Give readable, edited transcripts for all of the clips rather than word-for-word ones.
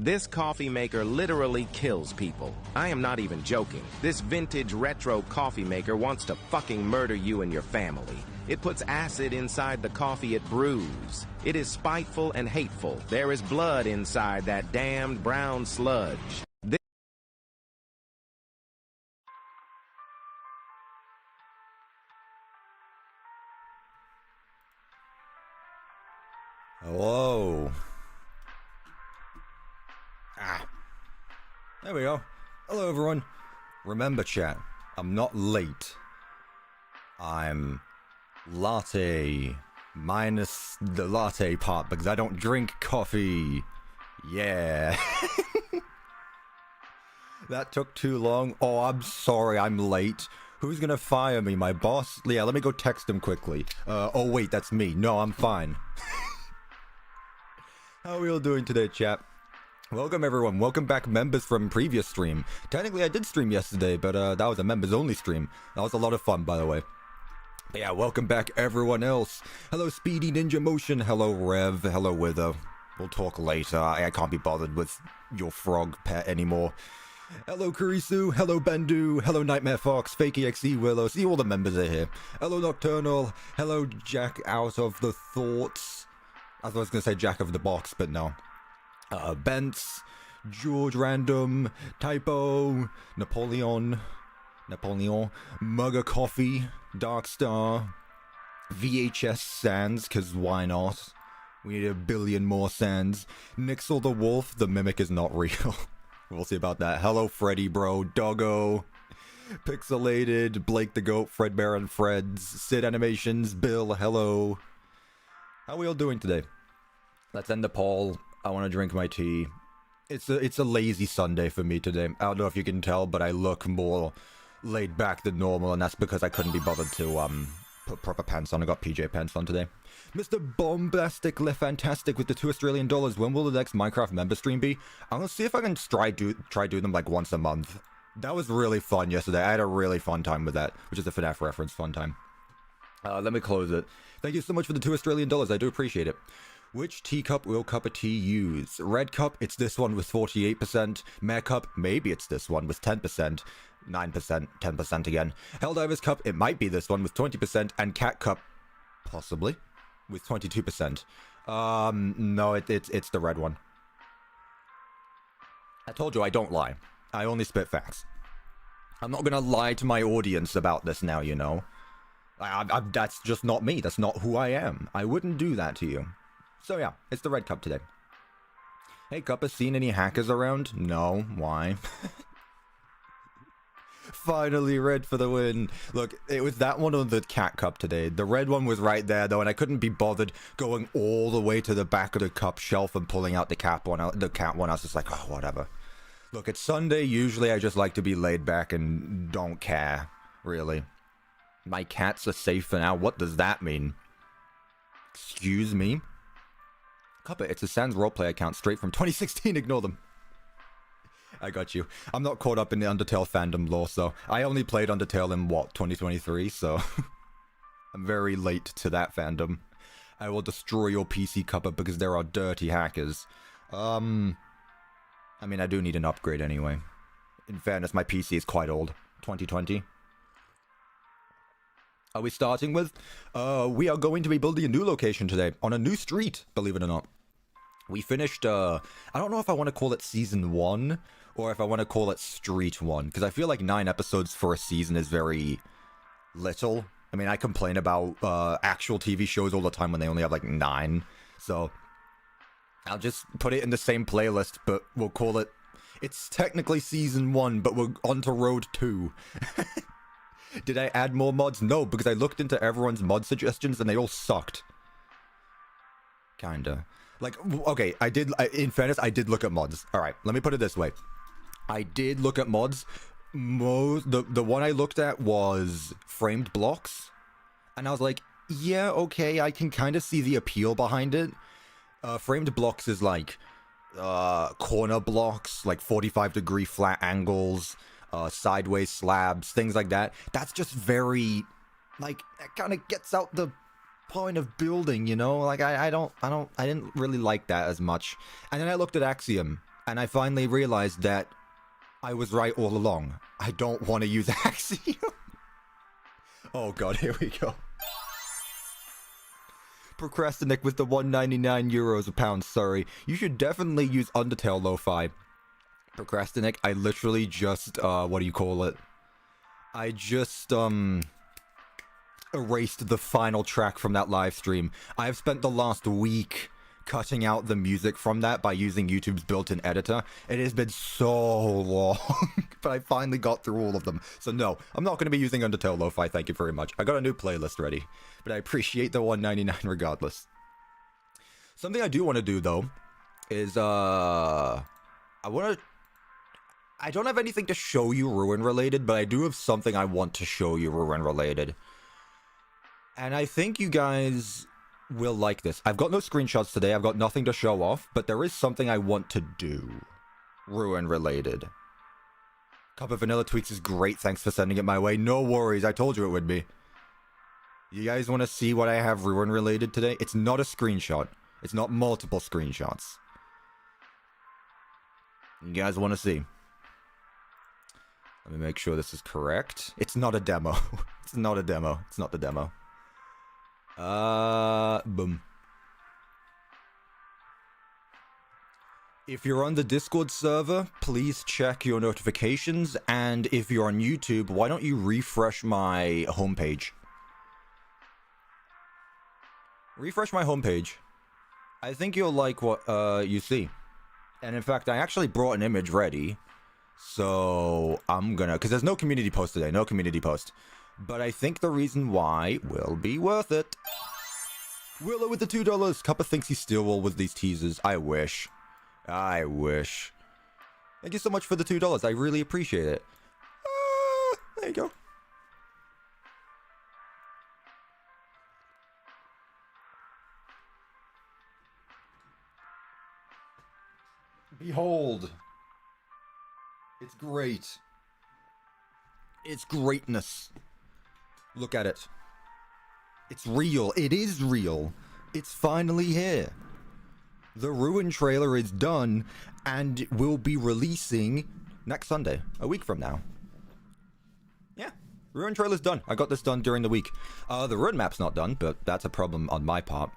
This coffee maker literally kills people. I am not even joking. This vintage retro coffee maker wants to fucking murder you and your family. It puts acid inside the coffee it brews. It is spiteful and hateful. There is blood inside that damned brown sludge. Hello. There we go. Hello, everyone. Remember, chat, I'm not late. I'm latte minus the latte part because I don't drink coffee. Yeah. That took too long. Oh, I'm sorry, I'm late. Who's gonna fire me? My boss? Yeah, let me go text him quickly. Oh wait, that's me. No, I'm fine. How are we all doing today, chat? Welcome, everyone. Welcome back, members from previous stream. Technically, I did stream yesterday, but that was a members-only stream. That was a lot of fun, by the way. But yeah, welcome back, everyone else. Hello, Speedy Ninja Motion. Hello, Rev. Hello, Wither. We'll talk later. I can't be bothered with your frog pet anymore. Hello, Kurisu. Hello, Bendu. Hello, Nightmare Fox. FakeExe, Willow. See, all the members are here. Hello, Nocturnal. Hello, Jack out of the Thoughts. I was going to say Jack of the Box, but no. Bents, George Random, Typo, Napoleon, Mugger Coffee, Darkstar, VHS Sands, cause why not? We need 1 billion more Sands. Nixel the Wolf, the mimic is not real. We'll see about that. Hello, Freddy, bro. Doggo, Pixelated, Blake the Goat, Fredbear and Freds, Sid Animations, Bill, hello. How are we all doing today? Let's end the poll. I want to drink my tea. It's a lazy Sunday for me today. I don't know if you can tell, but I look more laid back than normal, and that's because I couldn't be bothered to put proper pants on. I got PJ pants on today. Mr. Bombastic Le Fantastic with the $2 When will the next Minecraft member stream be? I'm gonna see if I can try do them like once a month. That was really fun yesterday. I had a really fun time with that, which is a FNAF reference. Fun time. Let me close it. Thank you so much for the $2. I do appreciate it. Which teacup will CuppaTea use? Red cup, it's this one with 48%. Mare cup, maybe it's this one with 10%. 9%, 10% again. Helldiver's cup, it might be this one with 20%. And cat cup, possibly, with 22%. No, it's the red one. I told you I don't lie. I only spit facts. I'm not gonna lie to my audience about this now, you know. That's just not me. That's not who I am. I wouldn't do that to you. So yeah, it's the red cup today. Hey, Cuppa, seen any hackers around? No. Why? Finally, red for the win. Look, it was that one on the cat cup today. The red one was right there, though, and I couldn't be bothered going all the way to the back of the cup shelf and pulling out the cat one. I was just like, oh, whatever. Look, it's Sunday. Usually I just like to be laid back and don't care, really. My cats are safe for now. What does that mean? Excuse me? Cuppa, it's a Sans roleplay account straight from 2016. Ignore them. I got you. I'm not caught up in the Undertale fandom lore, so I only played Undertale in, what, 2023, so I'm very late to that fandom. I will destroy your PC, Cuppa, because there are dirty hackers. I mean, I do need an upgrade anyway. In fairness, my PC is quite old. 2020. Are we starting with? We are going to be building a new location today, on a new street, believe it or not. We finished, I don't know if I want to call it Season 1, or if I want to call it Street 1, because I feel like 9 episodes for a season is very little. I mean, I complain about actual TV shows all the time when they only have like 9, so I'll just put it in the same playlist, but we'll call it, it's technically Season 1, but we're on to Road 2. Did I add more mods? No, because I looked into everyone's mod suggestions and they all sucked. Kinda. Like, okay, in fairness, I did look at mods. Alright, let me put it this way. I did look at mods. The one I looked at was framed blocks. And I was like, yeah, okay, I can kind of see the appeal behind it. Framed blocks is like, corner blocks, like 45-degree flat angles, sideways slabs, things like that. That's just very, like, it kind of gets out the point of building, you know? Like, I didn't really like that as much. And then I looked at Axiom, And I finally realized that I was right all along. I don't want to use Axiom. Oh god, here we go. Procrastinate with the 199 euros a pound, sorry. You should definitely use Undertale Lo-Fi. Procrastinate, I literally just, what do you call it? I just, erased the final track from that live stream. I've spent the last week cutting out the music from that by using YouTube's built-in editor. It has been so long, but I finally got through all of them. So no, I'm not going to be using Undertale Lo-Fi, thank you very much. I got a new playlist ready, but I appreciate the 199 regardless. Something I do want to do, though, is, I don't have anything to show you Ruin-related, but I do have something I want to show you Ruin-related. And I think you guys will like this. I've got no screenshots today, I've got nothing to show off, but there is something I want to do. Ruin-related. Cup of Vanilla Tweaks is great, thanks for sending it my way. No worries, I told you it would be. You guys want to see what I have Ruin-related today? It's not a screenshot. It's not multiple screenshots. You guys want to see? Let me make sure this is correct. It's not a demo. It's not a demo. It's not the demo. Boom. If you're on the Discord server, please check your notifications, and if you're on YouTube, why don't you refresh my homepage? Refresh my homepage. I think you'll like what you see. And in fact, I actually brought an image ready. So I'm gonna, because there's no community post today, no community post. But I think the reason why will be worth it. Willow with the $2. Cuppa thinks he's Steelwall with these teasers. I wish. I wish. Thank you so much for the $2. I really appreciate it. There you go. Behold. It's great. It's greatness. Look at it. It's real. It is real. It's finally here. The Ruin trailer is done and will be releasing next Sunday, a week from now. Yeah, Ruin trailer's done. I got this done during the week. The Ruin map's not done, but that's a problem on my part.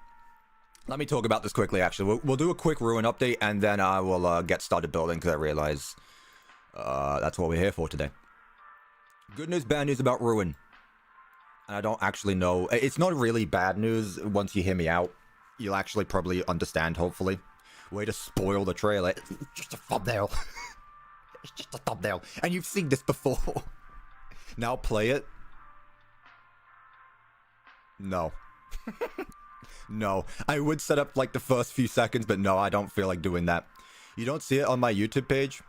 Let me talk about this quickly, actually. We'll do a quick Ruin update, and then I will get started building, because I realize that's what we're here for today. Good news, bad news about Ruin. And I don't actually know. It's not really bad news once you hear me out. You'll actually probably understand, hopefully. Way to spoil the trailer. It's just a thumbnail. It's just a thumbnail. And you've seen this before. Now play it. No. No. I would set up like the first few seconds, but no, I don't feel like doing that. You don't see it on my YouTube page?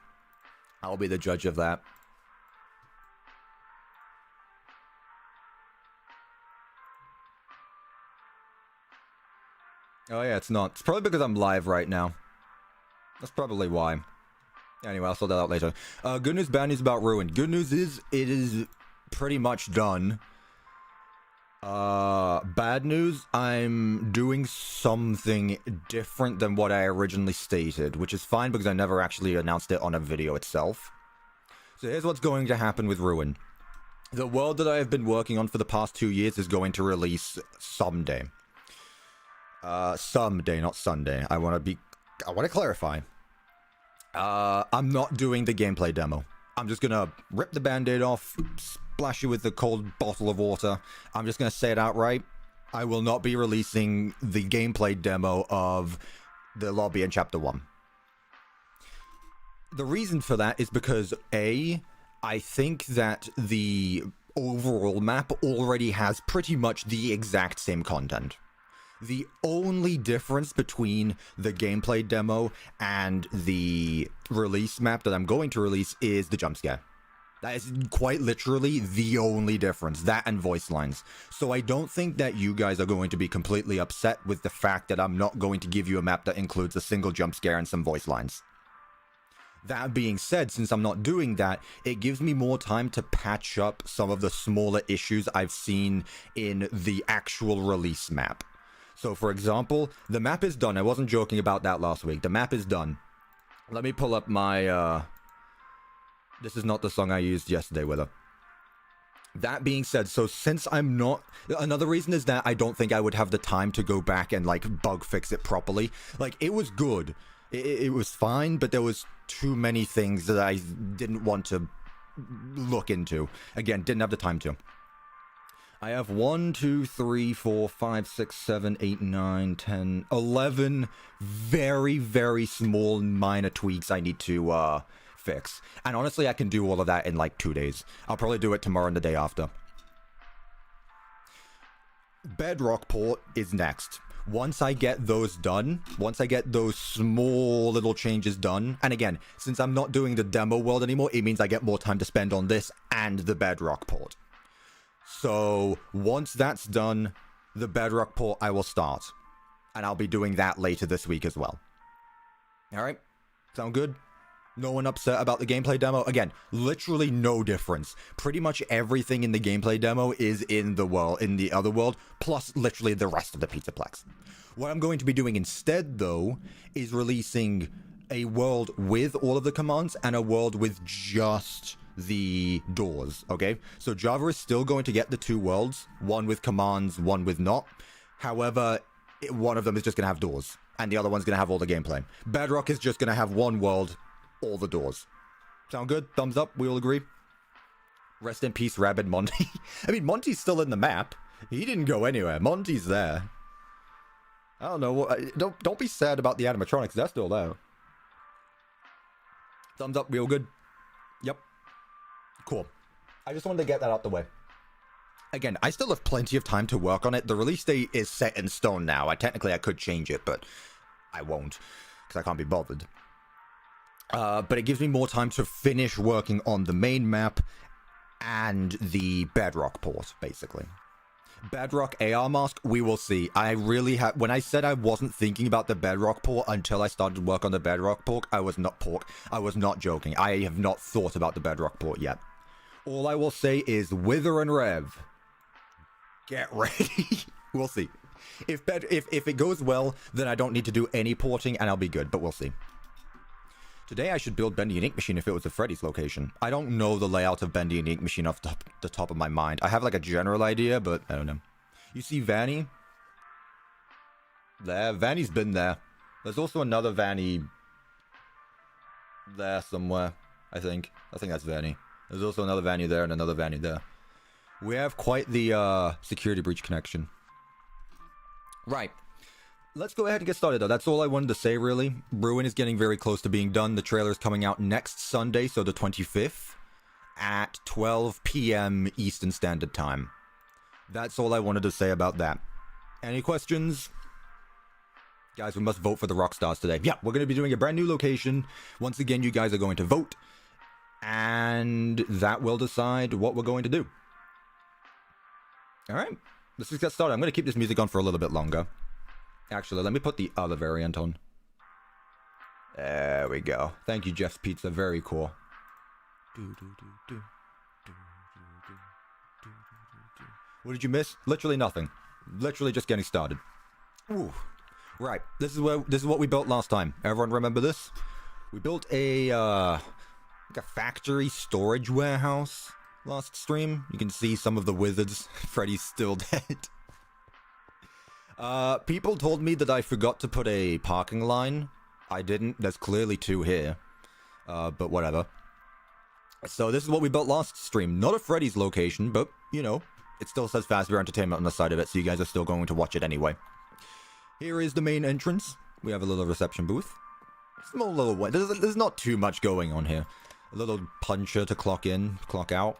I'll be the judge of that. Oh yeah, it's not. It's probably because I'm live right now. That's probably why. Anyway, I'll sort that out later. Good news, bad news about Ruin. Good news is, it is pretty much done. Bad news, I'm doing something different than what I originally stated, which is fine because I never actually announced it on a video itself. So here's what's going to happen with Ruin. The world that I have been working on for the past 2 years is going to release someday. Someday, not Sunday. I want to clarify. I'm not doing the gameplay demo. I'm just gonna rip the band-aid off, splash you with a cold bottle of water. I'm just gonna say it outright. I will not be releasing the gameplay demo of the lobby in Chapter 1. The reason for that is because, A, I think that the overall map already has pretty much the exact same content. The only difference between the gameplay demo and the release map that I'm going to release is the jump scare. That is quite literally the only difference, that and voice lines. So I don't think that you guys are going to be completely upset with the fact that I'm not going to give you a map that includes a single jump scare and some voice lines. That being said, since I'm not doing that, it gives me more time to patch up some of the smaller issues I've seen in the actual release map. So, for example, the map is done. I wasn't joking about that last week. The map is done. Let me pull up my, this is not the song I used yesterday with her. That being said, so since I'm not... Another reason is that I don't think I would have the time to go back and, like, bug fix it properly. Like, it was good. It was fine, but there was too many things that I didn't want to look into. Again, didn't have the time to. I have 1, 2, 3, 4, 5, 6, 7, 8, 9, 10, 11 very, very small minor tweaks I need to fix. And honestly, I can do all of that in like 2 days. I'll probably do it tomorrow and the day after. Bedrock port is next. Once I get those done, once I get those small little changes done, and again, since I'm not doing the demo world anymore, it means I get more time to spend on this and the Bedrock port. So, once that's done, the Bedrock port I will start. And I'll be doing that later this week as well. Alright? Sound good? No one upset about the gameplay demo? Again, literally no difference. Pretty much everything in the gameplay demo is in the other world, plus literally the rest of the Pizzaplex. What I'm going to be doing instead, though, is releasing a world with all of the commands and a world with just the doors, okay? So Java is still going to get the 2 worlds, one with commands, one with not. However, one of them is just going to have doors, and the other one's going to have all the gameplay. Bedrock is just going to have one world, all the doors. Sound good? Thumbs up? We all agree? Rest in peace, Rabid Monty. I mean, Monty's still in the map. He didn't go anywhere. Monty's there. I don't know. Don't be sad about the animatronics. They're still there. Thumbs up. We all good? Yep. Cool. I just wanted to get that out the way. Again, I still have plenty of time to work on it. The release date is set in stone now. Technically, I could change it, but I won't, because I can't be bothered. But it gives me more time to finish working on the main map and the Bedrock port, basically. Bedrock AR mask, we will see. I really have... When I said I wasn't thinking about the Bedrock port until I started work on the Bedrock port, I was not joking. I have not thought about the Bedrock port yet. All I will say is Wither and Rev, get ready. We'll see. If it goes well, then I don't need to do any porting and I'll be good, but we'll see. Today I should build Bendy and Ink Machine if it was a Freddy's location. I don't know the layout of Bendy and Ink Machine off the top of my mind. I have like a general idea, but I don't know. You see Vanny? There. Vanny's been there. There's also another Vanny there somewhere, I think. I think that's Vanny. There's also another Vanny there and another Vanny there. We have quite the security breach connection. Right. Let's go ahead and get started, though. That's all I wanted to say, really. Ruin is getting very close to being done. The trailer is coming out next Sunday, so the 25th, at 12 p.m. Eastern Standard Time. That's all I wanted to say about that. Any questions? Guys, we must vote for the Rockstars today. Yeah, we're going to be doing a brand new location. Once again, you guys are going to vote, and that will decide what we're going to do. All right, let's just get started. I'm going to keep this music on for a little bit longer. Actually, let me put the other variant on. There we go. Thank you, Jeff's Pizza. Very cool. What did you miss? Literally nothing. Literally just getting started. Ooh. Right. This is what we built last time. Everyone remember this? We built a like a factory storage warehouse last stream. You can see some of the wizards. Freddy's still dead. People told me that I forgot to put a parking line. I didn't. There's clearly 2 here. But whatever. So this is what we built last stream. Not a Freddy's location, but, you know, it still says Fazbear Entertainment on the side of it, so you guys are still going to watch it anyway. Here is the main entrance. We have a little reception booth. Small little one. There's not too much going on here. A little puncher to clock in, clock out.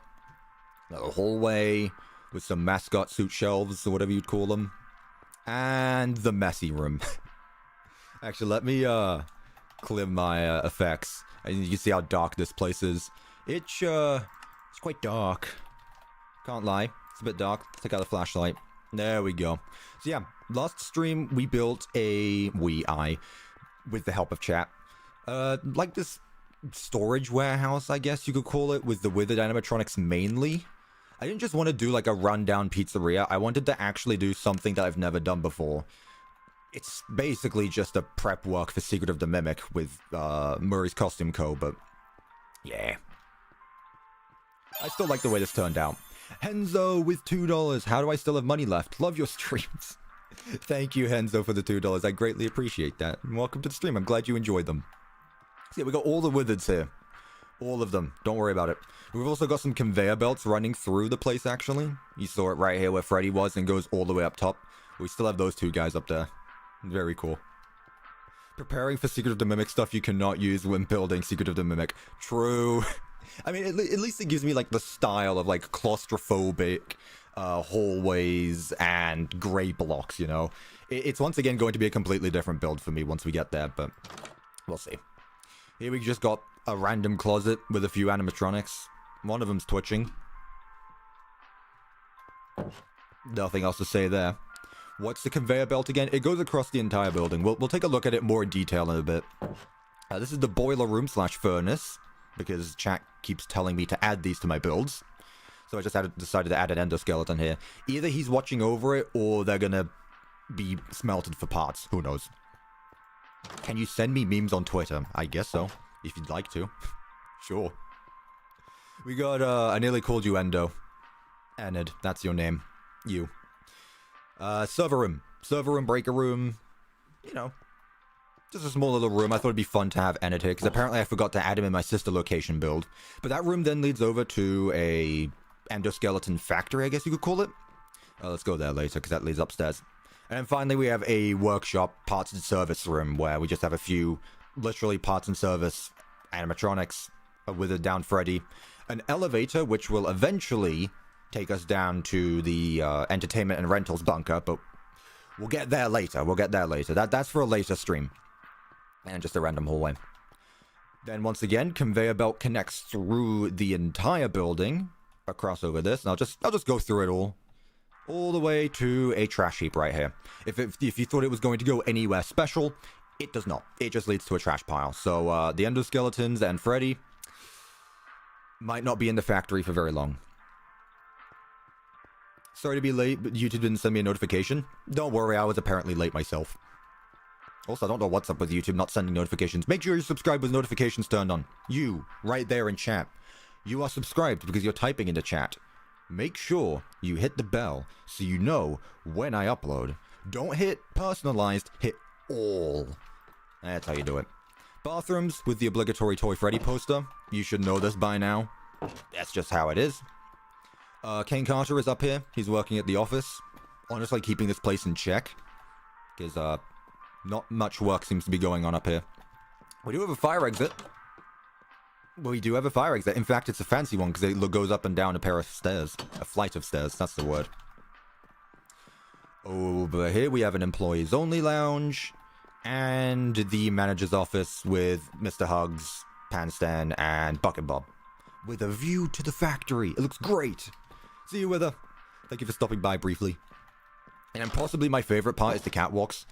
A little hallway with some mascot suit shelves, or whatever you'd call them. And the messy room. Actually, let me clear my effects. And you can see how dark this place is. It's quite dark. Can't lie. It's a bit dark. Take out the flashlight. There we go. So yeah, last stream we built with the help of chat, like this storage warehouse, I guess you could call it, with the withered animatronics mainly. I didn't just want to do like a rundown pizzeria. I wanted to actually do something that I've never done before. It's basically just a prep work for Secret of the Mimic with Murray's Costume Co., but yeah. I still like the way this turned out. Henzo with $2. How do I still have money left? Love your streams. Thank you, Henzo, for the $2. I greatly appreciate that. And welcome to the stream. I'm glad you enjoyed them. So yeah, we got all the wizards here. All of them. Don't worry about it. We've also got some conveyor belts running through the place, actually. You saw it right here where Freddy was and goes all the way up top. We still have those two guys up there. Very cool. Preparing for Secret of the Mimic stuff you cannot use when building Secret of the Mimic. True. I mean, at least it gives me, like, the style of, like, claustrophobic hallways and grey blocks, you know? It's once again going to be a completely different build for me once we get there, but we'll see. Here we just got a random closet with a few animatronics. One of them's twitching. Nothing else to say there. What's the conveyor belt again? It goes across the entire building. We'll take a look at it more in detail in a bit. This is the boiler room / furnace, because chat keeps telling me to add these to my builds. So I just decided to add an endoskeleton here. Either he's watching over it, or they're gonna be smelted for parts. Who knows? Can you send me memes on Twitter? I guess so, if you'd like to. Sure. We got, I nearly called you Endo. Enid, that's your name. You. Server room. Server room, breaker room. You know, just a small little room. I thought it'd be fun to have Enid here, because apparently I forgot to add him in my sister location build. But that room then leads over to a endoskeleton factory, I guess you could call it. Let's go there later, because that leads upstairs. And then finally we have a workshop, parts and service room, where we just have a few, literally parts and service animatronics, a withered down Freddy, an elevator, which will eventually take us down to the entertainment and rentals bunker, but we'll get there later. We'll get there later. That's for a later stream. And just a random hallway. Then once again, conveyor belt connects through the entire building across over this, and I'll just go through it all the way to a trash heap right here. If you thought it was going to go anywhere special, it does not. It just leads to a trash pile. So the endoskeletons and Freddy might not be in the factory for very long. Sorry to be late, but YouTube didn't send me a notification. Don't worry, I was apparently late myself. Also, I don't know what's up with YouTube not sending notifications. Make sure you subscribe with notifications turned on. You, right there in chat. You are subscribed because you're typing into chat. Make sure you hit the bell so you know when I upload. Don't hit personalized, hit all. That's how you do it. Bathrooms with the obligatory Toy Freddy poster. You should know this by now. That's just how it is. Kane Carter is up here. He's working at the office. Honestly, keeping this place in check. Because, not much work seems to be going on up here. We do have a fire exit. Well, we do have a fire exit. In fact, it's a fancy one because it goes up and down a pair of stairs. A flight of stairs, that's the word. Over here we have an employees only lounge. And the manager's office with Mr. Hugs, Panstan, and Bucket Bob. With a view to the factory. It looks great. See you with her. Thank you for stopping by briefly. And possibly my favorite part is the catwalks.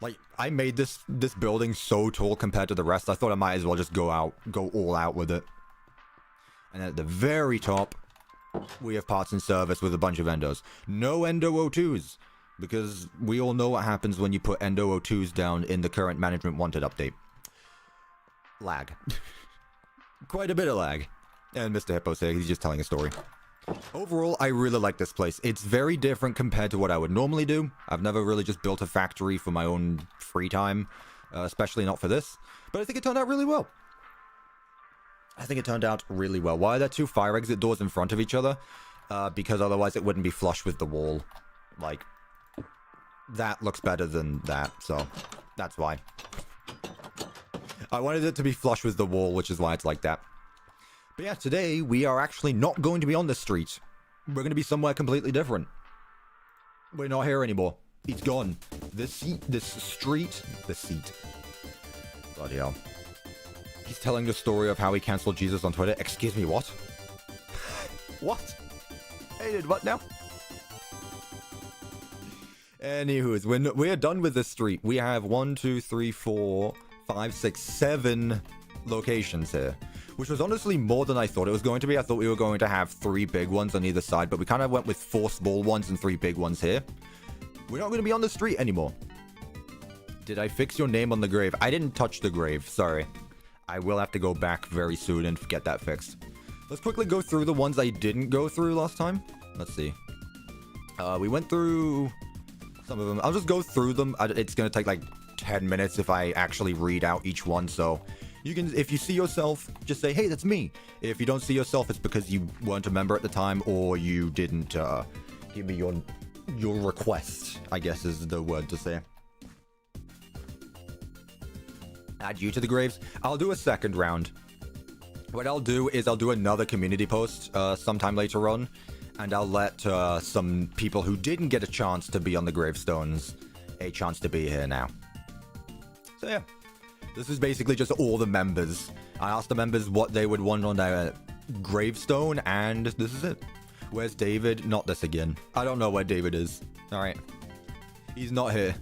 Like, I made this building so tall compared to the rest, I thought I might as well just go all out with it. And at the very top, we have parts and service with a bunch of endos. No endo O2s, because we all know what happens when you put endo O2s down in the current management wanted update. Lag. Quite a bit of lag. And Mr. Hippo's here, he's just telling a story. Overall, I really like this place. It's very different compared to what I would normally do. I've never really just built a factory for my own free time, especially not for this. But I think it turned out really well. Why are there two fire exit doors in front of each other? Because otherwise it wouldn't be flush with the wall. Like, that looks better than that, so that's why. I wanted it to be flush with the wall, which is why it's like that. But yeah, today we are actually not going to be on the street. We're going to be somewhere completely different. We're not here anymore. It's gone. This seat. Bloody hell. He's telling the story of how he cancelled Jesus on Twitter. Excuse me, what? What? Hey, did what now? Anywho, we're done with this street. We have 1, 2, 3, 4, 5, 6, 7 locations here. Which was honestly more than I thought it was going to be. I thought we were going to have 3 big ones on either side, but we kind of went with 4 small ones and 3 big ones here. We're not going to be on the street anymore. Did I fix your name on the grave? I didn't touch the grave, sorry. I will have to go back very soon and get that fixed. Let's quickly go through the ones I didn't go through last time. Let's see. We went through some of them. I'll just go through them. It's going to take like 10 minutes if I actually read out each one. So you can, if you see yourself, just say, hey, that's me. If you don't see yourself, it's because you weren't a member at the time or you didn't give me your request, I guess is the word to say. Add you to the graves. I'll do a second round. What I'll do is I'll do another community post sometime later on, and I'll let some people who didn't get a chance to be on the gravestones a chance to be here now. So yeah, this is basically just all the members. I asked the members what they would want on their gravestone, and this is it. Where's David? Not this again. I don't know where David is. Alright. He's not here.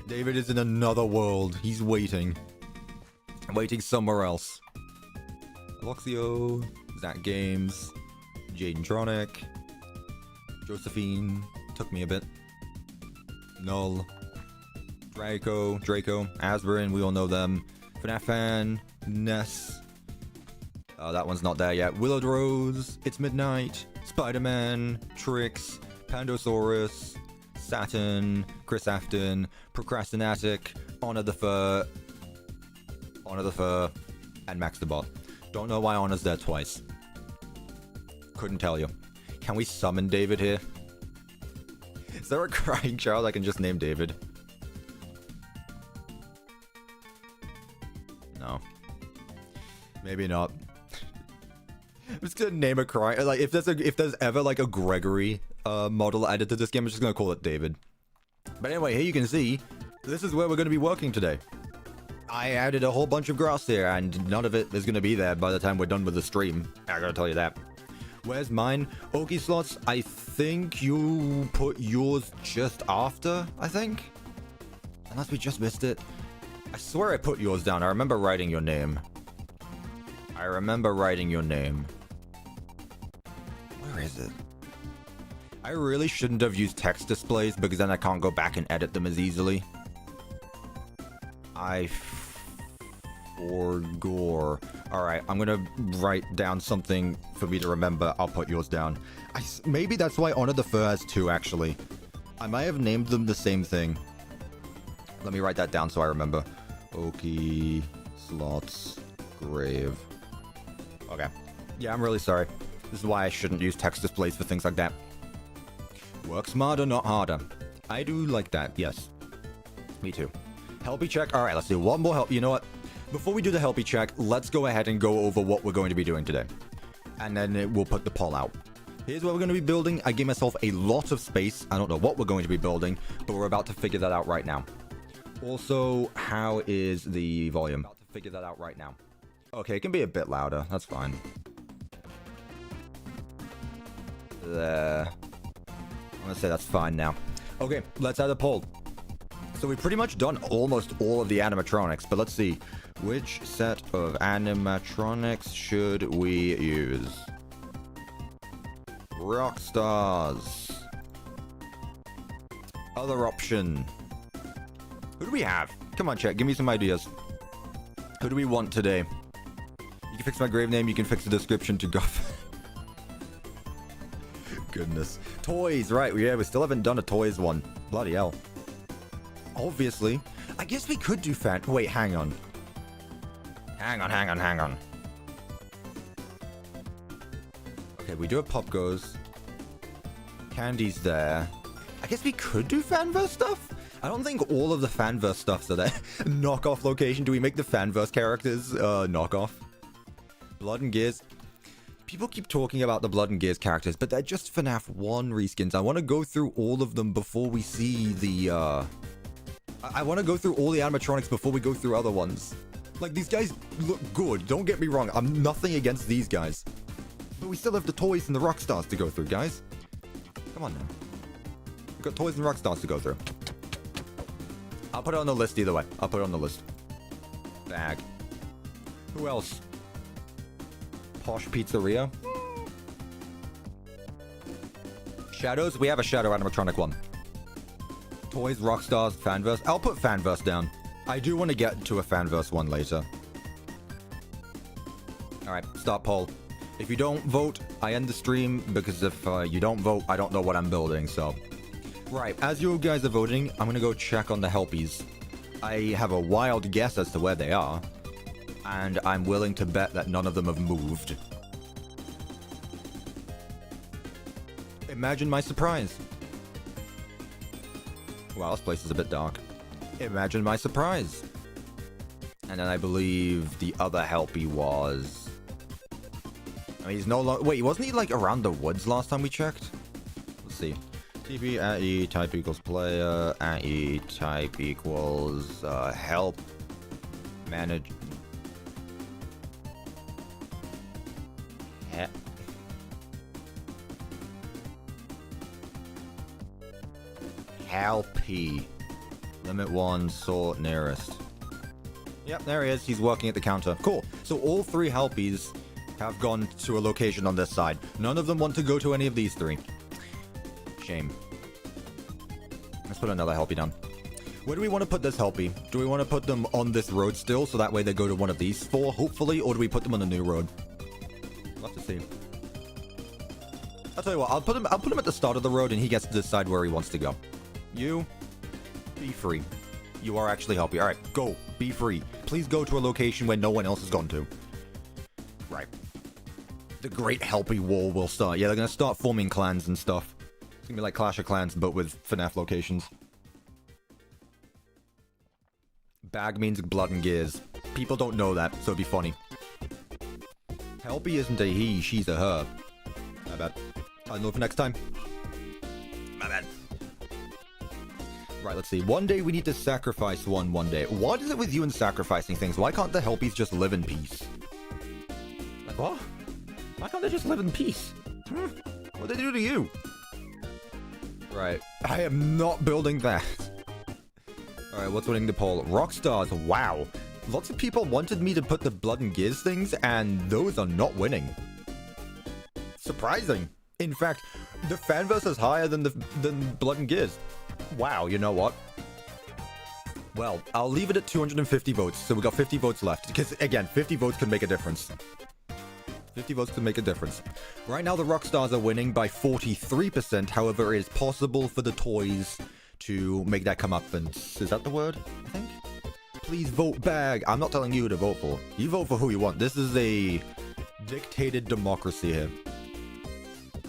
David is in another world. He's waiting. Waiting somewhere else. Aloxio, Zach Games, Jadentronic, Josephine, took me a bit. Null, Draco, Asburin, we all know them. FNAF Fan, Ness. That one's not there yet. Willowed Rose, It's Midnight, Spider-Man, Trix, Pandosaurus, Saturn, Chris Afton, Procrastinatic, Honor the Fur, and Max the Bot. Don't know why Honor's there twice. Couldn't tell you. Can we summon David here? Is there a crying child I can just name David? No. Maybe not. I'm just gonna name a crying... Like, if there's ever, like, a Gregory model added to this game, I'm just gonna call it David. But anyway, here you can see, this is where we're gonna be working today. I added a whole bunch of grass here, and none of it is going to be there by the time we're done with the stream. I gotta tell you that. Where's mine? Okie slots, I think you put yours just after, I think? Unless we just missed it. I swear I put yours down. I remember writing your name. Where is it? I really shouldn't have used text displays because then I can't go back and edit them as easily. Or gore. Alright, I'm gonna write down something for me to remember. I'll put yours down. Maybe that's why Honor the Fur has two, actually. I might have named them the same thing. Let me write that down so I remember. Okie Slots Grave. Okay. Yeah, I'm really sorry. This is why I shouldn't use text displays for things like that. Work smarter, not harder. I do like that, yes. Me too. Helpy check. Alright, let's do one more help. You know what? Before we do the helpy check, let's go ahead and go over what we're going to be doing today. And then we'll put the poll out. Here's what we're going to be building. I gave myself a lot of space. I don't know what we're going to be building, but we're about to figure that out right now. Also, how is the volume? About to figure that out right now. Okay, it can be a bit louder. That's fine. There. I'm going to say that's fine now. Okay, let's add a poll. So we've pretty much done almost all of the animatronics, but let's see. Which set of animatronics should we use? Rockstars. Other option. Who do we have? Come on, chat. Give me some ideas. Who do we want today? You can fix my grave name. You can fix the description to go. Goodness. Toys, right. Yeah, we still haven't done a toys one. Bloody hell. Obviously. I guess we could do fan... Wait, hang on. Hang on. Okay, we do a Pop Goes. Candy's there. I guess we could do Fanverse stuff? I don't think all of the Fanverse stuffs are there. Knockoff location. Do we make the Fanverse characters knockoff? Blood and Gears. People keep talking about the Blood and Gears characters, but they're just FNAF 1 reskins. I want to go through all of them before we see the... I want to go through all the animatronics before we go through other ones. Like, these guys look good. Don't get me wrong. I'm nothing against these guys. But we still have the toys and the Rockstars to go through, guys. Come on now. We've got toys and Rockstars to go through. I'll put it on the list either way. I'll put it on the list. Bag. Who else? Posh Pizzeria. Shadows. We have a Shadow animatronic one. Toys, Rockstars, Fanverse. I'll put Fanverse down. I do want to get to a fanverse one later. Alright, start poll. If you don't vote, I end the stream, because if you don't vote, I don't know what I'm building, so... Right, as you guys are voting, I'm gonna go check on the helpies. I have a wild guess as to where they are, and I'm willing to bet that none of them have moved. Imagine my surprise. Wow, this place is a bit dark. Imagine my surprise. And then I believe the other helpy was... I mean, he's no longer... Wait, wasn't he, like, around the woods last time we checked? Let's see. TP at E type equals player at E type equals help manage... Helpy. Limit 1, sort nearest. Yep, there he is. He's working at the counter. Cool. So all 3 helpies have gone to a location on this side. None of them want to go to any of these 3. Shame. Let's put another helpy down. Where do we want to put this helpy? Do we want to put them on this road still, so that way they go to one of these 4, hopefully, or do we put them on a new road? We'll have to see. I'll tell you what, I'll put him at the start of the road, and he gets to decide where he wants to go. You, be free. You are actually helpy. Alright, go. Be free. Please go to a location where no one else has gone to. Right. The Great Helpy War will start. Yeah, they're gonna start forming clans and stuff. It's gonna be like Clash of Clans, but with FNAF locations. Bag means blood and gears. People don't know that, so it'd be funny. Helpy isn't a he, she's a her. My bad. I'll know for next time. My bad. Right, let's see. One day we need to sacrifice one day. What is it with you and sacrificing things? Why can't the helpies just live in peace? Like, what? Why can't they just live in peace? What'd they do to you? Right. I am not building that. Alright, what's winning the poll? Rockstars, wow. Lots of people wanted me to put the blood and gears things, and those are not winning. Surprising. In fact, the fanverse is higher than blood and gears. Wow, you know what? Well, I'll leave it at 250 votes, so we got 50 votes left. Because, again, 50 votes can make a difference. 50 votes can make a difference. Right now, the Rockstars are winning by 43%. However, it is possible for the toys to make that come up. And is that the word, I think? Please vote bag. I'm not telling you who to vote for. You vote for who you want. This is a dictated democracy here.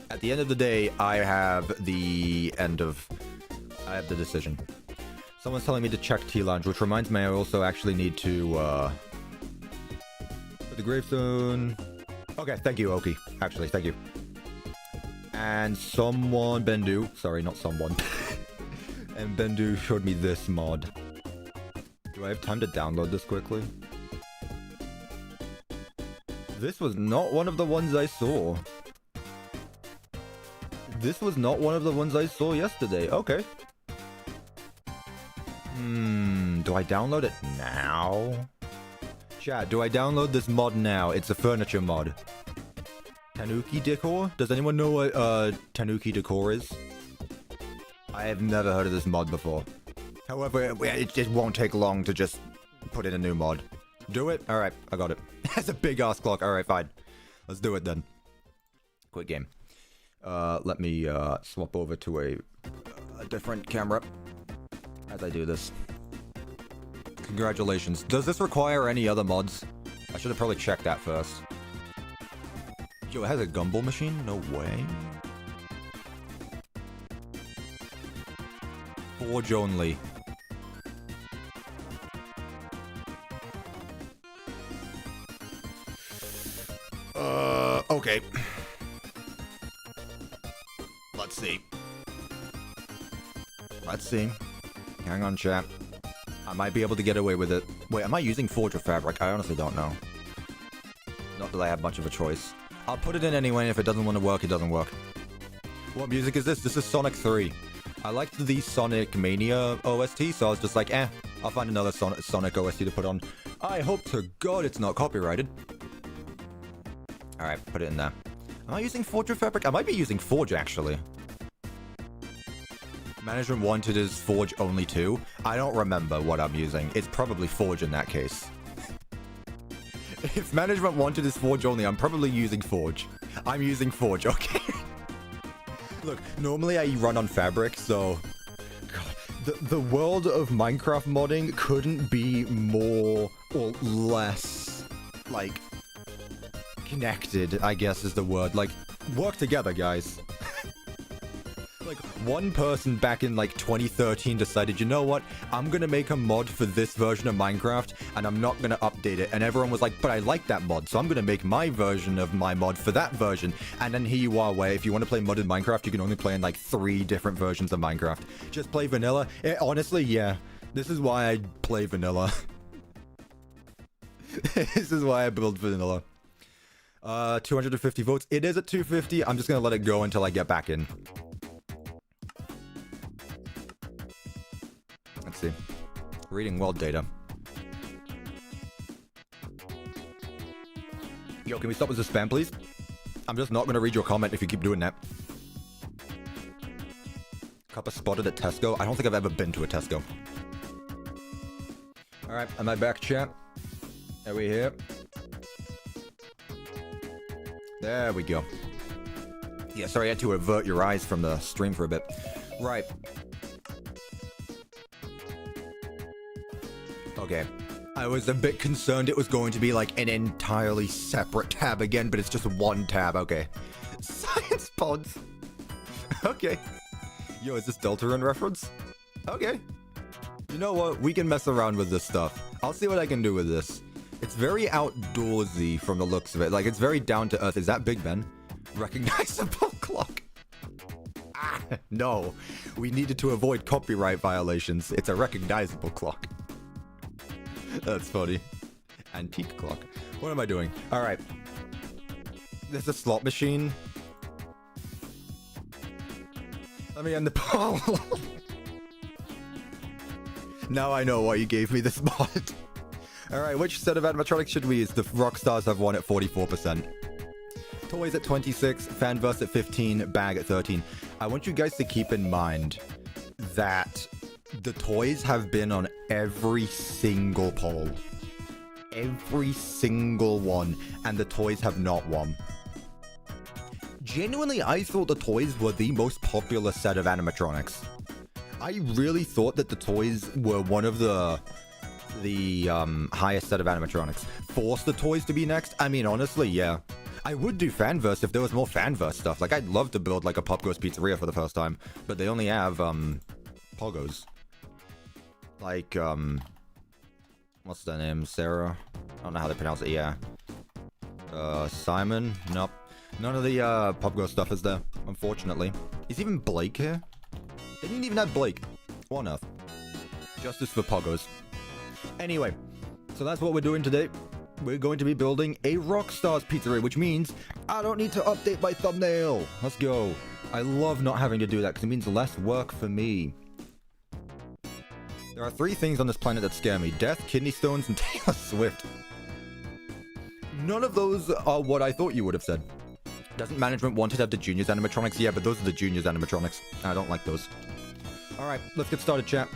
At the end of the day, I have the decision. Someone's telling me to check T-Lounge, which reminds me I also actually need to, put the gravestone... Okay, thank you, Oki. Actually, thank you. And someone, Bendu... Sorry, not someone. And Bendu showed me this mod. Do I have time to download this quickly? This was not one of the ones I saw. This was not one of the ones I saw yesterday. Okay. Do I download it now? Chat, do I download this mod now? It's a furniture mod. Tanuki decor? Does anyone know what Tanuki decor is? I have never heard of this mod before. However, it won't take long to just put in a new mod. Do it? Alright, I got it. That's a big ass clock. Alright, fine. Let's do it then. Quick game. Let me swap over to a different camera as I do this. Congratulations. Does this require any other mods? I should have probably checked that first. Yo, it has a gumball machine? No way. Forge only. Okay. Let's see. Let's see. Hang on, chat. I might be able to get away with it. Wait, am I using Forge or Fabric? I honestly don't know. Not that I have much of a choice. I'll put it in anyway, and if it doesn't want to work, it doesn't work. What music is this? This is Sonic 3. I liked the Sonic Mania OST, so I was just like, I'll find another Sonic OST to put on. I hope to God it's not copyrighted. Alright, put it in there. Am I using Forge or Fabric? I might be using Forge, actually. Management wanted is Forge only 2. I don't remember what I'm using. It's probably Forge in that case. If management wanted is Forge only, I'm probably using Forge. I'm using Forge, okay? Look, normally I run on Fabric, so... God, the world of Minecraft modding couldn't be more or less, like, connected, I guess is the word. Like, work together, guys. Like, one person back in, like, 2013 decided, you know what, I'm gonna make a mod for this version of Minecraft, and I'm not gonna update it. And everyone was like, but I like that mod, so I'm gonna make my version of my mod for that version. And then here you are, where if you want to play modded Minecraft, you can only play in, like, 3 different versions of Minecraft. Just play vanilla. Honestly, yeah. This is why I play vanilla. This is why I build vanilla. 250 votes. It is at 250. I'm just gonna let it go until I get back in. Let's see. Reading world data. Yo, can we stop with the spam, please? I'm just not going to read your comment if you keep doing that. Cuppa spotted at Tesco. I don't think I've ever been to a Tesco. Alright, am I back, chat? Are we here? There we go. Yeah, sorry, I had to avert your eyes from the stream for a bit. Right. Okay. I was a bit concerned it was going to be like an entirely separate tab again, but it's just one tab. Okay. Science pods. Okay. Yo, is this Deltarune reference? Okay. You know what? We can mess around with this stuff. I'll see what I can do with this. It's very outdoorsy from the looks of it. Like, it's very down to earth. Is that Big Ben? Recognizable clock. Ah, no. We needed to avoid copyright violations. It's a recognizable clock. That's funny. Antique clock. What am I doing? Alright. There's a slot machine. Let me end the poll. Now I know why you gave me this mod. Alright, which set of animatronics should we use? The Rockstars have won at 44%. Toys at 26, Fanverse at 15, Bag at 13. I want you guys to keep in mind that the toys have been on every single poll. Every single one. And the toys have not won. Genuinely, I thought the toys were the most popular set of animatronics. I really thought that the toys were one of the highest set of animatronics. Force the toys to be next? I mean, honestly, yeah. I would do Fanverse if there was more Fanverse stuff. Like, I'd love to build, like, a TheRelaxedMovement Pizzeria for the first time. But they only have, Poggos. Like, what's their name? Sarah? I don't know how they pronounce it, yeah. Simon? Nope. None of the, Pogo stuff is there, unfortunately. Is even Blake here? They didn't even have Blake. What on earth? Justice for Poggos. Anyway, so that's what we're doing today. We're going to be building a Rockstars Pizzeria, which means I don't need to update my thumbnail. Let's go. I love not having to do that because it means less work for me. There are 3 things on this planet that scare me. Death, kidney stones, and Taylor Swift. None of those are what I thought you would have said. Doesn't management want to have the juniors animatronics? Yeah, but those are the juniors animatronics. I don't like those. Alright, let's get started, chat.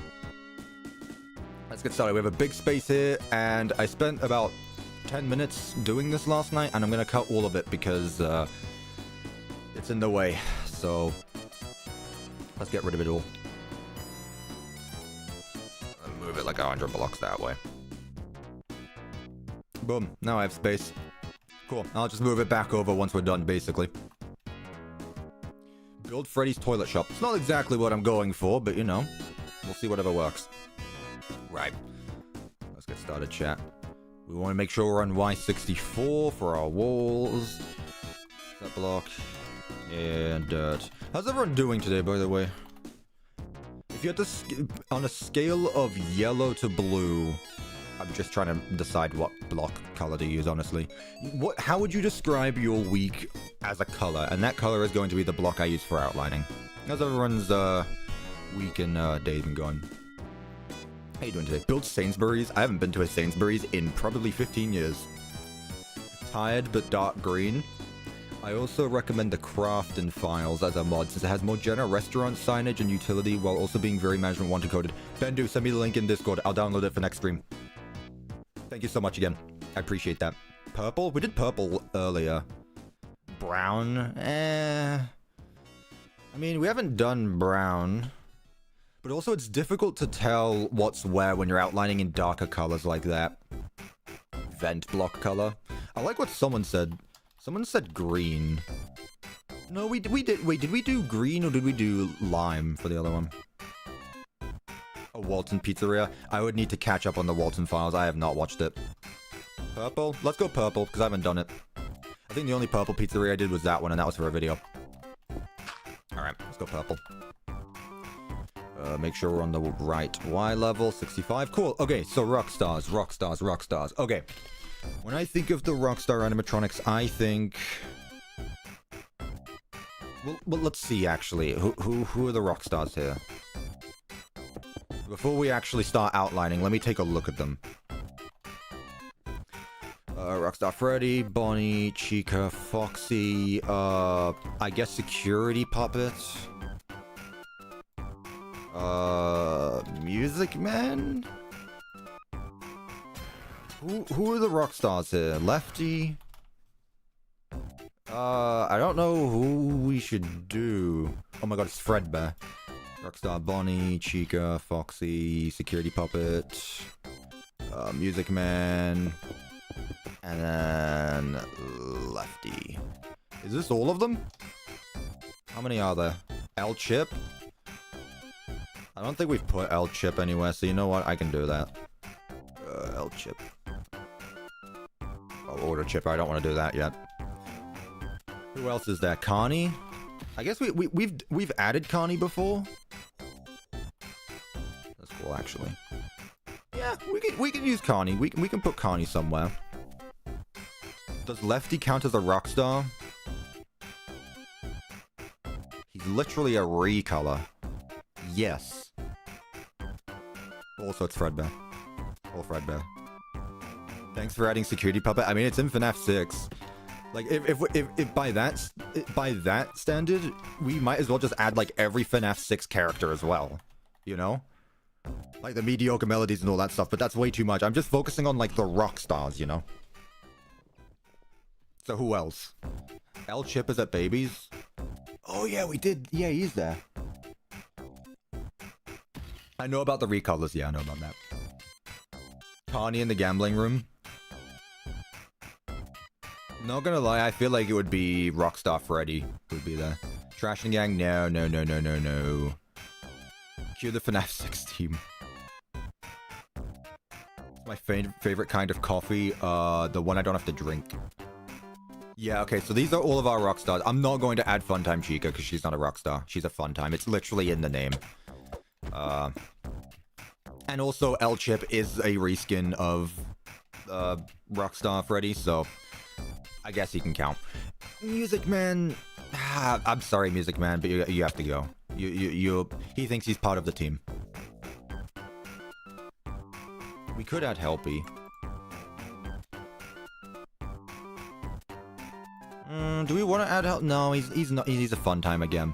Let's get started. We have a big space here, and I spent about 10 minutes doing this last night, and I'm going to cut all of it because it's in the way. So, let's get rid of it all. Move it like 100 blocks that way. Boom. Now I have space. Cool. I'll just move it back over once we're done, basically. Build Freddy's toilet shop. It's not exactly what I'm going for, but, you know, we'll see whatever works. Right. Let's get started, chat. We want to make sure we're on Y64 for our walls. That block. And dirt. How's everyone doing today, by the way? If you had to, on a scale of yellow to blue, I'm just trying to decide what block color to use, honestly. How would you describe your week as a color? And that color is going to be the block I use for outlining. How's everyone's week and day been going? How you doing today? Build Sainsbury's. I haven't been to a Sainsbury's in probably 15 years. Tired but dark green. I also recommend the Craftin' Files as a mod, since it has more general restaurant signage and utility, while also being very management 1 coded. Bendu, send me the link in Discord. I'll download it for next stream. Thank you so much again. I appreciate that. Purple? We did purple earlier. Brown? I mean, we haven't done brown. But also, it's difficult to tell what's where when you're outlining in darker colors like that. Vent block color. I like what someone said. Someone said green. No, we did. Wait, did we do green or did we do lime for the other one? A Walton Pizzeria. I would need to catch up on the Walton Files. I have not watched it. Purple? Let's go purple, because I haven't done it. I think the only purple pizzeria I did was that one, and that was for a video. Alright, let's go purple. Make sure we're on the right Y level, 65. Cool. Okay, so Rockstars. Okay. When I think of the Rockstar animatronics, I think... Well, let's see, actually. Who are the Rockstars here? Before we actually start outlining, let me take a look at them. Rockstar Freddy, Bonnie, Chica, Foxy, I guess Security Puppet. Music Man? Who are the rock stars here? Lefty? I don't know who we should do. Oh my god, it's Fredbear. Rockstar Bonnie, Chica, Foxy, Security Puppet, Music Man, and then Lefty. Is this all of them? How many are there? L Chip? I don't think we've put L Chip anywhere, so you know what? I can do that. L Chip. Oh, order Chip. I don't want to do that yet. Who else is there? Connie? I guess we've added Connie before. That's cool, actually. Yeah, we can use Connie. We can put Connie somewhere. Does Lefty count as a rock star? He's literally a recolor. Yes. Also, it's Fredbear. Or Fredbear. Thanks for adding Security Puppet. I mean, it's in FNAF 6. Like, if by that standard, we might as well just add, like, every FNAF 6 character as well. You know? Like, the mediocre melodies and all that stuff, but that's way too much. I'm just focusing on, like, the rock stars, you know? So who else? L Chip is at Babies? Oh, yeah, we did. Yeah, he's there. I know about the recolors. Yeah, I know about that. Connie in the gambling room. Not gonna lie, I feel like it would be Rockstar Freddy who would be there. Trashing Gang? No. Cue the FNAF 6 team. My favorite kind of coffee, the one I don't have to drink. Yeah, okay, so these are all of our Rockstars. I'm not going to add Funtime Chica because she's not a Rockstar. She's a Funtime. It's literally in the name. And also, L Chip is a reskin of Rockstar Freddy, so I guess he can count. Music Man, I'm sorry, Music Man, but you have to go. He thinks he's part of the team. We could add Helpy. Do we want to add Help? No, he's not. He's a fun time again.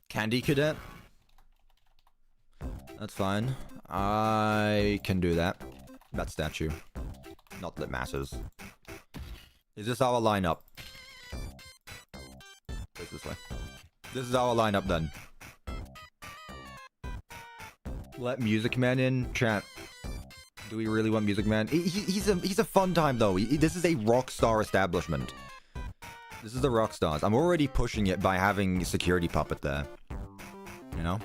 Candy Cadet. That's fine. I can do that. That statue. Not that it matters. Is this our lineup? Face this way. This is our lineup then. Let Music Man in. Chat. Do we really want Music Man? He's a fun time though. This is a Rockstar establishment. This is the Rockstars. I'm already pushing it by having Security Puppet there. You know?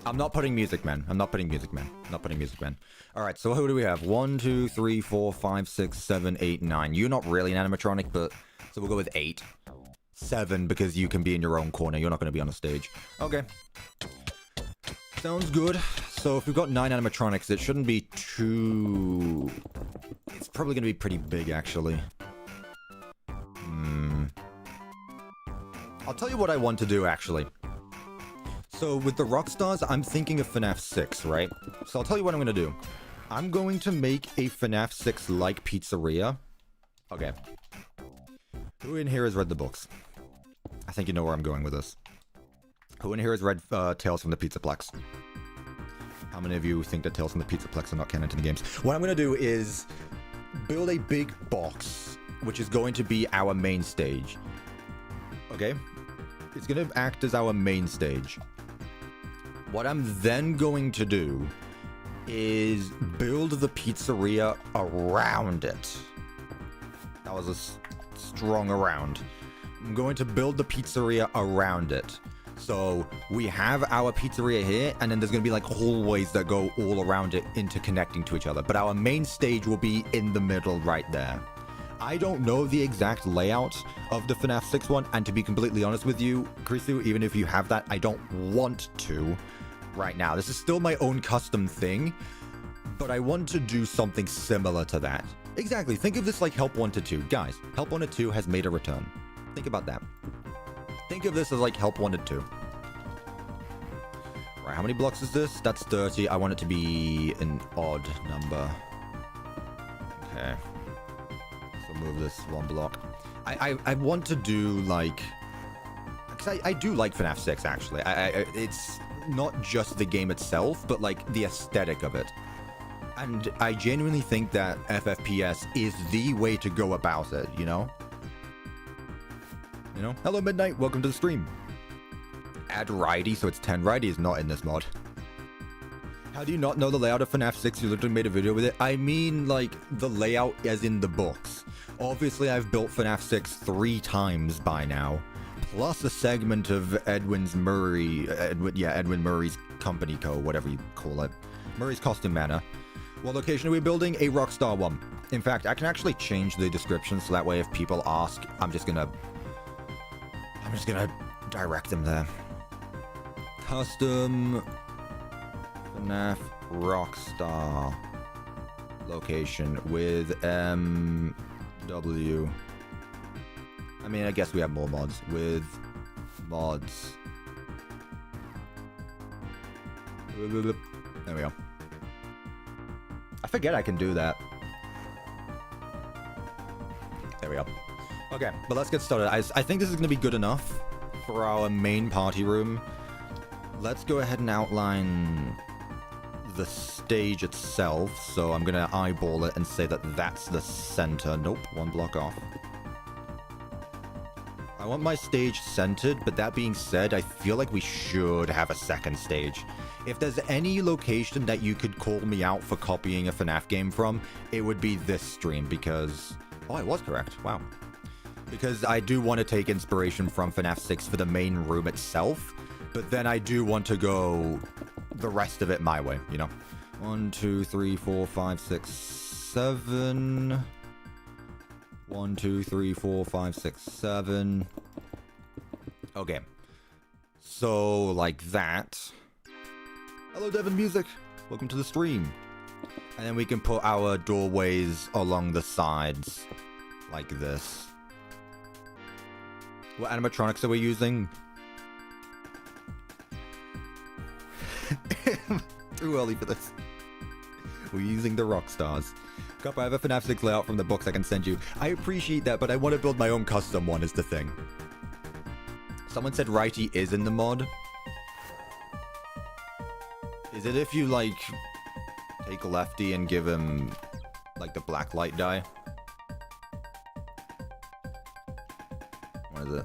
I'm not putting Music Man. Alright, so who do we have? 1, 2, 3, 4, 5, 6, 7, 8, 9. You're not really an animatronic, but... So we'll go with 8. 7, because you can be in your own corner. You're not going to be on a stage. Okay. Sounds good. So if we've got 9 animatronics, it shouldn't be too... It's probably going to be pretty big, actually. I'll tell you what I want to do, actually. So with the Rockstars, I'm thinking of FNAF 6, right? So I'll tell you what I'm going to do. I'm going to make a FNAF 6-like pizzeria. Okay. Who in here has read the books? I think you know where I'm going with this. Who in here has read Tales from the Pizzaplex? How many of you think that Tales from the Pizzaplex are not canon to the games? What I'm going to do is build a big box, which is going to be our main stage. Okay? It's going to act as our main stage. What I'm then going to do is build the pizzeria around it. That was a strong around. I'm going to build the pizzeria around it. So we have our pizzeria here, and then there's going to be like hallways that go all around it, interconnecting to each other. But our main stage will be in the middle right there. I don't know the exact layout of the FNAF 6 one, and to be completely honest with you, Krisu, even if you have that, I don't want to right now. This is still my own custom thing, but I want to do something similar to that. Exactly. Think of this like Help Wanted 2. Guys, Help Wanted 2 has made a return. Think about that. Think of this as like Help Wanted 2. Right, how many blocks is this? That's 30. I want it to be an odd number. Okay. So move this one block. I want to do like... Because I do like FNAF 6, actually. It's not just the game itself, but like the aesthetic of it. And I genuinely think that FFPS is the way to go about it, you know? You know? Hello, Midnight. Welcome to the stream. Add Ridey, so it's 10. Ridey is not in this mod. How do you not know the layout of FNAF 6? You literally made a video with it. I mean, like, the layout as in the books. Obviously, I've built FNAF 6 3 times by now. Plus a segment of Edwin Murray's Company Co., whatever you call it. Murray's Costume Manor. What location are we building? A Rockstar one. In fact, I can actually change the description so that way if people ask, I'm just gonna direct them there. Custom FNAF Rockstar location with MW. I mean, I guess we have more mods. With mods. There we go. I forget I can do that. There we go. Okay, but let's get started. I think this is going to be good enough for our main party room. Let's go ahead and outline the stage itself. So I'm going to eyeball it and say that that's the center. Nope, one block off. I want my stage centered, but that being said, I feel like we should have a second stage. If there's any location that you could call me out for copying a FNAF game from, it would be this stream because... Oh, I was correct. Wow. Because I do want to take inspiration from FNAF 6 for the main room itself, but then I do want to go the rest of it my way, you know? 1, 2, 3, 4, 5, 6, 7... 1, 2, 3, 4, 5, 6, 7... Okay. So, like that. Hello, Devin Music. Welcome to the stream. And then we can put our doorways along the sides. Like this. What animatronics are we using? Too early for this. We're using the Rockstars. Cup, I have a FNAF 6 layout from the books I can send you. I appreciate that, but I want to build my own custom one is the thing. Someone said Righty is in the mod. Is it if you, like, take Lefty and give him, like, the black light dye? What is it?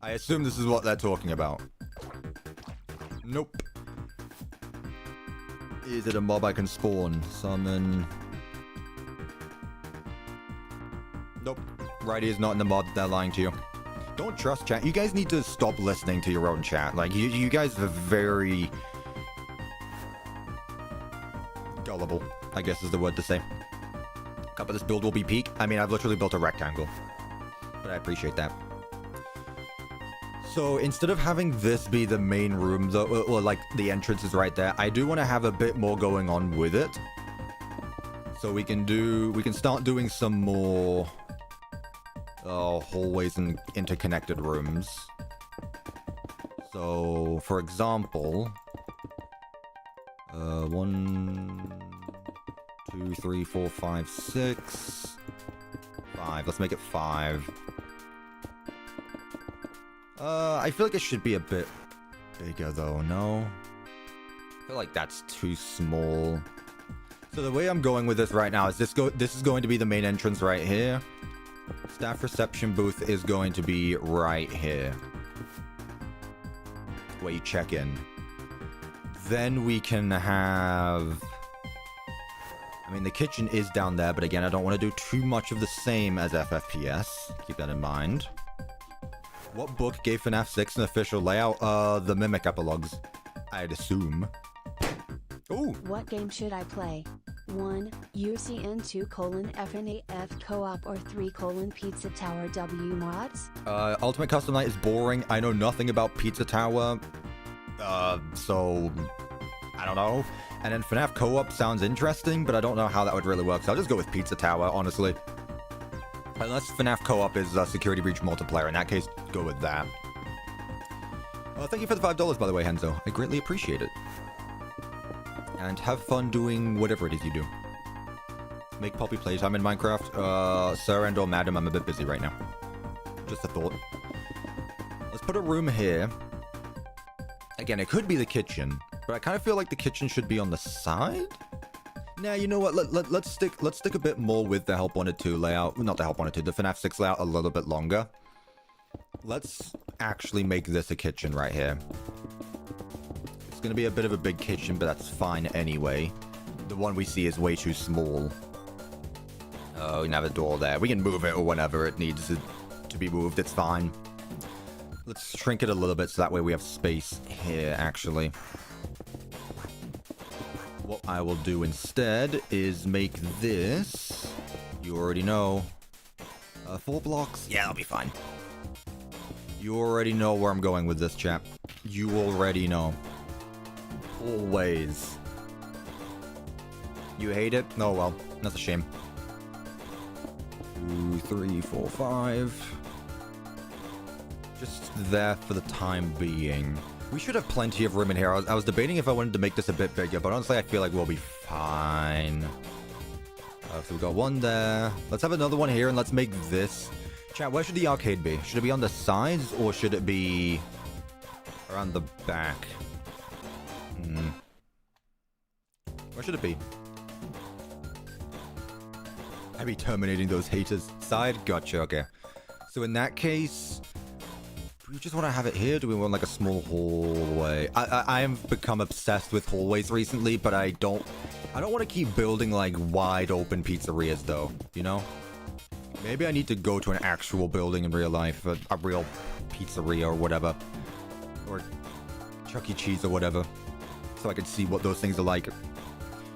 I assume this is what they're talking about. Nope. Is it a mob I can spawn? Summon... Nope. Righty is not in the mod. They're lying to you. Don't trust chat. You guys need to stop listening to your own chat. Like, you guys are very... gullible, I guess is the word to say. Cup of this build will be peak. I mean, I've literally built a rectangle. But I appreciate that. So, instead of having this be the main room, though, or like, the entrance is right there, I do want to have a bit more going on with it. So we can start doing some more... hallways and interconnected rooms. So, for example, 1, 2, 3, 4, 5, 6. 5. Let's make it 5. I feel like it should be a bit bigger though, no? I feel like that's too small. So the way I'm going with this right now is this is going to be the main entrance right here. Staff reception booth is going to be right here, where you check in. Then we can have... I mean, the kitchen is down there, but again, I don't want to do too much of the same as FFPS. Keep that in mind. What book gave FNAF 6 an official layout? The Mimic epilogues, I'd assume. Ooh! What game should I play? 1. UCN 2: FNAF Co-op or 3: Pizza Tower W mods? Ultimate Custom Night is boring. I know nothing about Pizza Tower. So... I don't know. And then FNAF Co-op sounds interesting, but I don't know how that would really work. So I'll just go with Pizza Tower, honestly. Unless FNAF Co-op is Security Breach multiplayer. In that case, go with that. Thank you for the $5, by the way, Henzo. I greatly appreciate it. And have fun doing whatever it is you do. Make Poppy playtime in Minecraft. Sir and or madam, I'm a bit busy right now. Just a thought. Let's put a room here. Again, it could be the kitchen, but I kind of feel like the kitchen should be on the side. Nah, you know what? Let's stick a bit more with the Help Wanted 2 layout. Not the Help Wanted 2, the FNAF 6 layout a little bit longer. Let's actually make this a kitchen right here. It's going to be a bit of a big kitchen, but that's fine anyway. The one we see is way too small. Oh, we can have a door there. We can move it or whenever it needs to be moved. It's fine. Let's shrink it a little bit so that way we have space here, actually. What I will do instead is make this... You already know. 4 blocks? Yeah, that'll be fine. You already know where I'm going with this, chap. You already know. Always. You hate it? Oh well, that's a shame. 2, 3, 4, 5. Just there for the time being. We should have plenty of room in here. I was debating if I wanted to make this a bit bigger, but honestly I feel like we'll be fine. So we got one there. Let's have another one here and let's make this. Chat, where should the arcade be? Should it be on the sides or should it be around the back? Where should it be? I'd be terminating those haters. Side? Gotcha, okay. So in that case, do we just want to have it here? Do we want like a small hallway? I have become obsessed with hallways recently, but I don't want to keep building like wide open pizzerias though, you know? Maybe I need to go to an actual building in real life, a real pizzeria or whatever. Or Chuck E. Cheese or whatever. So I can see what those things are like.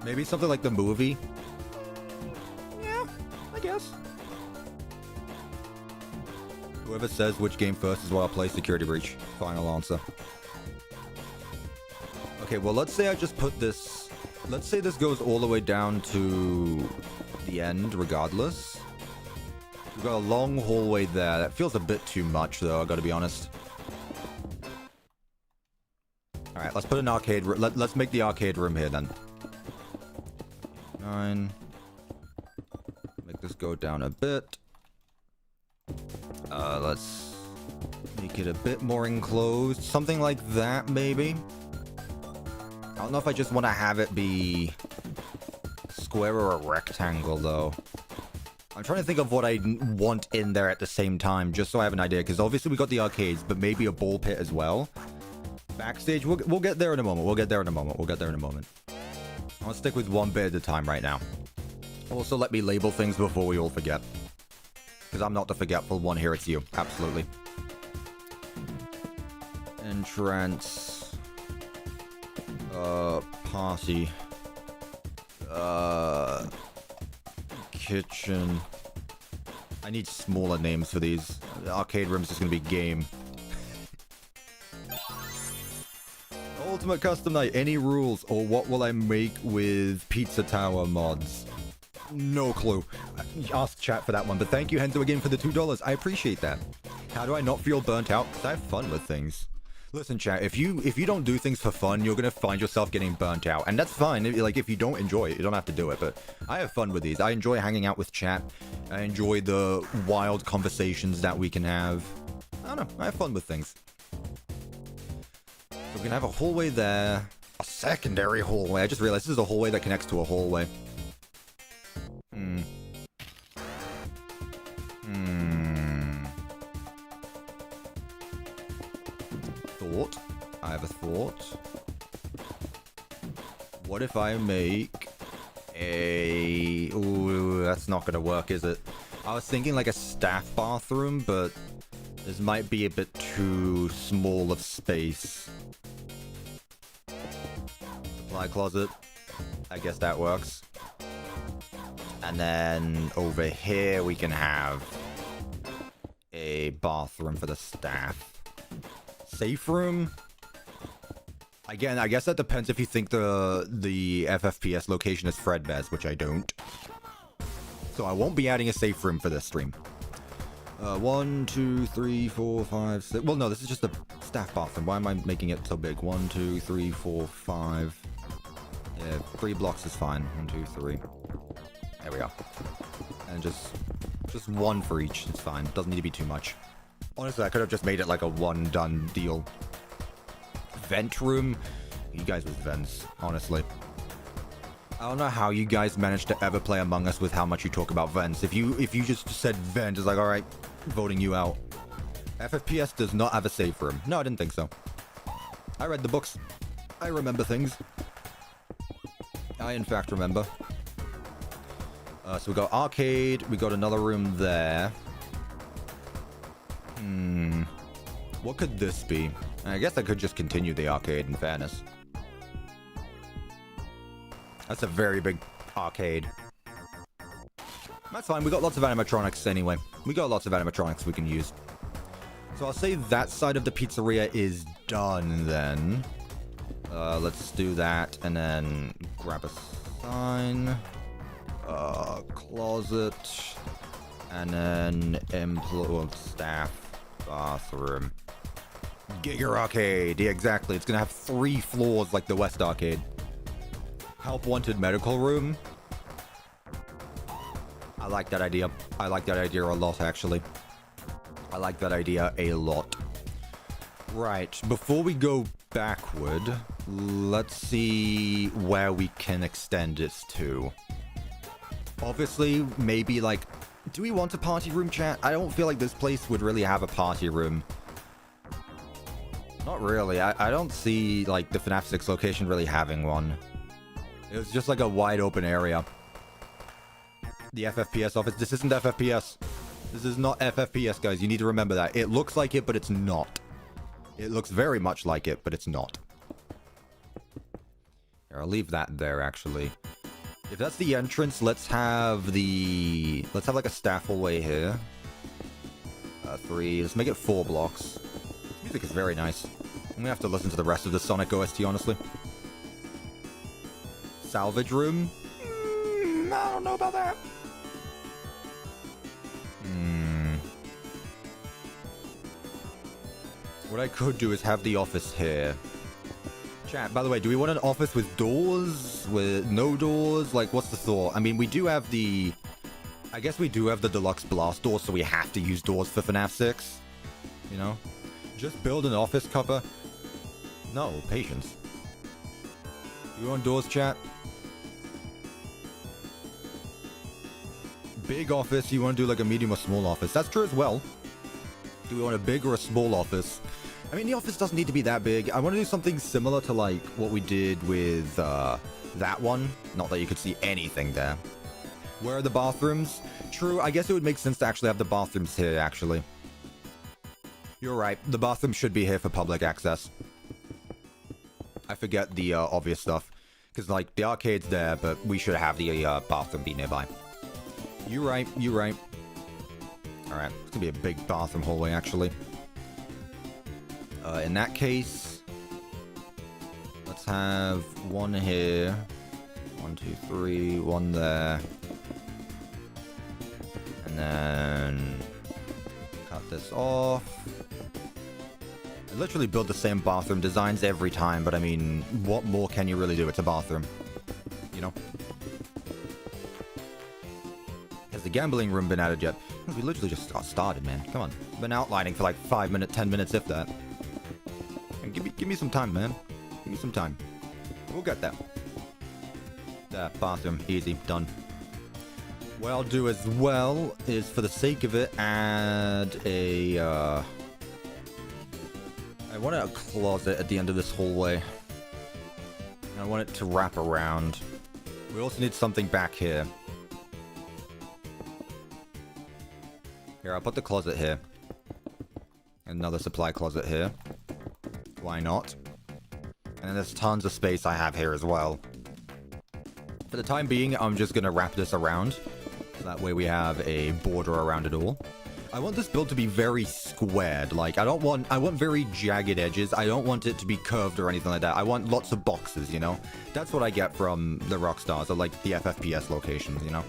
Maybe something like the movie. Yeah, I guess. Whoever says which game first is what I'll play. Security Breach. Final answer. Okay, well, let's say I just put this... Let's say this goes all the way down to the end, regardless. We've got a long hallway there. That feels a bit too much, though, I gotta be honest. Alright, let's put an arcade... Let's make the arcade room here, then. 9. Make this go down a bit. Let's make it a bit more enclosed. Something like that, maybe. I don't know if I just want to have it be square or a rectangle, though. I'm trying to think of what I want in there at the same time, just so I have an idea. Because obviously we got the arcades, but maybe a ball pit as well. Backstage, we'll get there in a moment. We'll get there in a moment. I'll stick with one bit at a time right now. Also, let me label things before we all forget. Because I'm not the forgetful one here, it's you. Absolutely. Entrance. Party. Kitchen. I need smaller names for these. The arcade room's just gonna be game. Ultimate Custom Night. Any rules or what will I make with Pizza Tower mods? No clue. Ask chat for that one, but thank you, Henzo, again for the $2. I appreciate that. How do I not feel burnt out? Because I have fun with things. Listen, chat, if you don't do things for fun, you're gonna find yourself getting burnt out. And that's fine. If you don't enjoy it, you don't have to do it. But I have fun with these. I enjoy hanging out with chat. I enjoy the wild conversations that we can have. I don't know. I have fun with things. So we're gonna have a hallway there. A secondary hallway. I just realized this is a hallway that connects to a hallway. Thought. I have a thought. What if I make a... Ooh, that's not gonna work, is it? I was thinking like a staff bathroom, but this might be a bit too small of space. Supply closet. I guess that works. And then over here we can have a bathroom for the staff. Safe room? Again, I guess that depends if you think the FFPS location is Fredbear's, which I don't. So I won't be adding a safe room for this stream. 1, 2, 3, 4, 5, 6... Well, no, this is just a staff bathroom. Why am I making it so big? 1, 2, 3, 4, 5... Yeah, 3 blocks is fine. 1, 2, 3. There we go. And just one for each. It's fine. Doesn't need to be too much. Honestly, I could have just made it like a one done deal. Vent room? You guys with vents, honestly. I don't know how you guys managed to ever play Among Us with how much you talk about vents. If you just said vent, it's like, alright, voting you out. FFPS does not have a safe room. No, I didn't think so. I read the books. I remember things. I, in fact, remember. So we got arcade. We got another room there. What could this be? I guess I could just continue the arcade, in fairness. That's a very big arcade. That's fine. We got lots of animatronics anyway. We got lots of animatronics we can use. So I'll say that side of the pizzeria is done then. Let's do that and then grab a sign. Closet. And then staff bathroom. Giga Arcade. Yeah, exactly. It's gonna have 3 floors like the West Arcade. Help wanted medical room. I like that idea. I like that idea a lot, actually. I like that idea a lot. Right, before we go backward, let's see where we can extend this to. Obviously, maybe like... Do we want a party room, chat? I don't feel like this place would really have a party room. Not really. I don't see, like, the FNAF 6 location really having one. It was just like a wide open area. The FFPS office. This isn't FFPS. This is not FFPS, guys. You need to remember that. It looks like it, but it's not. It looks very much like it, but it's not. Here, I'll leave that there, actually. If that's the entrance, let's have like a staff hallway here. 3. Let's make it 4 blocks. Music is very nice. I'm gonna have to listen to the rest of the Sonic OST, honestly. Salvage room? I don't know about that. What I could do is have the office here. Chat, by the way, do we want an office with doors? With no doors? Like, what's the thought? I mean, we do have the... I guess we do have the deluxe blast door, so we have to use doors for FNAF 6. You know? Just build an office, Cuppa. No, patience. You want doors, chat? Big office, you want to do like a medium or small office. That's true as well. Do we want a big or a small office? I mean, the office doesn't need to be that big. I want to do something similar to like what we did with that one. Not that you could see anything there. Where are the bathrooms? True, I guess it would make sense to actually have the bathrooms here, actually. You're right. The bathroom should be here for public access. I forget the obvious stuff. Because, like, the arcade's there, but we should have the bathroom be nearby. You're right. You're right. Alright. It's gonna be a big bathroom hallway, actually. In that case, let's have one here. 1, 2, 3. One there. And then cut this off. I literally build the same bathroom designs every time, but I mean, what more can you really do? It's a bathroom. You know? Has the gambling room been added yet? We literally just got started, man. Come on. Been outlining for like 5 minutes, 10 minutes, if that. And give me some time, man. Give me some time. We'll get there. There, bathroom. Easy. Done. What I'll do as well is, for the sake of it, add a, I want a closet at the end of this hallway. I want it to wrap around. We also need something back here. Here, I'll put the closet here. Another supply closet here. Why not? And then there's tons of space I have here as well. For the time being, I'm just gonna wrap this around. So that way we have a border around it all. I want this build to be very squared. Like, I want very jagged edges. I don't want it to be curved or anything like that. I want lots of boxes, you know? That's what I get from the Rockstars, or like the FFPS locations, you know?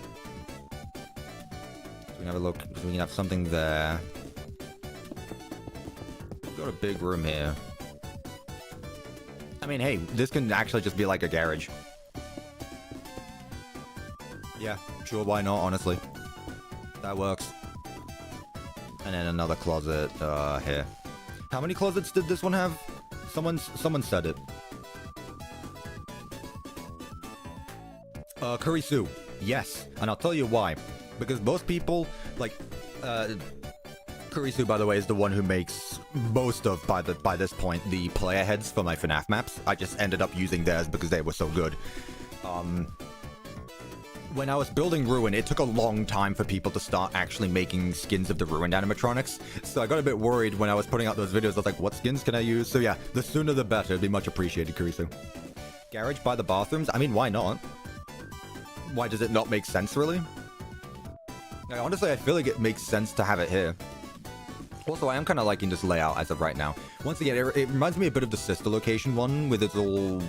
So we can have a look. So we can have something there. We've got a big room here. I mean, hey, this can actually just be like a garage. Yeah, sure, why not, honestly. That works. And then another closet, here. How many closets did this one have? Someone said it. Curry Sue. Yes, and I'll tell you why. Because most people, like, Curry Sue, by the way, is the one who makes most of, by this point, the player heads for my FNAF maps. I just ended up using theirs because they were so good. When I was building Ruin, it took a long time for people to start actually making skins of the Ruined animatronics. So I got a bit worried when I was putting out those videos. I was like, what skins can I use? So yeah, the sooner the better. It'd be much appreciated, Kurisu. Garage by the bathrooms? I mean, why not? Why does it not make sense, really? Like, honestly, I feel like it makes sense to have it here. Also, I am kind of liking this layout as of right now. Once again, it reminds me a bit of the sister location one, with its all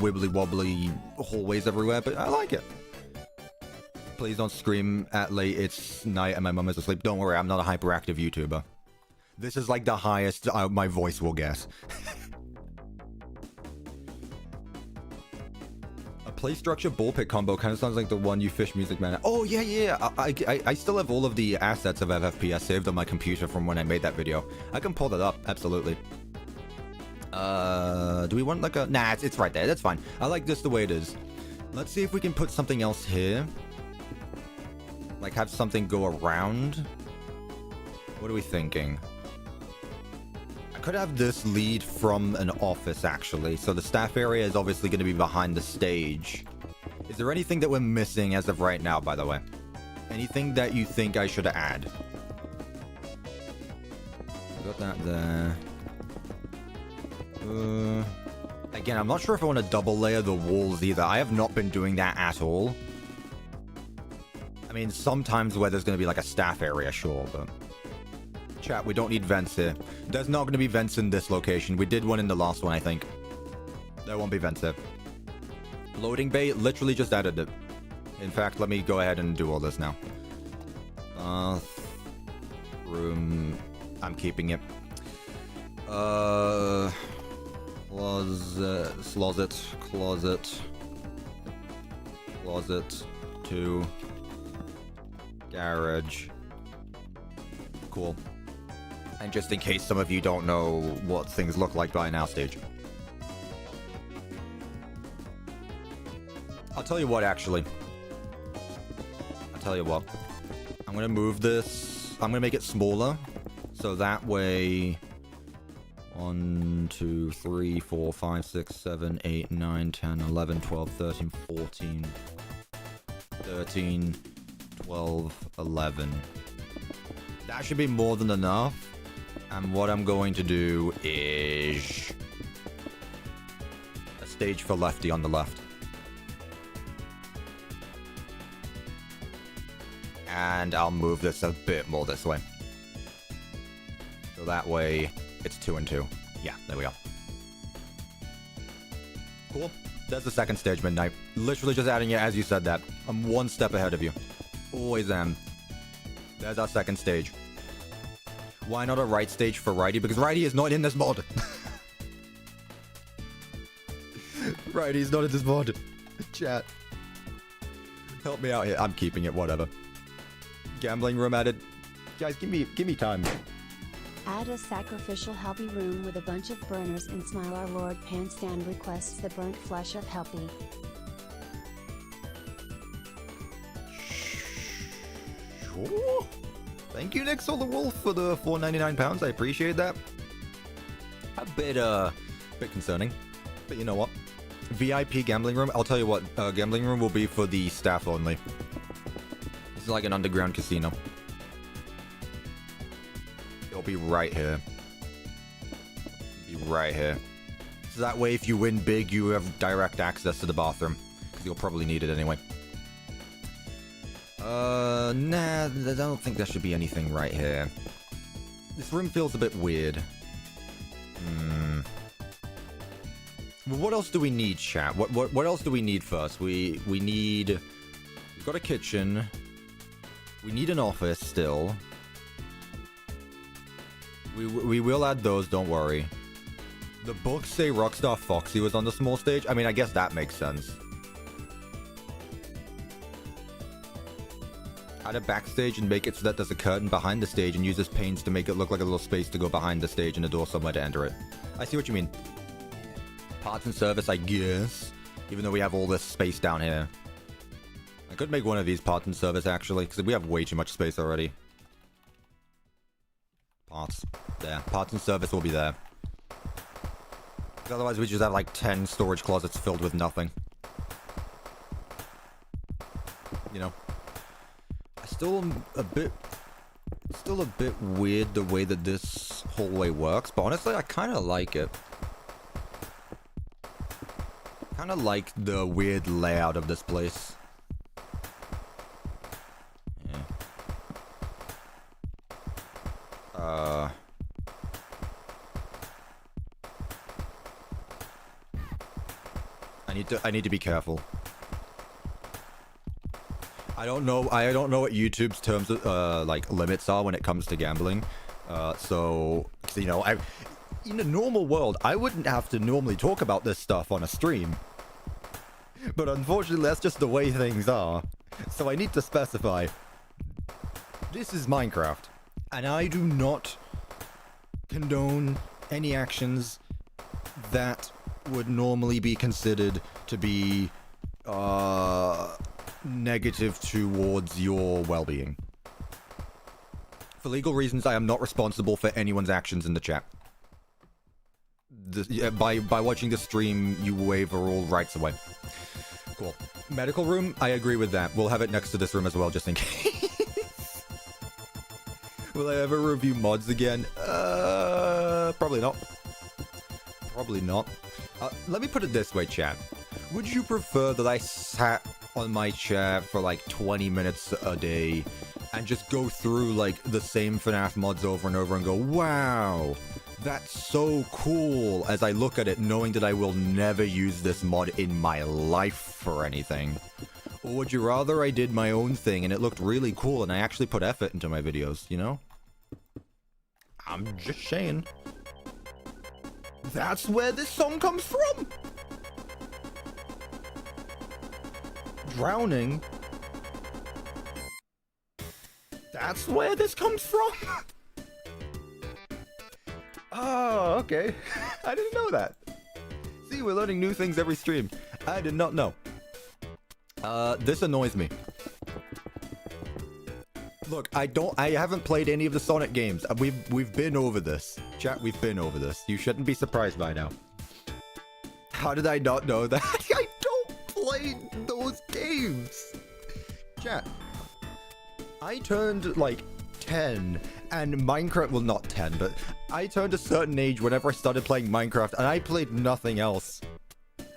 wibbly-wobbly hallways everywhere, but I like it. Please don't scream at late. It's night and my mum is asleep. Don't worry, I'm not a hyperactive YouTuber. This is like the highest my voice will guess. A play structure ball pit combo kind of sounds like the one you fish music man. Oh yeah. I still have all of the assets of FFPS saved on my computer from when I made that video. I can pull that up, absolutely. Do we want like a... Nah, it's right there. That's fine. I like this the way it is. Let's see if we can put something else here. Like, have something go around? What are we thinking? I could have this lead from an office, actually. So the staff area is obviously going to be behind the stage. Is there anything that we're missing as of right now, by the way? Anything that you think I should add? Got that there. Again, I'm not sure if I want to double layer the walls either. I have not been doing that at all. I mean, sometimes where there's going to be like a staff area, sure, but... Chat, we don't need vents here. There's not going to be vents in this location. We did one in the last one, I think. There won't be vents here. Loading bay, literally just added it. In fact, let me go ahead and do all this now. Room... I'm keeping it. Closet, 2... Garage. Cool. And just in case some of you don't know what things look like by now stage. I'll tell you what, actually. I'll tell you what. I'm gonna move this. I'm gonna make it smaller. So that way... 1, 2, 3, 4, 5, 6, 7, 8, 9, 10, 11, 12, 13, 14... 13... 12, 11. That should be more than enough. And what I'm going to do is... a stage for Lefty on the left. And I'll move this a bit more this way. So that way, it's 2 and 2. Yeah, there we go. Cool. There's the second stage, Midnight. Literally just adding it as you said that. I'm one step ahead of you. Always am. There's our second stage. Why not a right stage for Righty? Because Righty is not in this mod. Righty is not in this mod. Chat. Help me out here. I'm keeping it, whatever. Gambling room added. Guys, give me time. Add a sacrificial Helpy room with a bunch of burners and Smile Our Lord Panstand requests the burnt flesh of Helpy. Sure. Thank you, Nixel the Wolf, for the £4.99. I appreciate that. A bit concerning, but you know what? VIP gambling room. I'll tell you what. Gambling room will be for the staff only. It's like an underground casino. It'll be right here. Be right here. So that way, if you win big, you have direct access to the bathroom, because you'll probably need it anyway. Nah, I don't think there should be anything right here. This room feels a bit weird. Well, what else do we need, chat? What else do we need first? We've got a kitchen. We need an office still. We will add those, don't worry. The books say Rockstar Foxy was on the small stage. I mean, I guess that makes sense. Add a backstage and make it so that there's a curtain behind the stage and use this panes to make it look like a little space to go behind the stage and a door somewhere to enter it. I see what you mean. Parts and service, I guess. Even though we have all this space down here. I could make one of these parts and service, actually, because we have way too much space already. Parts. There. Parts and service will be there. Otherwise, we just have like 10 storage closets filled with nothing. You know. Still a bit weird the way that this hallway works, but honestly, I kind of like it. Kind of like the weird layout of this place. Yeah. I need to be careful. I don't know what YouTube's terms of, like, limits are when it comes to gambling. So, you know, in a normal world, I wouldn't have to normally talk about this stuff on a stream. But unfortunately, that's just the way things are. So I need to specify. This is Minecraft. And I do not condone any actions that would normally be considered to be, negative towards your well-being. For legal reasons, I am not responsible for anyone's actions in the chat. By watching the stream, you waive all rights away. Cool. Medical room, I agree with that. We'll have it next to this room as well, just in case. Will I ever review mods again? Probably not. Probably not. Let me put it this way, chat. Would you prefer that I sat on my chair for like 20 minutes a day and just go through like the same FNAF mods over and over and go, wow, that's so cool, as I look at it knowing that I will never use this mod in my life for anything? Or would you rather I did my own thing and it looked really cool and I actually put effort into my videos, you know? I'm just saying. That's where this song comes from! Drowning. That's where this comes from? Oh, okay. I didn't know that. See, we're learning new things every stream. I did not know. This annoys me. Look, I haven't played any of the Sonic games. We've been over this. Chat, we've been over this. You shouldn't be surprised by now. How did I not know that? I don't play those games. Chat, I turned like 10 and Minecraft, well not 10, but I turned a certain age whenever I started playing Minecraft and I played nothing else.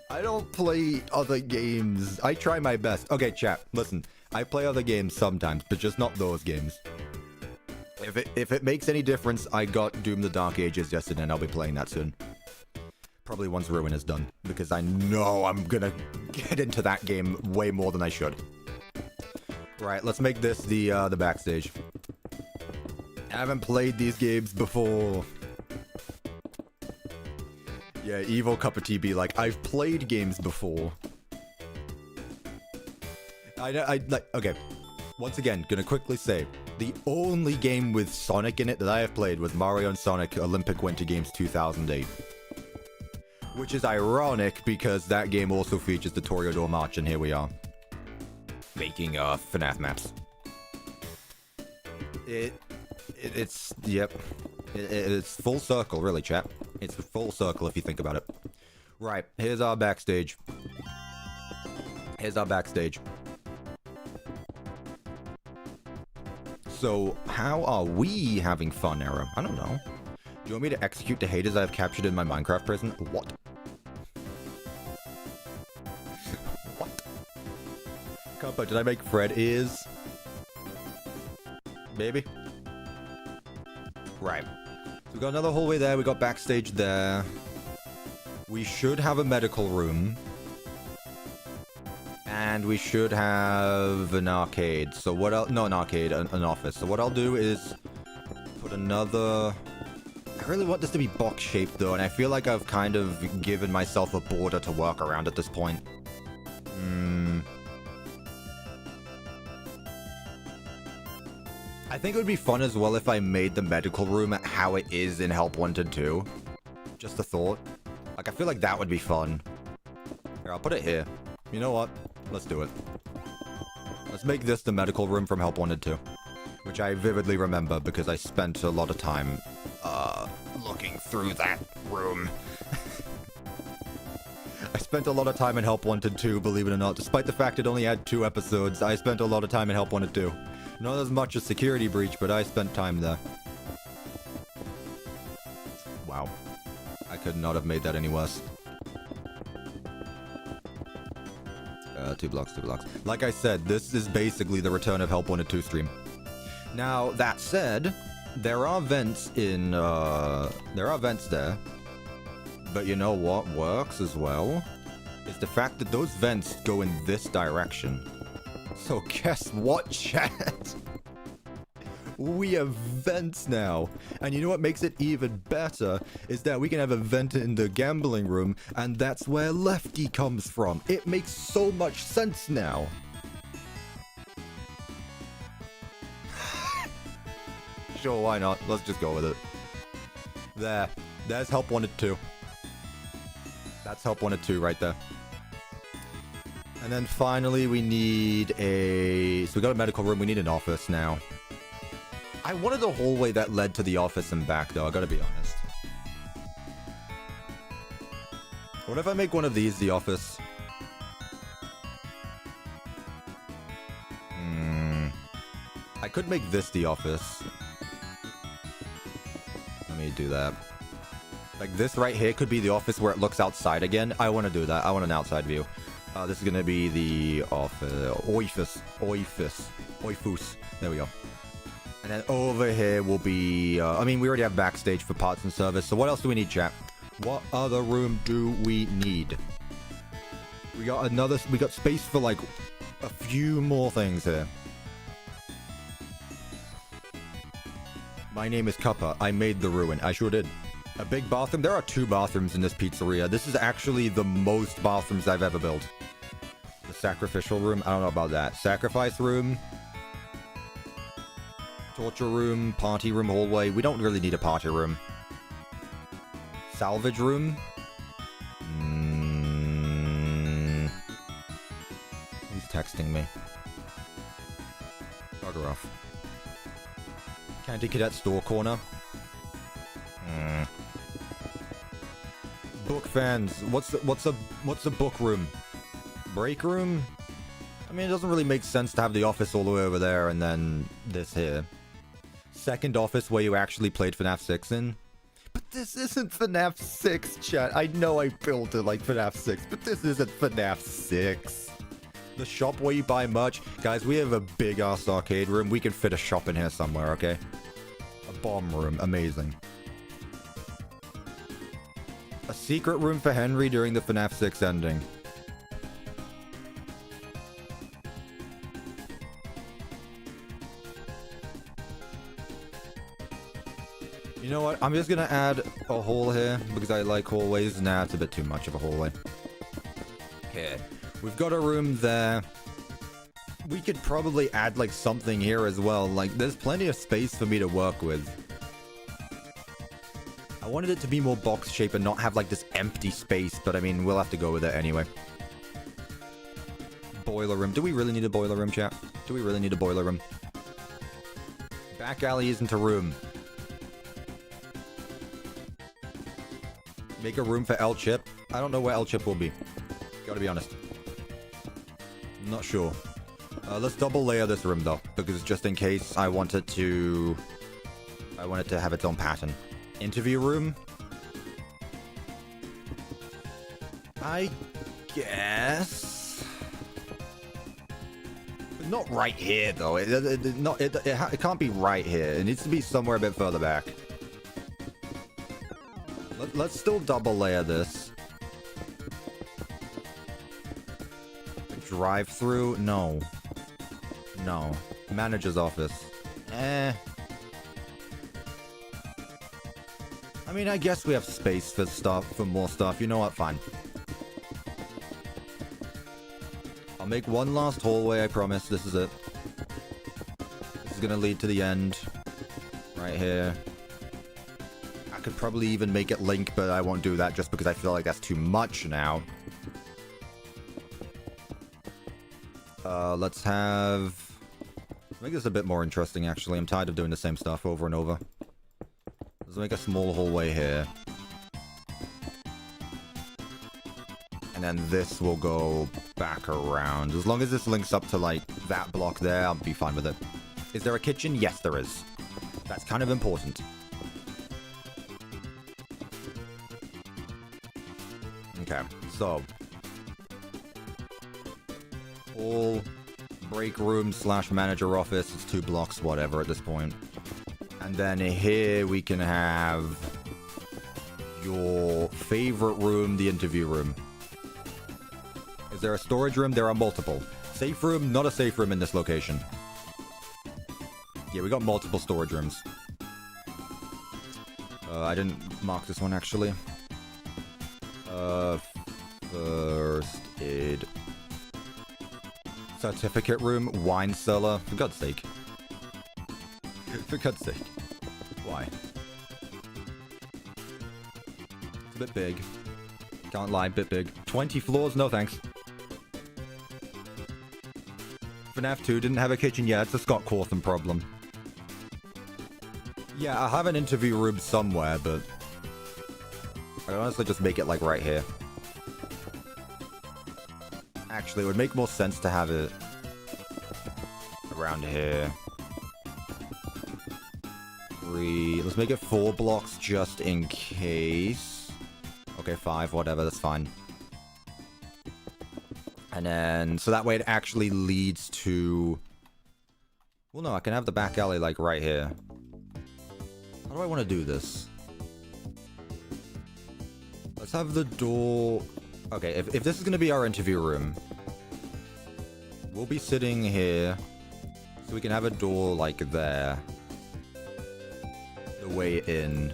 I don't play other games. I try my best. Okay, chat, listen. I play other games sometimes, but just not those games. If it makes any difference, I got Doom the Dark Ages yesterday and I'll be playing that soon. Probably once Ruin is done, because I know I'm gonna get into that game way more than I should. Right, let's make this the backstage. haven't played these games before. Yeah, evil cup of tea be like, I've played games before. Okay. Once again, gonna quickly say, the only game with Sonic in it that I have played was Mario and Sonic Olympic Winter Games 2008. Which is ironic because that game also features the Toreador March, and here we are. Making FNAF maps. It's full circle, really, chat. It's full circle if you think about it. Right, here's our backstage. So, how are we having fun, Arrow? I don't know. Do you want me to execute the haters I have captured in my Minecraft prison? What? What? Cuppa, did I make Fred ears? Maybe? Right. So we got another hallway there, we got backstage there. We should have a medical room. And we should have an arcade. So what else? No, an arcade, an office. So what I'll do is put another... I really want this to be box-shaped, though, and I feel like I've kind of given myself a border to work around at this point. I think it would be fun as well if I made the medical room how it is in Help Wanted 2. Just a thought. Like, I feel like that would be fun. Here, I'll put it here. You know what? Let's do it. Let's make this the medical room from Help Wanted 2. Which I vividly remember because I spent a lot of time, looking through that room. I spent a lot of time in Help Wanted 2, believe it or not. Despite the fact it only had 2 episodes, I spent a lot of time in Help Wanted 2. Not as much as Security Breach, but I spent time there. Wow. I could not have made that any worse. 2 blocks. Like I said, this is basically the return of Help Wanted 2 stream. Now, that said, there are vents in, there are vents there. But you know what works as well? Is the fact that those vents go in this direction. So guess what, chat? We have vents now. And you know what makes it even better? Is that we can have a vent in the gambling room, and that's where Lefty comes from. It makes so much sense now. Sure, why not? Let's just go with it. There's Help Wanted 2. That's Help Wanted 2 right there. And then finally we need a... So we got a medical room, we need an office now. I wanted a hallway that led to the office and back though, I gotta be honest. What if I make one of these the office? I could make this the office. Let me do that. Like this right here could be the office where it looks outside again. I want to do that. I want an outside view. This is going to be the office. Oifus. There we go. And then over here will be... I mean, we already have backstage for parts and service. So what else do we need, chat? What other room do we need? We got another... We got space for, like, a few more things here. My name is Cuppa. I made the ruin. I sure did. A big bathroom? There are 2 bathrooms in this pizzeria. This is actually the most bathrooms I've ever built. The sacrificial room? I don't know about that. Sacrifice room. Torture room. Party room. Hallway. We don't really need a party room. Salvage room? Who's texting me? Bugger off. Candy Cadet store corner. Book fans. What's a book room? Break room? I mean, it doesn't really make sense to have the office all the way over there and then this here. Second office where you actually played FNAF 6 in. But this isn't FNAF 6, chat. I know I built it like FNAF 6, but this isn't FNAF 6. The shop where you buy merch. Guys, we have a big-ass arcade room. We can fit a shop in here somewhere, okay? A bomb room. Amazing. A secret room for Henry during the FNAF 6 ending. You know what? I'm just gonna add a hall here because I like hallways. Nah, it's a bit too much of a hallway. Okay. We've got a room there. We could probably add like something here as well. Like there's plenty of space for me to work with. I wanted it to be more box shape and not have like this empty space, but I mean, we'll have to go with it anyway. Boiler room. Do we really need a boiler room, chat? Do we really need a boiler room? Back alley isn't a room. Make a room for L-Chip. I don't know where L-Chip will be. Gotta be honest. Not sure. Let's double layer this room though, because just in case I want it to have its own pattern. Interview room. I guess. Not right here though. It can't be right here. It needs to be somewhere a bit further back. Let's still double layer this. Drive-through? No. No. Manager's office. I mean, I guess we have space for stuff, for more stuff. You know what? Fine. I'll make one last hallway, I promise. This is it. This is gonna lead to the end. Right here. I could probably even make it link, but I won't do that just because I feel like that's too much now. Let's make this a bit more interesting, actually. I'm tired of doing the same stuff over and over. Let's make a small hallway here. And then this will go back around. As long as this links up to, like, that block there, I'll be fine with it. Is there a kitchen? Yes, there is. That's kind of important. Okay, so... all break room / manager office. It's 2 blocks, whatever, at this point. And then here we can have your favorite room, the interview room. Is there a storage room? There are multiple. Safe room? Not a safe room in this location. Yeah, we got multiple storage rooms. I didn't mark this one, actually. First aid. Certificate room, wine cellar. For God's sake. For God's sake. Why? It's a bit big. Can't lie, bit big. 20 floors? No thanks. FNAF 2 didn't have a kitchen yet. It's a Scott Cawthon problem. Yeah, I have an interview room somewhere, but... I honestly just make it like right here. Actually, it would make more sense to have it around here. Let's make it 4 blocks just in case. Okay, 5, whatever, that's fine. And then, so that way it actually leads to... well, no, I can have the back alley like right here. How do I want to do this? Let's have the door... okay, if this is going to be our interview room, we'll be sitting here, so we can have a door like there. The way in.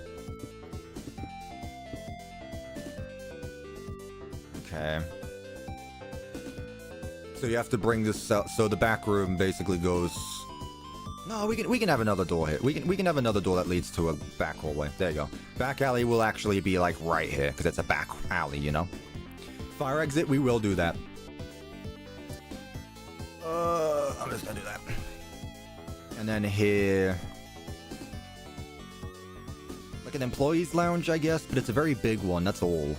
Okay. So you have to bring this out, so the back room basically goes... no, we can have another door here. We can have another door that leads to a back hallway. There you go. Back alley will actually be like right here, because it's a back alley, you know? Fire exit, we will do that. I'm just gonna do that. And then here... like an employee's lounge, I guess, but it's a very big one, that's all.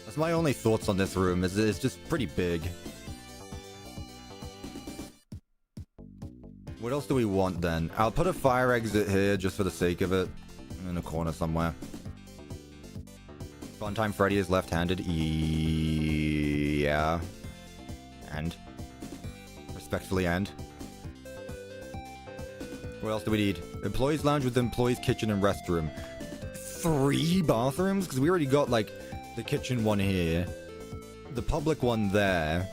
That's my only thoughts on this room, is it's just pretty big. What else do we want then? I'll put a fire exit here just for the sake of it. In a corner somewhere. Funtime Freddy is left-handed. Yeah. And? Respectfully, and? What else do we need? Employees lounge with employees kitchen and restroom. 3 bathrooms? Because we already got, like, the kitchen one here. The public one there.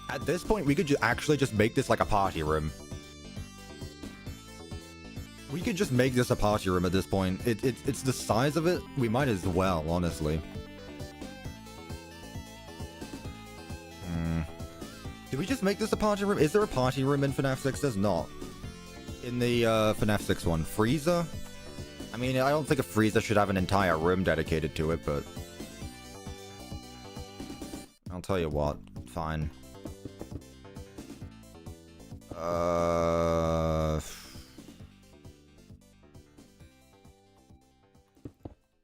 At this point, we could actually just make this like a party room. We could just make this a party room at this point. It's the size of it. We might as well, honestly. Did we just make this a party room? Is there a party room in FNAF 6? There's not. In the FNAF 6 one. Freezer? I mean, I don't think a freezer should have an entire room dedicated to it, but... I'll tell you what. Fine.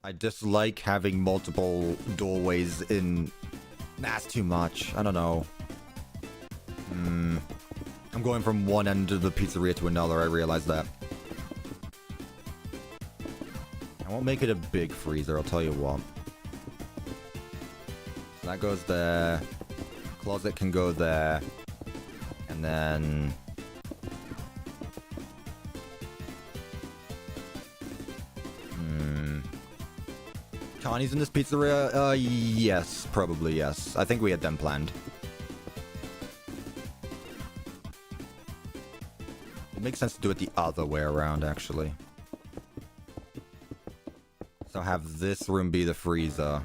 I dislike having multiple doorways in... That's too much. I don't know. I'm going from one end of the pizzeria to another, I realize that. I won't make it a big freezer, I'll tell you what. So that goes there. Closet can go there. And then... Connie's in this pizzeria? Yes, probably yes. I think we had them planned. It makes sense to do it the other way around, actually. So have this room be the freezer.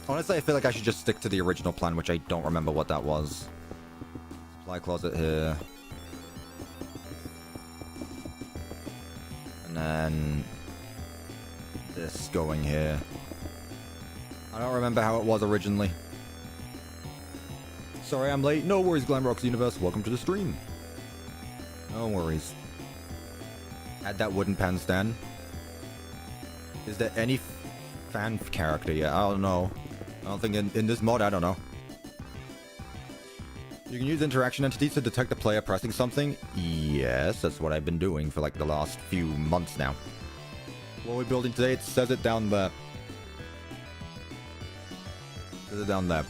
Honestly, I feel like I should just stick to the original plan, which I don't remember what that was. Supply closet here. And then... this going here. I don't remember how it was originally. Sorry I'm late. No worries, Glamrock's Universe. Welcome to the stream. No worries. Add that wooden pen stand. Is there any fan character yet? I don't know. I don't think in this mod, I don't know. You can use interaction entities to detect the player pressing something. Yes, that's what I've been doing for like the last few months now. What are we building today? It says it down there. It says it down there.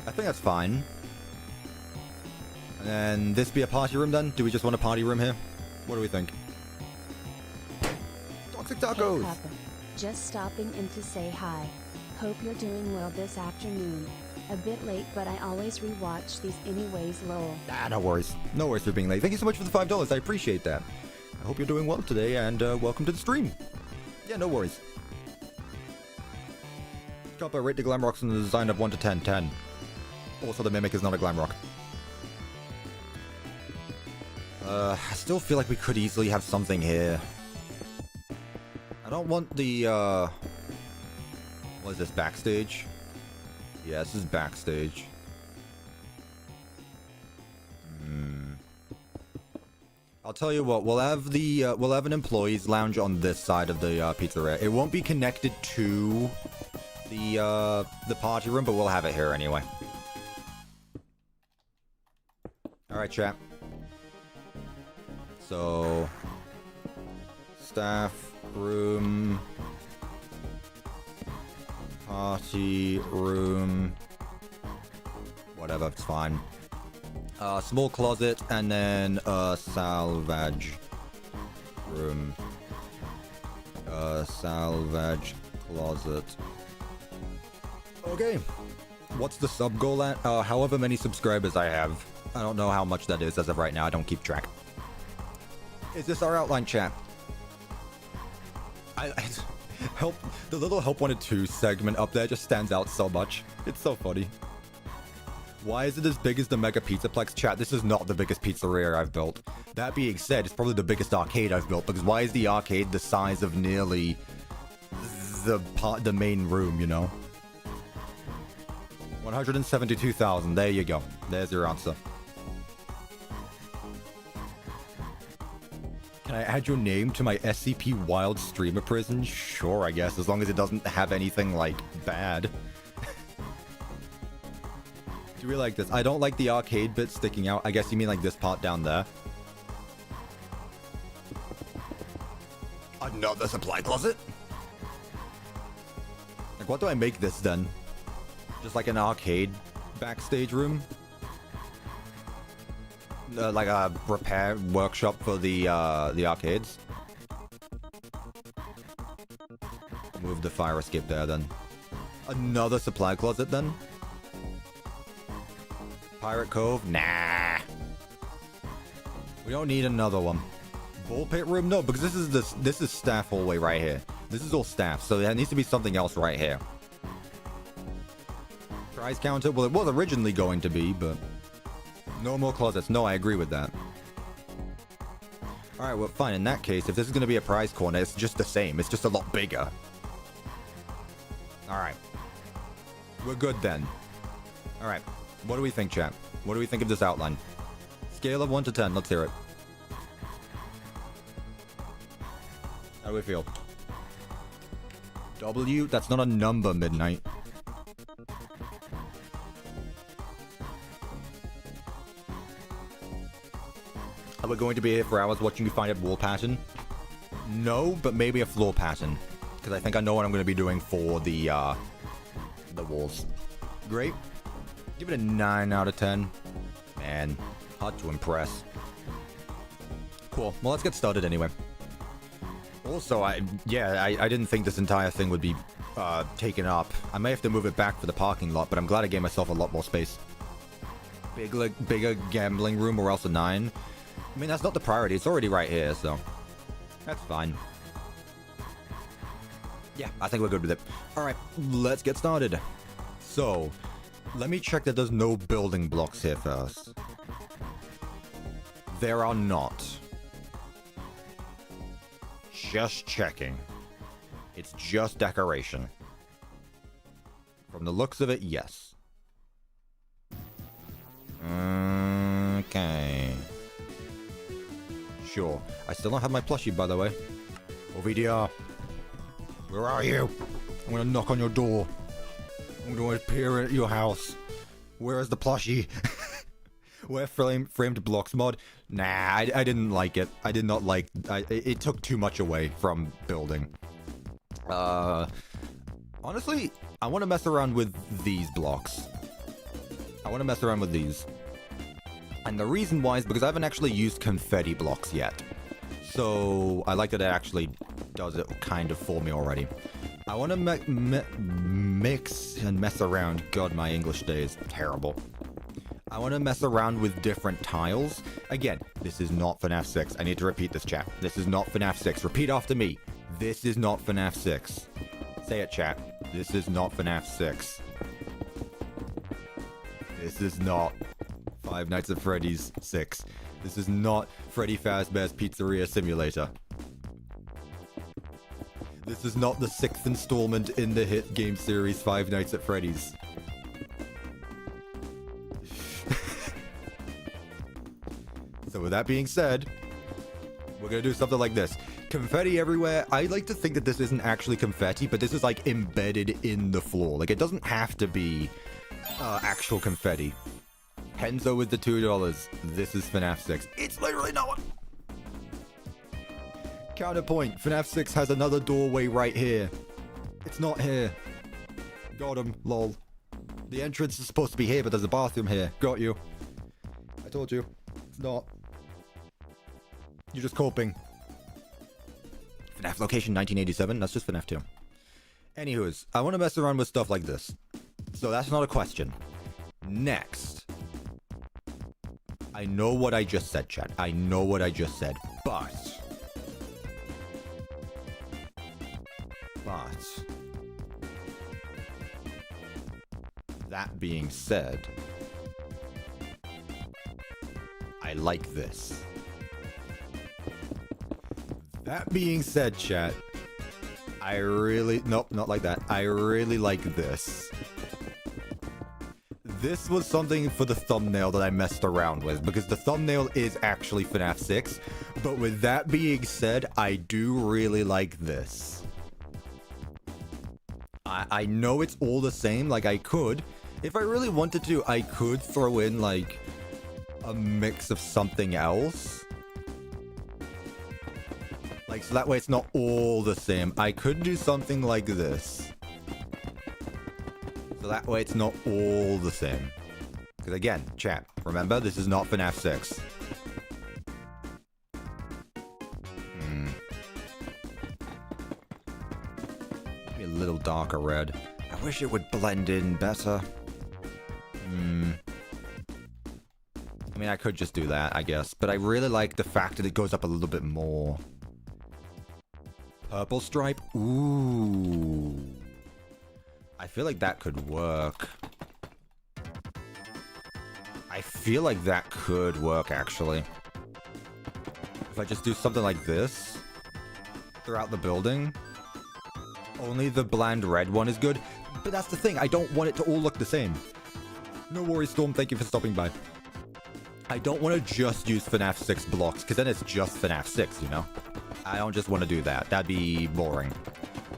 I think that's fine. And then this be a party room then? Do we just want a party room here? What do we think? Toxic tacos! Hey, Cuppa. Just stopping in to say hi. Hope you're doing well this afternoon. A bit late, but I always rewatch these anyways, lol. No worries. No worries for being late. Thank you so much for the $5. I appreciate that. I hope you're doing well today, and welcome to the stream. Yeah, no worries. Cuppa, rate the Glamrocks in the design of 1 to 10. 10. Also, the Mimic is not a Glamrock. I still feel like we could easily have something here. I don't want the, what is this, backstage? Yeah, this is backstage. I'll tell you what, we'll have the, we'll have an employees lounge on this side of the, pizzeria. It won't be connected to the party room, but we'll have it here anyway. Alright, chat. So... staff room... party room... whatever, it's fine. Small closet, and then a salvage room. Salvage closet. Okay. What's the sub goal at? However many subscribers I have. I don't know how much that is as of right now. I don't keep track. Is this our outline, chat? Help. The little Help Wanted 2 segment up there just stands out so much. It's so funny. Why is it as big as the Mega Pizzaplex? Chat, this is not the biggest pizzeria I've built. That being said, it's probably the biggest arcade I've built, because why is the arcade the size of nearly the main room, you know? 172,000. There you go. There's your answer. Can I add your name to my SCP Wild Streamer Prison? Sure, I guess, as long as it doesn't have anything, like, bad. Do we like this? I don't like the arcade bit sticking out. I guess you mean like this part down there. Another supply closet? Like, what do I make this then? Just like an arcade backstage room? Like a repair workshop for the arcades? Move move the fire escape there then. Another supply closet then? Pirate Cove? Nah. We don't need another one. Ball pit room? No, because this is staff hallway right here. This is all staff, so there needs to be something else right here. Prize counter? Well, it was originally going to be, but... No more closets. No, I agree with that. Alright, well, fine. In that case, if this is going to be a prize corner, it's just the same. It's just a lot bigger. Alright. We're good then. Alright. What do we think, chat? What do we think of this outline? Scale of 1 to 10. Let's hear it. How do we feel? W? That's not a number, Midnight. Are we going to be here for hours watching you find a wall pattern? No, but maybe a floor pattern. Because I think I know what I'm going to be doing for the walls. Great. Give it a 9 out of 10. Man, hard to impress. Cool. Well, let's get started anyway. Also, I didn't think this entire thing would be taken up. I may have to move it back for the parking lot, but I'm glad I gave myself a lot more space. Bigger gambling room or else a 9. I mean, that's not the priority. It's already right here, so that's fine. Yeah, I think we're good with it. All right, let's get started. So, let me check that there's no building blocks here first. There are not. Just checking. It's just decoration. From the looks of it, yes. Okay. Sure. I still don't have my plushie, by the way. OVDR. Where are you? I'm gonna knock on your door. I'm gonna appear at your house. Where is the plushie? Where framed blocks mod? Nah, I didn't like it. I did not like... it took too much away from building. Honestly, I want to mess around with these blocks. I want to mess around with these. And the reason why is because I haven't actually used confetti blocks yet. So, I like that it actually does it kind of for me already. I want to mix and mess around. God, my English day is terrible. I want to mess around with different tiles. Again, this is not FNAF 6. I need to repeat this, chat. This is not FNAF 6. Repeat after me. This is not FNAF 6. Say it, chat. This is not FNAF 6. This is not Five Nights at Freddy's 6. This is not Freddy Fazbear's Pizzeria Simulator. This is not the 6th installment in the hit game series Five Nights at Freddy's. So with that being said, we're gonna do something like this. Confetti everywhere. I like to think that this isn't actually confetti, but this is like embedded in the floor. Like it doesn't have to be actual confetti. Henzo with the $2. This is FNAF 6. It's literally not. Counterpoint. FNAF 6 has another doorway right here. It's not here. Got him. Lol. The entrance is supposed to be here, but there's a bathroom here. Got you. I told you. It's not. You're just coping. FNAF location 1987. That's just FNAF 2. Anywho's, I want to mess around with stuff like this. So that's not a question. Next. I know what I just said, chat. I know what I just said. But. That being said. I like this. That being said, chat, nope, not like that. I really like this. This was something for the thumbnail that I messed around with, because the thumbnail is actually FNAF 6. But with that being said, I do really like this. I know it's all the same, like I could, if I really wanted to, I could throw in like a mix of something else. Like, so that way it's not all the same. I could do something like this. So that way it's not all the same. Because again, chat, remember, this is not FNAF 6. Maybe a little darker red. I wish it would blend in better. I mean, I could just do that, I guess. But I really like the fact that it goes up a little bit more. Purple stripe? Ooh. I feel like that could work. I feel like that could work, actually. If I just do something like this throughout the building. Only the bland red one is good. But that's the thing, I don't want it to all look the same. No worries, Storm, thank you for stopping by. I don't want to just use FNAF 6 blocks, because then it's just FNAF 6, you know? I don't just want to do that. That'd be boring.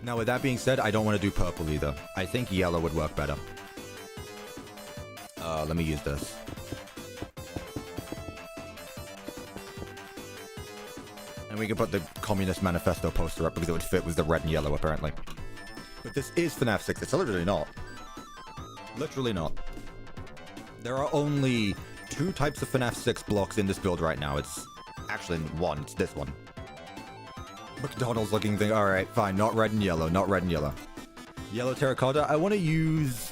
Now, with that being said, I don't want to do purple either. I think yellow would work better. Let me use this. And we can put the Communist Manifesto poster up because it would fit with the red and yellow, apparently. But this is FNAF 6. It's literally not. Literally not. There are only 2 types of FNAF 6 blocks in this build right now. It's actually one. It's this one. McDonald's looking thing. Alright, fine. Not red and yellow. Not red and yellow. Yellow terracotta. I want to use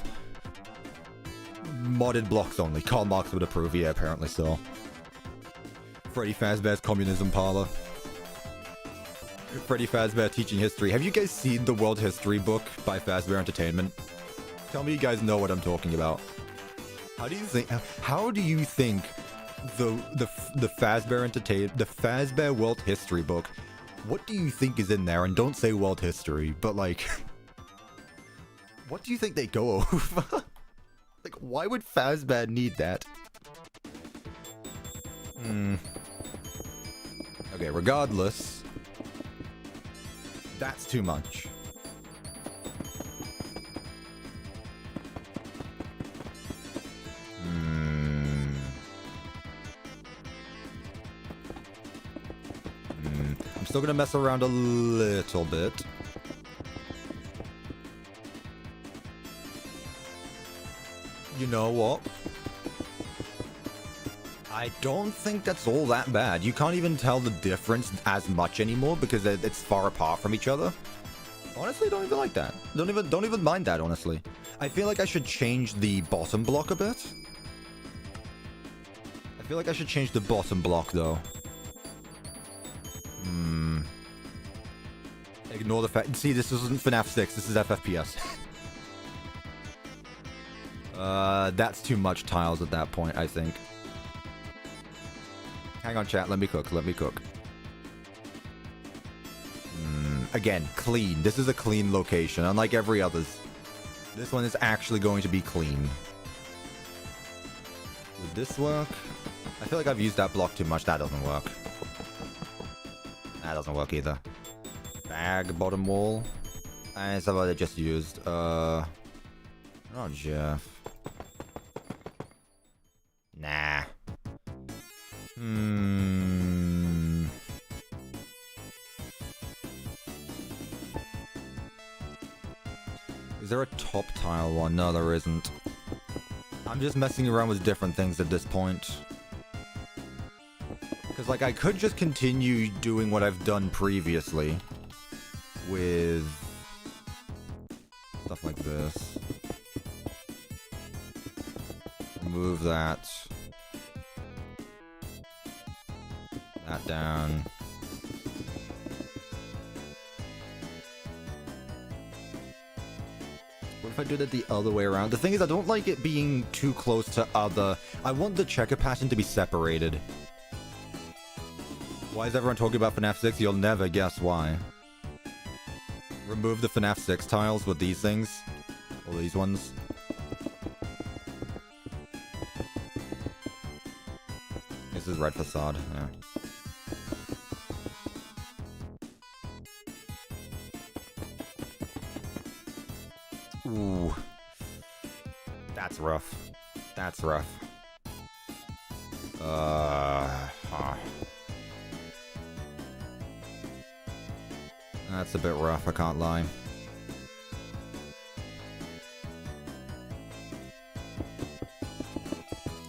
modded blocks only. Karl Marx would approve. Yeah, apparently so. Freddy Fazbear's Communism Parlor. Freddy Fazbear teaching history. Have you guys seen the World History book by Fazbear Entertainment? Tell me you guys know what I'm talking about. How do you think the Fazbear World History book, what do you think is in there? And don't say world history, but like, what do you think they go over? Like, why would Fazbear need that? Okay, regardless, that's too much. I'm still gonna mess around a little bit. You know what? I don't think that's all that bad. You can't even tell the difference as much anymore because it's far apart from each other. Honestly, don't even like that. Don't even mind that, honestly. I feel like I should change the bottom block a bit. I feel like I should change the bottom block, though. Ignore the fact... See, this isn't FNAF 6. This is FFPS. That's too much tiles at that point, I think. Hang on, chat. Let me cook. Let me cook. Again, clean. This is a clean location, unlike every others. This one is actually going to be clean. Would this work? I feel like I've used that block too much. That doesn't work. That doesn't work either. Bag, bottom wall. And stuff I just used. Not Jeff. Nah. Is there a top tile one? No, there isn't. I'm just messing around with different things at this point. Because, like, I could just continue doing what I've done previously. With stuff like this. Move that. That down. What if I did it the other way around? The thing is, I don't like it being too close to other... I want the checker pattern to be separated. Why is everyone talking about FNAF 6? You'll never guess why. Remove the FNAF 6 tiles with these things. Or these ones. This is red facade, yeah. Ooh. That's rough. That's rough. That's a bit rough, I can't lie.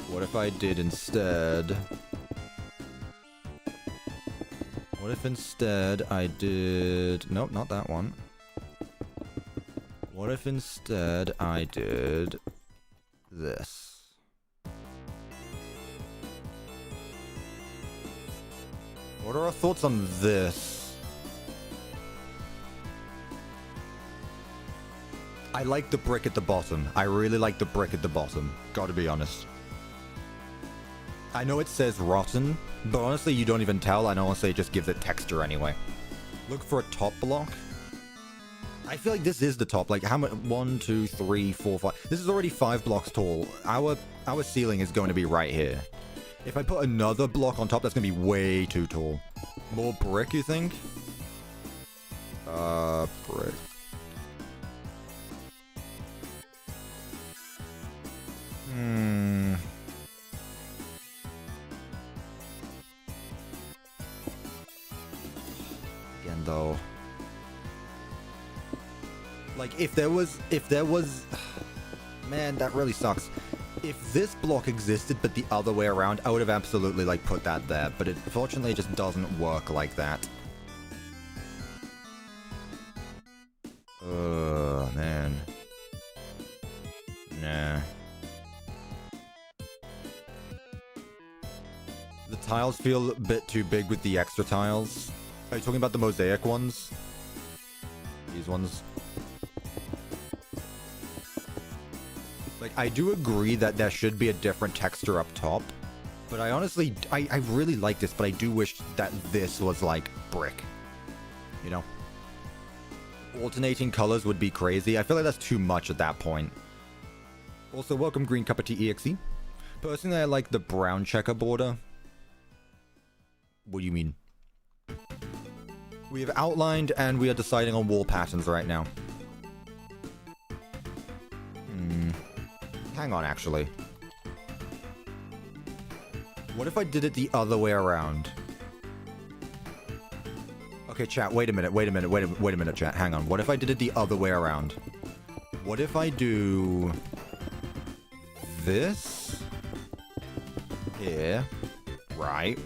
What if I did instead... What if instead I did... Nope, not that one. What if instead I did this? What are our thoughts on this? I like the brick at the bottom. I really like the brick at the bottom. Gotta be honest. I know it says rotten, but honestly you don't even tell, and honestly it just gives it texture anyway. Look for a top block. I feel like this is the top. Like how much? 1, 2, 3, 4, 5. This is already 5 blocks tall. Our ceiling is going to be right here. If I put another block on top, that's going to be way too tall. More brick, you think? Brick. Again, though. Like, if there was... Man, that really sucks. If this block existed, but the other way around, I would have absolutely, like, put that there. But it, unfortunately, it just doesn't work like that. Man. Nah. The tiles feel a bit too big with the extra tiles. Are you talking about the mosaic ones? These ones? Like, I do agree that there should be a different texture up top. But I honestly, I really like this, but I do wish that this was, like, brick. You know? Alternating colors would be crazy. I feel like that's too much at that point. Also, welcome green CuppaTeaExe. Personally, I like the brown checker border. What do you mean? We have outlined and we are deciding on wall patterns right now. Hang on, actually. What if I did it the other way around? Okay, chat, wait a minute, chat. Hang on. What if I did it the other way around? What if I do... this? Here. Right.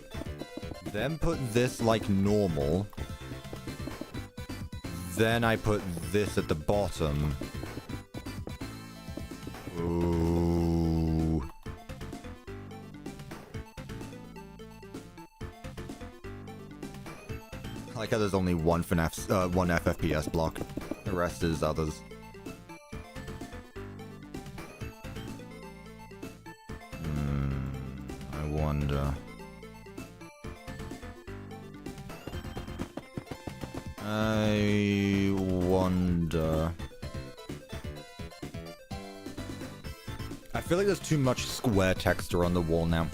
Then put this like normal. Then I put this at the bottom. Ooh. I like how there's only one one FFPS block. The rest is others. I wonder. I wonder. I feel like there's too much square texture on the wall now.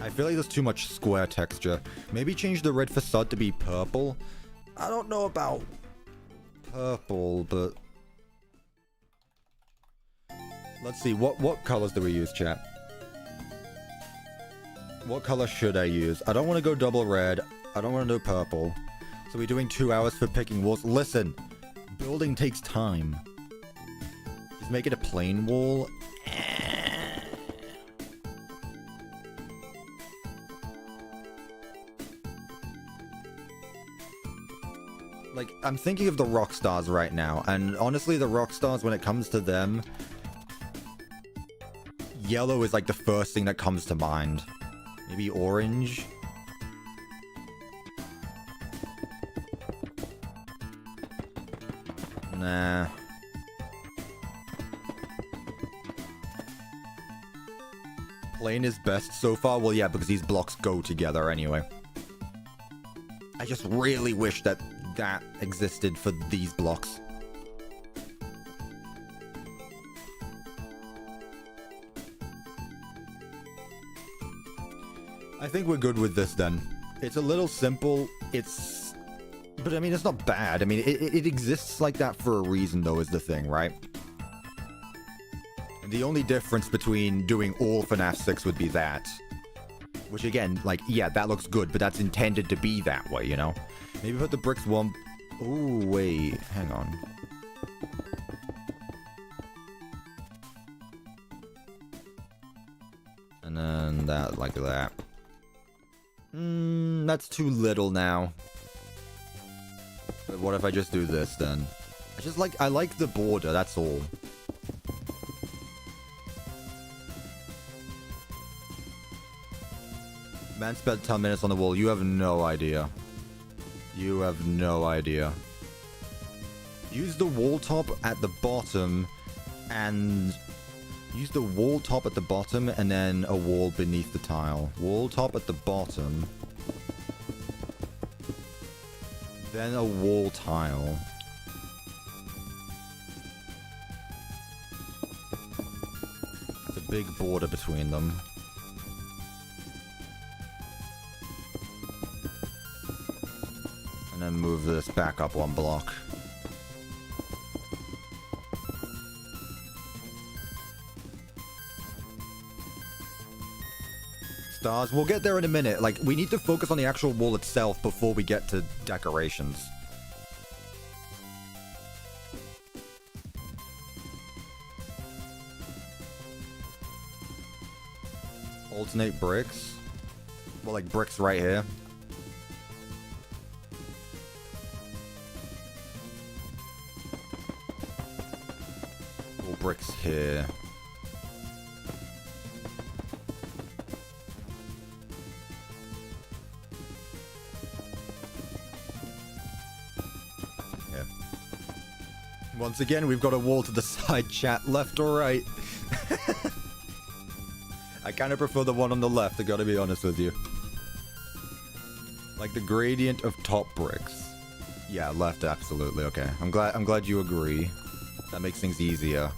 I feel like there's too much square texture. Maybe change the red facade to be purple. I don't know about purple, but... Let's see, what colors do we use, chat? What color should I use? I don't want to go double red. I don't want to do purple. So we're doing 2 hours for picking walls. Listen, building takes time. Just make it a plain wall. Like, I'm thinking of the rock stars right now, and honestly, the rock stars, when it comes to them, yellow is like the first thing that comes to mind. Maybe orange? Nah. Plain is best so far? Well, yeah, because these blocks go together anyway. I just really wish that that existed for these blocks. I think we're good with this then. It's a little simple, but I mean, it's not bad. I mean, it exists like that for a reason though, is the thing, right? And the only difference between doing all FNAF 6 would be that. Which again, like, yeah, that looks good, but that's intended to be that way, you know? Maybe put the bricks one... Ooh, wait, hang on. And then that, like that. That's too little now. what if I just do this then? I like the border, that's all. Man spent 10 minutes on the wall. You have no idea. You have no idea. Use the wall top at the bottom and... Use the wall top at the bottom and then a wall beneath the tile. Wall top at the bottom. Then a wall tile. It's a big border between them. And then move this back up one block. Stars. We'll get there in a minute. Like, we need to focus on the actual wall itself before we get to decorations. Alternate bricks. Well, like bricks right here. All bricks here. Once again, we've got a wall to the side, chat. Left or right? I kind of prefer the one on the left, I gotta be honest with you. Like the gradient of top bricks. Yeah, left, absolutely. Okay, I'm glad you agree. That makes things easier.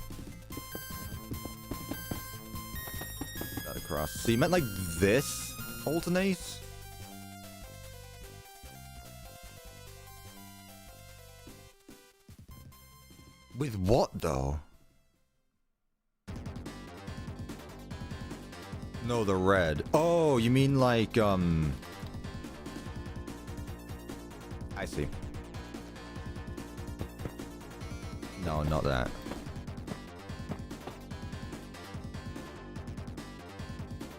That across. So you meant like this? Alternate? With what, though? No, the red. Oh, you mean like, I see. No, not that.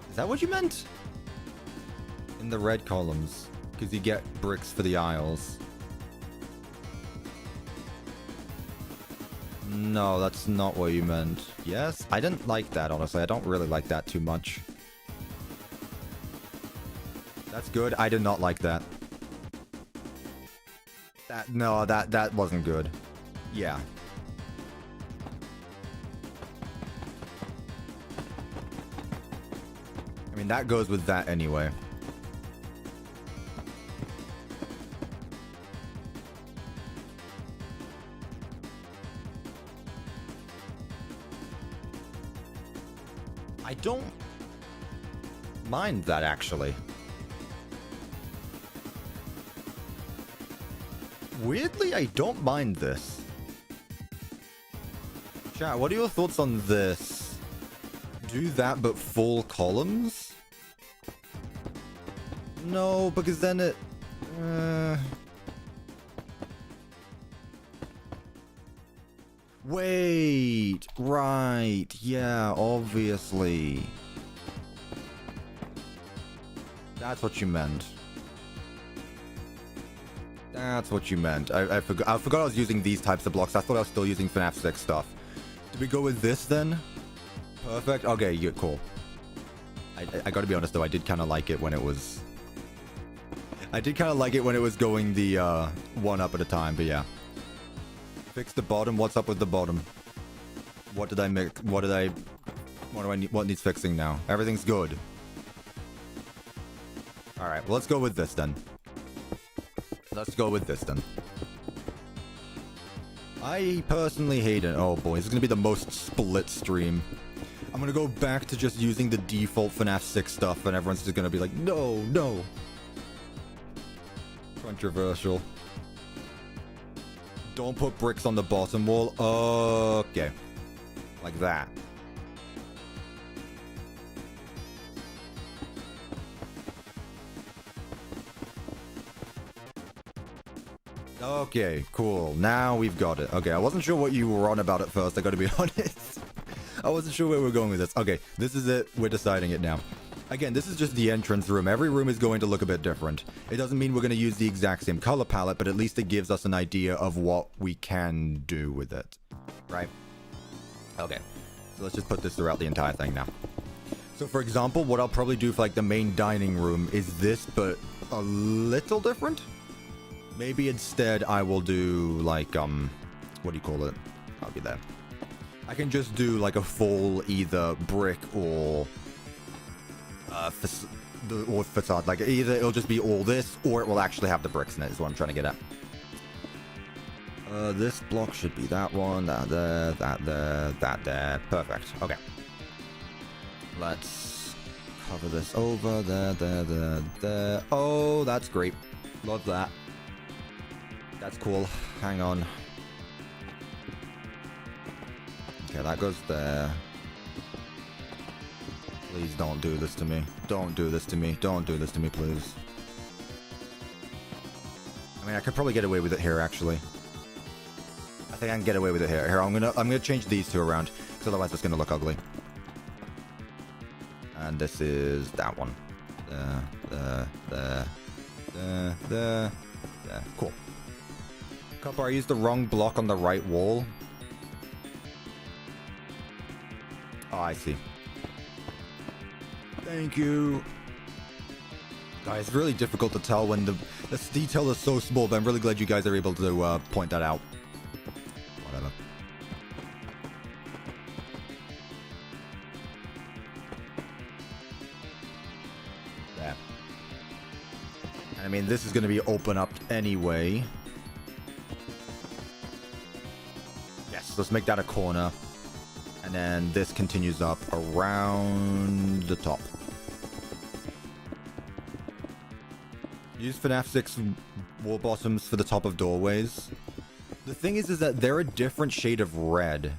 Is that what you meant? In the red columns. Because you get bricks for the aisles. No, that's not what you meant. Yes? I didn't like that, honestly. I don't really like that too much. That's good. I did not like that. No, that wasn't good. Yeah. I mean, that goes with that anyway. I don't mind that, actually. Weirdly, I don't mind this. Chat, what are your thoughts on this? Do that, but full columns? No, because then it... Wait, right, yeah, obviously. That's what you meant. That's what you meant. I forgot I was using these types of blocks. I thought I was still using FNAF 6 stuff. Did we go with this then? Perfect. Okay, yeah, cool. I gotta be honest though, I did kind of like it when it was... I did kind of like it when it was going the one up at a time, but yeah. Fix the bottom. What's up with the bottom? What did I make? What do I need? What needs fixing now? Everything's good. Alright, well, let's go with this then. Let's go with this then. I personally hate it. Oh boy, this is gonna be the most split stream. I'm gonna go back to just using the default FNAF 6 stuff, and everyone's just gonna be like, no, no. Controversial. Don't put bricks on the bottom wall. Okay. Like that. Okay, cool. Now we've got it. Okay, I wasn't sure what you were on about at first, I gotta be honest. I wasn't sure where we were going with this. Okay, this is it. We're deciding it now. Again, this is just the entrance room. Every room is going to look a bit different. It doesn't mean we're going to use the exact same color palette, but at least it gives us an idea of what we can do with it. Right? Okay. So let's just put this throughout the entire thing now. So for example, what I'll probably do for like the main dining room is this, but a little different. Maybe instead I will do like, what do you call it? I'll be there. I can just do like a full either brick or facade. Like either it'll just be all this or it will actually have the bricks in it is what I'm trying to get at. This block should be that one, that there, that there, that there. Perfect. Okay. Let's cover this over. There. Oh, that's great. Love that. That's cool. Hang on. Okay, that goes there. Please don't do this to me. Don't do this to me. Don't do this to me, please. I mean, I could probably get away with it here, actually. I think I can get away with it here. Here, I'm gonna change these two around, because otherwise it's gonna look ugly. And this is that one. There. Cool. Cuppa, I used the wrong block on the right wall. Oh, I see. Thank you. Guys, it's really difficult to tell when the detail is so small, but I'm really glad you guys are able to point that out. Whatever. There. I mean, this is going to be open up anyway. Yes, let's make that a corner. And then this continues up around the top. Use FNAF 6 wall bottoms for the top of doorways. The thing is that they're a different shade of red.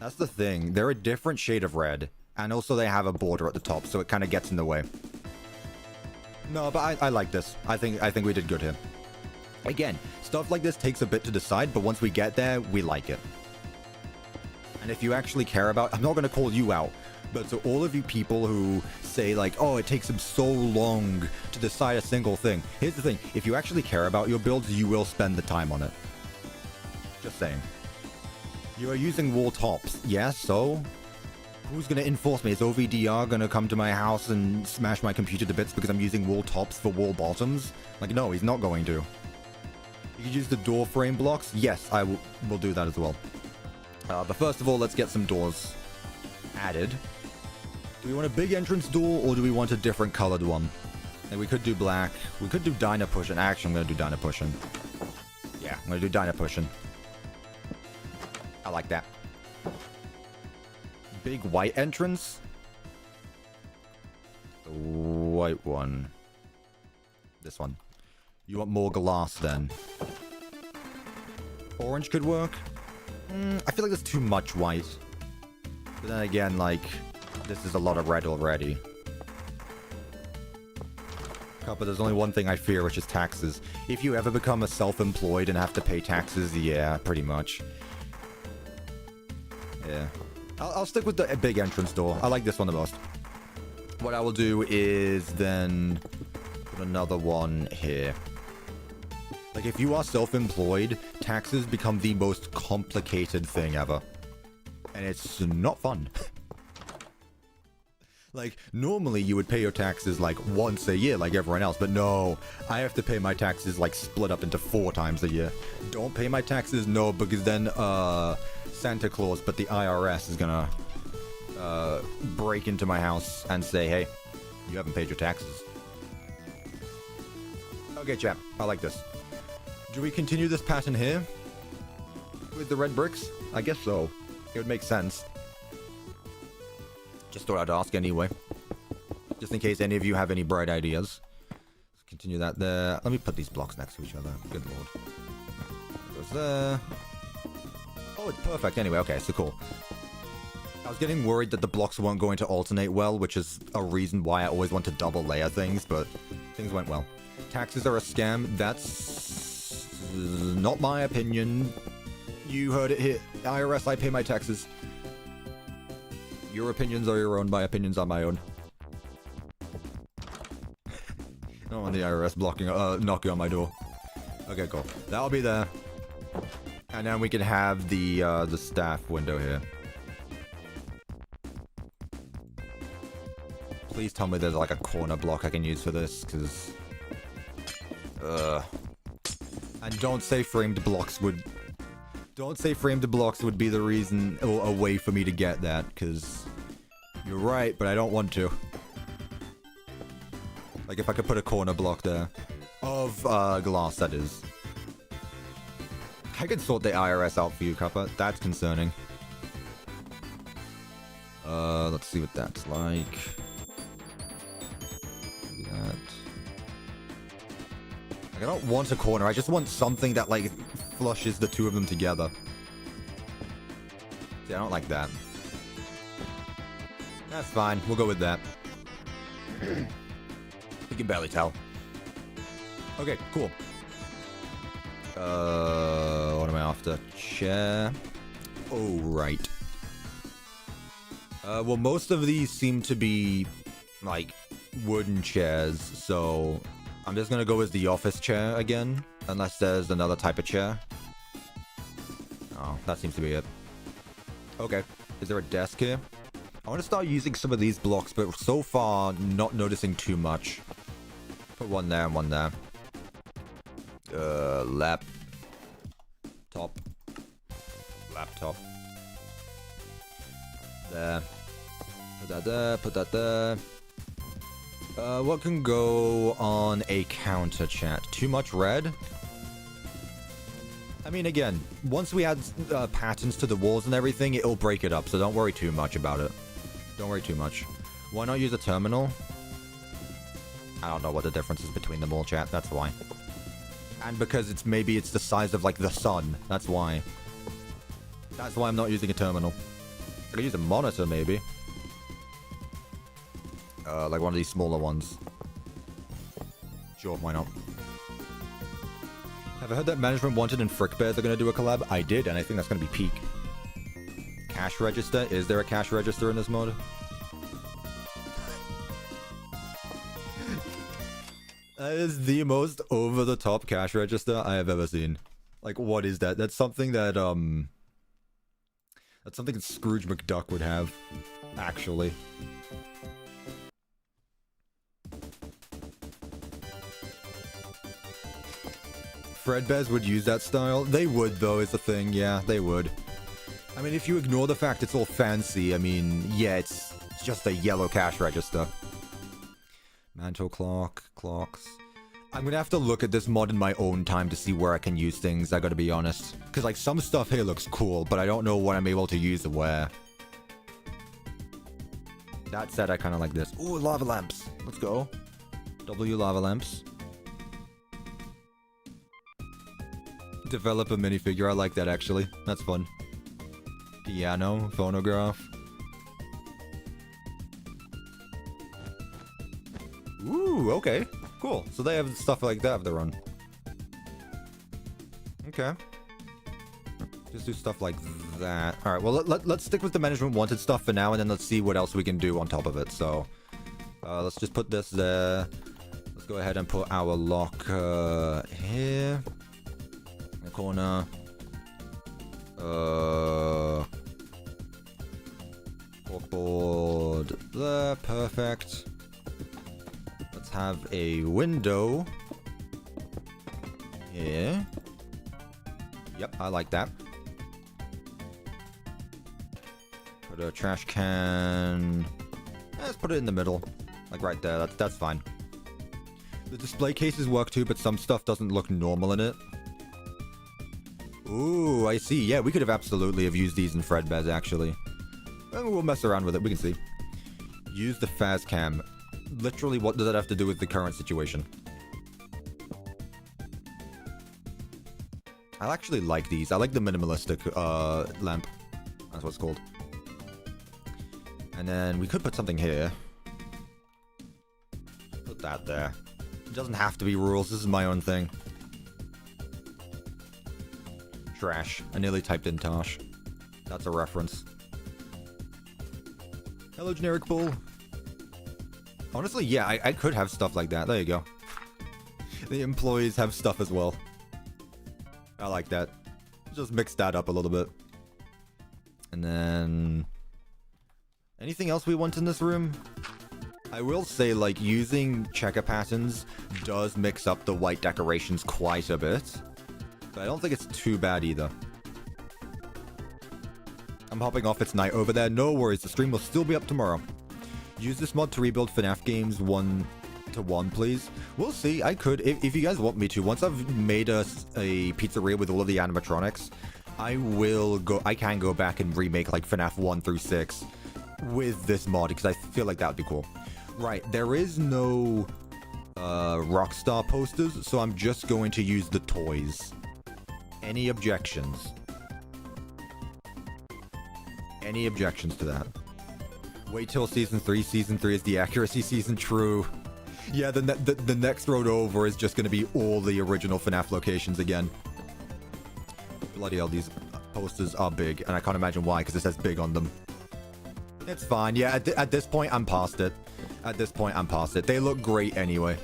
That's the thing. They're a different shade of red. And also they have a border at the top, so it kind of gets in the way. No, but I like this. I think we did good here. Again, stuff like this takes a bit to decide, but once we get there, we like it. And if you actually care about... I'm not going to call you out, but to all of you people who say, like, oh, it takes them so long to decide a single thing. Here's the thing. If you actually care about your builds, you will spend the time on it. Just saying. You are using wall tops. Yeah, so? Who's going to enforce me? Is OVDR going to come to my house and smash my computer to bits because I'm using wall tops for wall bottoms? Like, no, he's not going to. You could use the door frame blocks. Yes, I will do that as well. But first of all, let's get some doors added. Do we want a big entrance door, or do we want a different colored one? And we could do black. We could do Dyna Pushing. Actually, I'm going to do Dyna Pushing. Yeah, I'm going to do Dyna Pushing. I like that. Big white entrance. The white one. This one. You want more glass, then? Orange could work. I feel like there's too much white. But then again, like, this is a lot of red already. But there's only one thing I fear, which is taxes. If you ever become a self-employed and have to pay taxes, yeah, pretty much. Yeah. I'll stick with the big entrance door. I like this one the most. What I will do is then put another one here. Like, if you are self-employed, taxes become the most complicated thing ever. And it's not fun. Like, normally you would pay your taxes, like, once a year, like everyone else. But no, I have to pay my taxes, like, split up into 4 times a year. Don't pay my taxes? No, because then, Santa Claus, but the IRS is gonna, break into my house and say, hey, you haven't paid your taxes. Okay, chap, I like this. Do we continue this pattern here? With the red bricks? I guess so. It would make sense. Just thought I'd ask anyway. Just in case any of you have any bright ideas. Let's continue that there. Let me put these blocks next to each other. Good lord. That goes there. Oh, it's perfect anyway. Okay, so cool. I was getting worried that the blocks weren't going to alternate well, which is a reason why I always want to double layer things, but things went well. Taxes are a scam. That's not my opinion. You heard it here. IRS, I pay my taxes. Your opinions are your own, my opinions are my own. I don't want the IRS knocking on my door. Okay, cool. That'll be there. And then we can have the staff window here. Please tell me there's like a corner block I can use for this, because... And don't say framed blocks would... Don't say framed blocks would be the reason or a way for me to get that, because... You're right, but I don't want to. Like if I could put a corner block there. Of glass, that is. I can sort the IRS out for you, Cuppa. That's concerning. Let's see what that's like. Do that. Like, I don't want a corner. I just want something that, like, flushes the two of them together. See, I don't like that. That's fine. We'll go with that. You can barely tell. Okay, cool. What am I after? Chair. Oh, right. Well, most of these seem to be, like, wooden chairs, so I'm just gonna go with the office chair again, unless there's another type of chair. Oh, that seems to be it. Okay. Is there a desk here? I want to start using some of these blocks, but so far, not noticing too much. Put one there and one there. Laptop. Laptop. There. Put that there, put that there. What can go on a counter, chat? Too much red? I mean, again, once we add patterns to the walls and everything, it'll break it up, so don't worry too much about it. Don't worry too much. Why not use a terminal? I don't know what the difference is between them all, chat. That's why. And because maybe it's the size of, like, the sun. That's why. That's why I'm not using a terminal. I could use a monitor, maybe. Like one of these smaller ones. Sure, why not? Have I heard that Management Wanted and Frick Bears are going to do a collab? I did, and I think that's going to be peak. Cash register? Is there a cash register in this mod? That is the most over-the-top cash register I have ever seen. Like, what is that? That's something that, that's something that Scrooge McDuck would have, actually. Fredbears would use that style? They would, though, is the thing. Yeah, they would. I mean, if you ignore the fact it's all fancy, I mean, yeah, it's just a yellow cash register. Mantle clock, clocks. I'm gonna have to look at this mod in my own time to see where I can use things, I gotta be honest. Because, like, some stuff here looks cool, but I don't know what I'm able to use and where. That said, I kind of like this. Ooh, lava lamps. Let's go. W lava lamps. Develop a minifigure. I like that, actually. That's fun. Piano, phonograph. Ooh, okay. Cool. So they have stuff like that of their own. Okay. Just do stuff like that. Alright, well, let's stick with the Management Wanted stuff for now, and then let's see what else we can do on top of it. So, let's just put this there. Let's go ahead and put our lock here. In the corner. Corkboard there. Perfect. Let's have a window here. Yep, I like that. Put a trash can. Let's put it in the middle. Like right there. That's fine. The display cases work too, but some stuff doesn't look normal in it. Ooh, I see. Yeah, we could have absolutely have used these in Fredbears, actually. We'll mess around with it. We can see. Use the Faz Cam. Literally, what does that have to do with the current situation? I actually like these. I like the minimalistic lamp. That's what it's called. And then we could put something here. Put that there. It doesn't have to be rules. This is my own thing. Trash. I nearly typed in Tosh. That's a reference. Hello, generic bull. Honestly, yeah, I could have stuff like that. There you go. The employees have stuff as well. I like that. Just mix that up a little bit. And then... anything else we want in this room? I will say, like, using checker patterns does mix up the white decorations quite a bit. But I don't think it's too bad either. I'm hopping off, it's night over there. No worries, the stream will still be up tomorrow. Use this mod to rebuild FNAF games 1-to-1, please. We'll see, I could, if you guys want me to. Once I've made a pizzeria with all of the animatronics, I can go back and remake, like, FNAF 1 through 6 with this mod, because I feel like that would be cool. Right, there is no Rockstar posters, so I'm just going to use the toys. Any objections? Any objections to that? Wait till Season 3. Season 3 is the accuracy season, true. Yeah, the next road over is just going to be all the original FNAF locations again. Bloody hell, these posters are big, and I can't imagine why, because it says big on them. It's fine, yeah, at this point, I'm past it. At this point, I'm past it. They look great anyway.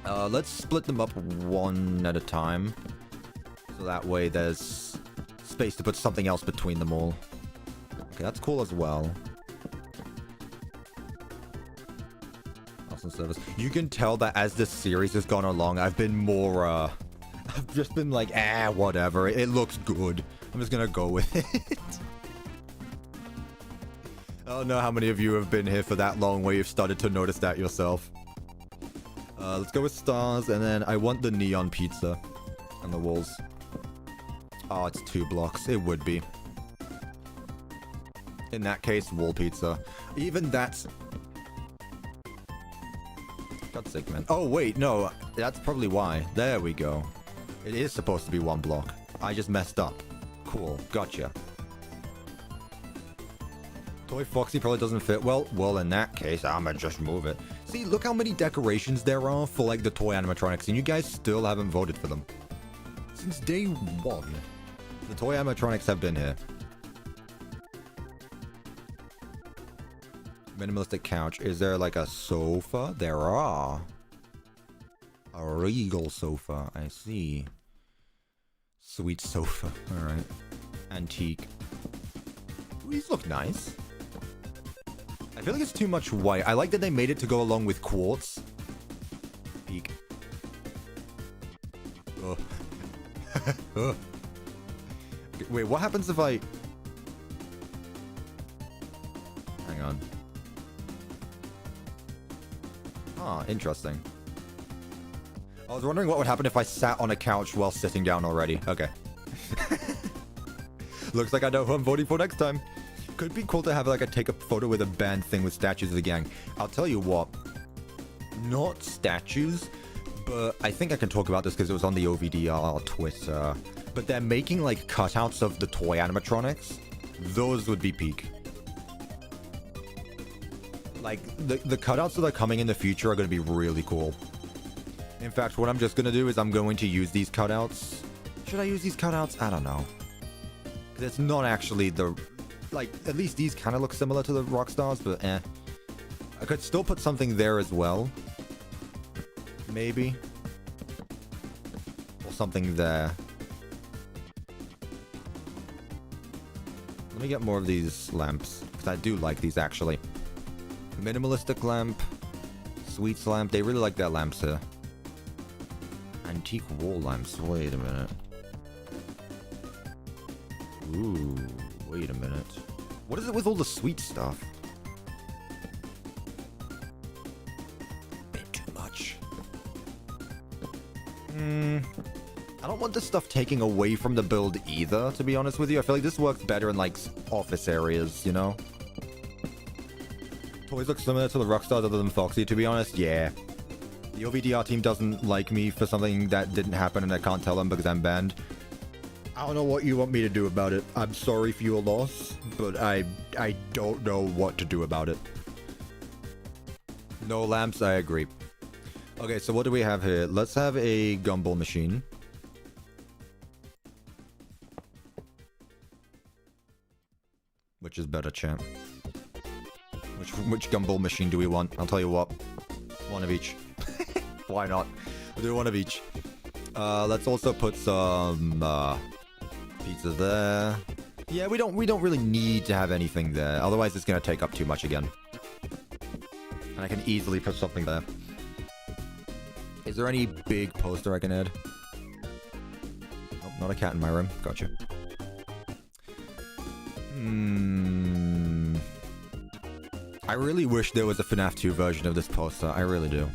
Let's split them up one at a time. So that way there's space to put something else between them all. Okay, that's cool as well. Awesome service. You can tell that as this series has gone along, I've been more, I've just been like, whatever. It looks good. I'm just gonna go with it. I don't know how many of you have been here for that long where you've started to notice that yourself. Let's go with stars, and then I want the neon pizza on the walls. Oh, it's 2 blocks. It would be. In that case, wall pizza. Even that's... God's sake, man. Oh, wait, no. That's probably why. There we go. It is supposed to be 1 block. I just messed up. Cool. Gotcha. Toy Foxy probably doesn't fit. Well, in that case, I'ma just move it. See, look how many decorations there are for, like, the toy animatronics, and you guys still haven't voted for them. Since day 1, the toy animatronics have been here. Minimalistic couch. Is there, like, a sofa? There are. A regal sofa. I see. Sweet sofa. Alright. Antique. These look nice. I feel like it's too much white. I like that they made it to go along with quartz. Peek. Ugh. Ugh. Okay, wait, what happens if I... Hang on. Ah, interesting. I was wondering what would happen if I sat on a couch while sitting down already. Okay. Looks like I know who I'm voting for next time. Could be cool to have, like, a take a photo with a band thing with statues of the gang. I'll tell you what. Not statues, but I think I can talk about this because it was on the OVDR Twitter. But they're making, like, cutouts of the toy animatronics. Those would be peak. Like, the cutouts that are coming in the future are going to be really cool. In fact, what I'm just going to do is I'm going to use these cutouts. Should I use these cutouts? I don't know. Because it's not actually the... Like, at least these kind of look similar to the Rockstars, but I could still put something there as well. Maybe. Or something there. Let me get more of these lamps, because I do like these, actually. Minimalistic lamp. Sweets lamp. They really like their lamps here. Antique wall lamps. Wait a minute. Ooh. Wait a minute. What is it with all the sweet stuff? Bit too much. I don't want this stuff taking away from the build either, to be honest with you. I feel like this works better in, like, office areas, you know? Toys look similar to the Rockstars other than Foxy, to be honest. Yeah. The OVDR team doesn't like me for something that didn't happen and I can't tell them because I'm banned. I don't know what you want me to do about it. I'm sorry for your loss, but I don't know what to do about it. No lamps, I agree. Okay, so what do we have here? Let's have a gumball machine. Which is better, champ? Which gumball machine do we want? I'll tell you what. One of each. Why not? We'll do one of each. Let's also put some pizza there. Yeah, we don't really need to have anything there. Otherwise, it's gonna take up too much again. And I can easily put something there. Is there any big poster I can add? Nope, not a cat in my room. Gotcha. I really wish there was a FNAF 2 version of this poster. I really do.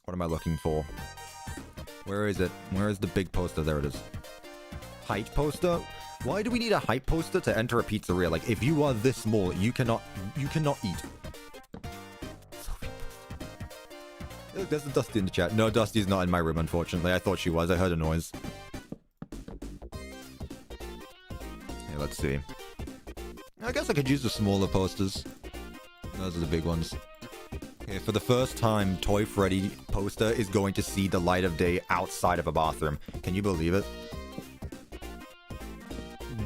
What am I looking for? Where is it? Where is the big poster? There it is. Height poster? Why do we need a height poster to enter a pizzeria? Like, if you are this small, you cannot eat. Look, there's a Dusty in the chat. No, Dusty's not in my room, unfortunately. I thought she was. I heard a noise. Okay, let's see. I guess I could use the smaller posters. Those are the big ones. Okay, for the first time, Toy Freddy poster is going to see the light of day outside of a bathroom. Can you believe it?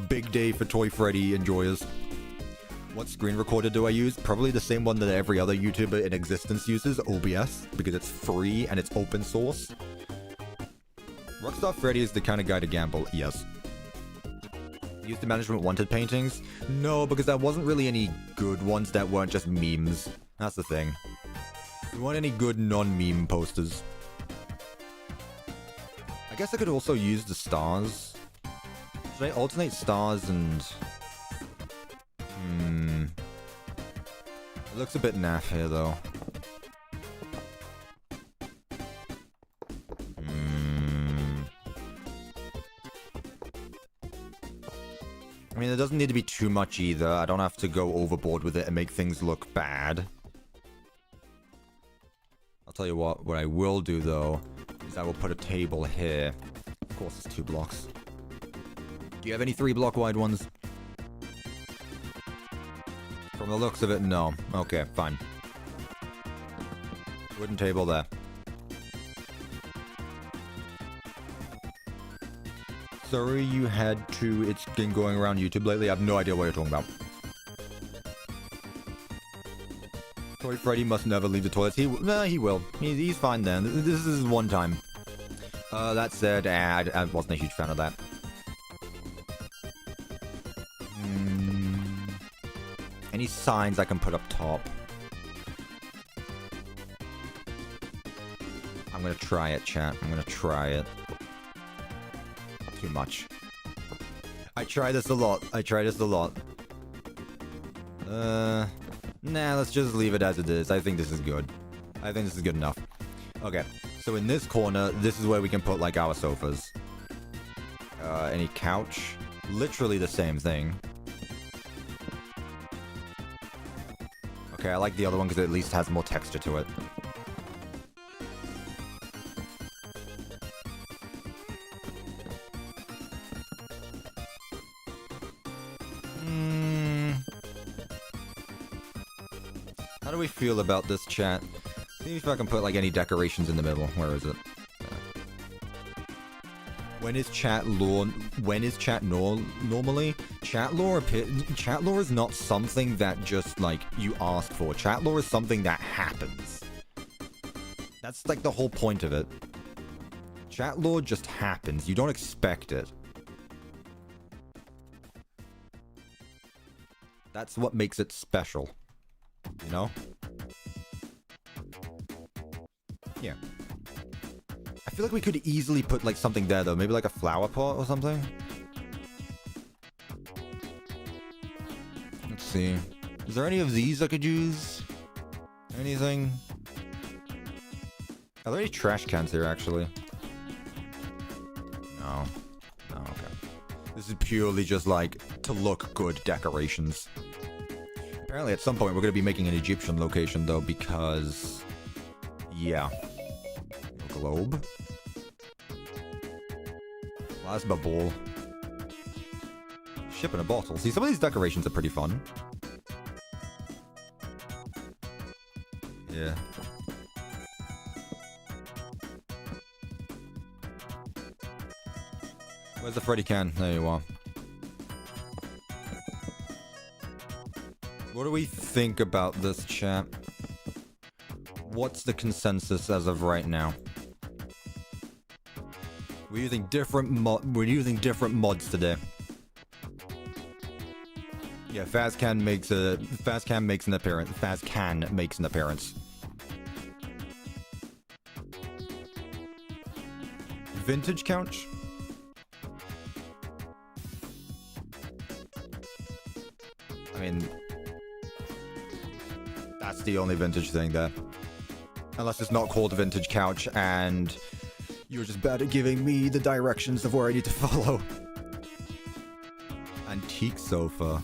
Big day for Toy Freddy enjoyers. What screen recorder do I use? Probably the same one that every other YouTuber in existence uses, OBS, because it's free and it's open source. Rockstar Freddy is the kind of guy to gamble, yes. Use the management wanted paintings? No, because there wasn't really any good ones that weren't just memes. That's the thing. We want any good non-meme posters. I guess I could also use the stars. Should I alternate stars and... It looks a bit naff here, though. I mean, it doesn't need to be too much either. I don't have to go overboard with it and make things look bad. I'll tell you what I will do, though, is I will put a table here. Of course, it's 2 blocks. Do you have any 3-block wide ones? From the looks of it, no. Okay, fine. Wooden table there. Sorry you had to... It's been going around YouTube lately. I have no idea what you're talking about. Toy Freddy must never leave the toilets. He will. He's fine then. This is one time. That said, I wasn't a huge fan of that. Any signs I can put up top? I'm gonna try it, chat. I'm gonna try it. Too much. I try this a lot. Nah, let's just leave it as it is. I think this is good. I think this is good enough. Okay, so in this corner, this is where we can put, like, our sofas. Any couch? Literally the same thing. Okay, I like the other one because it at least has more texture to it. How do we feel about this, chat? See if I can put, like, any decorations in the middle. Where is it? When is chat lore? When is chat normally? Chat lore is not something that just, like, you ask for. Chat lore is something that happens. That's, like, the whole point of it. Chat lore just happens. You don't expect it. That's what makes it special. You know? Yeah. I feel like we could easily put, like, something there, though. Maybe, like, a flower pot or something? Let's see. Is there any of these I could use? Anything? Are there any trash cans here, actually? No. No, okay. This is purely just, like, to look good decorations. Apparently, at some point, we're going to be making an Egyptian location, though, because... Yeah. A globe. Plasma ball. Ship in a bottle. See, some of these decorations are pretty fun. Yeah. Where's the Freddy can? There you are. What do we think about this, chat? What's the consensus as of right now? We're using different mods today. Yeah, Fazcan makes an appearance. Fazcan makes an appearance. Vintage couch? I mean, that's the only vintage thing there. Unless it's not called a vintage couch and you're just bad at giving me the directions of where I need to follow. Antique sofa.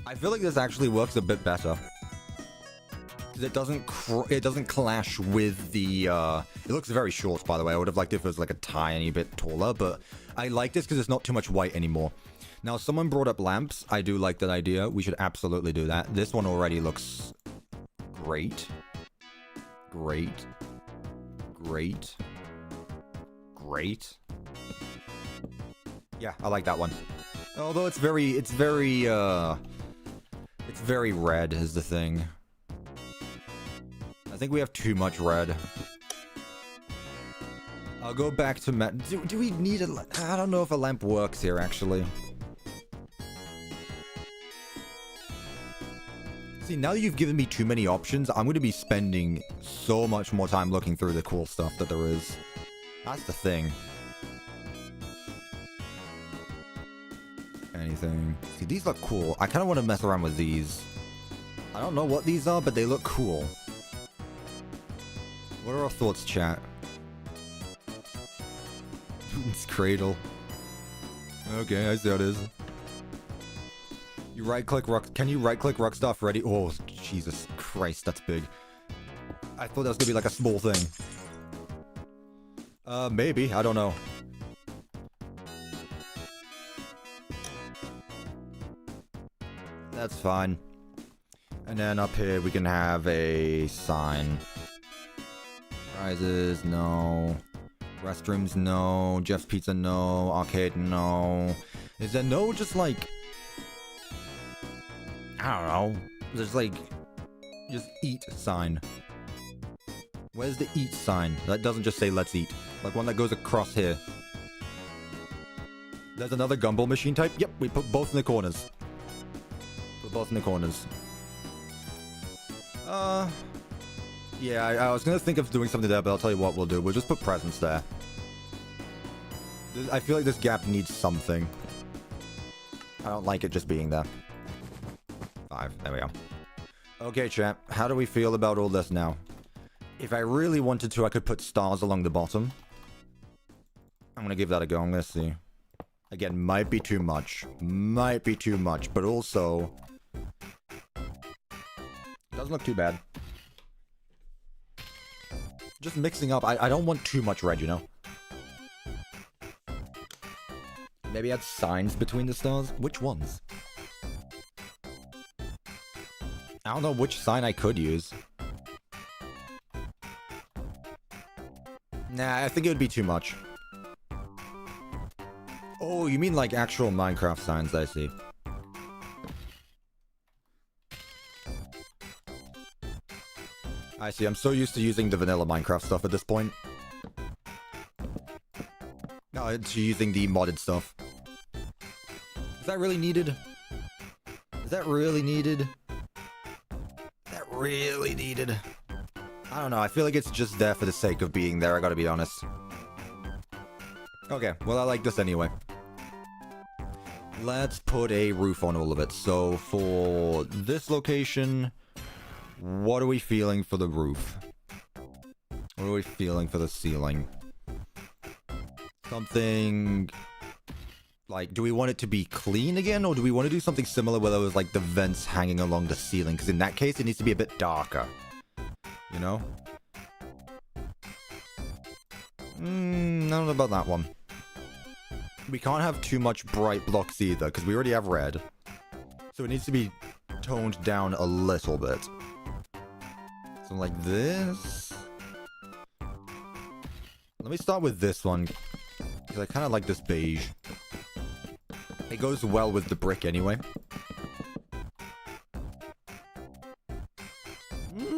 I feel like this actually works a bit better. Because it doesn't clash with the, it looks very short, by the way. I would have liked it if it was like a tiny bit taller, but I like this because it's not too much white anymore. Now, someone brought up lamps. I do like that idea. We should absolutely do that. This one already looks great. Great. Great. Great. Yeah, I like that one. Although it's very red is the thing. I think we have too much red. I'll go back to do we need a lamp? I don't know if a lamp works here, actually. See, now that you've given me too many options, I'm going to be spending so much more time looking through the cool stuff that there is. That's the thing. Anything. See, these look cool. I kind of want to mess around with these. I don't know what these are, but they look cool. What are our thoughts, chat? It's Cradle. Okay, I see how it is. You right-click Rock... Can you right-click Rockstar Freddy? Oh, Jesus Christ, that's big. I thought that was gonna be like a small thing. Maybe. I don't know. That's fine. And then up here we can have a sign. Prizes, no. Restrooms, no. Jeff's Pizza, no. Arcade, no. Is there no just like... I don't know. There's like... just eat sign. Where's the eat sign? That doesn't just say let's eat. Like one that goes across here. There's another gumball machine type. Yep, we put both in the corners. Put both in the corners. Yeah, I was gonna think of doing something there, but I'll tell you what we'll do. We'll just put presents there. I feel like this gap needs something. I don't like it just being there. 5. There we go. Okay, chat. How do we feel about all this now? If I really wanted to, I could put stars along the bottom. I'm gonna give that a go. I'm gonna see. Again, might be too much. Might be too much, but also... doesn't look too bad. Just mixing up. I don't want too much red, you know? Maybe add signs between the stars? Which ones? I don't know which sign I could use. Nah, I think it would be too much. Oh, you mean like actual Minecraft signs, I see. I see, I'm so used to using the vanilla Minecraft stuff at this point. No, it's using the modded stuff. Is that really needed? Is that really needed? Is that really needed? I don't know, I feel like it's just there for the sake of being there, I gotta be honest. Okay, well I like this anyway. Let's put a roof on all of it. So for this location... what are we feeling for the roof? What are we feeling for the ceiling? Something... like, do we want it to be clean again? Or do we want to do something similar where there was, like, the vents hanging along the ceiling? Because in that case, it needs to be a bit darker. You know? I don't know about that one. We can't have too much bright blocks either, because we already have red. So it needs to be toned down a little bit. So like this. Let me start with this one, because I kind of like this beige. It goes well with the brick anyway.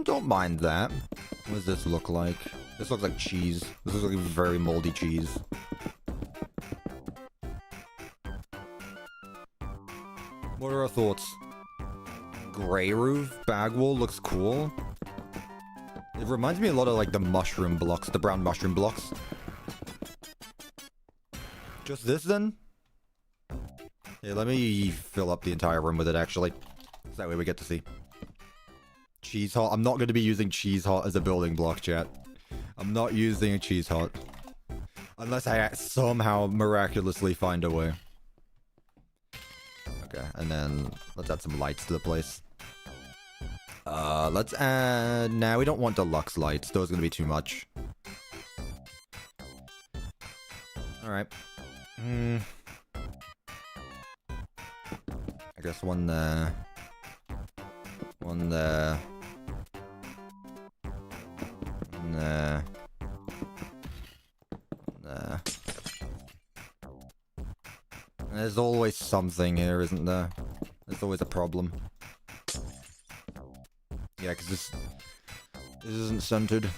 Don't mind that. What does this look like? This looks like cheese. This looks like very moldy cheese. What are our thoughts? Gray roof, bag wall looks cool. It reminds me a lot of like the mushroom blocks, the brown mushroom blocks. Just this then? Yeah, let me fill up the entire room with it actually. So that way we get to see. Cheese hot. I'm not going to be using cheese hot as a building block, chat. I'm not using a cheese hot. Unless I somehow miraculously find a way. Okay, and then let's add some lights to the place. Let's add... Nah, we don't want deluxe lights. Those are going to be too much. Alright. I guess one there. One there. One there. One there. There's always something here, isn't there? There's always a problem. Yeah, because this isn't centered.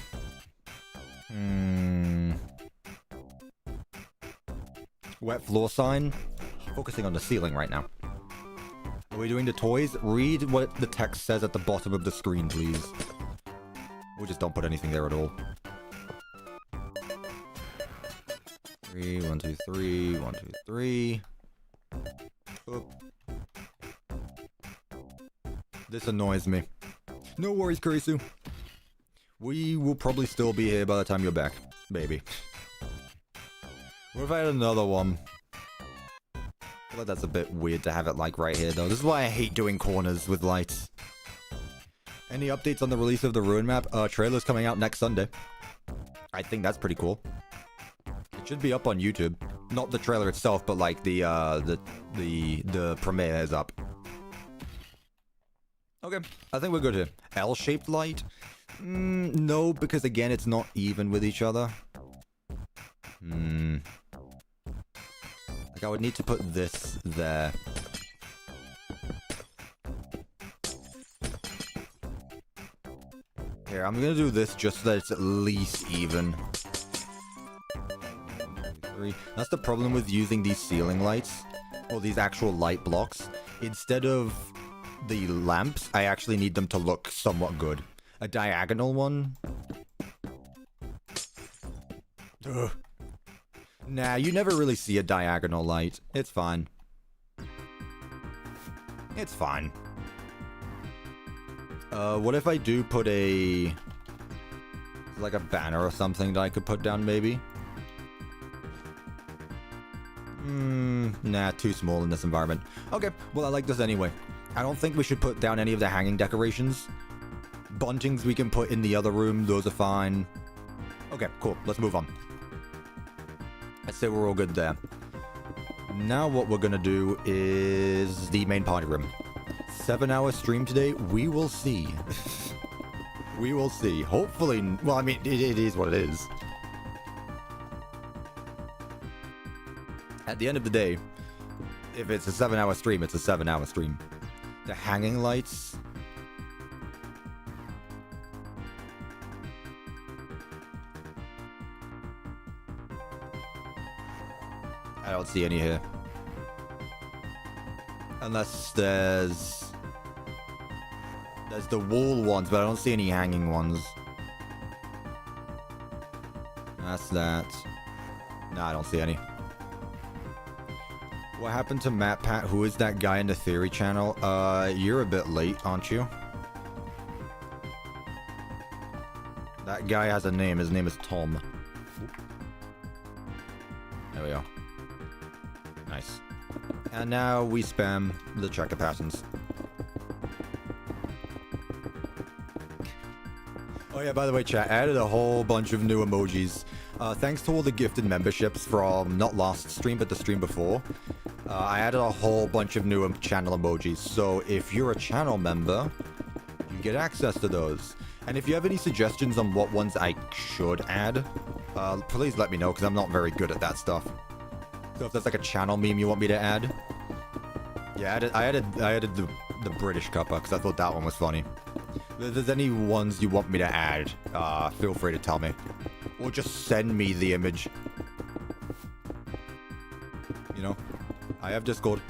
Wet floor sign. Focusing on the ceiling right now. Are we doing the toys? Read what the text says at the bottom of the screen, please. Or just don't put anything there at all. 3, 1, 2, 3, 1, 2, 3. Oh. This annoys me. No worries, Kurisu. We will probably still be here by the time you're back. Maybe. What if I had another one? I feel like that's a bit weird to have it like right here though. This is why I hate doing corners with lights. Any updates on the release of the Ruin map? Trailer's coming out next Sunday. I think that's pretty cool. It should be up on YouTube. Not the trailer itself, but like the premiere is up. Okay, I think we're good here. L-shaped light? No, because again, it's not even with each other. Like I would need to put this there. Here, I'm gonna do this just so that it's at least even. 3. That's the problem with using these ceiling lights, or these actual light blocks. Instead of the lamps, I actually need them to look somewhat good. A diagonal one? Ugh. Nah, you never really see a diagonal light. It's fine. It's fine. What if I do put a... like a banner or something that I could put down, maybe? Nah, too small in this environment. Okay, well, I like this anyway. I don't think we should put down any of the hanging decorations. Buntings we can put in the other room. Those are fine. Okay, cool. Let's move on. I'd say we're all good there. Now what we're gonna do is the main party room. 7-hour stream today. We will see. We will see. Hopefully... Well, I mean, it is what it is. At the end of the day, if it's a 7-hour stream, it's a 7-hour stream. The hanging lights... I don't see any here. Unless there's the wall ones, but I don't see any hanging ones. That's that. No, I don't see any. What happened to Matt Pat? Who is that guy in the Theory channel? You're a bit late, aren't you? That guy has a name. His name is Tom. There we go. Nice. And now we spam the checker patterns. Oh yeah, by the way, chat, I added a whole bunch of new emojis. Thanks to all the gifted memberships from not last stream, but the stream before. I added a whole bunch of new channel emojis. So if you're a channel member, you get access to those. And if you have any suggestions on what ones I should add, Please let me know, because I'm not very good at that stuff. So if there's like a channel meme you want me to add... Yeah, I added the British Cuppa, because I thought that one was funny. If there's any ones you want me to add, feel free to tell me. Or just send me the image. You know? I have Discord.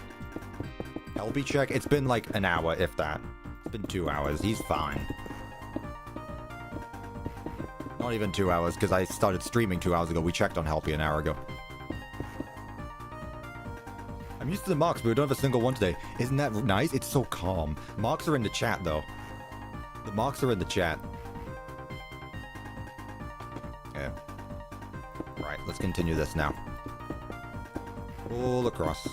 Helpy check. It's been like an hour, if that. It's been 2 hours. He's fine. Not even 2 hours, because I started streaming 2 hours ago. We checked on Helpy an hour ago. I'm used to the marks, but we don't have a single one today. Isn't that nice? It's so calm. Marks are in the chat, though. The marks are in the chat. Yeah. Right, let's continue this now. All across.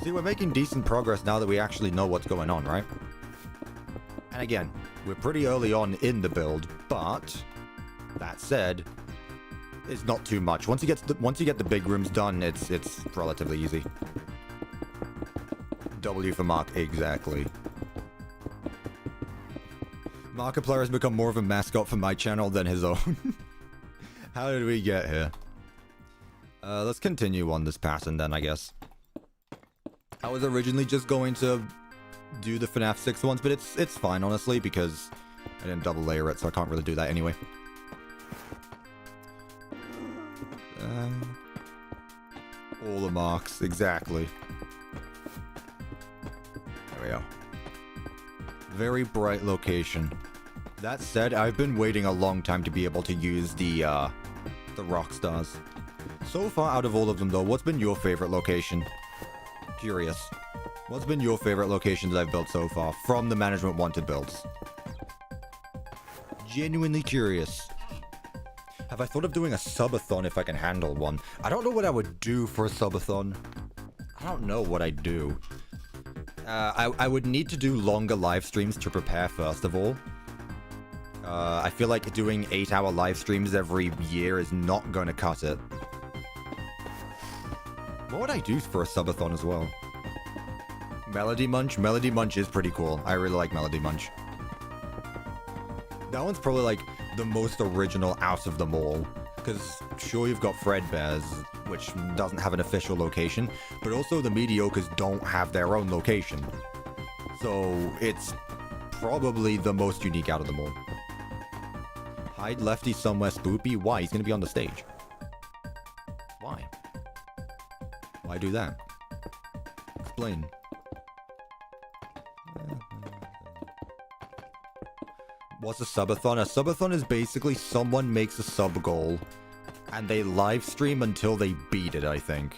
See, we're making decent progress now that we actually know what's going on, right? And again, we're pretty early on in the build, but that said, it's not too much. Once you get the big rooms done, it's relatively easy. W for Mark, exactly. Markiplier has become more of a mascot for my channel than his own. How did we get here? Let's continue on this pattern then, I guess. I was originally just going to do the FNAF 6 ones, but it's fine, honestly, because I didn't double layer it, so I can't really do that anyway. All the marks, exactly. There we go. Very bright location. That said, I've been waiting a long time to be able to use the rock stars. So far out of all of them though, what's been your favorite location? Curious. What's been your favorite location that I've built so far from the Management Wanted builds? Genuinely curious. Have I thought of doing a subathon if I can handle one? I don't know what I would do for a subathon. I don't know what I'd do. I would need to do longer live streams to prepare first of all. I feel like doing 8-hour live streams every year is not going to cut it. What would I do for a subathon as well? Melody Munch? Melody Munch is pretty cool. I really like Melody Munch. That one's probably like the most original out of them all. Because sure, you've got Fredbear's, which doesn't have an official location, but also the Mediocres don't have their own location. So it's probably the most unique out of them all. Hide Lefty somewhere spoopy? Why? He's going to be on the stage. Why? Why do that? Explain. What's a subathon? A subathon is basically someone makes a sub goal and they live stream until they beat it, I think.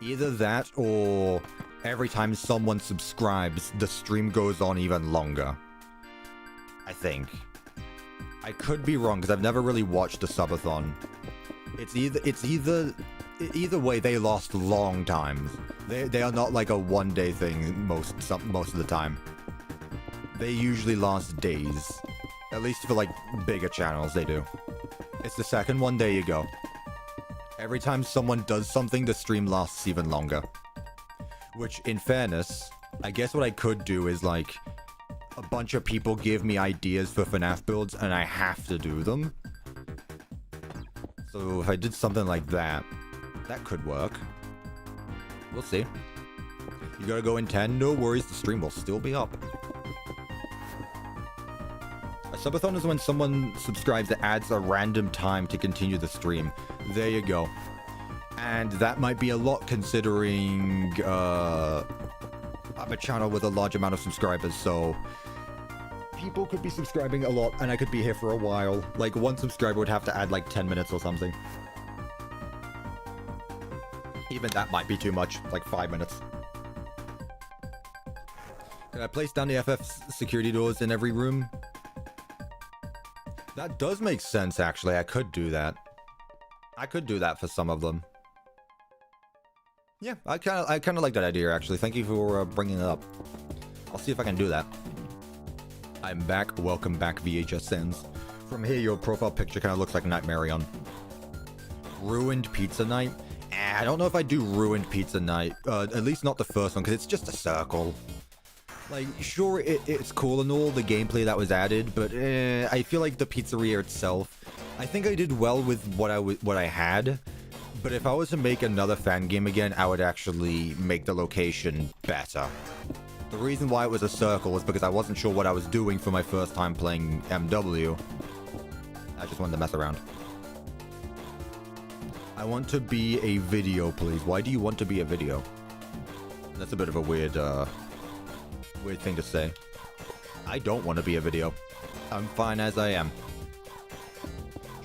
Either that or every time someone subscribes, the stream goes on even longer. I think. I could be wrong because I've never really watched a subathon. Either way, they last long times. They are not like a one-day thing most of the time. They usually last days. At least for like bigger channels, they do. It's the second one, there you go. Every time someone does something, the stream lasts even longer. Which, in fairness, I guess what I could do is like a bunch of people give me ideas for FNAF builds and I have to do them. So if I did something like that, that could work. We'll see. You gotta go in 10? No worries, the stream will still be up. A subathon is when someone subscribes that adds a random time to continue the stream. There you go. And that might be a lot considering I'm a channel with a large amount of subscribers, so people could be subscribing a lot and I could be here for a while. Like one subscriber would have to add like 10 minutes or something. Even that might be too much, like 5 minutes. Can I place down the FF security doors in every room? That does make sense, actually. I could do that. I could do that for some of them. Yeah, I kind of like that idea, actually. Thank you for bringing it up. I'll see if I can do that. I'm back. Welcome back, VHS Sins. From here, your profile picture kind of looks like Nightmarion. Ruined Pizza Night? I don't know if I do Ruined Pizza Night. At least not the first one, because it's just a circle. Like, sure, it's cool and all, the gameplay that was added, but I feel like the pizzeria itself I think I did well with what I had, but if I was to make another fan game again, I would actually make the location better. The reason why it was a circle was because I wasn't sure what I was doing for my first time playing MW. I just wanted to mess around. I want to be a video, please. Why do you want to be a video? That's a bit of a weird thing to say. I don't want to be a video. I'm fine as I am.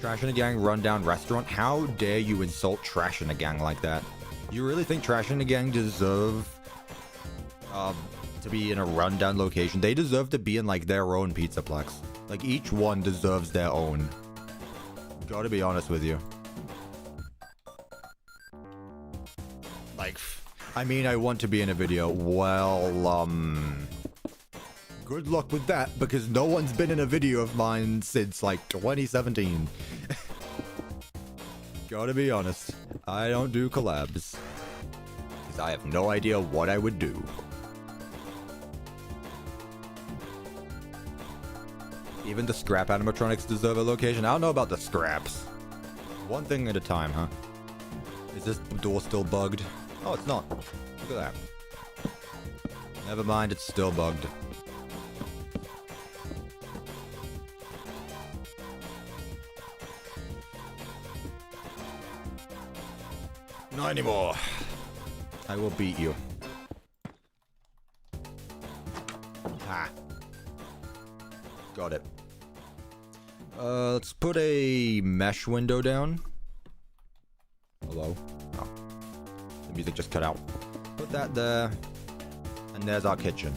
Trash in a Gang rundown restaurant? How dare you insult Trash in a Gang like that? You really think Trash in a Gang deserve to be in a rundown location? They deserve to be in like their own pizzaplex. Like each one deserves their own. Gotta be honest with you. Like, I mean, I want to be in a video. Well, good luck with that, because no one's been in a video of mine since, like, 2017. Gotta be honest. I don't do collabs. Because I have no idea what I would do. Even the scrap animatronics deserve a location? I don't know about the scraps. One thing at a time, huh? Is this door still bugged? Oh, it's not. Look at that. Never mind, it's still bugged. Not anymore. I will beat you. Ha. Got it. Let's put a mesh window down. Hello? Oh. The music just cut out. Put that there. And there's our kitchen.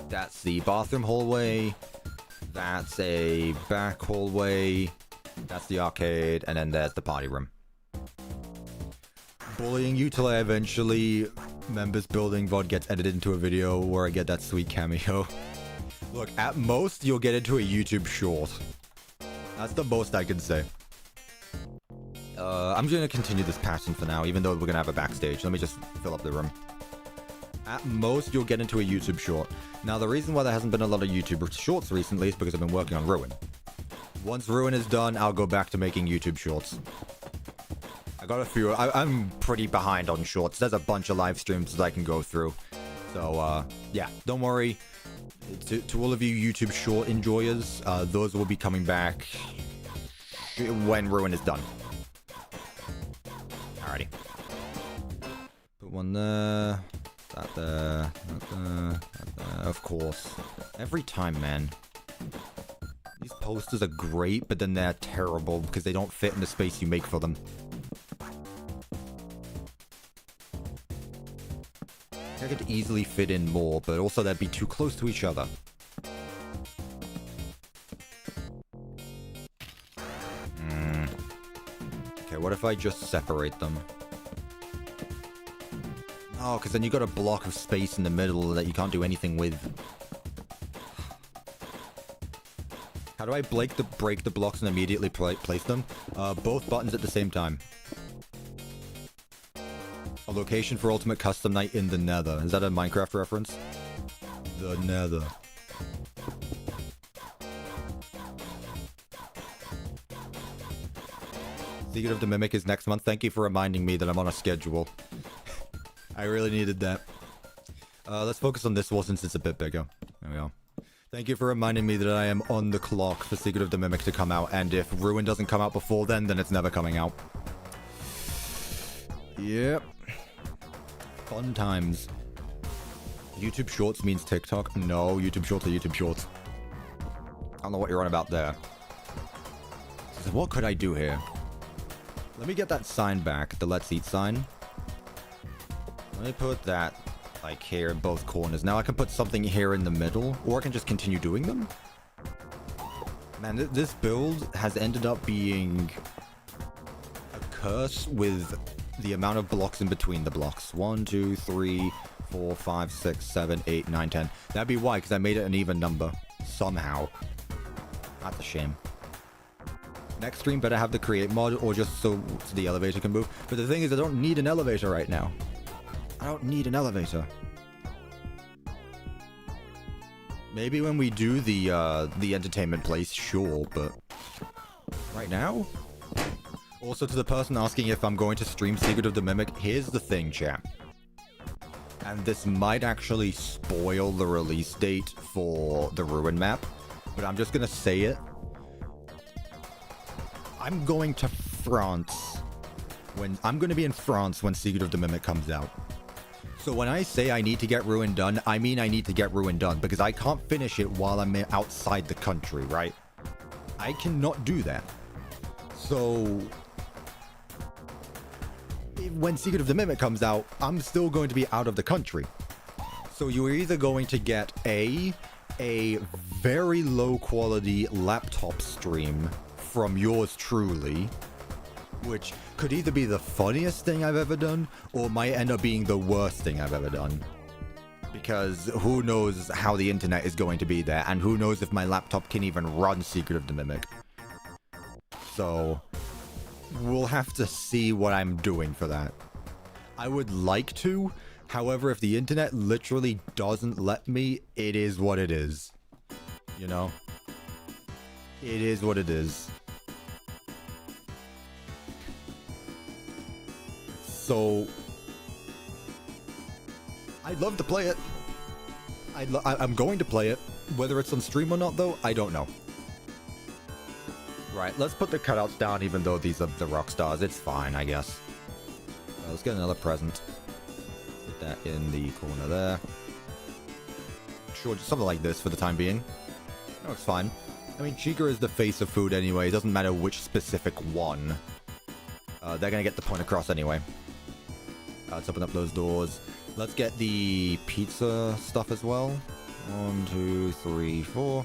That's the bathroom hallway. That's a back hallway. That's the arcade. And then there's the party room. Bullying you till I eventually members building VOD gets edited into a video where I get that sweet cameo. Look, at most, you'll get into a YouTube short. That's the most I can say. I'm going to continue this pattern for now, even though we're going to have a backstage. Let me just fill up the room. At most, you'll get into a YouTube short. Now, the reason why there hasn't been a lot of YouTube shorts recently is because I've been working on Ruin. Once Ruin is done, I'll go back to making YouTube shorts. I got a few. I'm pretty behind on shorts. There's a bunch of live streams that I can go through. So, yeah, don't worry. To all of you YouTube short enjoyers, those will be coming back when Ruin is done. Alrighty. Put one there. That there. That there. That there. Of course. Every time, man. These posters are great, but then they're terrible because they don't fit in the space you make for them. I could easily fit in more, but also they'd be too close to each other. Okay, what if I just separate them? Oh, because then you got a block of space in the middle that you can't do anything with. How do I break the blocks and immediately place them? Both buttons at the same time. A location for Ultimate Custom Night in the Nether. Is that a Minecraft reference? The Nether. Secret of the Mimic is next month. Thank you for reminding me that I'm on a schedule. I really needed that. Let's focus on this wall since it's a bit bigger. There we go. Thank you for reminding me that I am on the clock for Secret of the Mimic to come out, and if Ruin doesn't come out before then it's never coming out. Yep. Fun times. YouTube Shorts means TikTok? No, YouTube Shorts are YouTube Shorts. I don't know what you're on about there. So what could I do here? Let me get that sign back, the Let's Eat sign. Let me put that, like, here in both corners. Now I can put something here in the middle, or I can just continue doing them. Man, this build has ended up being a curse with the amount of blocks in between the blocks. 1, 2, 3, 4, 5, 6, 7, 8, 9, 10. That'd be why, because I made it an even number. Somehow. That's a shame. Next stream better have the create mod, or just so the elevator can move. But the thing is, I don't need an elevator right now. I don't need an elevator. Maybe when we do the entertainment place, sure, but Right now? Also, to the person asking if I'm going to stream Secret of the Mimic, here's the thing, chat. And this might actually spoil the release date for the Ruin map, but I'm just gonna say it. I'm going to France I'm gonna be in France when Secret of the Mimic comes out. So when I say I need to get Ruin done, I mean I need to get Ruin done, because I can't finish it while I'm outside the country, right? I cannot do that. So when Secret of the Mimic comes out, I'm still going to be out of the country. So you're either going to get a very low quality laptop stream from yours truly, which could either be the funniest thing I've ever done, or might end up being the worst thing I've ever done. Because who knows how the internet is going to be there, and who knows if my laptop can even run Secret of the Mimic. So we'll have to see what I'm doing for that. I would like to, however, if the internet literally doesn't let me, it is what it is. You know? It is what it is. So I'd love to play it. I'm going to play it. Whether it's on stream or not, though, I don't know. Right, let's put the cutouts down, even though these are the rock stars. It's fine, I guess. Let's get another present. Put that in the corner there. Sure, just something like this for the time being. No, it's fine. I mean, Chica is the face of food anyway. It doesn't matter which specific one. They're gonna get the point across anyway. Let's open up those doors. Let's get the pizza stuff as well. 1, 2, 3, 4.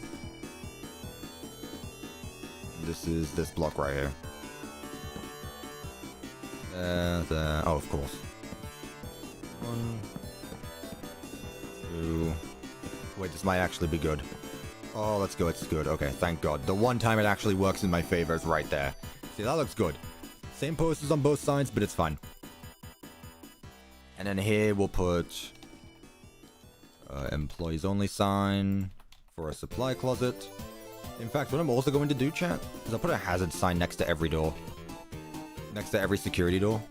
This is this block right here. There. Oh, of course. 1, 2. Wait, this might actually be good. Oh, let's go. It's good. Okay, thank God. The one time it actually works in my favor is right there. See, that looks good. Same posters on both sides, but it's fine. And then here we'll put employees only sign for a supply closet. In fact, what I'm also going to do, chat, is I'll put a hazard sign next to every door. Next to every security door.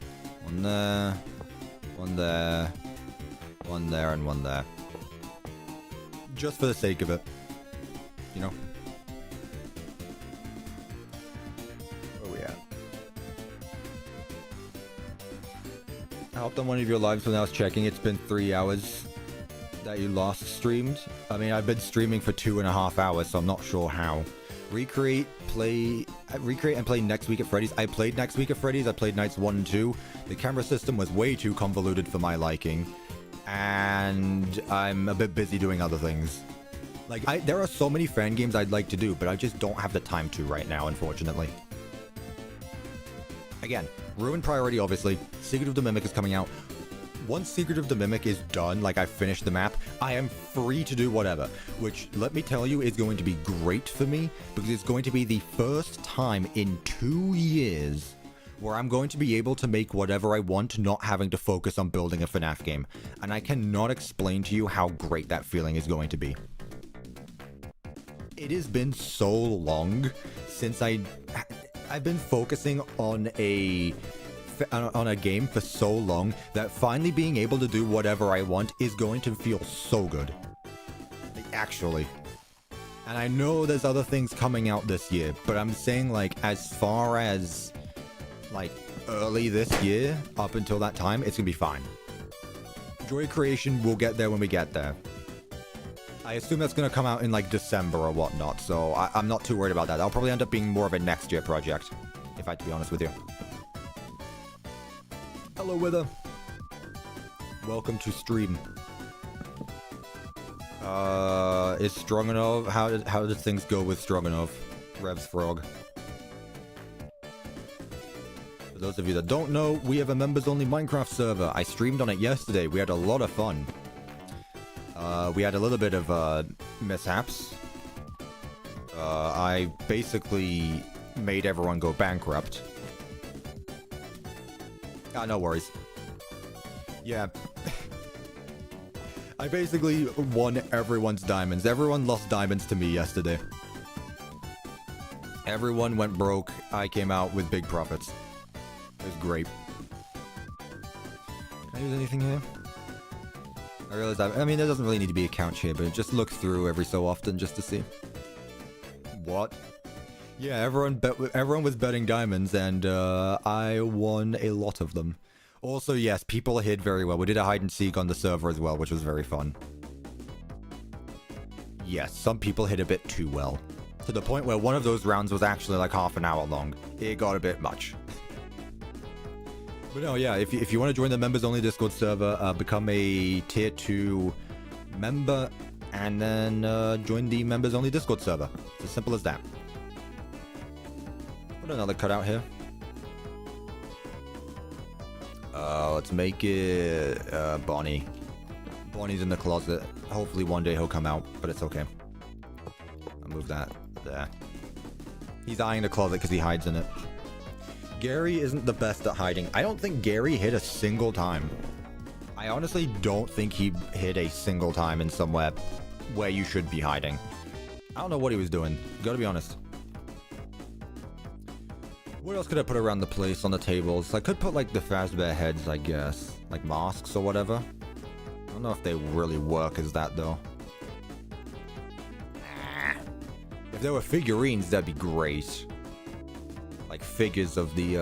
One there, one there, one there, and one there. Just for the sake of it. You know? Oh, yeah. I hopped on one of your lives when I was checking. It's been 3 hours that you last streamed. I mean, I've been streaming for 2.5 hours, so I'm not sure how. Recreate and play next week at Freddy's. I played next week at Freddy's. I played nights 1 and 2. The camera system was way too convoluted for my liking, and I'm a bit busy doing other things. Like, there are so many fan games I'd like to do, but I just don't have the time to right now, unfortunately. Again, Ruin priority, obviously. Secret of the Mimic is coming out. Once Secret of the Mimic is done, like I finished the map, I am free to do whatever. Which, let me tell you, is going to be great for me, because it's going to be the first time in 2 years where I'm going to be able to make whatever I want, not having to focus on building a FNAF game. And I cannot explain to you how great that feeling is going to be. It has been so long since I've been focusing on a game for so long that finally being able to do whatever I want is going to feel so good. Actually. And I know there's other things coming out this year, but I'm saying, like, as far as, like, early this year, up until that time, it's gonna be fine. Joy Creation will get there when we get there. I assume that's going to come out in, like, December or whatnot, so I'm not too worried about that. That'll probably end up being more of a next year project, if I have to be honest with you. Hello, Wither. Welcome to stream. Is Stroganoff... How did things go with Stroganoff? Rev's Frog. For those of you that don't know, we have a members-only Minecraft server. I streamed on it yesterday. We had a lot of fun. We had a little bit of mishaps. I basically made everyone go bankrupt. Ah, no worries. Yeah. I basically won everyone's diamonds. Everyone lost diamonds to me yesterday. Everyone went broke. I came out with big profits. It was great. Can I use anything here? I realize that, I mean, there doesn't really need to be a couch here, but just look through every so often just to see. What? Yeah, everyone was betting diamonds, and I won a lot of them. Also, yes, people hid very well. We did a hide and seek on the server as well, which was very fun. Yes, some people hid a bit too well. To the point where one of those rounds was actually like half an hour long. It got a bit much. But no, yeah, if you want to join the members-only Discord server, become a Tier 2 member, and then join the members-only Discord server. It's as simple as that. Put another cutout here. Let's make it Bonnie. Bonnie's in the closet. Hopefully one day he'll come out, but it's okay. I'll move that there. He's eyeing the closet because he hides in it. Gary isn't the best at hiding. I don't think Gary hid a single time. I honestly don't think he hid a single time in somewhere where you should be hiding. I don't know what he was doing. Gotta be honest. What else could I put around the place on the tables? I could put like the Fazbear heads, I guess. Like masks or whatever. I don't know if they really work as that though. If there were figurines, that'd be great. Like figures of the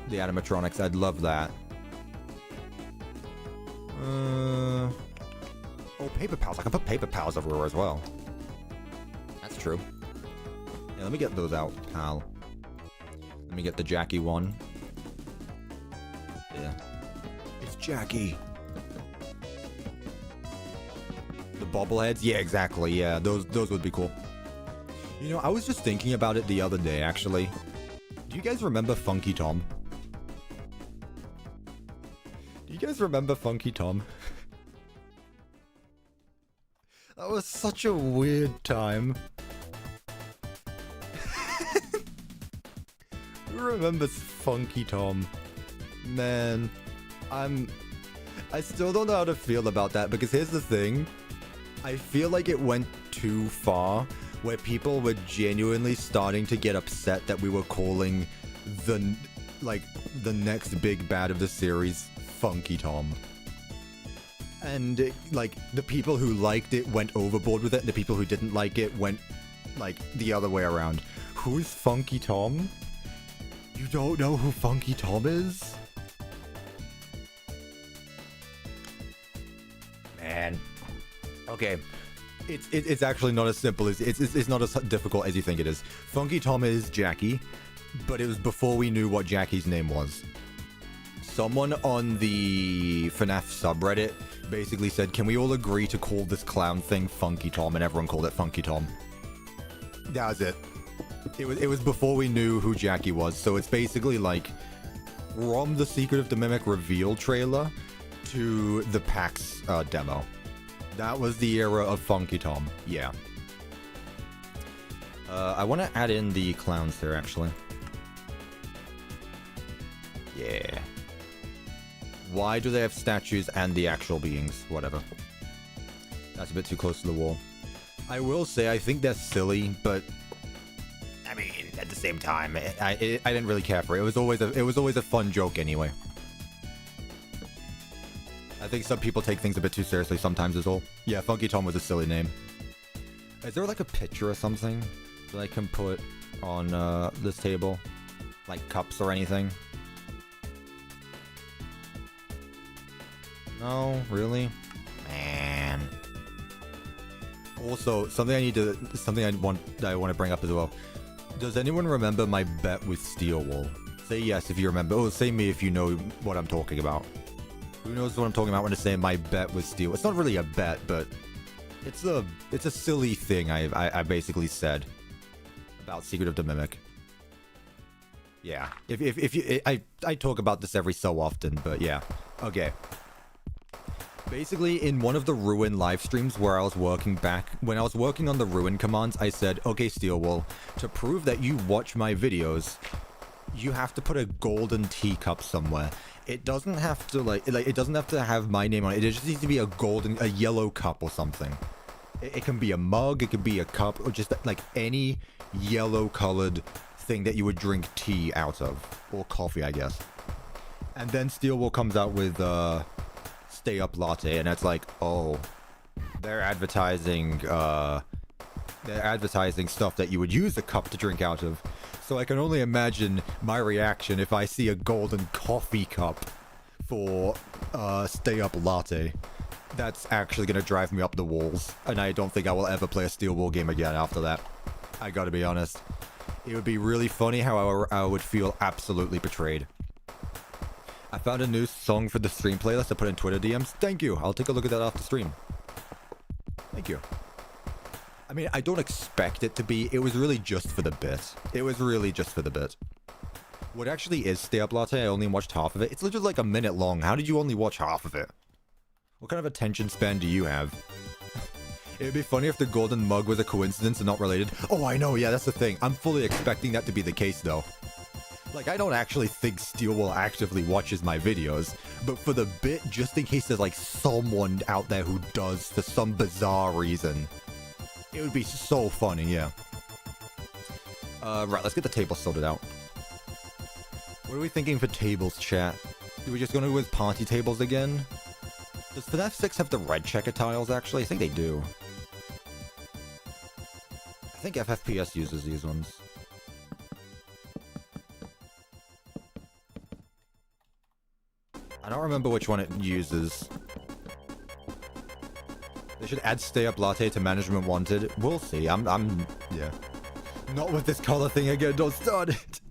animatronics, I'd love that. Oh, paper pals. I can put paper pals everywhere as well. That's true. Yeah, let me get those out, pal. Let me get the Jackie one. Yeah. It's Jackie. The bobbleheads? Yeah, exactly. Yeah, those would be cool. You know, I was just thinking about it the other day, actually. Do you guys remember Funky Tom? Do you guys remember Funky Tom? That was such a weird time. Who remembers Funky Tom? Man, I still don't know how to feel about that, because here's the thing. I feel like it went too far, where people were genuinely starting to get upset that we were calling the next big bad of the series Funky Tom. And like the people who liked it went overboard with it, and the people who didn't like it went like the other way around. Who's Funky Tom? You don't know who Funky Tom is? Man. Okay. It's actually not as simple as it's not as difficult as you think it is. Funky Tom is Jackie, but it was before we knew what Jackie's name was. Someone on the FNAF subreddit basically said, "Can we all agree to call this clown thing Funky Tom?" And everyone called it Funky Tom. That was it. It was before we knew who Jackie was, so it's basically like from the Secret of the Mimic reveal trailer to the PAX demo. That was the era of Funky Tom. Yeah. I want to add in the clowns there, actually. Yeah. Why do they have statues and the actual beings? Whatever. That's a bit too close to the wall. I will say, I think they're silly, but I mean, at the same time, I didn't really care for it. It was always a fun joke anyway. I think some people take things a bit too seriously sometimes as well. Yeah, Funky Tom was a silly name. Is there like a picture or something that I can put on this table? Like cups or anything? No, really? Man. Also, something I want to bring up as well. Does anyone remember my bet with Steel Wool? Say yes if you remember. Oh, say me if you know what I'm talking about. Who knows what I'm talking about when I say my bet with Steel? It's not really a bet, but it's a silly thing I basically said about Secret of the Mimic. Yeah, if you I talk about this every so often, but yeah. Okay. Basically, in one of the Ruin live streams where I was working when I was working on the Ruin commands, I said, "Okay, Steelwool, to prove that you watch my videos, you have to put a golden teacup somewhere. It doesn't have to it doesn't have to have my name on it. It just needs to be a yellow cup or something. It can be a mug, it could be a cup, or just like any yellow-colored thing that you would drink tea out of. Or coffee, I guess. And then Steel Wool comes out with Stay Up Latte, and it's like, oh, they're advertising stuff that you would use a cup to drink out of. So I can only imagine my reaction if I see a golden coffee cup for Stay Up Latte. That's actually going to drive me up the walls, and I don't think I will ever play a Steel Wool game again after that. I gotta be honest. It would be really funny, however, I would feel absolutely betrayed. I found a new song for the stream playlist to put in Twitter DMs. Thank you. I'll take a look at that after stream. Thank you. I mean, I don't expect it to be. It was really just for the bit. It was really just for the bit. What actually is Stay Up Latte? I only watched half of it. It's literally like a minute long. How did you only watch half of it? What kind of attention span do you have? It would be funny if the golden mug was a coincidence and not related. Oh, I know. Yeah, that's the thing. I'm fully expecting that to be the case, though. Like, I don't actually think Steel Wool actively watches my videos, but for the bit, just in case there's, like, someone out there who does for some bizarre reason. It would be so funny, yeah. Right, let's get the table sorted out. What are we thinking for tables, chat? Do we just go with party tables again? Does FNAF 6 have the red checker tiles, actually? I think they do. I think FFPS uses these ones. I don't remember which one it uses. They should add Stay Up Latte to Management Wanted. We'll see. Yeah. Not with this color thing again. Don't start it.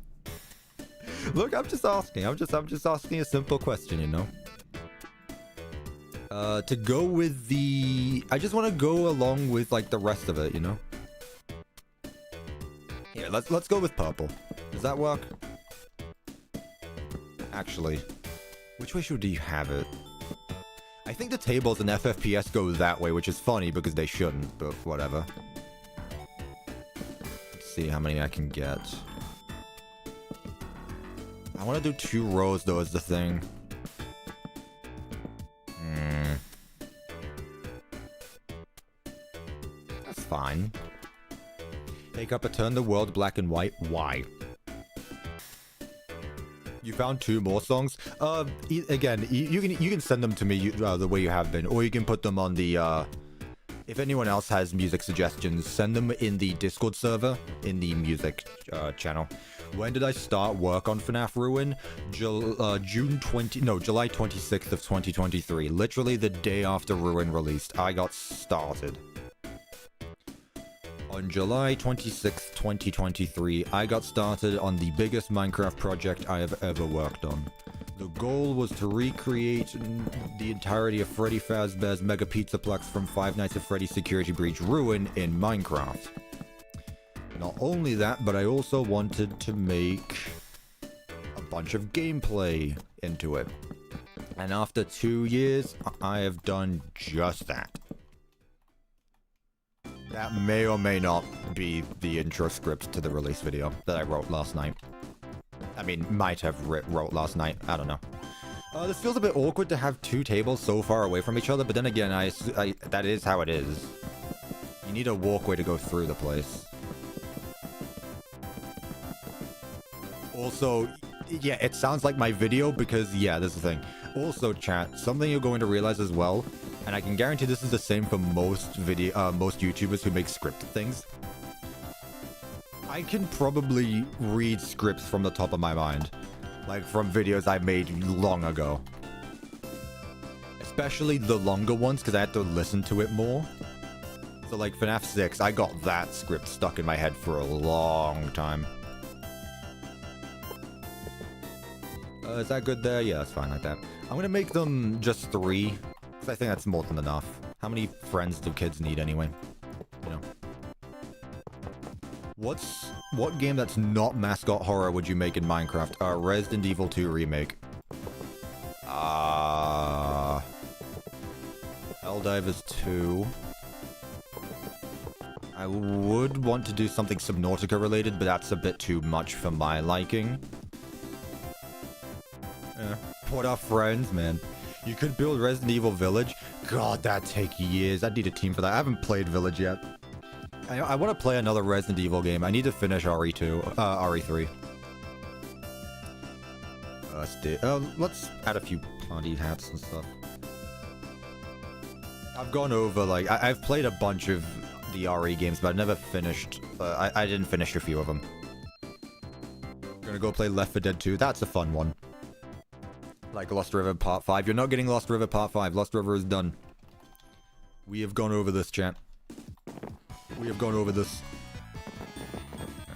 Look, I'm just asking. I'm just asking a simple question, you know? To go with the... I just want to go along with, like, the rest of it, you know? Here, let's go with purple. Does that work? Actually, which way should you have it? I think the tables in FFPS go that way, which is funny because they shouldn't, but whatever. Let's see how many I can get. I want to do 2 rows, though, is the thing. That's fine. Take up a turn the world black and white. Why? You found 2 more songs? Again, you can send them to me the way you have been, or you can put them on the, if anyone else has music suggestions, send them in the Discord server, in the music channel. When did I start work on FNAF Ruin? July 26th of 2023. Literally the day after Ruin released, I got started. On July 26th, 2023, I got started on the biggest Minecraft project I have ever worked on. The goal was to recreate the entirety of Freddy Fazbear's Mega Pizzaplex from Five Nights at Freddy's Security Breach Ruin in Minecraft. Not only that, but I also wanted to make a bunch of gameplay into it. And after 2 years, I have done just that. That may or may not be the intro script to the release video that I wrote last night. I mean, might have wrote last night. I don't know. This feels a bit awkward to have 2 tables so far away from each other, but then again, that is how it is. You need a walkway to go through the place. Also, yeah, it sounds like my video because, yeah, this is the thing. Also, chat, something you're going to realize as well, and I can guarantee this is the same for most YouTubers who make scripted things. I can probably read scripts from the top of my mind. Like, from videos I made long ago. Especially the longer ones, because I had to listen to it more. So, like, FNAF 6, I got that script stuck in my head for a long time. Is that good there? Yeah, that's fine like that. I'm gonna make them just 3, because I think that's more than enough. How many friends do kids need anyway? You know. What game that's not mascot horror would you make in Minecraft? Resident Evil 2 Remake. Helldivers 2. I would want to do something Subnautica related, but that's a bit too much for my liking. What are friends, man? You could build Resident Evil Village. God, that'd take years. I'd need a team for that. I haven't played Village yet. I want to play another Resident Evil game. I need to finish RE2, RE3. Let's add a few party hats and stuff. I've gone over, like, I've played a bunch of the RE games, but I've never finished, I didn't finish a few of them. Gonna go play Left 4 Dead 2. That's a fun one. Like Lost River Part 5. You're not getting Lost River Part 5. Lost River is done. We have gone over this, chat. We have gone over this.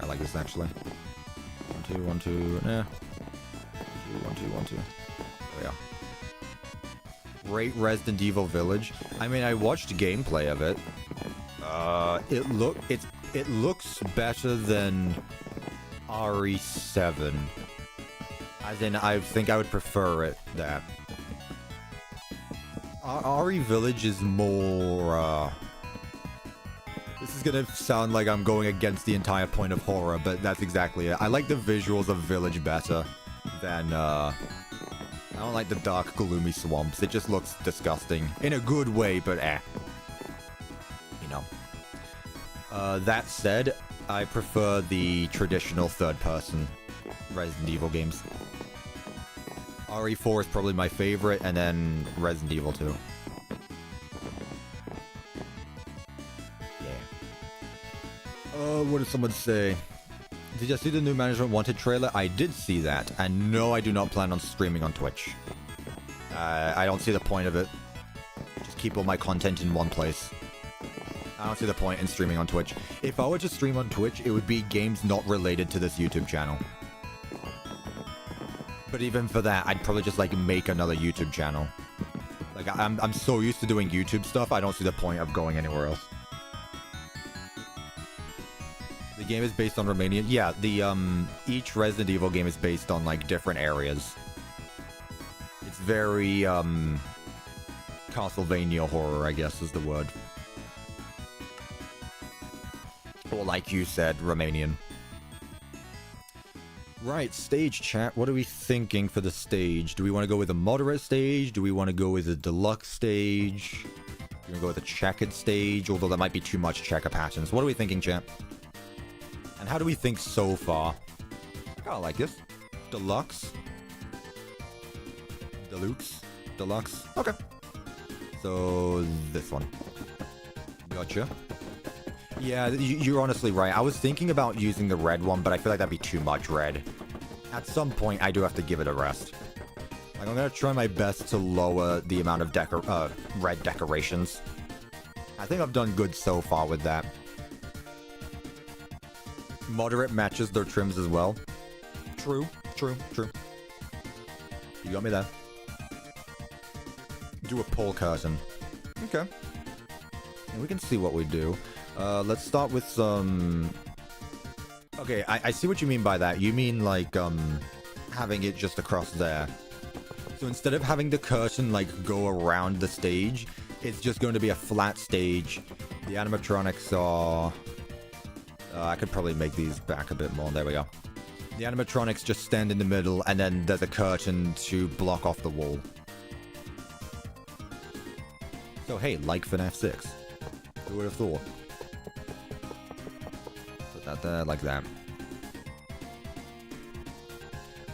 I like this, actually. 1, 2, 1, 2, yeah. 1, 2, 1, 2. There we go. Great Resident Evil Village. I mean, I watched gameplay of it. It looks better than RE7. As in, I think I would prefer it that. RE Village is more, This is gonna sound like I'm going against the entire point of horror, but that's exactly it. I like the visuals of Village better than, I don't like the dark, gloomy swamps. It just looks disgusting. In a good way, but you know. That said, I prefer the traditional third-person Resident Evil games. RE4 is probably my favorite, and then Resident Evil 2. Yeah. What did someone say? Did you see the new Management Wanted trailer? I did see that, and no, I do not plan on streaming on Twitch. I don't see the point of it. Just keep all my content in one place. I don't see the point in streaming on Twitch. If I were to stream on Twitch, it would be games not related to this YouTube channel. But even for that, I'd probably just, like, make another YouTube channel. Like, I'm so used to doing YouTube stuff, I don't see the point of going anywhere else. The game is based on Romania. Yeah, each Resident Evil game is based on, like, different areas. It's very, Castlevania horror, I guess, is the word. Or, like you said, Romanian. Right, stage chat. What are we thinking for the stage? Do we want to go with a moderate stage? Do we want to go with a deluxe stage? Do we want to go with a checkered stage? Although that might be too much checker patterns. What are we thinking, chat? And how do we think so far? I kind of like this. Deluxe. Deluxe. Deluxe. Okay. So, this one. Gotcha. Yeah, you're honestly right. I was thinking about using the red one, but I feel like that'd be too much red. At some point, I do have to give it a rest. Like, I'm gonna try my best to lower the amount of red decorations. I think I've done good so far with that. Moderate matches their trims as well. True, true, true. You got me there. Do a pull curtain. Okay. And we can see what we do. Let's start with some... Okay, I see what you mean by that. You mean, like, having it just across there. So instead of having the curtain, like, go around the stage, it's just going to be a flat stage. The animatronics are... I could probably make these back a bit more. There we go. The animatronics just stand in the middle, and then there's a curtain to block off the wall. So, hey, like FNAF 6. Who would have thought? Put that there, like that.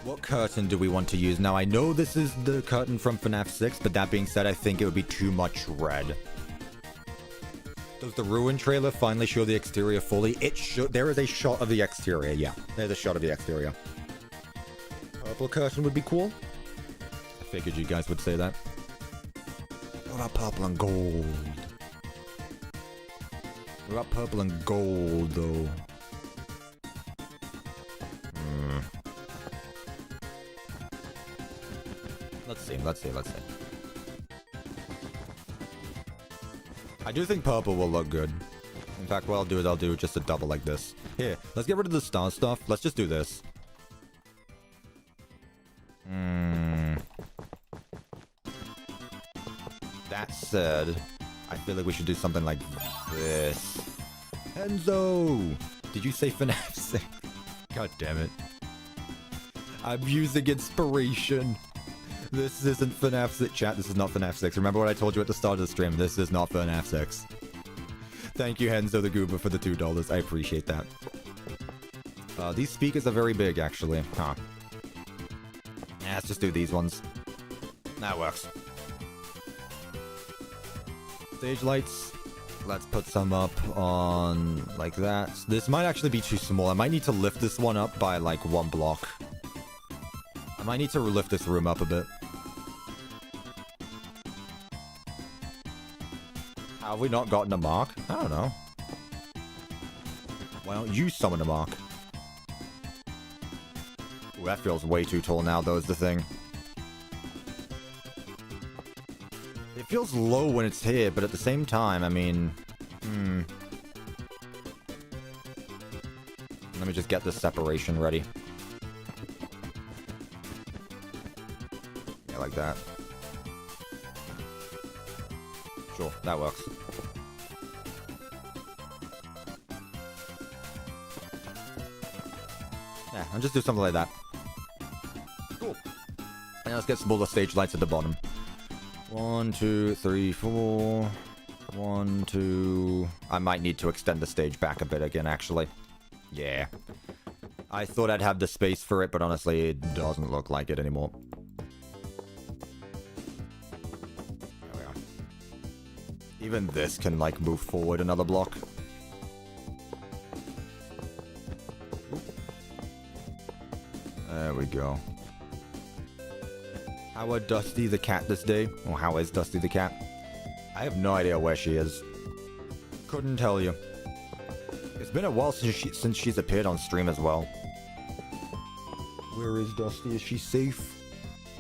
What curtain do we want to use? Now, I know this is the curtain from FNAF 6, but that being said, I think it would be too much red. Does the Ruin trailer finally show the exterior fully? It should. There is a shot of the exterior, yeah. There's a shot of the exterior. Purple curtain would be cool. I figured you guys would say that. What about purple and gold? What about purple and gold, though? Let's see. I do think purple will look good. In fact, what I'll do just a double like this. Here, let's get rid of the star stuff. Let's just do this. That said, I feel like we should do something like this. Enzo! Did you say FNAF 6? God damn it. I'm using inspiration. This isn't FNAF 6. Chat, this is not FNAF 6. Remember what I told you at the start of the stream? This is not FNAF 6. Thank you, Henzo the Goober, for the $2. I appreciate that. These speakers are very big, actually. Huh. Yeah, let's just do these ones. That works. Stage lights. Let's put some up on like that. This might actually be too small. I might need to lift this one up by like 1 block. I might need to lift this room up a bit. Have we not gotten a mark? I don't know. Why don't you summon a mark? Ooh, that feels way too tall now, though, is the thing. It feels low when it's here, but at the same time, I mean... Let me just get this separation ready. Yeah, like that. Sure, that works. Yeah, I'll just do something like that. Cool. And let's get some more stage lights at the bottom. 1, 2, 3, 4. 1, 2... I might need to extend the stage back a bit again, actually. Yeah. I thought I'd have the space for it, but honestly, it doesn't look like it anymore. There we are. Even this can, like, move forward another block. There we go. How are Dusty the cat this day? Or how is Dusty the cat? I have no idea where she is. Couldn't tell you. It's been a while since she's appeared on stream as well. Where is Dusty? Is she safe?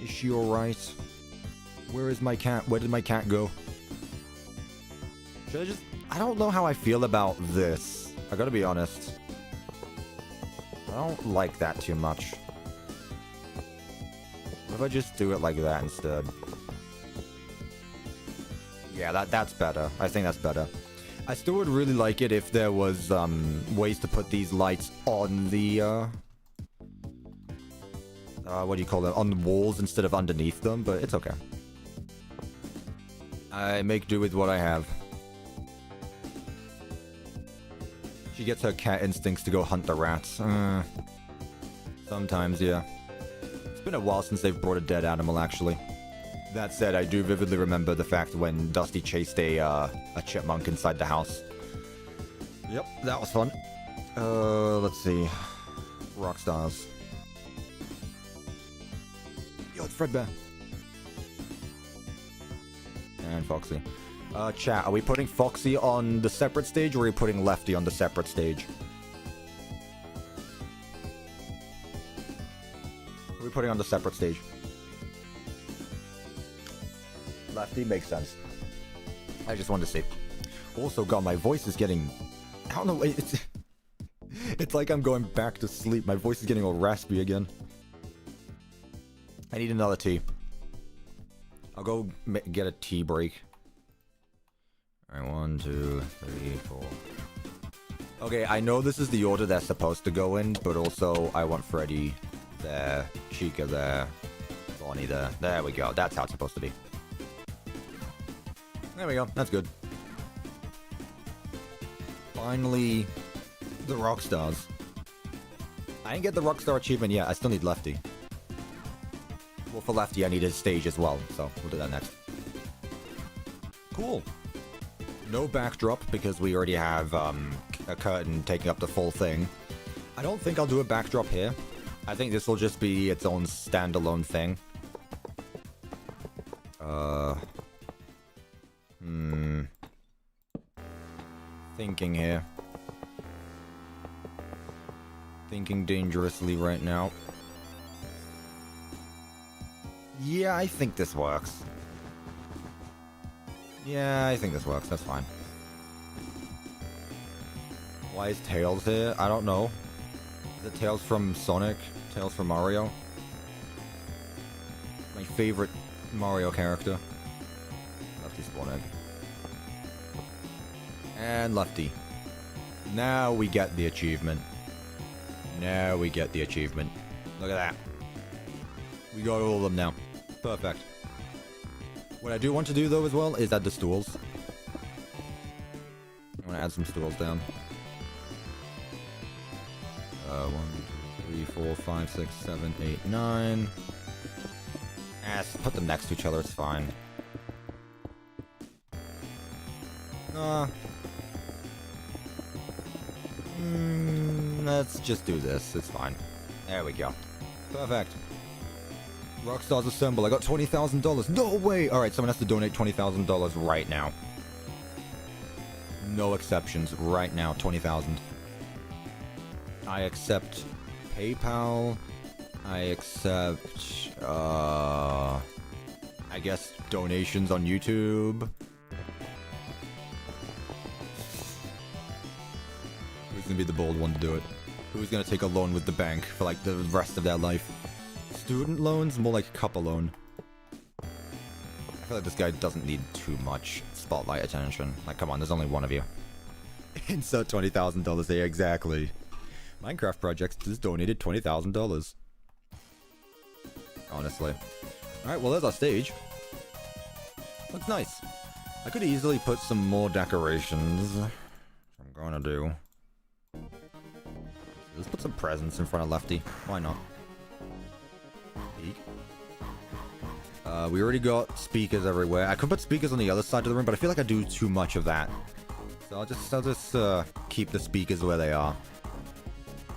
Is she alright? Where is my cat? Where did my cat go? Should I just... I don't know how I feel about this. I gotta be honest. I don't like that too much. What if I just do it like that instead? Yeah, that's better. I think that's better. I still would really like it if there was ways to put these lights on the what do you call them? On the walls instead of underneath them, but it's okay. I make do with what I have. She gets her cat instincts to go hunt the rats. Sometimes, yeah. It's been a while since they've brought a dead animal, actually. That said, I do vividly remember the fact when Dusty chased a chipmunk inside the house. Yep, that was fun. Let's see. Rockstars. Yo, it's Fredbear. And Foxy. Chat, are we putting Foxy on the separate stage, or are we putting Lefty on the separate stage? Are we putting on the separate stage? Lefty makes sense. I just wanted to say. Also, God, my voice is getting... I don't know, it's like I'm going back to sleep. My voice is getting all raspy again. I need another tea. I'll go get a tea break. Alright, 1, 2, 3, 4. Okay, I know this is the order they're supposed to go in, but also I want Freddy there, Chica there, Bonnie there. There we go. That's how it's supposed to be. There we go. That's good. Finally, the Rockstars. I didn't get the Rockstar achievement yet. I still need Lefty. Well, for Lefty, I need his stage as well, so we'll do that next. Cool. No backdrop, because we already have a curtain taking up the full thing. I don't think I'll do a backdrop here. I think this will just be its own standalone thing. Thinking here. Thinking dangerously right now. Yeah, I think this works. Yeah, I think this works. That's fine. Why is Tails here? I don't know. Is it Tails from Sonic? Tails from Mario? My favorite Mario character. Lefty spawn egg. And Lefty. Now we get the achievement. Now we get the achievement. Look at that. We got all of them now. Perfect. What I do want to do, though, as well, is add the stools. I want to add some stools down. 1, 2, 3, 4, 5, 6, 7, 8, 9. Put them next to each other, it's fine. Let's just do this, it's fine. There we go. Perfect. Rockstar's Assemble, I got $20,000. No way! Alright, someone has to donate $20,000 right now. No exceptions, right now, 20,000. I accept PayPal. I accept, I guess donations on YouTube. Who's gonna be the bold one to do it? Who's gonna take a loan with the bank for like the rest of their life? Student loans? More like a Cuppa loan. I feel like this guy doesn't need too much spotlight attention. Like, come on, there's only one of you. Insert $20,000 here, exactly. Minecraft Projects just donated $20,000. Honestly. Alright, well, there's our stage. Looks nice. I could easily put some more decorations. Which I'm gonna do. Let's put some presents in front of Lefty. Why not? Peek. We already got speakers everywhere. I could put speakers on the other side of the room, but I feel like I do too much of that. So I'll just keep the speakers where they are.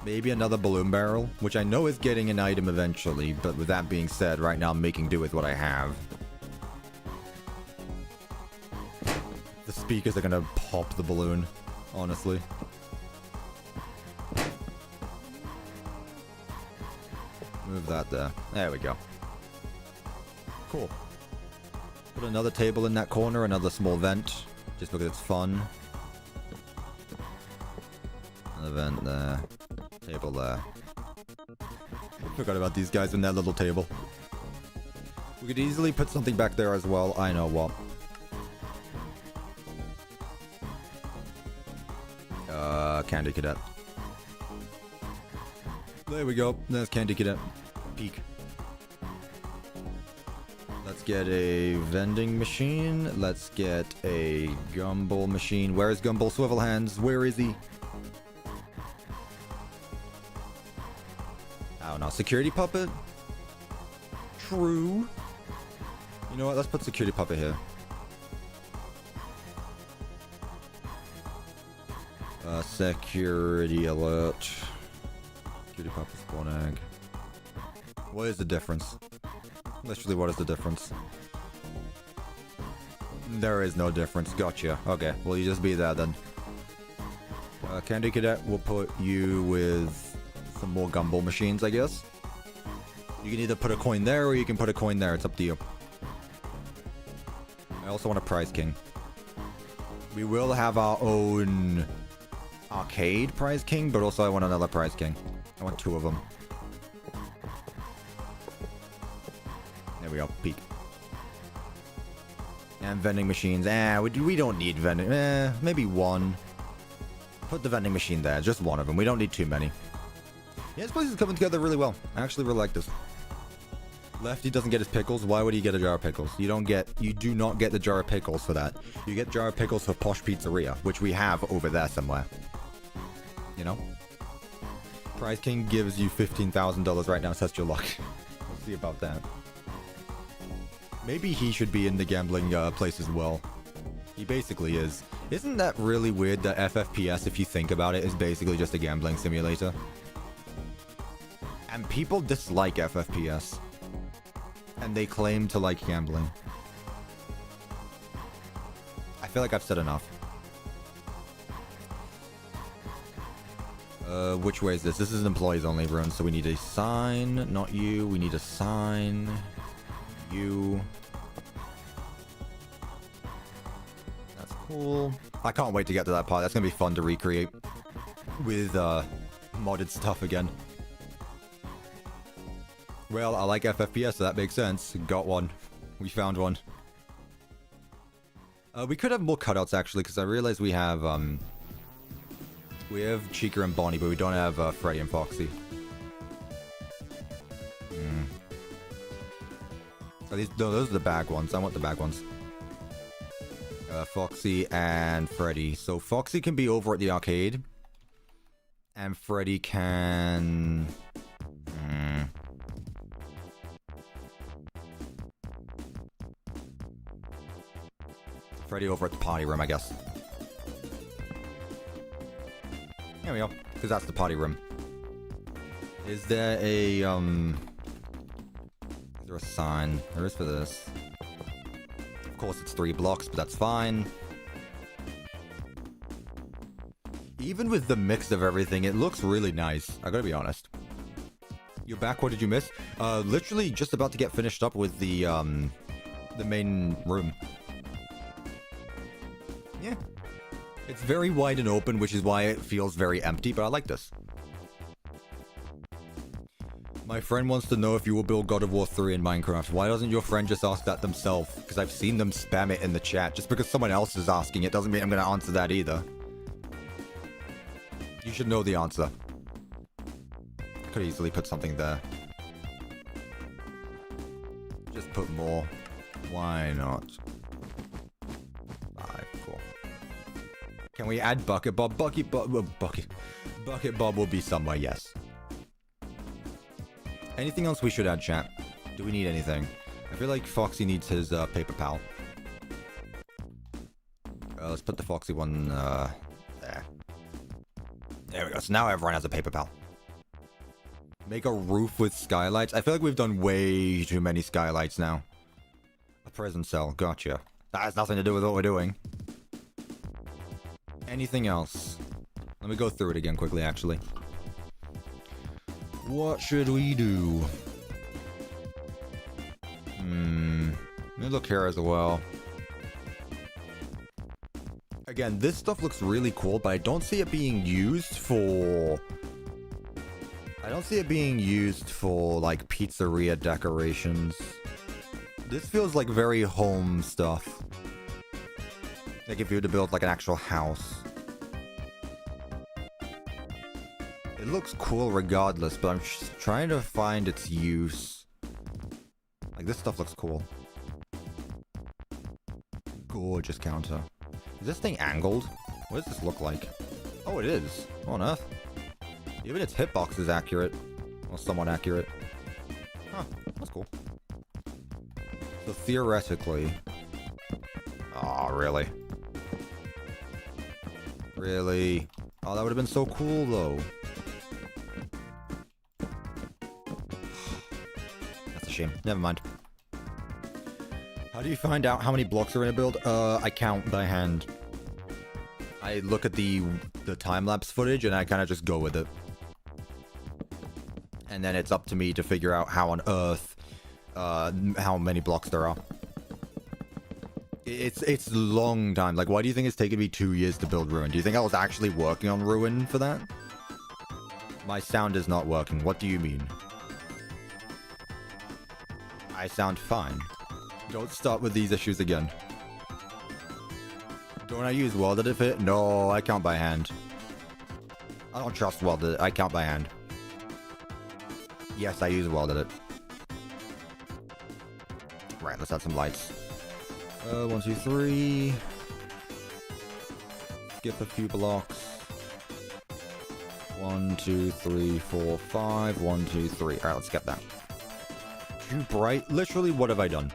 Maybe another balloon barrel, which I know is getting an item eventually, but with that being said, right now I'm making do with what I have. The speakers are gonna pop the balloon, honestly. Move that there. There we go. Cool. Put another table in that corner, another small vent, just because it's fun. Another vent there. Table there. Forgot about these guys in that little table. We could easily put something back there as well. I know what. Candy Cadet. There we go. There's Candy Cadet. Peek. Let's get a vending machine. Let's get a Gumball machine. Where is Gumball Swivel Hands? Where is he? I don't know. Security puppet? True. You know what? Let's put security puppet here. Security alert. Security puppet spawn egg. What is the difference? Literally, what is the difference? There is no difference. Gotcha. Okay, well, you just be there then. Candy Cadet, we'll put you with some more Gumball machines, I guess. You can either put a coin there or you can put a coin there. It's up to you. I also want a Prize King. We will have our own arcade Prize King, but also I want another Prize King. I want 2 of them. There we go. Peek. And vending machines. We don't need vending. Maybe 1. Put the vending machine there. Just 1 of them. We don't need too many. Yeah, this place is coming together really well. I actually really like this. Lefty doesn't get his pickles. Why would he get a jar of pickles? You do not get the jar of pickles for that. You get jar of pickles for Posh Pizzeria, which we have over there somewhere. You know? Prize King gives you $15,000 right now. Test your luck. We'll see about that. Maybe he should be in the gambling place as well. He basically is. Isn't that really weird that FFPS, if you think about it, is basically just a gambling simulator? And people dislike FFPS. And they claim to like gambling. I feel like I've said enough. Which way is this? This is an employees only room, so we need a sign. Not you. We need a sign. You. That's cool. I can't wait to get to that part. That's gonna be fun to recreate with modded stuff again. Well, I like FFPS, so that makes sense. Got one. We found one. We could have more cutouts actually, because I realized we have Chica and Bonnie, but we don't have Freddy and Foxy. Oh, no, those are the bag ones. I want the bag ones. Foxy and Freddy. So Foxy can be over at the arcade. And Freddy can... Freddy over at the party room, I guess. There we go. Because that's the party room. Is there a, Is there a sign? There is for this. Of course, it's 3 blocks, but that's fine. Even with the mix of everything, it looks really nice. I gotta be honest. You're back, what did you miss? Literally just about to get finished up with the main room. Yeah. It's very wide and open, which is why it feels very empty, but I like this. My friend wants to know if you will build God of War 3 in Minecraft. Why doesn't your friend just ask that themselves? Because I've seen them spam it in the chat. Just because someone else is asking it doesn't mean I'm going to answer that either. You should know the answer. Could easily put something there. Just put more. Why not? 5, cool. Can we add Bucket Bob? Bucket Bob will be somewhere, yes. Anything else we should add, chat? Do we need anything? I feel like Foxy needs his paper pal. Let's put the Foxy one there. There we go. So now everyone has a paper pal. Make a roof with skylights. I feel like we've done way too many skylights now. A prison cell. Gotcha. That has nothing to do with what we're doing. Anything else? Let me go through it again quickly, actually. What should we do? Let me look here as well. Again, this stuff looks really cool, but I don't see it being used for... like, pizzeria decorations. This feels like very home stuff. Like if you were to build, like, an actual house. It looks cool regardless, but I'm just trying to find its use. Like, this stuff looks cool. Gorgeous counter. Is this thing angled? What does this look like? Oh, it is. What on earth? Even its hitbox is accurate. Or somewhat accurate. Huh, that's cool. So theoretically... Oh, really? Really? Oh, that would have been so cool, though. That's a shame. Never mind. How do you find out how many blocks are in a build? I count by hand. I look at the time-lapse footage, and I kind of just go with it. And then it's up to me to figure out how on earth, how many blocks there are. It's a long time. Like, why do you think it's taken me 2 years to build Ruin? Do you think I was actually working on Ruin for that? My sound is not working. What do you mean? I sound fine. Don't start with these issues again. Don't I use World Edit for it? No, I count by hand. I don't trust World Edit. I count by hand. Yes, I use World Edit. Right, let's add some lights. 1, 2, 3. Skip a few blocks. 1, 2, 3, 4, 5. 1, 2, 3. Alright, let's get that. Too bright? Literally, what have I done?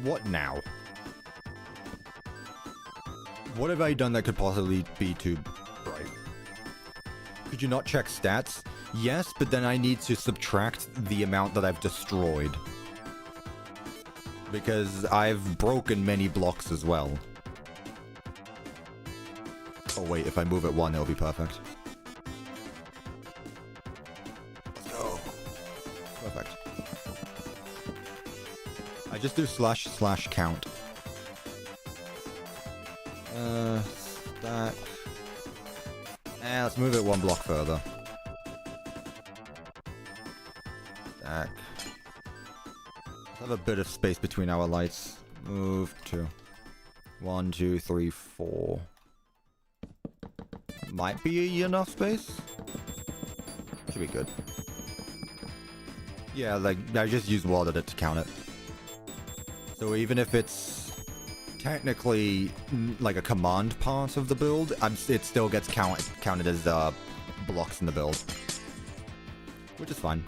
What now? What have I done that could possibly be too bright? Could you not check stats? Yes, but then I need to subtract the amount that I've destroyed. Because I've broken many blocks as well. Oh wait, if I move it 1, it'll be perfect. Let's go. Perfect. I just do // count. Stack. Let's move it 1 block further. Stack. Let's have a bit of space between our lights. Move 2. 1, 2, 3, 4. Might be enough space. Should be good. Yeah, like, I just use World Edit to count it. So even if it's technically like a command part of the build, it still gets counted as blocks in the build. Which is fine.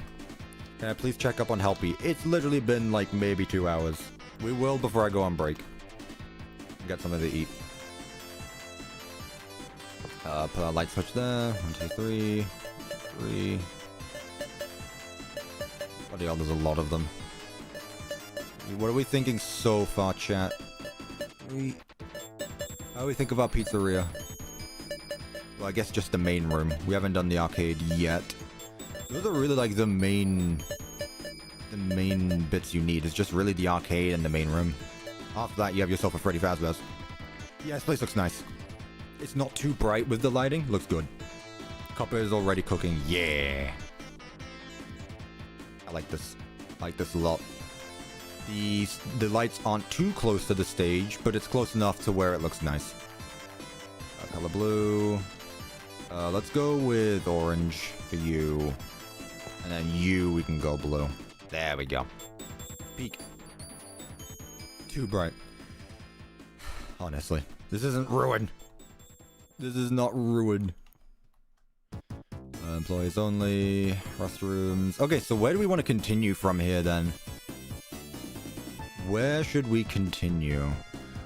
Can I please check up on Helpy? It's literally been like maybe 2 hours. We will before I go on break. Get something to eat. Put a light switch there. 1, 2, 3. 3. Bloody hell, there's a lot of them. What are we thinking so far, chat? How do we think about Pizzeria? Well, I guess just the main room. We haven't done the arcade yet. Those are really like the main bits you need. It's just really the arcade and the main room. After that, you have yourself a Freddy Fazbear's. Yeah, this place looks nice. It's not too bright with the lighting. Looks good. Cuppa is already cooking. Yeah. I like this. I like this a lot. The lights aren't too close to the stage, but it's close enough to where it looks nice. Color blue. Let's go with orange for you. And then we can go blue. There we go. Peak. Too bright. Honestly. This isn't ruined. This is not ruined. Employees only. Restrooms. Okay, so where do we want to continue from here then? Where should we continue?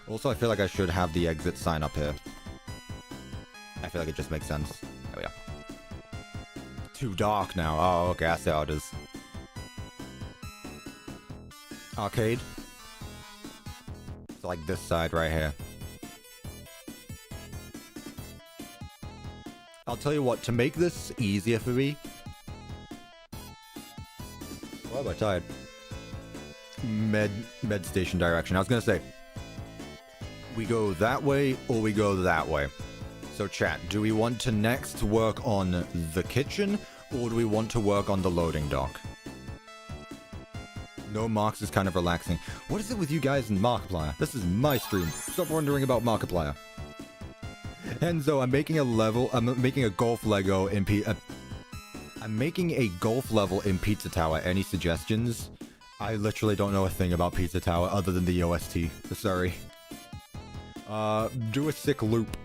Also, I feel like I should have the exit sign up here. I feel like it just makes sense. There we go. Too dark now. Oh, okay, I see how it is. Arcade. So like this side right here. I'll tell you what, to make this easier for me... Why am I tired? Med station direction. I was gonna say, we go that way or we go that way. So chat, do we want to next work on the kitchen or do we want to work on the loading dock? No marks is kind of relaxing. What is it with you guys in Markiplier? This is my stream. Stop wondering about Markiplier. Enzo, I'm making a level. I'm making a golf Lego in I'm making a golf level in Pizza Tower. Any suggestions? I literally don't know a thing about Pizza Tower other than the OST. Sorry. Do a sick loop.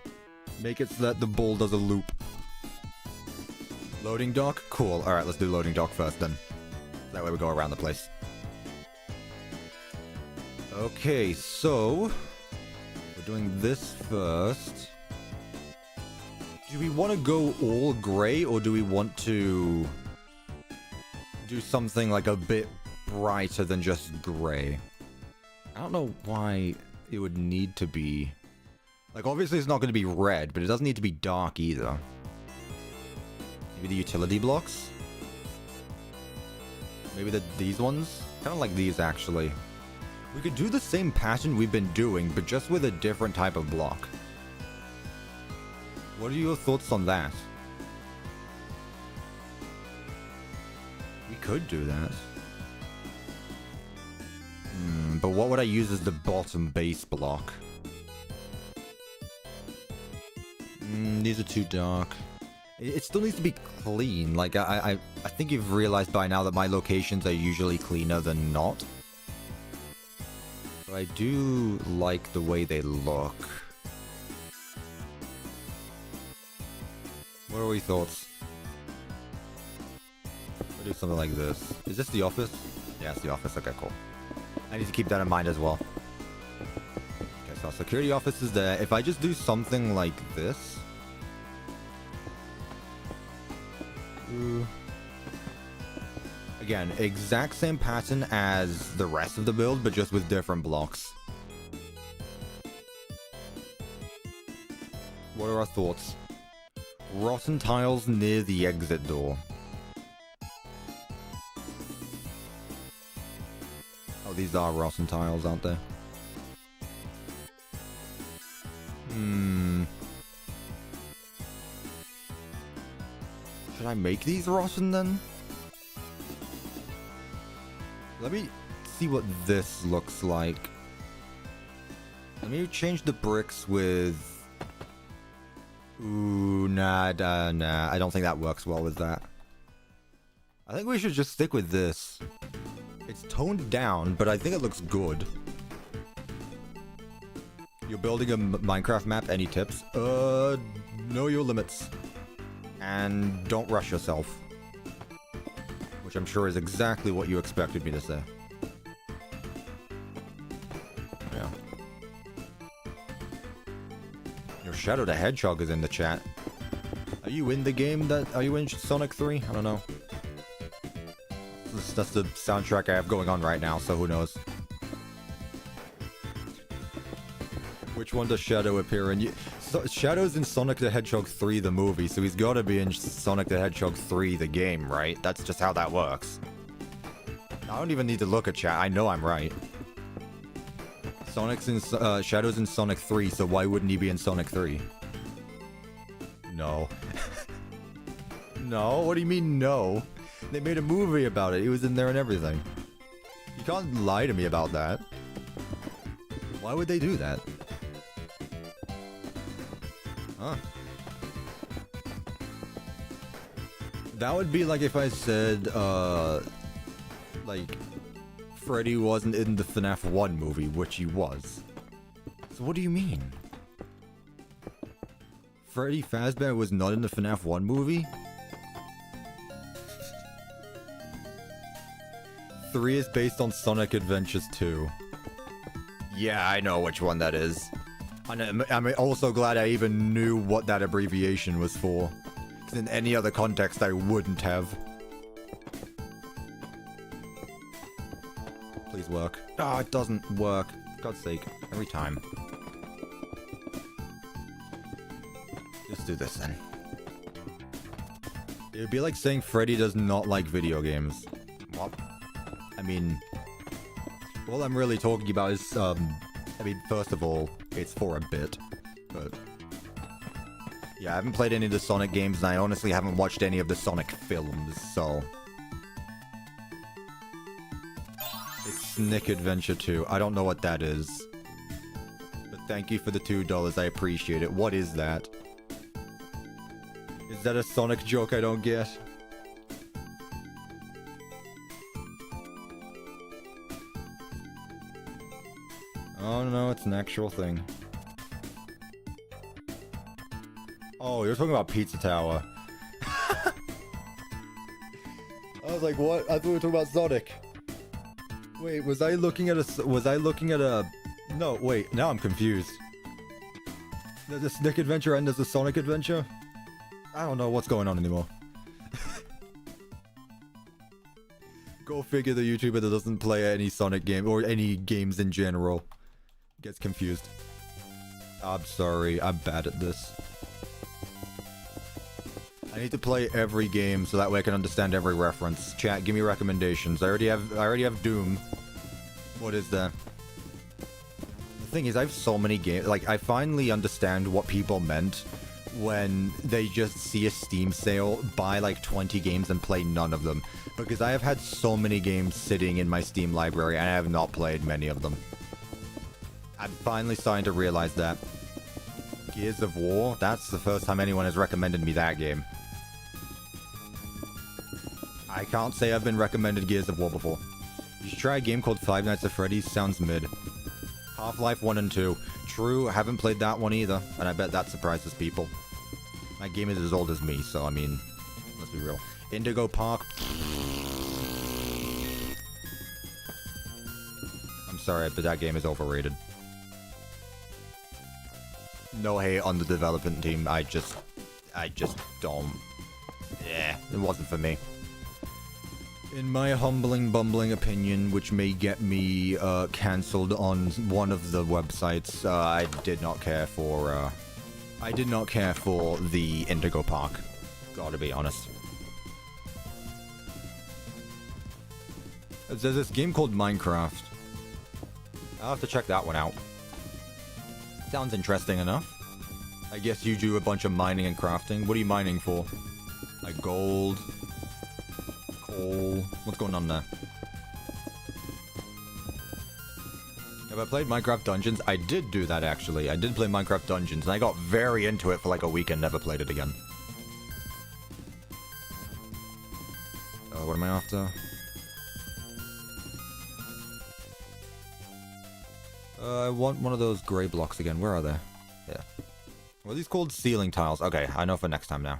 Make it so that the ball does a loop. Loading dock? Cool. Alright, let's do loading dock first then. That way we go around the place. Okay, so... we're doing this first. Do we want to go all grey or do we want to... do something like a bit brighter than just grey? I don't know why it would need to be... like, obviously it's not going to be red, but it doesn't need to be dark either. Maybe the utility blocks? Maybe these ones? Kind of like these, actually. We could do the same pattern we've been doing, but just with a different type of block. What are your thoughts on that? We could do that. But what would I use as the bottom base block? These are too dark. It still needs to be clean. Like, I think you've realized by now that my locations are usually cleaner than not. But I do like the way they look. What are your thoughts? We'll do something like this. Is this the office? Yeah, it's the office. Okay, cool. I need to keep that in mind as well. Okay, so our security office is there. If I just do something like this... again, exact same pattern as the rest of the build, but just with different blocks. What are our thoughts? Rotten tiles near the exit door. Oh, these are rotten tiles, aren't they? Should I make these rotten then? Let me see what this looks like. Let me change the bricks with... ooh, nah. I don't think that works well with that. I think we should just stick with this. It's toned down, but I think it looks good. You're building a Minecraft map, any tips? Know your limits. And don't rush yourself. Which I'm sure is exactly what you expected me to say. Yeah. Your Shadow the Hedgehog is in the chat. Are you in the game are you in Sonic 3? I don't know. That's the soundtrack I have going on right now, so who knows. Which one does Shadow appear in? Shadow's in Sonic the Hedgehog 3, the movie, so he's gotta be in Sonic the Hedgehog 3, the game, right? That's just how that works. I don't even need to look at chat, I know I'm right. Shadow's in Sonic 3, so why wouldn't he be in Sonic 3? No. No? What do you mean, no? They made a movie about it, he was in there and everything. You can't lie to me about that. Why would they do that? Huh. That would be like if I said, like, Freddy wasn't in the FNAF 1 movie, which he was. So what do you mean? Freddy Fazbear was not in the FNAF 1 movie? 3 is based on Sonic Adventures 2. Yeah, I know which one that is. I'm also glad I even knew what that abbreviation was for. Because in any other context, I wouldn't have. Please work. Oh, it doesn't work. For God's sake. Every time. Just do this then. It would be like saying Freddy does not like video games. What? I mean... all I'm really talking about is, I mean, first of all, it's for a bit, but... yeah, I haven't played any of the Sonic games, and I honestly haven't watched any of the Sonic films, so... it's Snick Adventure 2. I don't know what that is. But thank you for the $2, I appreciate it. What is that? Is that a Sonic joke I don't get? Oh no, it's an actual thing. Oh, you're talking about Pizza Tower. I was like, what? I thought we were talking about Sonic. Wait, was I looking at a... no, wait, now I'm confused. There's a Snick Adventure and there's a Sonic Adventure? I don't know what's going on anymore. Go figure the YouTuber that doesn't play any Sonic game, or any games in general, gets confused. I'm sorry, I'm bad at this. I need to play every game so that way I can understand every reference. Chat, give me recommendations. I already have Doom. What is that? The thing is, I have so many games. Like, I finally understand what people meant when they just see a Steam sale, buy like 20 games and play none of them. Because I have had so many games sitting in my Steam library and I have not played many of them. I'm finally starting to realize that. Gears of War? That's the first time anyone has recommended me that game. I can't say I've been recommended Gears of War before. You should try a game called Five Nights at Freddy's. Sounds mid. Half-Life 1 and 2. True, I haven't played that one either, and I bet that surprises people. My game is as old as me, so I mean, let's be real. Indigo Park. I'm sorry, but that game is overrated. No hate on the development team, I just don't. Yeah, it wasn't for me. In my humbling, bumbling opinion, which may get me cancelled on one of the websites, I did not care for the Indigo Park. Gotta be honest. There's this game called Minecraft. I'll have to check that one out. Sounds interesting enough. I guess you do a bunch of mining and crafting. What are you mining for? Like gold? Coal? What's going on there? Have I played Minecraft Dungeons? I did do that actually. I did play Minecraft Dungeons and I got very into it for like a week and never played it again. What am I after? I want one of those gray blocks again. Where are they? Yeah. What are these called? Ceiling tiles. Okay, I know for next time now.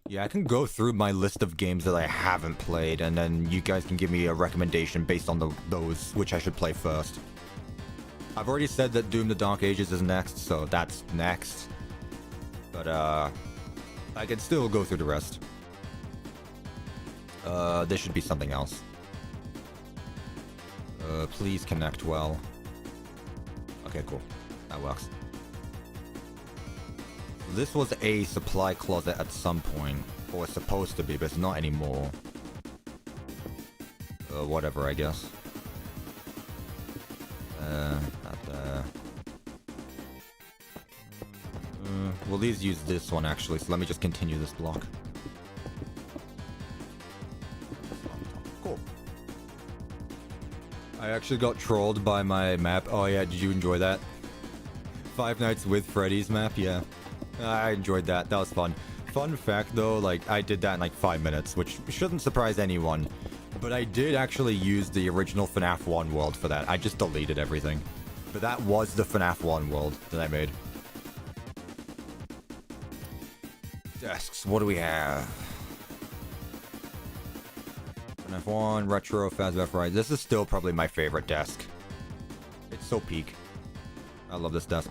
Yeah, I can go through my list of games that I haven't played, and then you guys can give me a recommendation based on those which I should play first. I've already said that Doom the Dark Ages is next, so that's next. But, I can still go through the rest. This should be something else. Please connect well. Okay, cool. That works. This was a supply closet at some point. Or it's supposed to be, but it's not anymore. Whatever, I guess. Not there. We'll use this one, actually, so let me just continue this block. Cool. I actually got trolled by my map. Oh yeah, did you enjoy that? Five Nights with Freddy's map? Yeah. I enjoyed that. That was fun. Fun fact, though, like, I did that in, like, 5 minutes, which shouldn't surprise anyone. But I did actually use the original FNAF 1 world for that. I just deleted everything. But that was the FNAF 1 world that I made. Desks, what do we have? FNAF 1, Retro, FazBef Ride. This is still probably my favorite desk. It's so peak. I love this desk.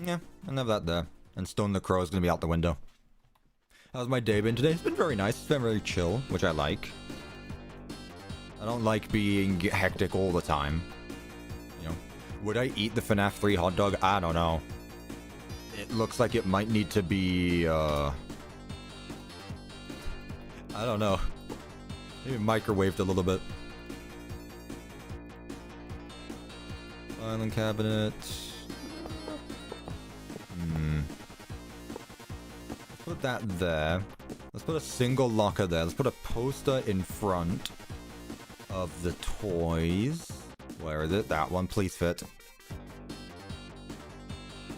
Yeah, I have that there. And Stone the Crow is going to be out the window. How's my day been today? It's been very nice. It's been very chill, which I like. I don't like being hectic all the time. You know, would I eat the FNAF 3 hot dog? I don't know. It looks like it might need to be, I don't know. Maybe microwaved a little bit. Island cabinet. Put that there. Let's put a single locker there. Let's put a poster in front of the toys. Where is it? That one. Please fit.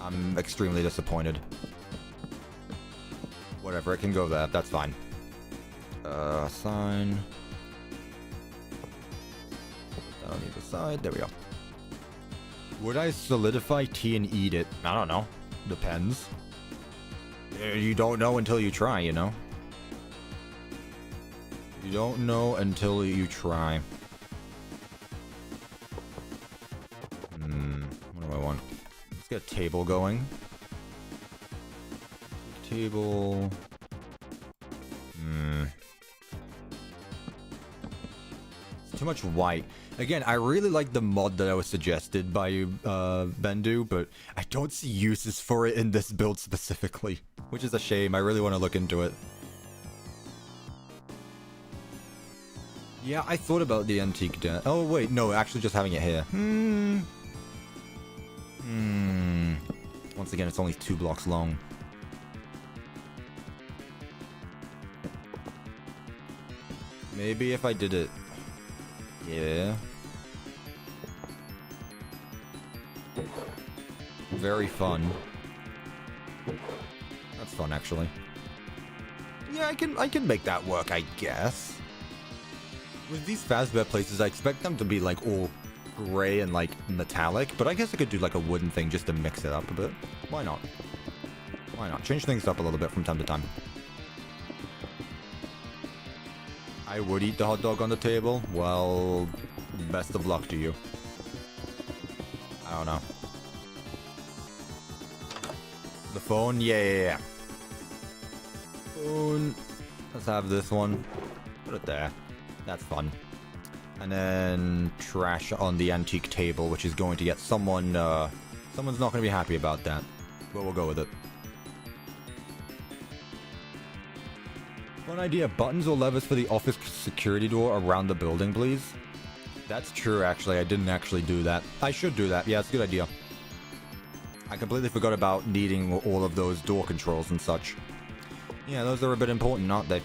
I'm extremely disappointed. Whatever, it can go there. That's fine. Sign. Put that on either side. There we go. Would I solidify tea and eat it? I don't know. Depends. You don't know until you try, you know? You don't know until you try. What do I want? Let's get a table going. Table. It's too much white. Again, I really like the mod that I was suggested by Bendu, but I don't see uses for it in this build specifically. Which is a shame. I really want to look into it. Yeah, I thought about the antique desk. Oh, wait. No, actually just having it here. Once again, it's only 2 blocks long. Maybe if I did it... Yeah. Very fun. That's fun, actually. Yeah, I can make that work, I guess. With these Fazbear places, I expect them to be, like, all gray and, like, metallic, but I guess I could do, like, a wooden thing just to mix it up a bit. Why not? Why not? Change things up a little bit from time to time. I would eat the hot dog on the table. Well, best of luck to you. I don't know. The phone? Yeah. Phone. Let's have this one. Put it there. That's fun. And then trash on the antique table, which is going to get someone, someone's not going to be happy about that. But we'll go with it. One idea, buttons or levers for the office security door around the building, please. That's true, actually. I didn't actually do that. I should do that. Yeah, it's a good idea. I completely forgot about needing all of those door controls and such. Yeah, those are a bit important, aren't they?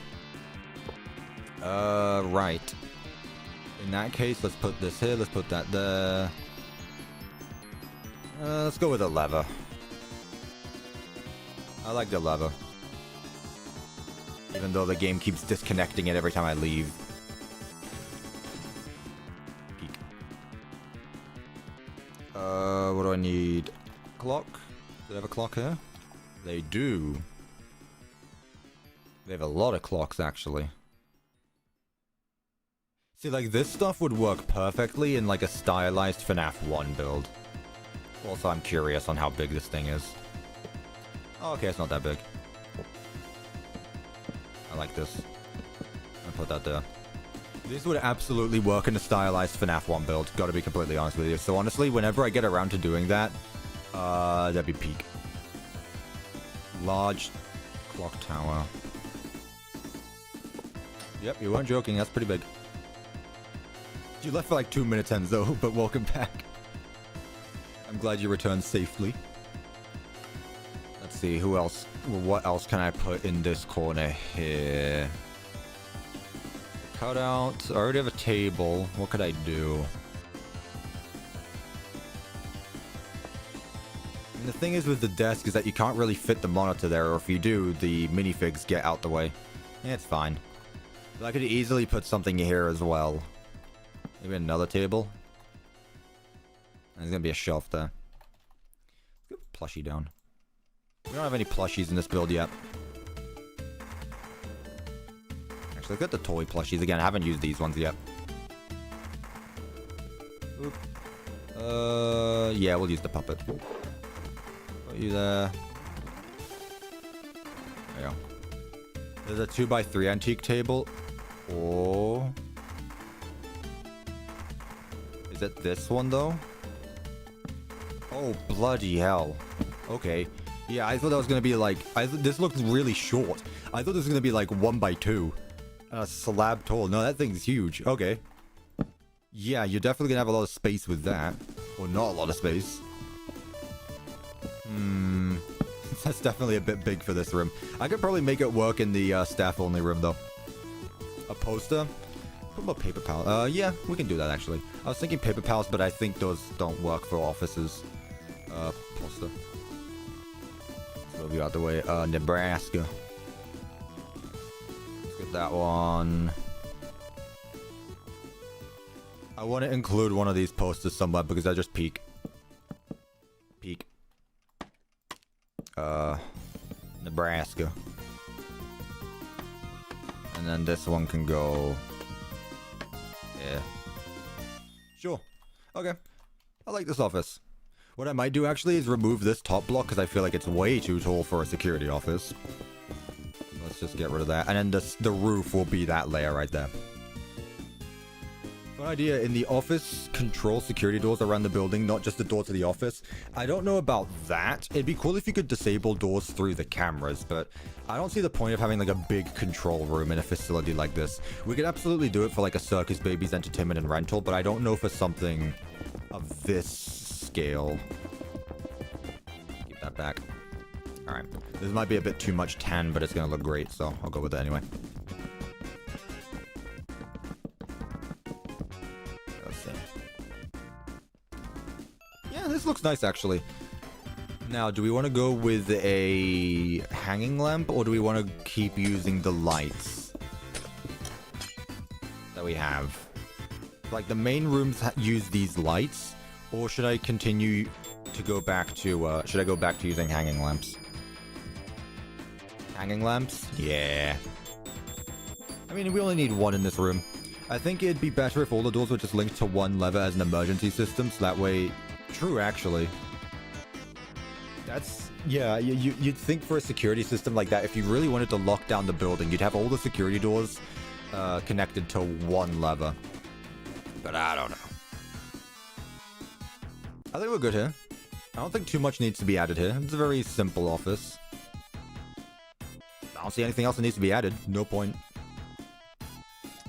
Right. In that case, let's put this here. Let's put that there. Let's go with a lever. I like the lever. Even though the game keeps disconnecting it every time I leave. What do I need? Clock? Do they have a clock here? They do. They have a lot of clocks, actually. See, like, this stuff would work perfectly in, like, a stylized FNAF 1 build. Also, I'm curious on how big this thing is. Oh, okay, it's not that big. I like this. I'll put that there. This would absolutely work in a stylized FNAF 1 build, gotta be completely honest with you. So honestly, whenever I get around to doing that, that'd be peak. Large clock tower. Yep, you weren't joking, that's pretty big. You left for like 2 minutes, Enzo, but welcome back. I'm glad you returned safely. Let's see, who else? What else can I put in this corner here? Cutout. I already have a table. What could I do? And the thing is with the desk is that you can't really fit the monitor there, or if you do, the minifigs get out the way. Yeah, it's fine. But I could easily put something here as well. Maybe another table. There's gonna be a shelf there. Let's get a plushie down. We don't have any plushies in this build yet. Actually, let's get the toy plushies again. I haven't used these ones yet. Oop. Yeah, we'll use the puppet. Put you there. There you go. There's a 2x3 antique table. Oh. Is it this one, though? Oh, bloody hell. Okay. Yeah, I thought that was gonna be like... this looks really short. I thought this was gonna be like 1x2. Slab tall. No, that thing's huge. Okay. Yeah, you're definitely gonna have a lot of space with that. Or not a lot of space. That's definitely a bit big for this room. I could probably make it work in the staff-only room, though. A poster? What about paper pals? Yeah, we can do that, actually. I was thinking paper pals, but I think those don't work for offices. Poster. Move you out the way. Nebraska. Let's get that one. I want to include one of these posters somewhere because I just peek. Peek. Nebraska. And then this one can go... yeah. Sure. Okay. I like this office. What I might do actually is remove this top block because I feel like it's way too tall for a security office. Let's just get rid of that. And then the roof will be that layer right there. Fun idea, in the office, control security doors around the building, not just the door to the office. I don't know about that. It'd be cool if you could disable doors through the cameras, but I don't see the point of having like a big control room in a facility like this. We could absolutely do it for like a Circus Babies entertainment and rental, but I don't know for something of this scale. Keep that back. Alright. This might be a bit too much tan, but it's gonna look great, so I'll go with it anyway. Let's see. Yeah, this looks nice actually. Now, do we want to go with a hanging lamp, or do we want to keep using the lights that we have? Like, the main rooms use these lights, or should I continue to go back to, should I go back to using hanging lamps? Hanging lamps? Yeah. I mean, we only need one in this room. I think it'd be better if all the doors were just linked to one lever as an emergency system, so that way... True, actually. That's... yeah, you'd think for a security system like that, if you really wanted to lock down the building, you'd have all the security doors connected to one lever. But I don't know. I think we're good here. I don't think too much needs to be added here. It's a very simple office. I don't see anything else that needs to be added. No point.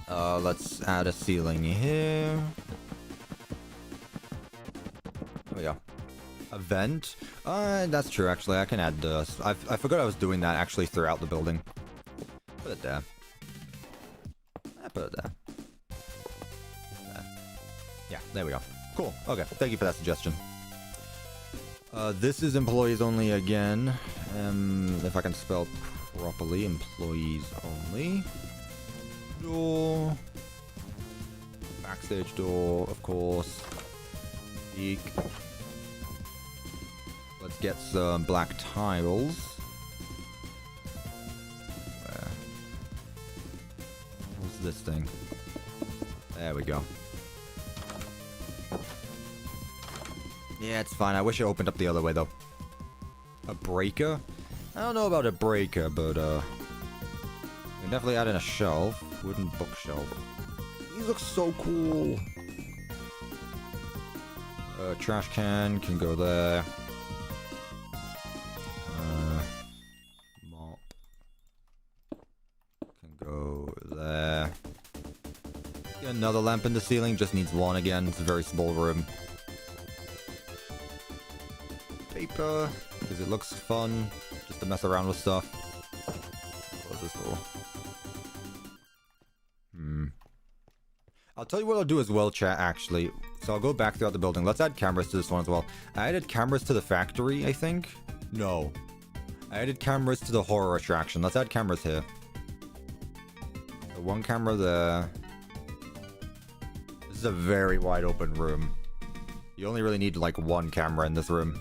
Let's add a ceiling here. There we go. A vent? That's true, actually. I can add this. I forgot I was doing that, actually, throughout the building. Put it there. Put it there. There. Yeah, there we go. Cool. Okay, thank you for that suggestion. This is employees only again. If I can spell properly, employees only. Door. Backstage door, of course. Peek. Let's get some black tiles. What's this thing? There we go. Yeah, it's fine. I wish it opened up the other way, though. A breaker? I don't know about a breaker, but, we can definitely add in a shelf. Wooden bookshelf. These look so cool! Trash can can go there. Mop. Can go there. Get another lamp in the ceiling. Just needs one again. It's a very small room. Paper, because it looks fun, just to mess around with stuff. Close this door. I'll tell you what I'll do as well, chat, actually. So I'll go back throughout the building. Let's add cameras to this one as well. I added cameras to the factory, I think? No. I added cameras to the horror attraction. Let's add cameras here. So one camera there. This is a very wide open room. You only really need, like, one camera in this room.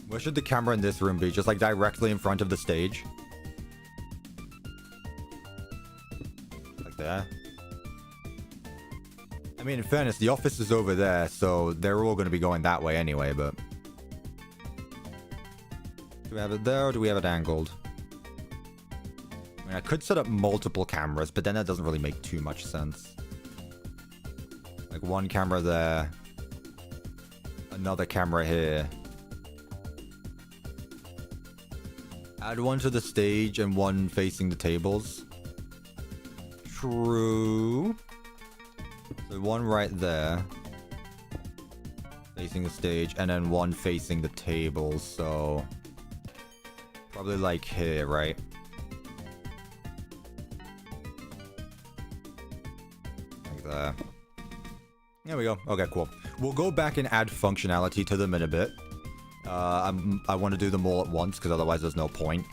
Where should the camera in this room be? Just like directly in front of the stage? Like that? I mean, in fairness, the office is over there, so they're all going to be going that way anyway, but... Do we have it there, or do we have it angled? I mean, I could set up multiple cameras, but then that doesn't really make too much sense. Like, one camera there. Another camera here. Add one to the stage and one facing the tables. True. So one right there. Facing the stage, and then one facing the tables, so... Probably like here, right? Like that. There we go. Okay, cool. We'll go back and add functionality to them in a bit. I want to do them all at once, because otherwise there's no point.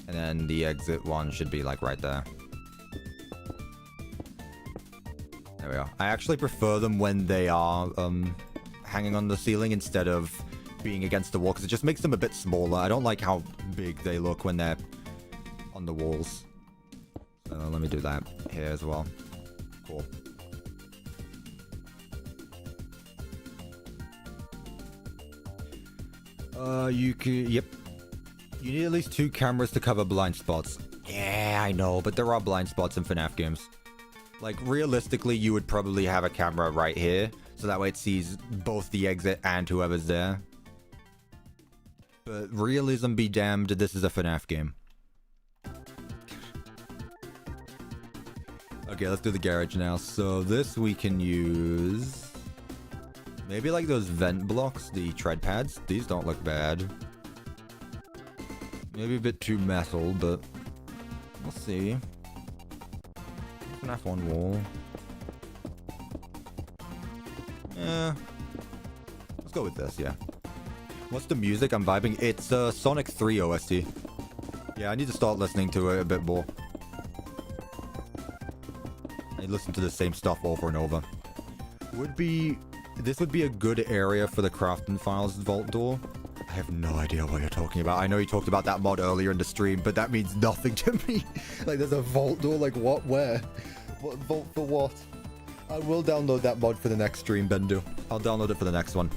And then the exit one should be, like, right there. There we go. I actually prefer them when they are, hanging on the ceiling instead of being against the wall, because it just makes them a bit smaller. I don't like how big they look when they're on the walls. So let me do that here as well. Cool. You could... Yep. You need at least 2 cameras to cover blind spots. Yeah, I know, but there are blind spots in FNAF games. Like, realistically, you would probably have a camera right here, so that way it sees both the exit and whoever's there. But realism be damned, this is a FNAF game. Okay, let's do the garage now. So this we can use... Maybe like those vent blocks, the tread pads. These don't look bad. Maybe a bit too metal, but we'll see. FNAF 1 wall. Yeah. Let's go with this, yeah. What's the music? I'm vibing. It's Sonic 3 OST. Yeah, I need to start listening to it a bit more. I listen to the same stuff over and over. This would be a good area for the Crafting Files vault door. I have no idea what you're talking about. I know you talked about that mod earlier in the stream, but that means nothing to me. Like, there's a vault door, like what? Where? What vault for what? I will download that mod for the next stream, Bendu. I'll download it for the next one.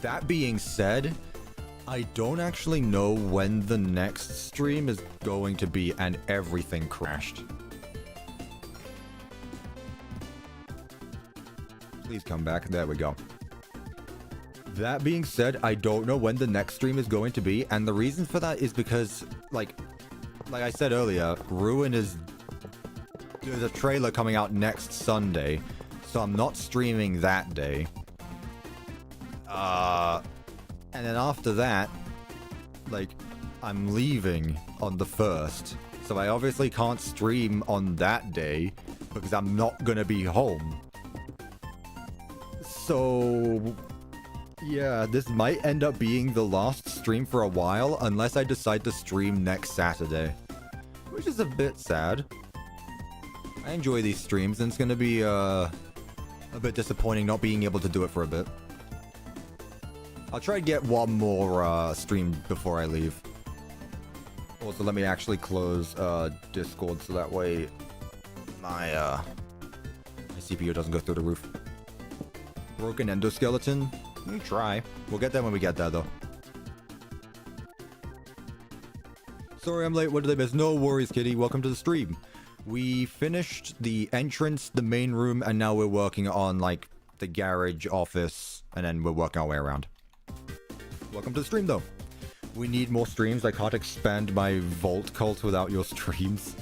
That being said, I don't actually know when the next stream is going to be, and everything crashed. Please come back. There we go. That being said, I don't know when the next stream is going to be, and the reason for that is because, like I said earlier, Ruin is... There's a trailer coming out next Sunday, so I'm not streaming that day. And then after that, like, I'm leaving on the 1st, so I obviously can't stream on that day, because I'm not gonna be home. So... yeah, this might end up being the last stream for a while, unless I decide to stream next Saturday. Which is a bit sad. I enjoy these streams, and it's gonna be, A bit disappointing not being able to do it for a bit. I'll try to get one more stream before I leave. Also, let me actually close Discord so that way my CPU doesn't go through the roof. Broken endoskeleton? We try. We'll get there when we get there, though. Sorry I'm late, what did I miss? No worries, kitty. Welcome to the stream. We finished the entrance, the main room, and now we're working on, like, the garage, office, and then we're working our way around. Welcome to the stream, though. We need more streams. I can't expand my vault cult without your streams.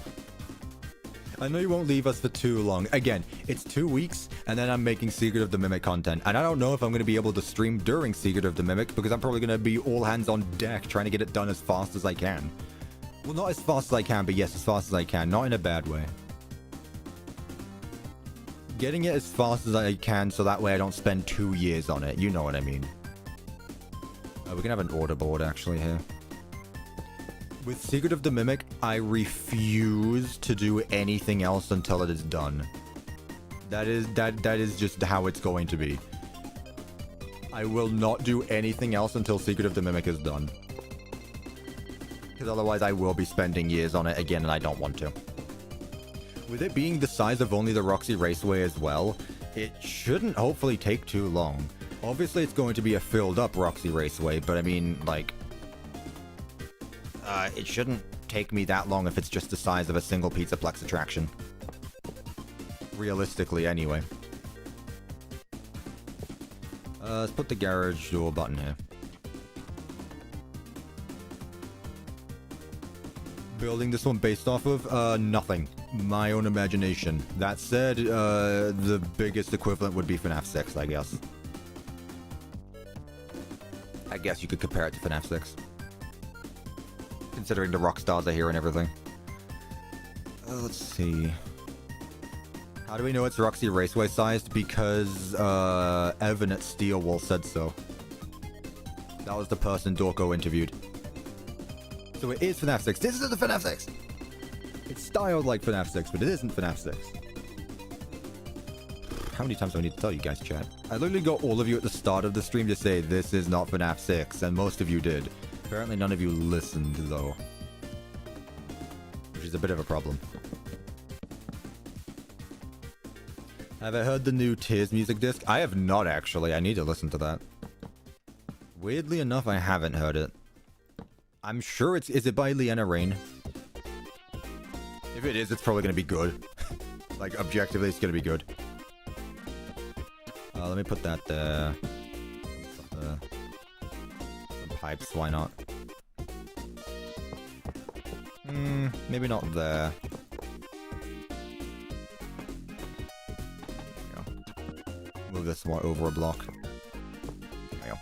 I know you won't leave us for too long. Again, it's 2 weeks, and then I'm making Secret of the Mimic content. And I don't know if I'm going to be able to stream during Secret of the Mimic, because I'm probably going to be all hands on deck trying to get it done as fast as I can. Well, not as fast as I can, but yes, as fast as I can. Not in a bad way. Getting it as fast as I can so that way I don't spend 2 years on it. You know what I mean. We can have an order board actually here. With Secret of the Mimic, I refuse to do anything else until it is done. That is just how it's going to be. I will not do anything else until Secret of the Mimic is done. Because otherwise I will be spending years on it again and I don't want to. With it being the size of only the Roxy Raceway as well, it shouldn't hopefully take too long. Obviously it's going to be a filled up Roxy Raceway, but I mean, like... it shouldn't take me that long if it's just the size of a single Pizzaplex attraction. Realistically, anyway. Let's put the garage door button here. Building this one based off of? Nothing. My own imagination. That said, the biggest equivalent would be FNAF 6, I guess. I guess you could compare it to FNAF 6. Considering the rock stars are here and everything. Let's see. How do we know it's Roxy Raceway sized? Because, Evan at Steelwall said so. That was the person Dorko interviewed. So it is FNAF 6. This is the FNAF 6! It's styled like FNAF 6, but it isn't FNAF 6. How many times do I need to tell you guys, chat? I literally got all of you at the start of the stream to say this is not FNAF 6, and most of you did. Apparently none of you listened, though. Which is a bit of a problem. Have I heard the new Tears music disc? I have not, actually. I need to listen to that. Weirdly enough, I haven't heard it. I'm sure it's... Is it by Leanna Rain? If it is, it's probably going to be good. Like, objectively, it's going to be good. Let me put that there. Some pipes, why not? Maybe not there. Move this one over a block. There we go.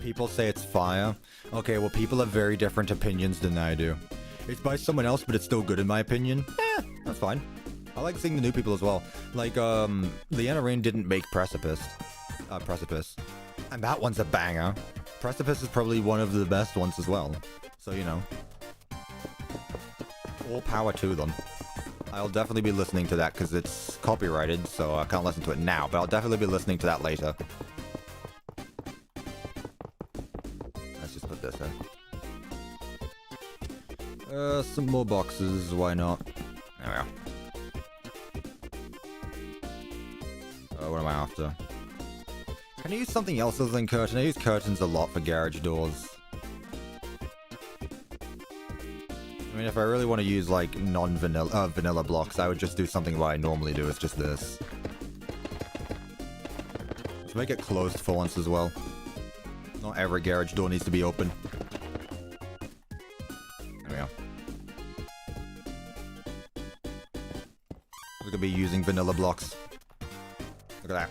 People say it's fire. Okay, well, people have very different opinions than I do. It's by someone else, but it's still good in my opinion. That's fine. I like seeing the new people as well. Like, Leanna Rain didn't make Precipice. Precipice. And that one's a banger. Precipice is probably one of the best ones as well. So, you know. All power to them. I'll definitely be listening to that because it's copyrighted, so I can't listen to it now, but I'll definitely be listening to that later. Let's just put this in. Some more boxes, why not? There we go. What am I after? Can I use something else other than curtain? I use curtains a lot for garage doors. I mean, if I really want to use, like, non-vanilla vanilla blocks, I would just do something what I normally do. It's just this. Let's make it closed for once as well. Not every garage door needs to be open. There we go. We're gonna be using vanilla blocks. Look at that.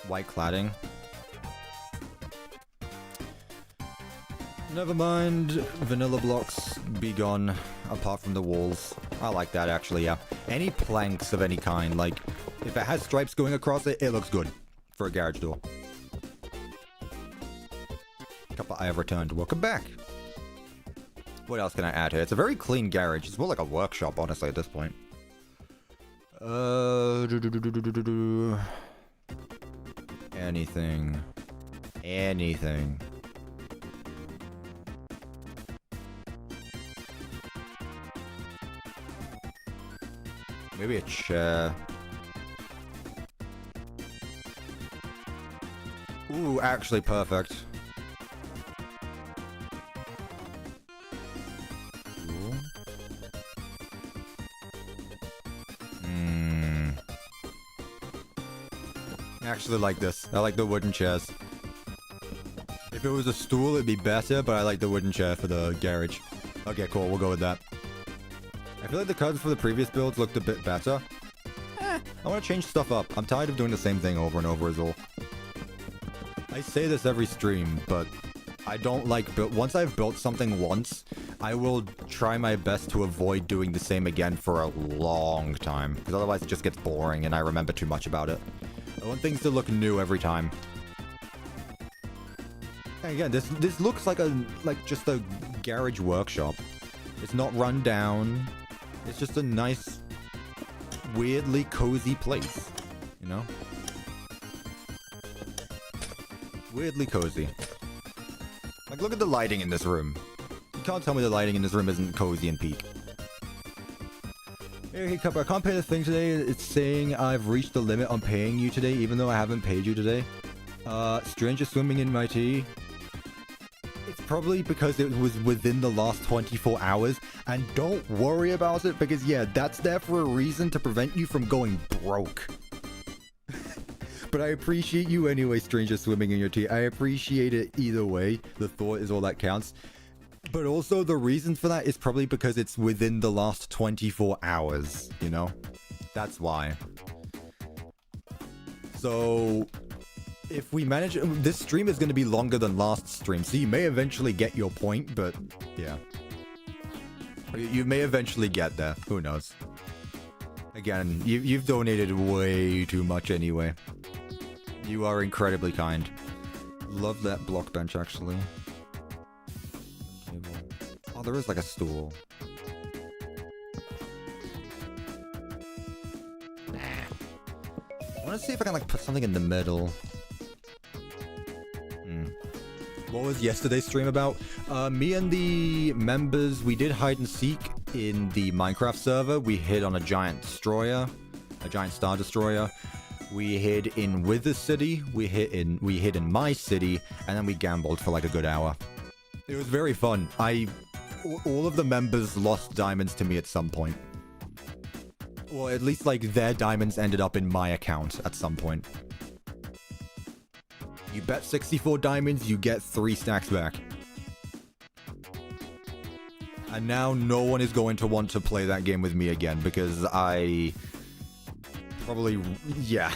White cladding. Never mind. Vanilla blocks be gone, apart from the walls. I like that, actually, yeah. Any planks of any kind, like, if it has stripes going across it, it looks good for a garage door. Cuppa, I have returned. Welcome back. What else can I add here? It's a very clean garage. It's more like a workshop, honestly, at this point. Anything. Anything. Maybe a chair. Ooh, actually perfect. Cool. I actually like this. I like the wooden chairs. If it was a stool, it'd be better, but I like the wooden chair for the garage. Okay, cool. We'll go with that. I feel like the curtains for the previous builds looked a bit better. I want to change stuff up. I'm tired of doing the same thing over and over is all. I say this every stream, but I don't like once I've built something once, I will try my best to avoid doing the same again for a long time, because otherwise it just gets boring and I remember too much about it. I want things to look new every time. And again, this looks like just a garage workshop. It's not run down. It's just a nice, weirdly cozy place, you know? Weirdly cozy. Like, look at the lighting in this room. You can't tell me the lighting in this room isn't cozy and peak. Hey, Cuppa, I can't pay the thing today. It's saying I've reached the limit on paying you today, even though I haven't paid you today. Stranger swimming in my tea. It's probably because it was within the last 24 hours. And don't worry about it, because yeah, that's there for a reason to prevent you from going broke. But I appreciate you anyway, stranger swimming in your tea. I appreciate it either way. The thought is all that counts. But also the reason for that is probably because it's within the last 24 hours, you know? That's why. So, if we manage... This stream is going to be longer than last stream, so you may eventually get your point, but yeah. You may eventually get there. Who knows? Again, you've donated way too much anyway. You are incredibly kind. Love that block bench, actually. Oh, there is like a stool. Nah. I want to see if I can like put something in the middle. What was yesterday's stream about? Me and the members, we did hide and seek in the Minecraft server. We hid on a giant destroyer, a giant star destroyer. We hid in Wither City. We hid in my city, and then we gambled for like a good hour. It was very fun. All of the members lost diamonds to me at some point. Well, at least like their diamonds ended up in my account at some point. You bet 64 diamonds, you get 3 stacks back. And now no one is going to want to play that game with me again because I... Probably... Yeah.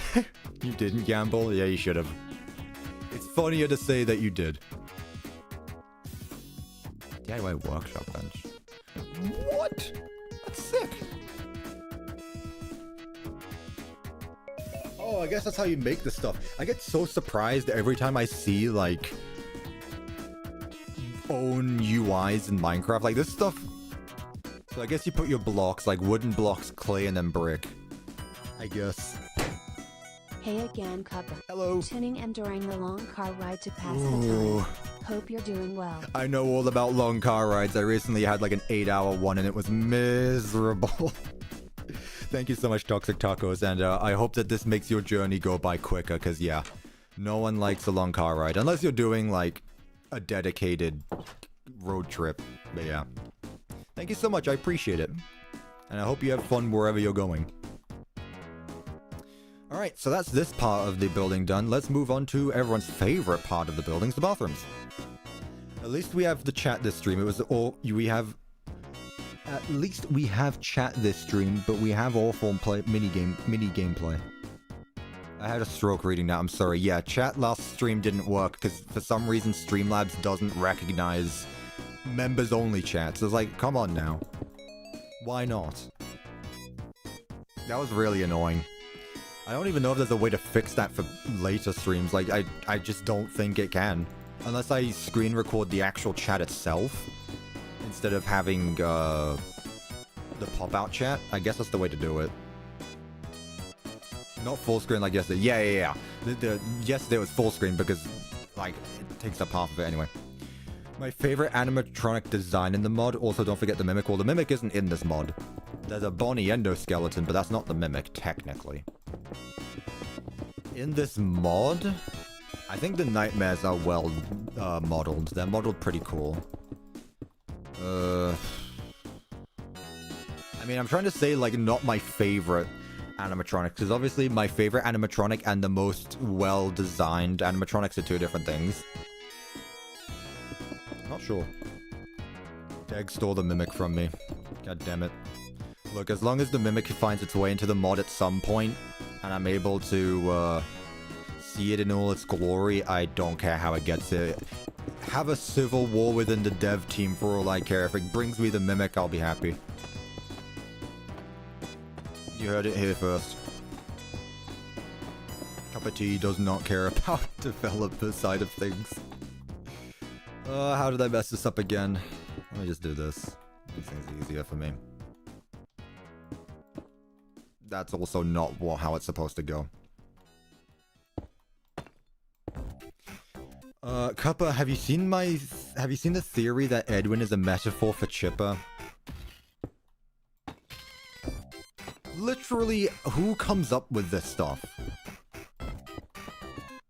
You didn't gamble? Yeah, you should have. It's funnier to say that you did. DIY workshop bench. What? That's sick. Oh, I guess that's how you make the stuff. I get so surprised every time I see, like, own UIs in Minecraft. Like, this stuff... So I guess you put your blocks, like wooden blocks, clay, and then brick. I guess. Hey again, Cuppa. Hello. Tuning in during the long car ride to pass the time. Hope you're doing well. I know all about long car rides. I recently had like an 8-hour one and it was miserable. Thank you so much, Toxic Tacos, and I hope that this makes your journey go by quicker, because yeah, no one likes a long car ride, unless you're doing like a dedicated road trip, but yeah. Thank you so much, I appreciate it. And I hope you have fun wherever you're going. Alright, so that's this part of the building done. Let's move on to everyone's favorite part of the buildings, the bathrooms. At least we have the chat this stream. It was all... At least we have chat this stream, but we have awful mini gameplay. I had a stroke reading that, I'm sorry. Yeah, chat last stream didn't work, because for some reason Streamlabs doesn't recognize members-only chats. It's like, come on now. Why not? That was really annoying. I don't even know if there's a way to fix that for later streams. Like, I just don't think it can. Unless I screen record the actual chat itself, instead of having, the pop-out chat. I guess that's the way to do it. Not full screen like yesterday. Yeah. Yesterday was full screen because, like, it takes up half of it anyway. My favorite animatronic design in the mod. Also, don't forget the Mimic. Well, the Mimic isn't in this mod. There's a Bonnie endoskeleton, but that's not the Mimic, technically. In this mod, I think the nightmares are well modeled. They're modeled pretty cool. I mean, I'm trying to say, like, not my favorite animatronics, because obviously my favorite animatronic and the most well-designed animatronics are two different things. Not sure. Deg stole the Mimic from me. God damn it. Look, as long as the Mimic finds its way into the mod at some point, and I'm able to see it in all its glory, I don't care how it gets it. Have a civil war within the dev team for all I care. If it brings me the Mimic, I'll be happy. You heard it here first. CuppaTeaExe does not care about developer side of things. How did I mess this up again? Let me just do this. Makes things easier for me. That's also not how it's supposed to go. Cuppa, have you seen the theory that Edwin is a metaphor for Chipper? Literally, who comes up with this stuff?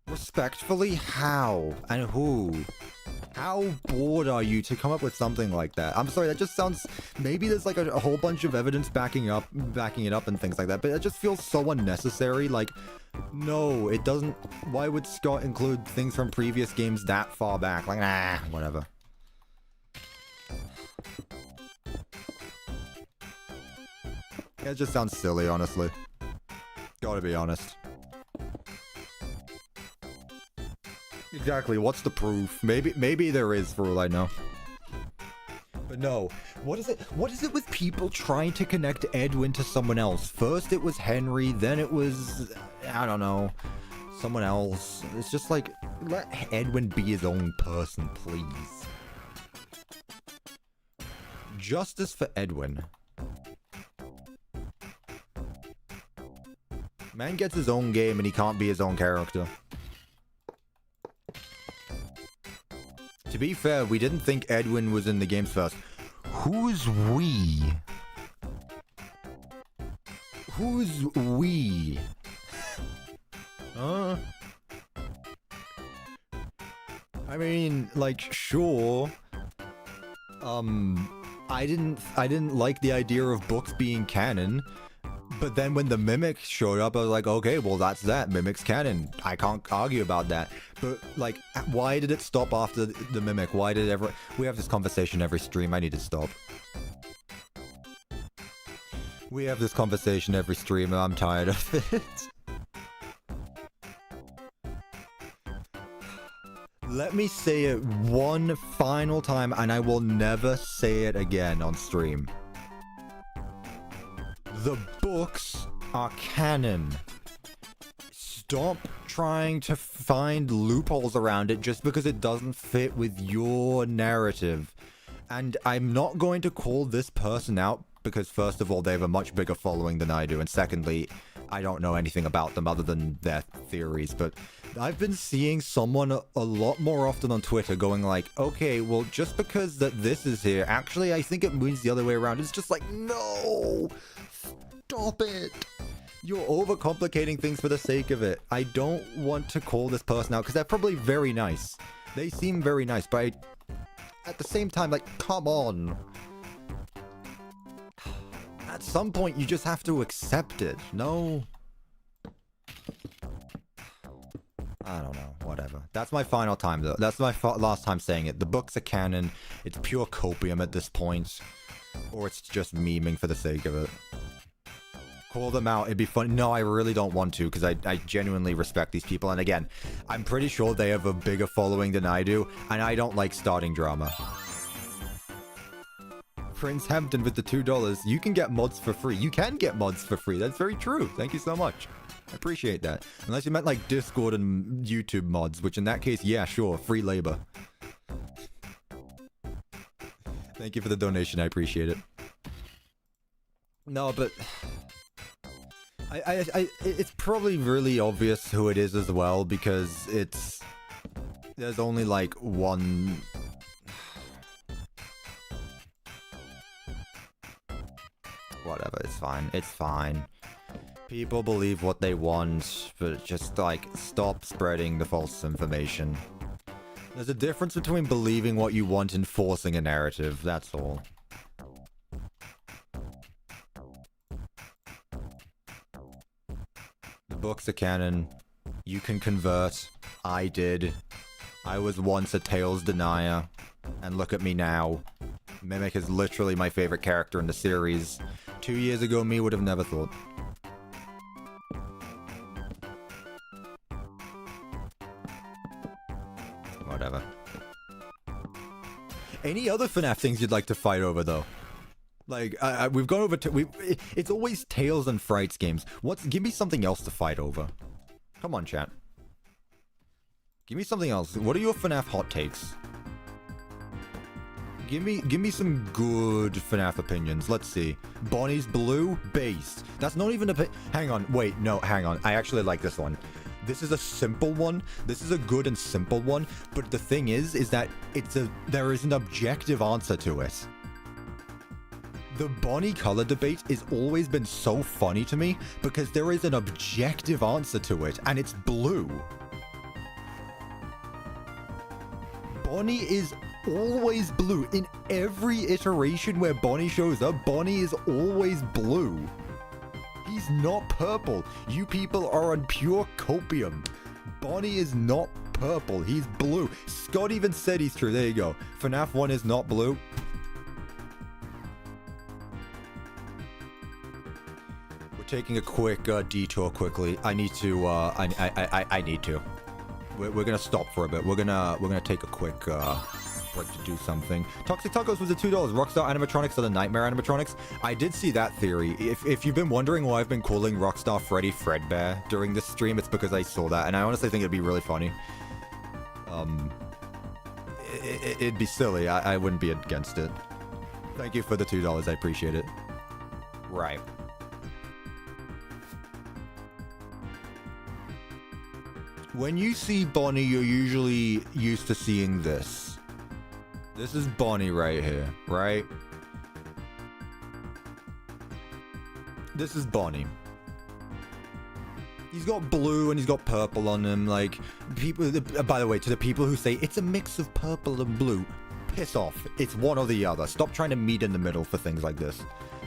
Respectfully, how? And who? How bored are you to come up with something like that? I'm sorry, that just sounds... Maybe there's like a whole bunch of evidence backing it up and things like that, but it just feels so unnecessary. Like, no, it doesn't... Why would Scott include things from previous games that far back? Like, nah, whatever. It just sounds silly, honestly. Gotta be honest. Exactly, what's the proof? Maybe there is, for all I know. But no, what is it with people trying to connect Edwin to someone else? First it was Henry, then it was, I don't know, someone else. It's just like, let Edwin be his own person, please. Justice for Edwin. Man gets his own game and he can't be his own character. To be fair, we didn't think Edwin was in the games first. Who's we? Who's we? I mean, like, sure. I didn't like the idea of books being canon. But then when the Mimic showed up, I was like, okay, well, that's that. Mimic's canon. I can't argue about that. But, like, why did it stop after the Mimic? Why did it ever... We have this conversation every stream. I need to stop. We have this conversation every stream, and I'm tired of it. Let me say it one final time, and I will never say it again on stream. The books are canon. Stop trying to find loopholes around it just because it doesn't fit with your narrative. And I'm not going to call this person out because, first of all, they have a much bigger following than I do. And secondly, I don't know anything about them other than their theories. But I've been seeing someone a lot more often on Twitter going like, okay, well, just because that this is here, actually, I think it moves the other way around. It's just like, no! Stop it! You're overcomplicating things for the sake of it. I don't want to call this person out because they're probably very nice. They seem very nice, but at the same time, like, come on. At some point, you just have to accept it. No? I don't know. Whatever. That's my final time, though. That's my last time saying it. The books are canon. It's pure copium at this point. Or it's just memeing for the sake of it. Call them out. It'd be fun. No, I really don't want to because I genuinely respect these people. And again, I'm pretty sure they have a bigger following than I do. And I don't like starting drama. Prince Hampton with the $2. You can get mods for free. You can get mods for free. That's very true. Thank you so much. I appreciate that. Unless you meant like Discord and YouTube mods, which in that case, yeah, sure. Free labor. Thank you for the donation. I appreciate it. No, but... It's probably really obvious who it is as well, because there's only like one. Whatever, it's fine. It's fine. People believe what they want, but just like stop spreading the false information. There's a difference between believing what you want and forcing a narrative, that's all. The books are canon. You can convert. I did. I was once a Tails denier. And look at me now. Mimic is literally my favorite character in the series. 2 years ago, me would have never thought. Whatever. Any other FNAF things you'd like to fight over, though? Like, we've gone over to... it's always Tails and Frights games. Give me something else to fight over. Come on, chat. Give me something else. What are your FNAF hot takes? Give me some good FNAF opinions. Let's see. Bonnie's blue? Based. That's not even a... Hang on. Wait, no, hang on. I actually like this one. This is a simple one. This is a good and simple one. But the thing is that there is an objective answer to it. The Bonnie color debate has always been so funny to me because there is an objective answer to it, and it's blue. Bonnie is always blue. In every iteration where Bonnie shows up, Bonnie is always blue. He's not purple. You people are on pure copium. Bonnie is not purple. He's blue. Scott even said he's true. There you go. FNAF 1 is not blue. We're taking a quick detour quickly. I need to, I need to. We're gonna stop for a bit. We're gonna take a quick break to do something. Toxic Tacos was at $2. Rockstar animatronics are the nightmare animatronics. I did see that theory. If you've been wondering why I've been calling Rockstar Freddy Fredbear during this stream, it's because I saw that, and I honestly think it'd be really funny. It'd be silly. I wouldn't be against it. Thank you for the $2. I appreciate it. Right. When you see Bonnie, you're usually used to seeing this. This is Bonnie right here, right? This is Bonnie. He's got blue and he's got purple on him, like, people, by the way, to the people who say it's a mix of purple and blue, piss off. It's one or the other. Stop trying to meet in the middle for things like this.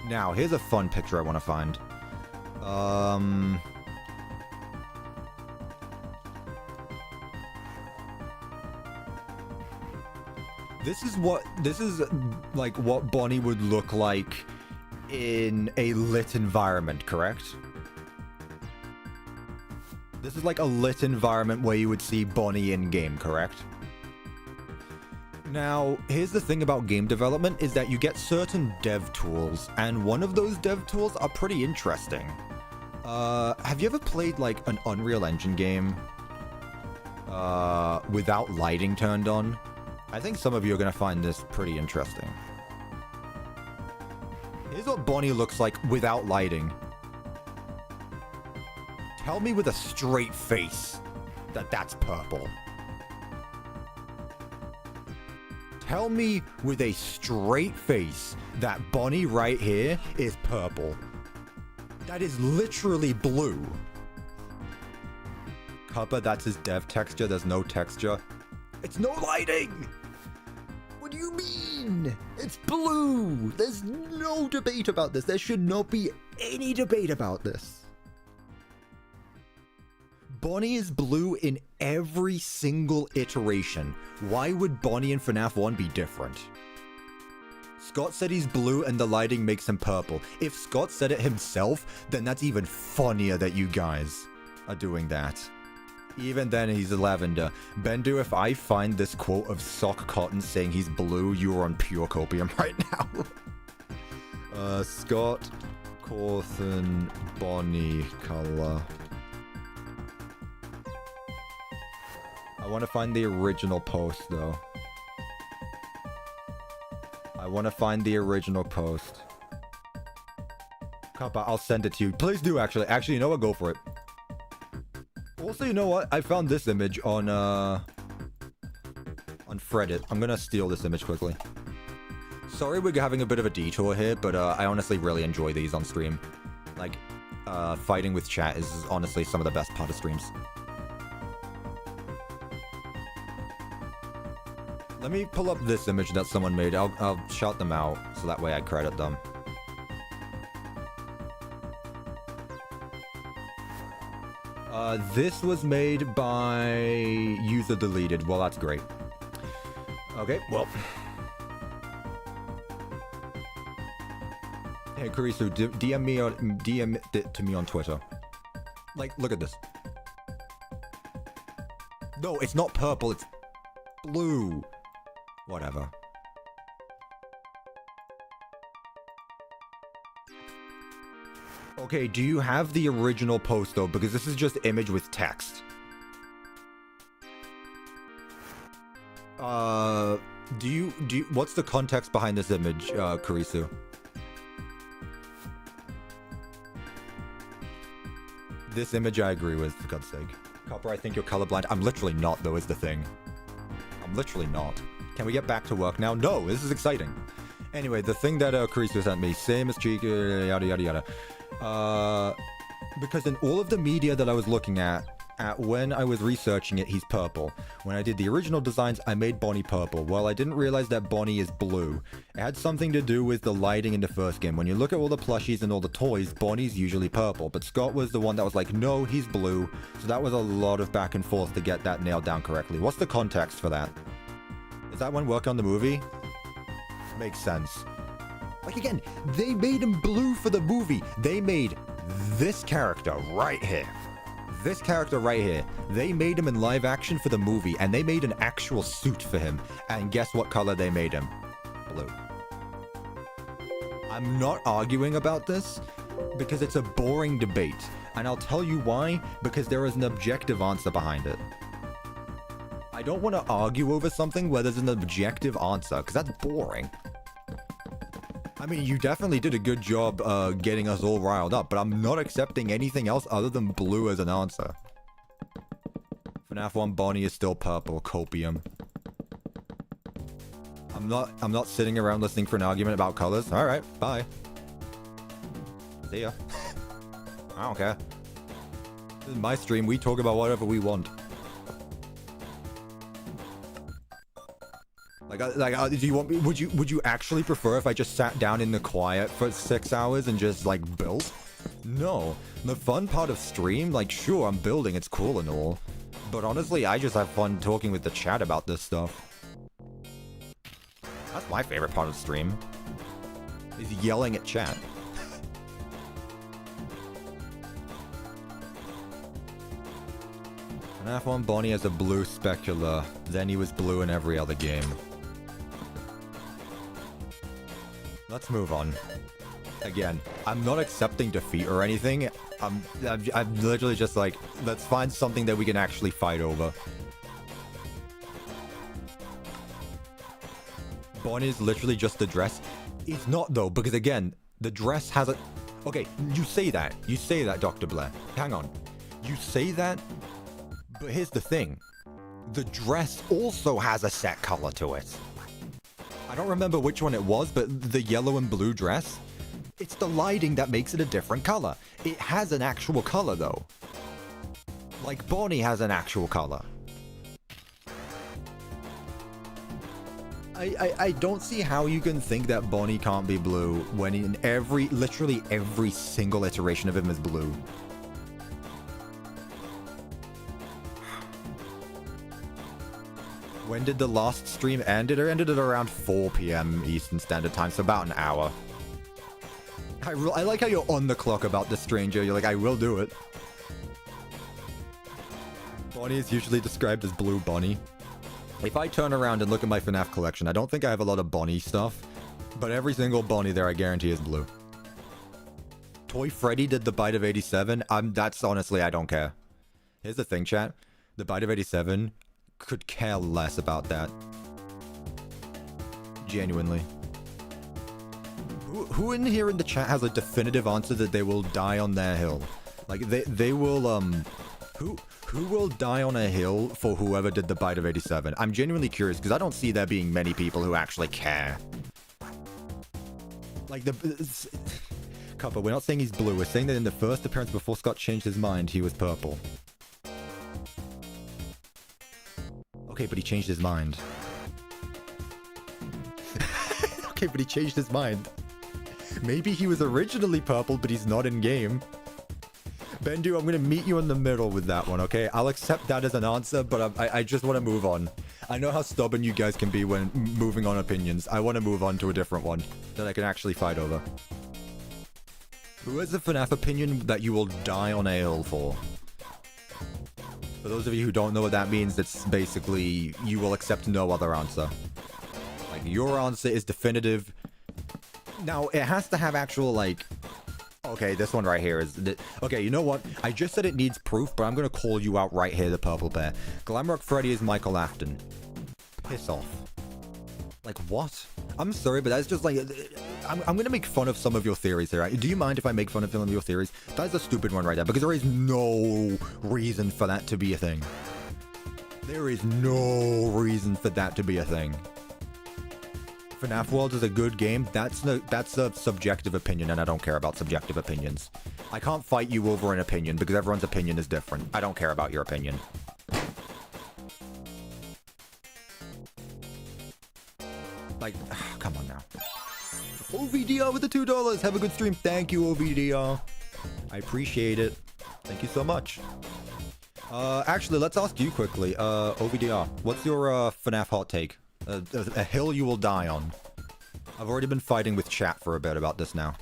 Now, here's a fun picture I want to find. This is like what Bonnie would look like in a lit environment, correct? This is like a lit environment where you would see Bonnie in game, correct? Now, here's the thing about game development is that you get certain dev tools, and one of those dev tools are pretty interesting. Have you ever played like an Unreal Engine game without lighting turned on? I think some of you are going to find this pretty interesting. Here's what Bonnie looks like without lighting. Tell me with a straight face that that's purple. Tell me with a straight face that Bonnie right here is purple. That is literally blue. Cuppa, that's his dev texture. There's no texture. It's no lighting! What do you mean? It's blue! There's no debate about this. There should not be any debate about this. Bonnie is blue in every single iteration. Why would Bonnie in FNAF 1 be different? Scott said he's blue and the lighting makes him purple. If Scott said it himself, then that's even funnier that you guys are doing that. Even then, he's lavender. Bendu, if I find this quote of Sock Cotton saying he's blue, you are on pure copium right now. Scott, Cawthon, Bonnie, color. I want to find the original post, though. I want to find the original post. Cuppa, I'll send it to you. Please do, actually. Actually, you know what? Go for it. Also, you know what? I found this image on Freddy. I'm gonna steal this image quickly. Sorry we're having a bit of a detour here, but I honestly really enjoy these on stream. Like, fighting with chat is honestly some of the best part of streams. Let me pull up this image that someone made. I'll shout them out, so that way I credit them. This was made by user deleted. Well, that's great. Okay, well. Hey, Kurisu, DM it to me on Twitter. Like, look at this. No, it's not purple, it's blue. Whatever. Okay, do you have the original post though? Because this is just image with text. What's the context behind this image, Kurisu? This image I agree with, for God's sake. Copper, I think you're colorblind. I'm literally not, though, is the thing. I'm literally not. Can we get back to work now? No, this is exciting. Anyway, the thing that Kurisu sent me, same as Chica, yada yada yada. Because in all of the media that I was looking at when I was researching it, he's purple. When I did the original designs, I made Bonnie purple. Well, I didn't realize that Bonnie is blue. It had something to do with the lighting in the first game. When you look at all the plushies and all the toys, Bonnie's usually purple. But Scott was the one that was like, no, he's blue. So that was a lot of back and forth to get that nailed down correctly. What's the context for that? Is that when working on the movie? Makes sense. Like, again, they made him blue for the movie. They made this character right here. This character right here. They made him in live action for the movie, and they made an actual suit for him. And guess what color they made him? Blue. I'm not arguing about this, because it's a boring debate. And I'll tell you why, because there is an objective answer behind it. I don't want to argue over something where there's an objective answer, because that's boring. I mean, you definitely did a good job getting us all riled up, but I'm not accepting anything else other than blue as an answer. FNAF 1 Bonnie is still purple, copium. I'm not sitting around listening for an argument about colors. Alright, bye. See ya. I don't care. This is my stream, we talk about whatever we want. Do you want me? Would you actually prefer if I just sat down in the quiet for 6 hours and just like built? No. The fun part of stream, like, sure, I'm building, it's cool and all, but honestly, I just have fun talking with the chat about this stuff. That's my favorite part of stream. Is yelling at chat. FNAF 1 Bonnie has a blue specular. Then he was blue in every other game. Let's move on. Again, I'm not accepting defeat or anything. I'm literally just like, let's find something that we can actually fight over. Bonnie's literally just the dress. It's not though, because again, the dress has a... Okay, you say that. You say that, Dr. Blair. Hang on. You say that, but here's the thing. The dress also has a set color to it. I don't remember which one it was, but the yellow and blue dress, it's the lighting that makes it a different color. It has an actual color, though. Like Bonnie has an actual color. I don't see how you can think that Bonnie can't be blue when in literally every single iteration of him is blue. When did the last stream end? It ended at around 4 p.m. Eastern Standard Time, so about an hour. I like how you're on the clock about the stranger. You're like, I will do it. Bonnie is usually described as Blue Bonnie. If I turn around and look at my FNAF collection, I don't think I have a lot of Bonnie stuff, but every single Bonnie there I guarantee is blue. Toy Freddy did the Bite of 87. That's honestly, I don't care. Here's the thing, chat. The Bite of 87... could care less about that. Genuinely. Who in here in the chat has a definitive answer that they will die on their hill? Like, they will, Who will die on a hill for whoever did the bite of 87? I'm genuinely curious, because I don't see there being many people who actually care. Like, Cuppa, we're not saying he's blue. We're saying that in the first appearance before Scott changed his mind, he was purple. Okay, but he changed his mind. Okay, but he changed his mind. Maybe he was originally purple, but he's not in-game. Bendu, I'm gonna meet you in the middle with that one, okay? I'll accept that as an answer, but I just want to move on. I know how stubborn you guys can be when moving on opinions. I want to move on to a different one that I can actually fight over. Who has a FNAF opinion that you will die on a hill for? For those of you who don't know what that means, it's basically you will accept no other answer. Like, your answer is definitive. Now, it has to have actual, like... Okay, this one right here is... Okay, you know what? I just said it needs proof, but I'm gonna call you out right here, the purple bear. Glamrock Freddy is Michael Afton. Piss off. Like, what? I'm sorry, but that's just like... I'm gonna make fun of some of your theories here. Do you mind if I make fun of some of your theories? That's a stupid one right there, because there is no reason for that to be a thing. There is no reason for that to be a thing. FNAF World is a good game. That's a subjective opinion, and I don't care about subjective opinions. I can't fight you over an opinion, because everyone's opinion is different. I don't care about your opinion. Like, come on now. OVDR with the $2. Have a good stream. Thank you, OVDR. I appreciate it. Thank you so much. Actually, let's ask you quickly. OVDR, what's your FNAF hot take? A hill you will die on. I've already been fighting with chat for a bit about this now.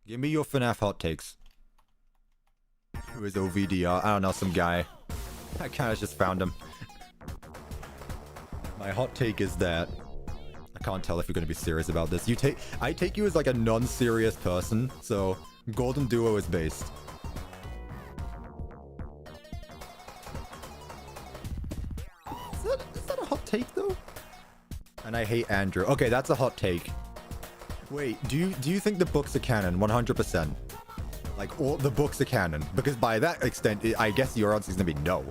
Give me your FNAF hot takes. Who is OVDR? I don't know, some guy. I kind of just found him. My hot take is that... I can't tell if you're going to be serious about this. I take you as like a non-serious person, so Golden Duo is based. Is that a hot take though? And I hate Andrew. Okay, that's a hot take. Wait, do you think the books are canon? 100%. Like, all the books are canon? Because by that extent, I guess your answer is gonna be no.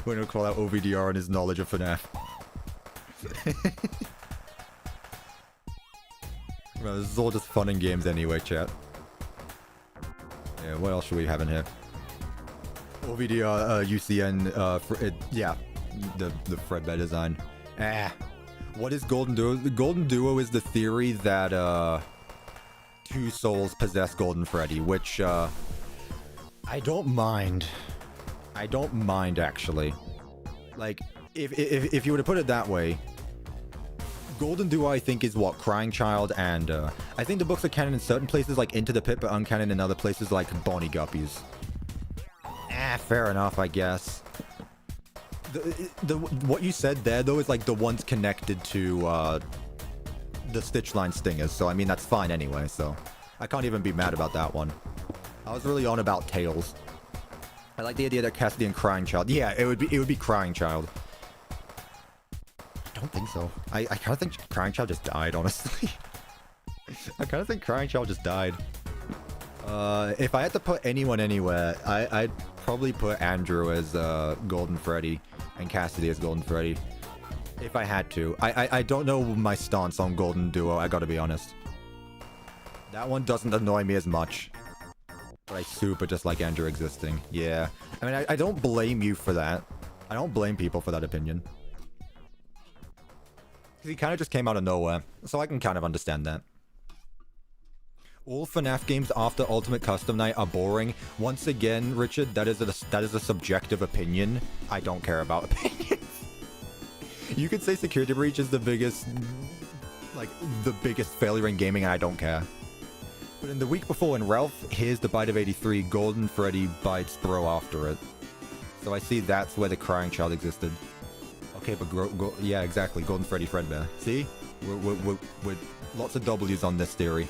We're gonna call out OVDR on his knowledge of FNAF. Well, this is all just fun and games anyway, chat. Yeah, what else should we have in here? OVDR, UCN, yeah, the Fredbear design. What is Golden Duo? The Golden Duo is the theory that, two souls possess Golden Freddy, which, I don't mind. I don't mind, actually. Like, if you were to put it that way, Golden Duo, I think, is what? Crying Child and, I think the books are canon in certain places, like Into the Pit, but uncanon in other places, like Bonnie Guppies. Fair enough, I guess. What you said there, though, is like the ones connected to, the Stitchline Stingers, so I mean, that's fine anyway, so I can't even be mad about that one. I was really on about Tails. I like the idea that Cassidy and Crying Child. Yeah, it would be Crying Child. I don't think so. I kind of think Crying Child just died, honestly. I kind of think Crying Child just died. If I had to put anyone anywhere, I'd probably put Andrew as Golden Freddy and Cassidy as Golden Freddy. If I had to. I don't know my stance on Golden Duo, I gotta be honest. That one doesn't annoy me as much. But I super just like Andrew existing. Yeah. I mean, I don't blame you for that. I don't blame people for that opinion. Because he kind of just came out of nowhere. So I can kind of understand that. All FNAF games after Ultimate Custom Night are boring. Once again, Richard, that is a subjective opinion. I don't care about opinions. You could say Security Breach is the biggest failure in gaming, and I don't care. But in the week before, when Ralph hears the bite of 83, Golden Freddy bites Bro after it. So I see that's where the Crying Child existed. Okay, but yeah, exactly. Golden Freddy Fredbear. See? We're lots of W's on this theory.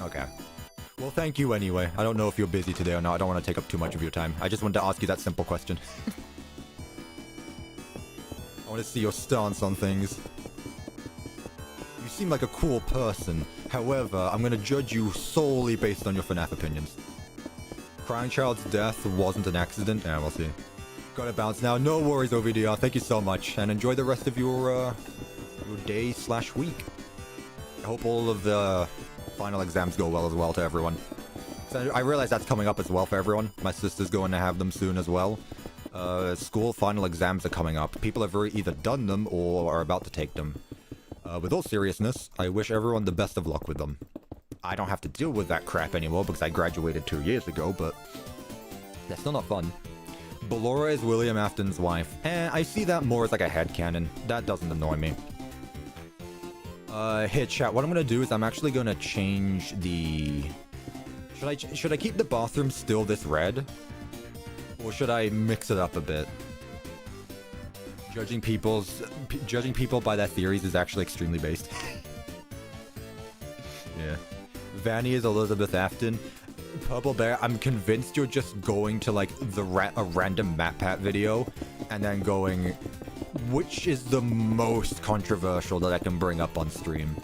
Okay. Well, thank you anyway. I don't know if you're busy today or not. I don't want to take up too much of your time. I just wanted to ask you that simple question. I want to see your stance on things. You seem like a cool person. However, I'm going to judge you solely based on your FNAF opinions. Crying Child's death wasn't an accident. Yeah, we'll see. Gotta bounce now. No worries, OVDR. Thank you so much. And enjoy the rest of your day/week. I hope all of the final exams go well as well to everyone. So I realize that's coming up as well for everyone. My sister's going to have them soon as well. School final exams are coming up. People have either done them or are about to take them. With all seriousness, I wish everyone the best of luck with them. I don't have to deal with that crap anymore because I graduated 2 years ago, but that's still not fun. Ballora is William Afton's wife. I see that more as like a headcanon. That doesn't annoy me. Hey chat, what I'm gonna do is I'm actually gonna change the... Should I keep the bathroom still this red? Or should I mix it up a bit? Judging people by their theories is actually extremely based. Yeah. Vanny is Elizabeth Afton. Purple Bear, I'm convinced you're just going to like a random MatPat video and then going, which is the most controversial that I can bring up on stream?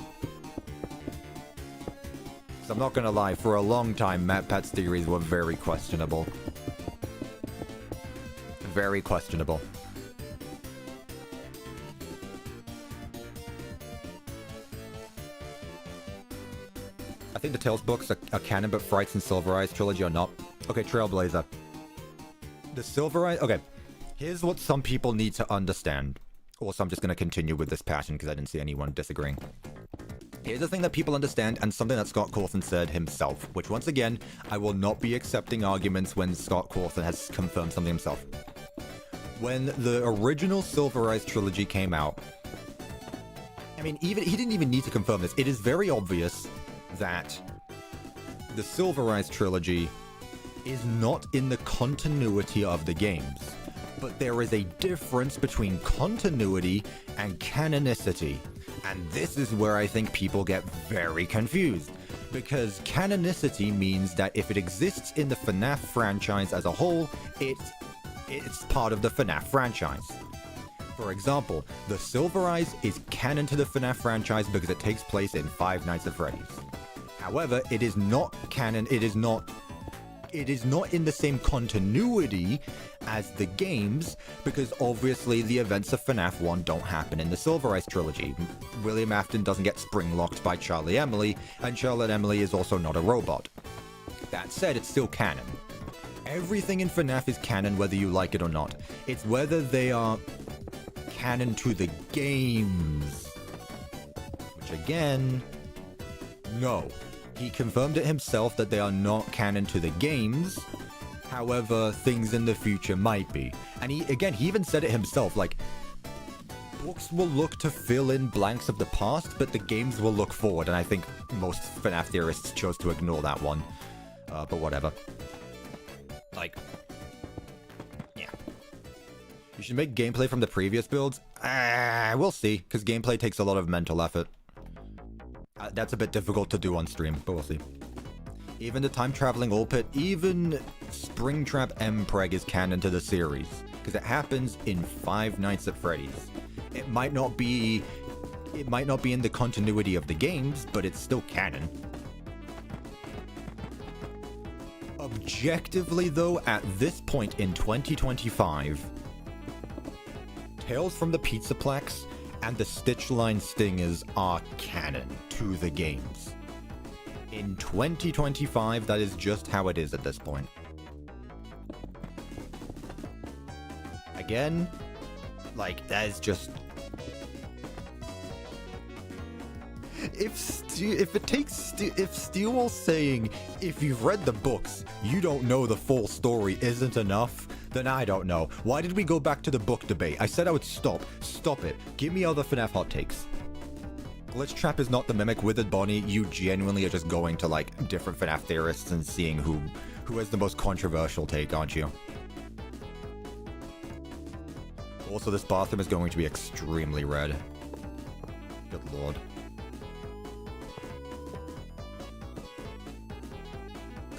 So I'm not gonna lie, for a long time, MatPat's theories were very questionable. Very questionable. I think the Tales books are canon, but Frights and Silver Eyes trilogy are not. Okay, Trailblazer. The Silver Eyes... Okay, here's what some people need to understand. Also, I'm just going to continue with this pattern because I didn't see anyone disagreeing. Here's the thing that people understand, and something that Scott Cawthon said himself, which once again, I will not be accepting arguments when Scott Cawthon has confirmed something himself. When the original Silver Eyes trilogy came out, I mean, he didn't even need to confirm this. It is very obvious that the Silver Eyes trilogy is not in the continuity of the games. But there is a difference between continuity and canonicity. And this is where I think people get very confused. Because canonicity means that if it exists in the FNAF franchise as a whole, it's part of the FNAF franchise. For example, the Silver Eyes is canon to the FNAF franchise because it takes place in Five Nights at Freddy's. However, it is not canon, it is not in the same continuity as the games, because obviously the events of FNAF 1 don't happen in the Silver Eyes trilogy. William Afton doesn't get spring-locked by Charlie Emily, and Charlotte Emily is also not a robot. That said, it's still canon. Everything in FNAF is canon whether you like it or not. It's whether they are canon to the games. Which again, no. He confirmed it himself that they are not canon to the games. However, things in the future might be. And he even said it himself, like, books will look to fill in blanks of the past, but the games will look forward. And I think most FNAF theorists chose to ignore that one. But whatever. Like, yeah. You should make gameplay from the previous builds? We'll see, because gameplay takes a lot of mental effort. That's a bit difficult to do on stream, but we'll see. Even the time-traveling Old Pit, even Springtrap Mpreg is canon to the series, because it happens in Five Nights at Freddy's. It might not be in the continuity of the games, but it's still canon. Objectively, though, at this point in 2025, Tales from the Pizzaplex and the Stitchline Stingers are canon to the games. In 2025, that is just how it is at this point. Again, like, that is just... If Steelwell saying, if you've read the books, you don't know the full story isn't enough, then I don't know. Why did we go back to the book debate? I said I would stop. Stop it. Give me other FNAF hot takes. Glitch Trap is not the Mimic Withered Bonnie. You genuinely are just going to, like, different FNAF theorists and seeing who has the most controversial take, aren't you? Also, this bathroom is going to be extremely red. Good lord.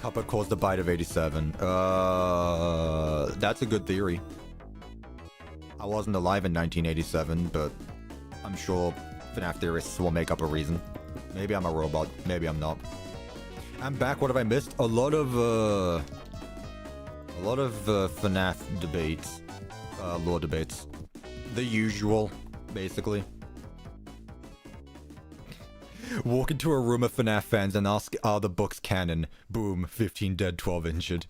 Cuppa caused the bite of 87. That's a good theory. I wasn't alive in 1987, but I'm sure FNAF theorists will make up a reason. Maybe I'm a robot, maybe I'm not. I'm back, what have I missed? A lot of FNAF debates. Lore debates. The usual, basically. Walk into a room of FNAF fans and ask, are the books canon? Boom, 15 dead, 12 injured.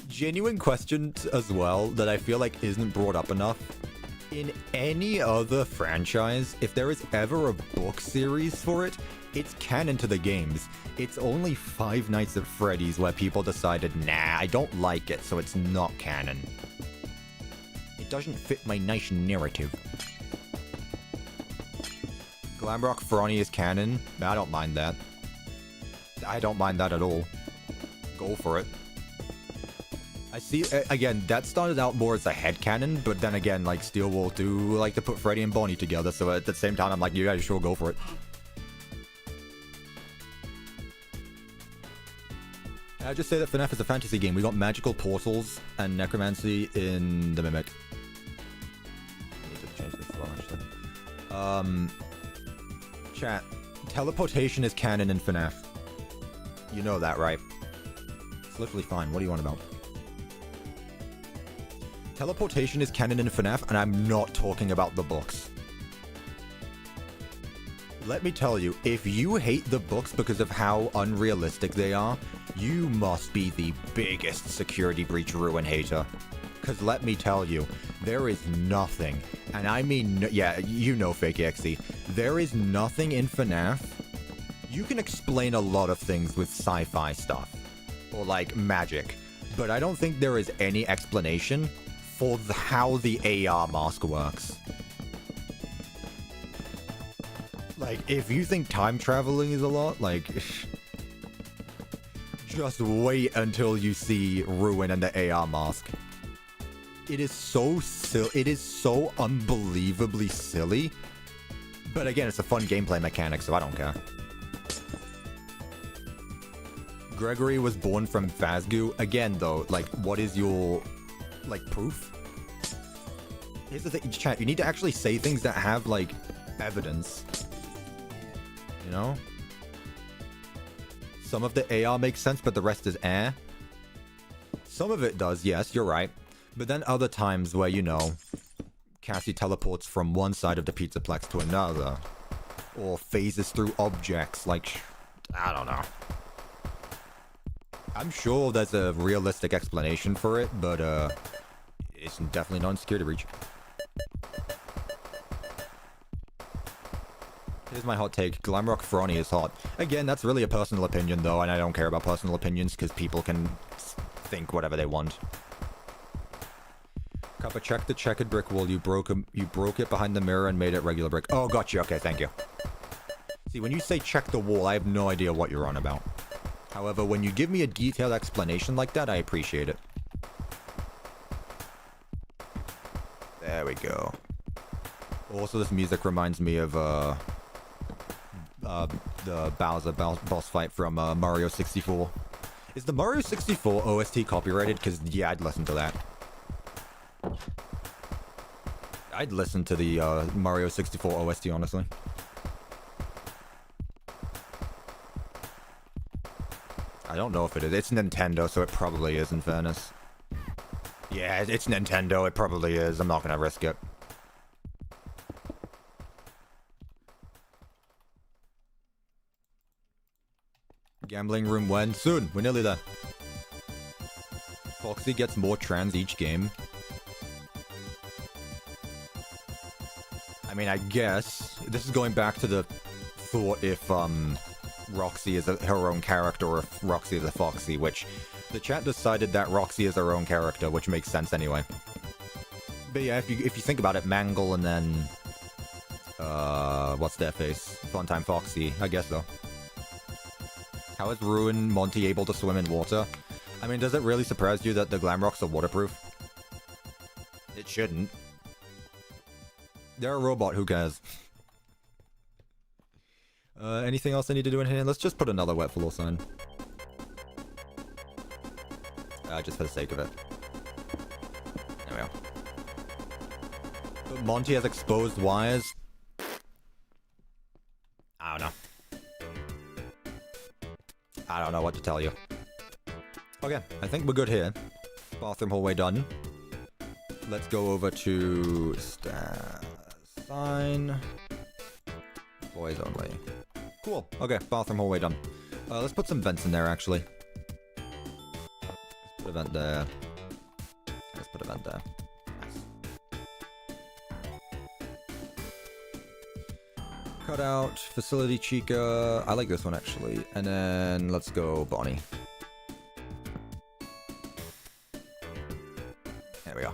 Genuine questions as well that I feel like isn't brought up enough. In any other franchise, if there is ever a book series for it, it's canon to the games. It's only Five Nights at Freddy's where people decided, nah, I don't like it, so it's not canon. It doesn't fit my nice narrative. Glamrock Fronny is canon. I don't mind that. I don't mind that at all. Go for it. I see, again, that started out more as a headcanon, but then again, like, Steel Wool do like to put Freddy and Bonnie together, so at the same time, I'm like, you guys sure go for it. I just say that FNAF is a fantasy game. We got magical portals and necromancy in the Mimic. I need to change this as well, actually. Chat. Teleportation is canon in FNAF. You know that, right? It's literally fine. What do you want about? Teleportation is canon in FNAF, and I'm not talking about the books. Let me tell you, if you hate the books because of how unrealistic they are, you must be the biggest security breach ruin hater. Because let me tell you, there is nothing, and I mean, yeah, you know FakeExe, there is nothing in FNAF. You can explain a lot of things with sci-fi stuff, or like magic, but I don't think there is any explanation for how the AR mask works. Like, if you think time traveling is a lot, like, just wait until you see Ruin and the AR mask. It is so silly. It is so unbelievably silly. But again, it's a fun gameplay mechanic, so I don't care. Gregory was born from Phasgu. Again, though, like, what is your, like, proof? Here's the thing, chat, you need to actually say things that have, like, evidence. You know? Some of the AR makes sense, but the rest is air. Some of it does, yes, you're right. But then other times where, you know, Cassie teleports from one side of the Pizzaplex to another. Or phases through objects, like, I don't know. I'm sure there's a realistic explanation for it, but, it's definitely not in security breach. Here's my hot take. Glamrock Fronny is hot. Again, that's really a personal opinion, though, and I don't care about personal opinions, because people can think whatever they want. Cuppa, check the checkered brick wall. You broke it behind the mirror and made it regular brick. Oh, gotcha. Okay, thank you. See, when you say check the wall, I have no idea what you're on about. However, when you give me a detailed explanation like that, I appreciate it. There we go. Also, this music reminds me of, the Bowser boss fight from, Mario 64. Is the Mario 64 OST copyrighted? Because, yeah, I'd listen to that. I'd listen to the, Mario 64 OST, honestly. I don't know if it is. It's Nintendo, so it probably is, in fairness. Yeah, it's Nintendo. It probably is. I'm not gonna risk it. Gambling room when? Soon. We're nearly there. Foxy gets more trans each game. I mean, I guess this is going back to the thought if Roxy is her own character or if Roxy is a Foxy, which the chat decided that Roxy is her own character, which makes sense anyway. But yeah, if you think about it, Mangle and then what's their face? Funtime Foxy, I guess so. How is Ruin Monty able to swim in water? I mean, does it really surprise you that the Glamrocks are waterproof? It shouldn't. They're a robot, who cares? Anything else I need to do in here? Let's just put another wet floor sign. Just for the sake of it. There we go. But Monty has exposed wires. I don't know. I don't know what to tell you. Okay, I think we're good here. Bathroom hallway done. Let's go over to sign. Boys only. Cool. Okay, bathroom hallway done. Let's put some vents in there, actually. Let's put a vent there. Let's put a vent there. Nice. Cutout, facility Chica. I like this one, actually. And then let's go Bonnie. There we go.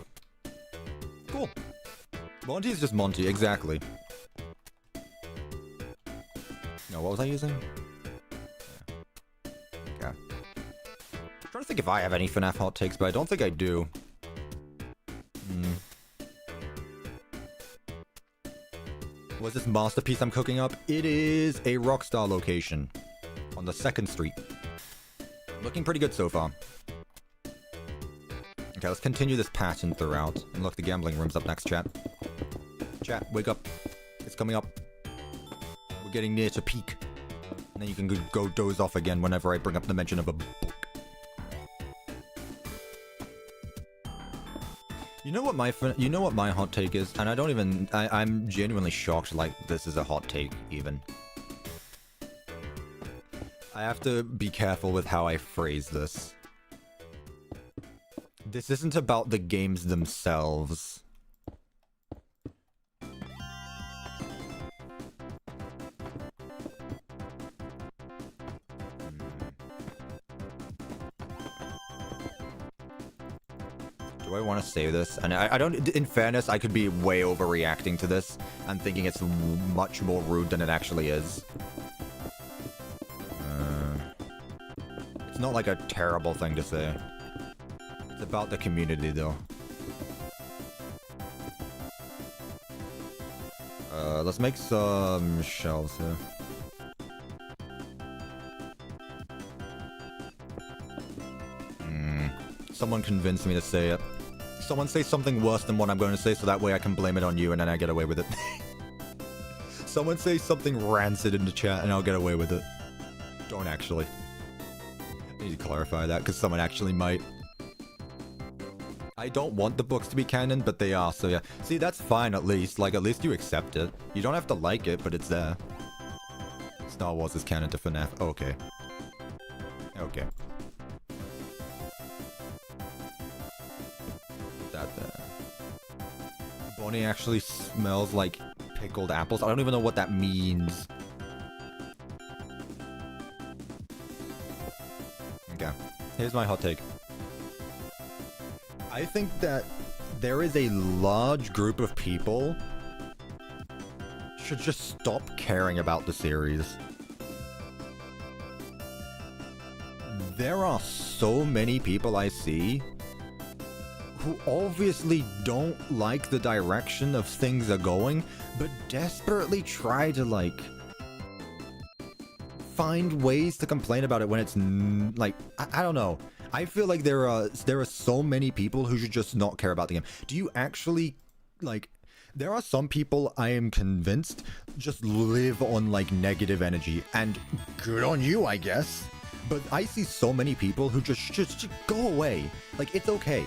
Cool. Monty is just Monty, exactly. No, what was I using? Yeah. Okay. I'm trying to think if I have any FNAF hot takes, but I don't think I do. What's this masterpiece I'm cooking up? It is a Rockstar location on the 2nd Street. Looking pretty good so far. Okay, let's continue this pattern throughout. And look, the gambling room's up next, chat. Chat, wake up. It's coming up. We're getting near to peak. And then you can go doze off again whenever I bring up the mention of a book. You know what my hot take is? And I'm genuinely shocked like this is a hot take even. I have to be careful with how I phrase this. This isn't about the games themselves. Do I want to say this? And I don't, in fairness, I could be way overreacting to this and thinking it's much more rude than it actually is. It's not like a terrible thing to say. It's about the community, though. Let's make some shelves here. Someone convinced me to say it. Someone say something worse than what I'm going to say so that way I can blame it on you and then I get away with it. Someone say something rancid in the chat and I'll get away with it. Don't actually. I need to clarify that because someone actually might. I don't want the books to be canon, but they are, so yeah. See, that's fine at least. Like, at least you accept it. You don't have to like it, but it's there. Star Wars is canon to FNAF. Okay. Okay. That there. Bonnie actually smells like pickled apples. I don't even know what that means. Okay. Here's my hot take. I think that there is a large group of people should just stop caring about the series. There are so many people I see who obviously don't like the direction of things are going, but desperately try to, like, find ways to complain about it when it's, like, I don't know. I feel like there are so many people who should just not care about the game. Do you actually, like, there are some people I am convinced just live on, like, negative energy, and good on you, I guess. But I see so many people who just go away. Like, it's okay.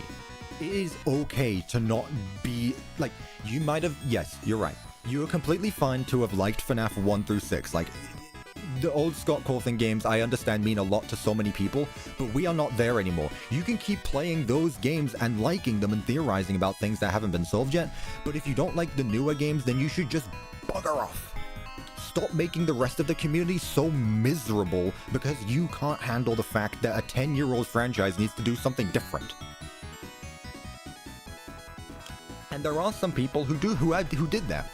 It is okay to not be, like, you might have, yes, you're right. You are completely fine to have liked FNAF 1 through 6, like, the old Scott Cawthon games, I understand, mean a lot to so many people, but we are not there anymore. You can keep playing those games and liking them and theorizing about things that haven't been solved yet, but if you don't like the newer games, then you should just bugger off. Stop making the rest of the community so miserable because you can't handle the fact that a 10-year-old franchise needs to do something different. And there are some people who did that.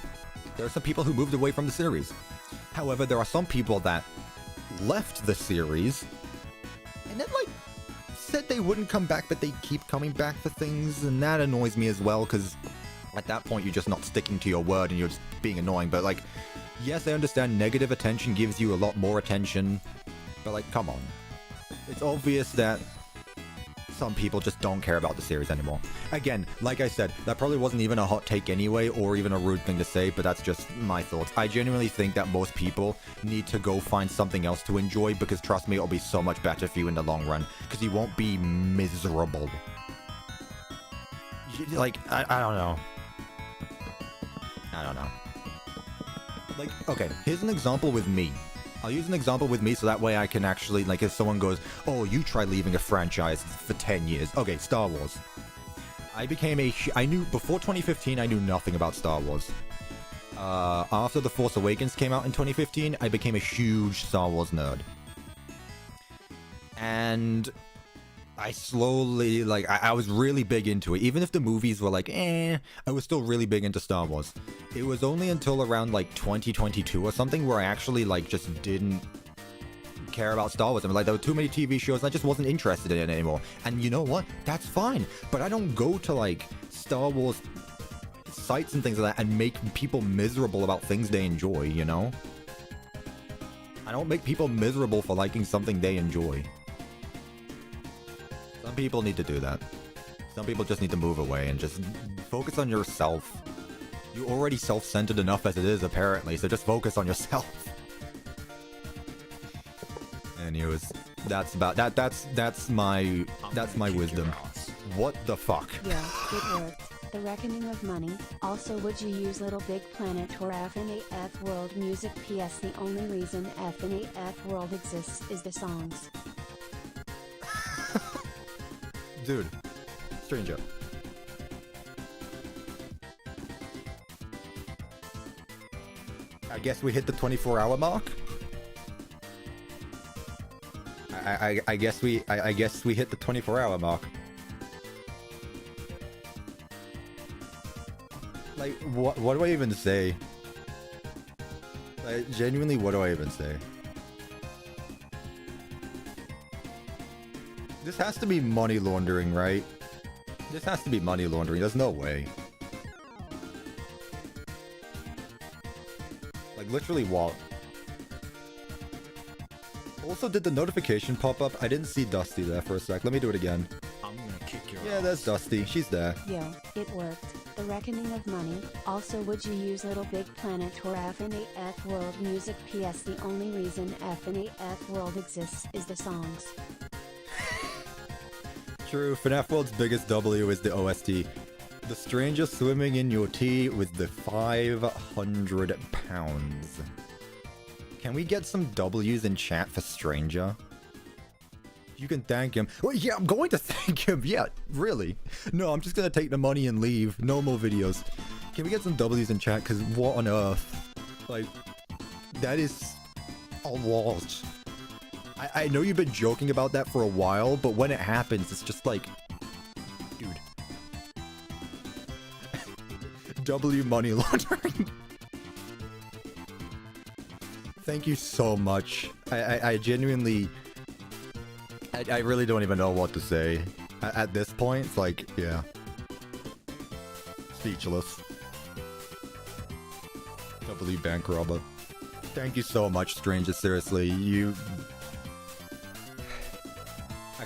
There are some people who moved away from the series. However, there are some people that left the series and then, like, said they wouldn't come back, but they keep coming back for things, and that annoys me as well, because at that point you're just not sticking to your word and you're just being annoying. But, like, Yes, I understand negative attention gives you a lot more attention, but like, come on. It's obvious that some people just don't care about the series anymore. Again, like I said, that probably wasn't even a hot take anyway, or even a rude thing to say, but that's just my thoughts. I genuinely think that most people need to go find something else to enjoy, because trust me, it'll be so much better for you in the long run, because you won't be miserable. Like, I don't know. I don't know. Like, okay, here's an example with me. I'll use an example with me so that way I can actually, like, if someone goes, oh, you try leaving a franchise for 10 years. Okay, Star Wars. I knew, before 2015, I knew nothing about Star Wars. After The Force Awakens came out in 2015, I became a huge Star Wars nerd. And I slowly, like, I was really big into it. Even if the movies were like, I was still really big into Star Wars. It was only until around, like, 2022 or something where I actually, like, just didn't care about Star Wars. I mean, like, there were too many TV shows and I just wasn't interested in it anymore. And you know what? That's fine. But I don't go to, like, Star Wars sites and things like that and make people miserable about things they enjoy, you know? I don't make people miserable for liking something they enjoy. Some people need to do that. Some people just need to move away and just focus on yourself. You're already self-centered enough as it is, apparently, so just focus on yourself. Anyways, that's about that. That's my wisdom. What the fuck? Yeah, it worked. The Reckoning of Money. Also, would you use Little Big Planet or FNAF World Music? PS. The only reason FNAF World exists is the songs. Dude, stranger. I guess we hit the 24-hour mark. I guess we hit the 24-hour mark. Like, what do I even say? Like, genuinely, what do I even say? This has to be money laundering, right? This has to be money laundering. There's no way. Like, literally what? Also, did the notification pop up? I didn't see Dusty there for a sec. Let me do it again. I'm gonna kick your Yeah, ass. there's Dusty. She's there. Yo, it worked. The Reckoning of Money. Also, would you use Little Big Planet or FNAF World Music? PS. The only reason FNAF World exists is the songs. True, FNAF World's biggest W is the OST. The stranger swimming in your tea with the 500 pounds. Can we get some W's in chat for stranger? You can thank him. Well, yeah, I'm going to thank him. Yeah, really. No, I'm just gonna take the money and leave. No more videos. Can we get some W's in chat? Because what on earth? Like, that is a lot. I know you've been joking about that for a while, but when it happens, it's just like, dude. W money laundering. Thank you so much. I genuinely... I really don't even know what to say. At this point, it's like, yeah. Speechless. W bank robber. Thank you so much, stranger. Seriously, you...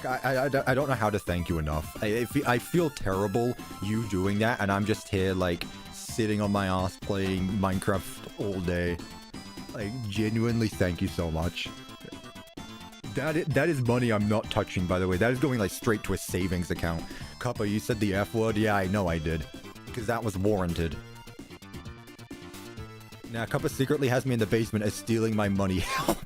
I don't know how to thank you enough. I feel terrible you doing that, and I'm just here, like, sitting on my ass playing Minecraft all day. Like, genuinely thank you so much. That is money I'm not touching, by the way. That is going, like, straight to a savings account. Cuppa, you said the F word? Yeah, I know I did. Because that was warranted. Now, Cuppa secretly has me in the basement as stealing my money. Help!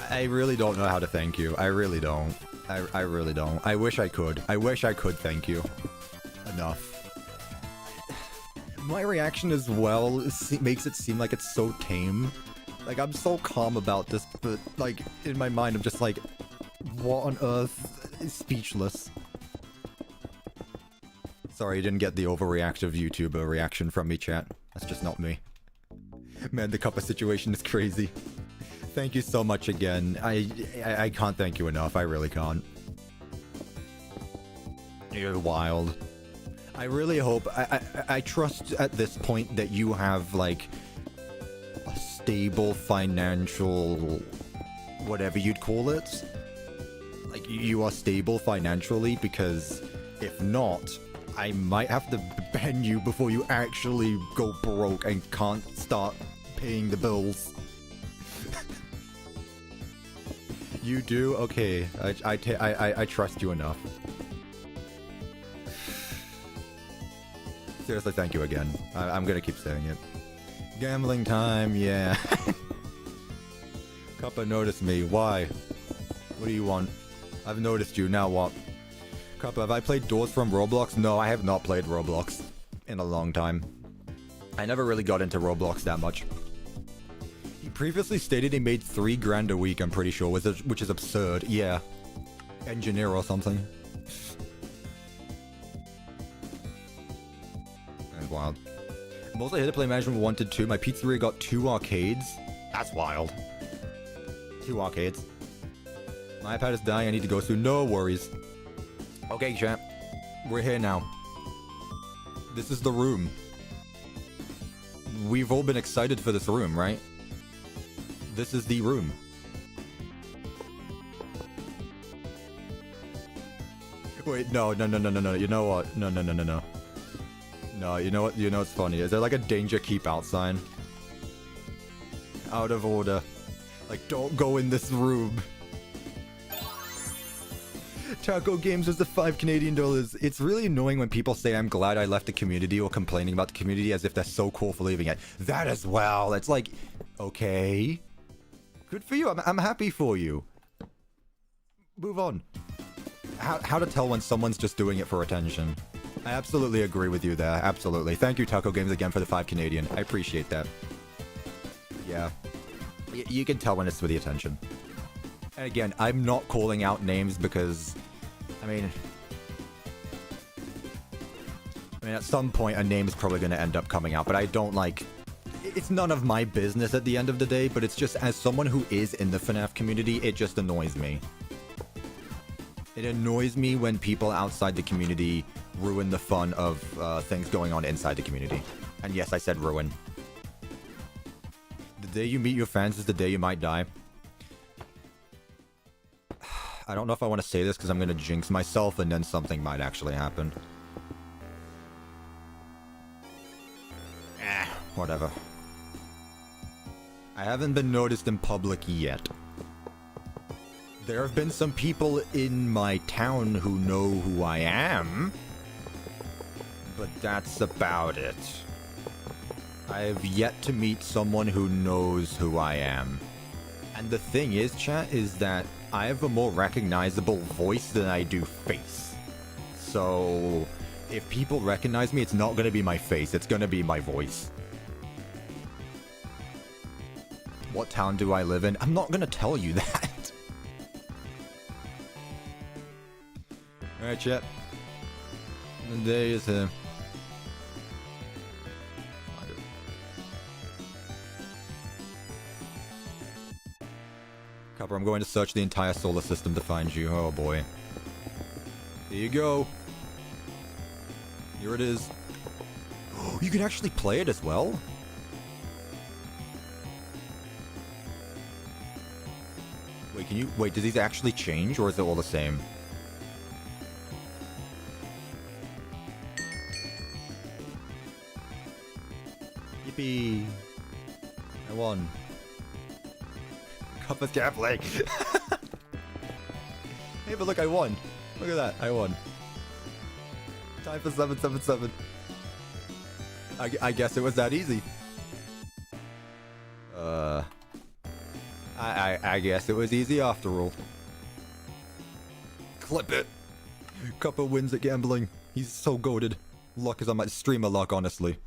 I really don't know how to thank you. I really don't. I really don't. I wish I could. I wish I could thank you. Enough. My reaction as well makes it seem like it's so tame. Like, I'm so calm about this, but, like, in my mind, I'm just like, what on earth? Speechless. Sorry, you didn't get the overreactive YouTuber reaction from me, chat. That's just not me. Man, the Cuppa situation is crazy. Thank you so much again. I can't thank you enough. I really can't. You're wild. I really hope, I trust at this point that you have, like, a stable financial, whatever you'd call it. Like, you are stable financially, because if not, I might have to ban you before you actually go broke and can't start paying the bills. You do? Okay, I trust you enough. Seriously, thank you again. I'm gonna keep saying it. Gambling time, yeah. Cuppa noticed me. Why? What do you want? I've noticed you, now what? Cuppa, have I played Doors from Roblox? No, I have not played Roblox in a long time. I never really got into Roblox that much. He previously stated he made $3 grand a week, I'm pretty sure, which is absurd. Yeah. Engineer or something. That's wild. I'm also here to play Management 1 to 2. My pizzeria got 2 arcades. That's wild. 2 arcades. My iPad is dying, I need to go soon. No worries. Okay, chat. We're here now. This is the room. We've all been excited for this room, right? This is the room. Wait, no. You know what? No. No, you know what? You know what's funny? Is there like a danger keep out sign? Out of order. Like, don't go in this room. Taco Games was the $5 Canadian. It's really annoying when people say I'm glad I left the community or complaining about the community as if they're so cool for leaving it. That as well. It's like, okay. Good for you. I'm happy for you. Move on. How to tell when someone's just doing it for attention. I absolutely agree with you there. Absolutely. Thank you, Taco Games, again for the $5 Canadian. I appreciate that. Yeah. You can tell when it's for the attention. And again, I'm not calling out names because, I mean, at some point a name is probably going to end up coming out, but I don't like... It's none of my business at the end of the day, but it's just, as someone who is in the FNAF community, it just annoys me. It annoys me when people outside the community ruin the fun of things going on inside the community. And yes, I said ruin. The day you meet your fans is the day you might die. I don't know if I want to say this because I'm going to jinx myself and then something might actually happen. Whatever. I haven't been noticed in public yet. There have been some people in my town who know who I am, but that's about it. I have yet to meet someone who knows who I am. And the thing is, chat, is that I have a more recognizable voice than I do face. So, if people recognize me, it's not going to be my face, it's going to be my voice. What town do I live in? I'm not going to tell you that. Alright, chat. The day is here. Copper, I'm going to search the entire solar system to find you. Oh boy. Here you go. Here it is. Oh, you can actually play it as well? Wait, can you... Wait, do these actually change, or is it all the same? Yippee! I won. Cuppa's gambling! Hey, but look, I won! Look at that, I won. Time for 777. I guess it was that easy. I guess it was easy after all. Clip it! Cuppa wins at gambling. He's so goated. Luck is on my streamer luck, honestly.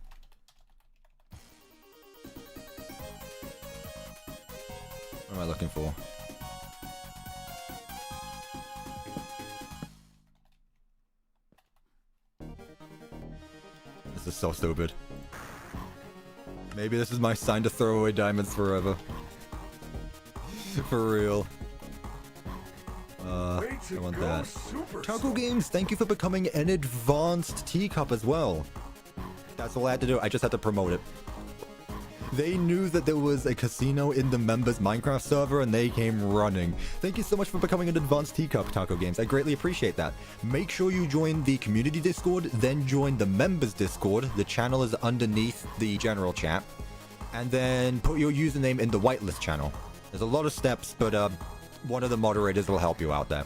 What am I looking for? This is so stupid. Maybe this is my sign to throw away diamonds forever. For real. Wake I want that. Taco Games, thank you for becoming an advanced teacup as well. That's all I had to do. I just had to promote it. They knew that there was a casino in the members Minecraft server and they came running. Thank you so much for becoming an advanced teacup, Taco Games. I greatly appreciate that. Make sure you join the community Discord, then join the members Discord. The channel is underneath the general chat. And then put your username in the whitelist channel. There's a lot of steps, but one of the moderators will help you out there.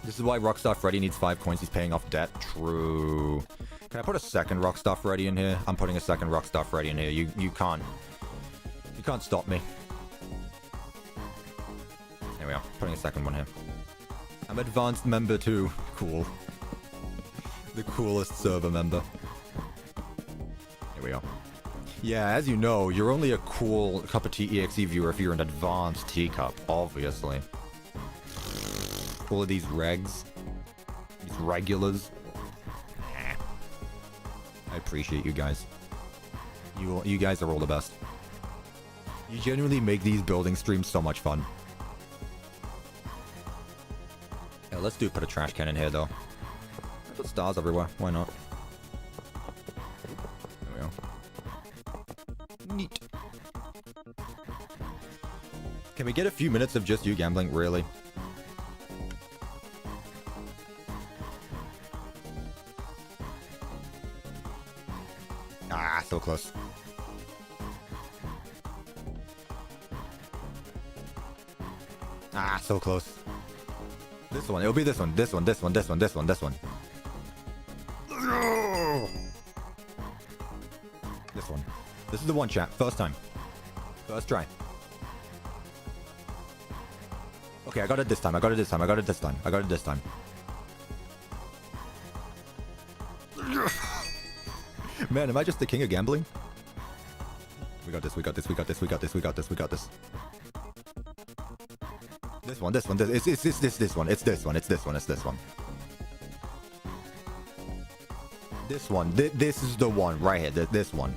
This is why Rockstar Freddy needs 5 coins. He's paying off debt. True. Can I put a second Rockstar Freddy in here? I'm putting a second Rockstar Freddy in here. You can't stop me. There we are. Putting a second one here. I'm advanced member too. Cool. The coolest server member. Here we are. Yeah, as you know, you're only a cool CuppaTeaExe viewer if you're an advanced teacup, obviously. All of these regs. These regulars. I appreciate you guys. You guys are all the best. You genuinely make these building streams so much fun. Yeah, let's put a trash can in here though. Put stars everywhere. Why not? There we go. Neat. Can we get a few minutes of just you gambling? Really? Ah, so close. Ah, so close. This one. It'll be this one. This one. This one. This one. This one. This one. This one. This is the one, chat. First time. First try. Okay, I got it this time. I got it this time. I got it this time. I got it this time. Man, am I just the king of gambling? We got this, we got this, we got this, we got this, we got this, we got this. This one, this one, this one, it's this one, it's this one, it's this one, it's this one. This one, this is the one right here, this one.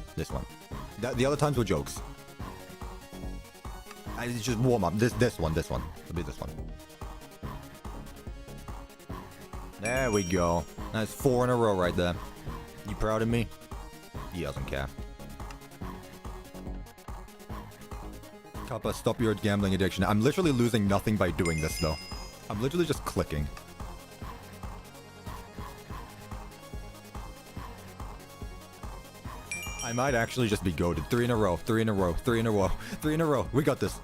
The other times were jokes. I just warm up, this one, it'll be this one. There we go. That's 4 in a row right there. You proud of me? He doesn't care. Cuppa, stop your gambling addiction. I'm literally losing nothing by doing this, though. I'm literally just clicking. I might actually just be goated. 3 in a row, 3 in a row, 3 in a row, 3 in a row. We got this.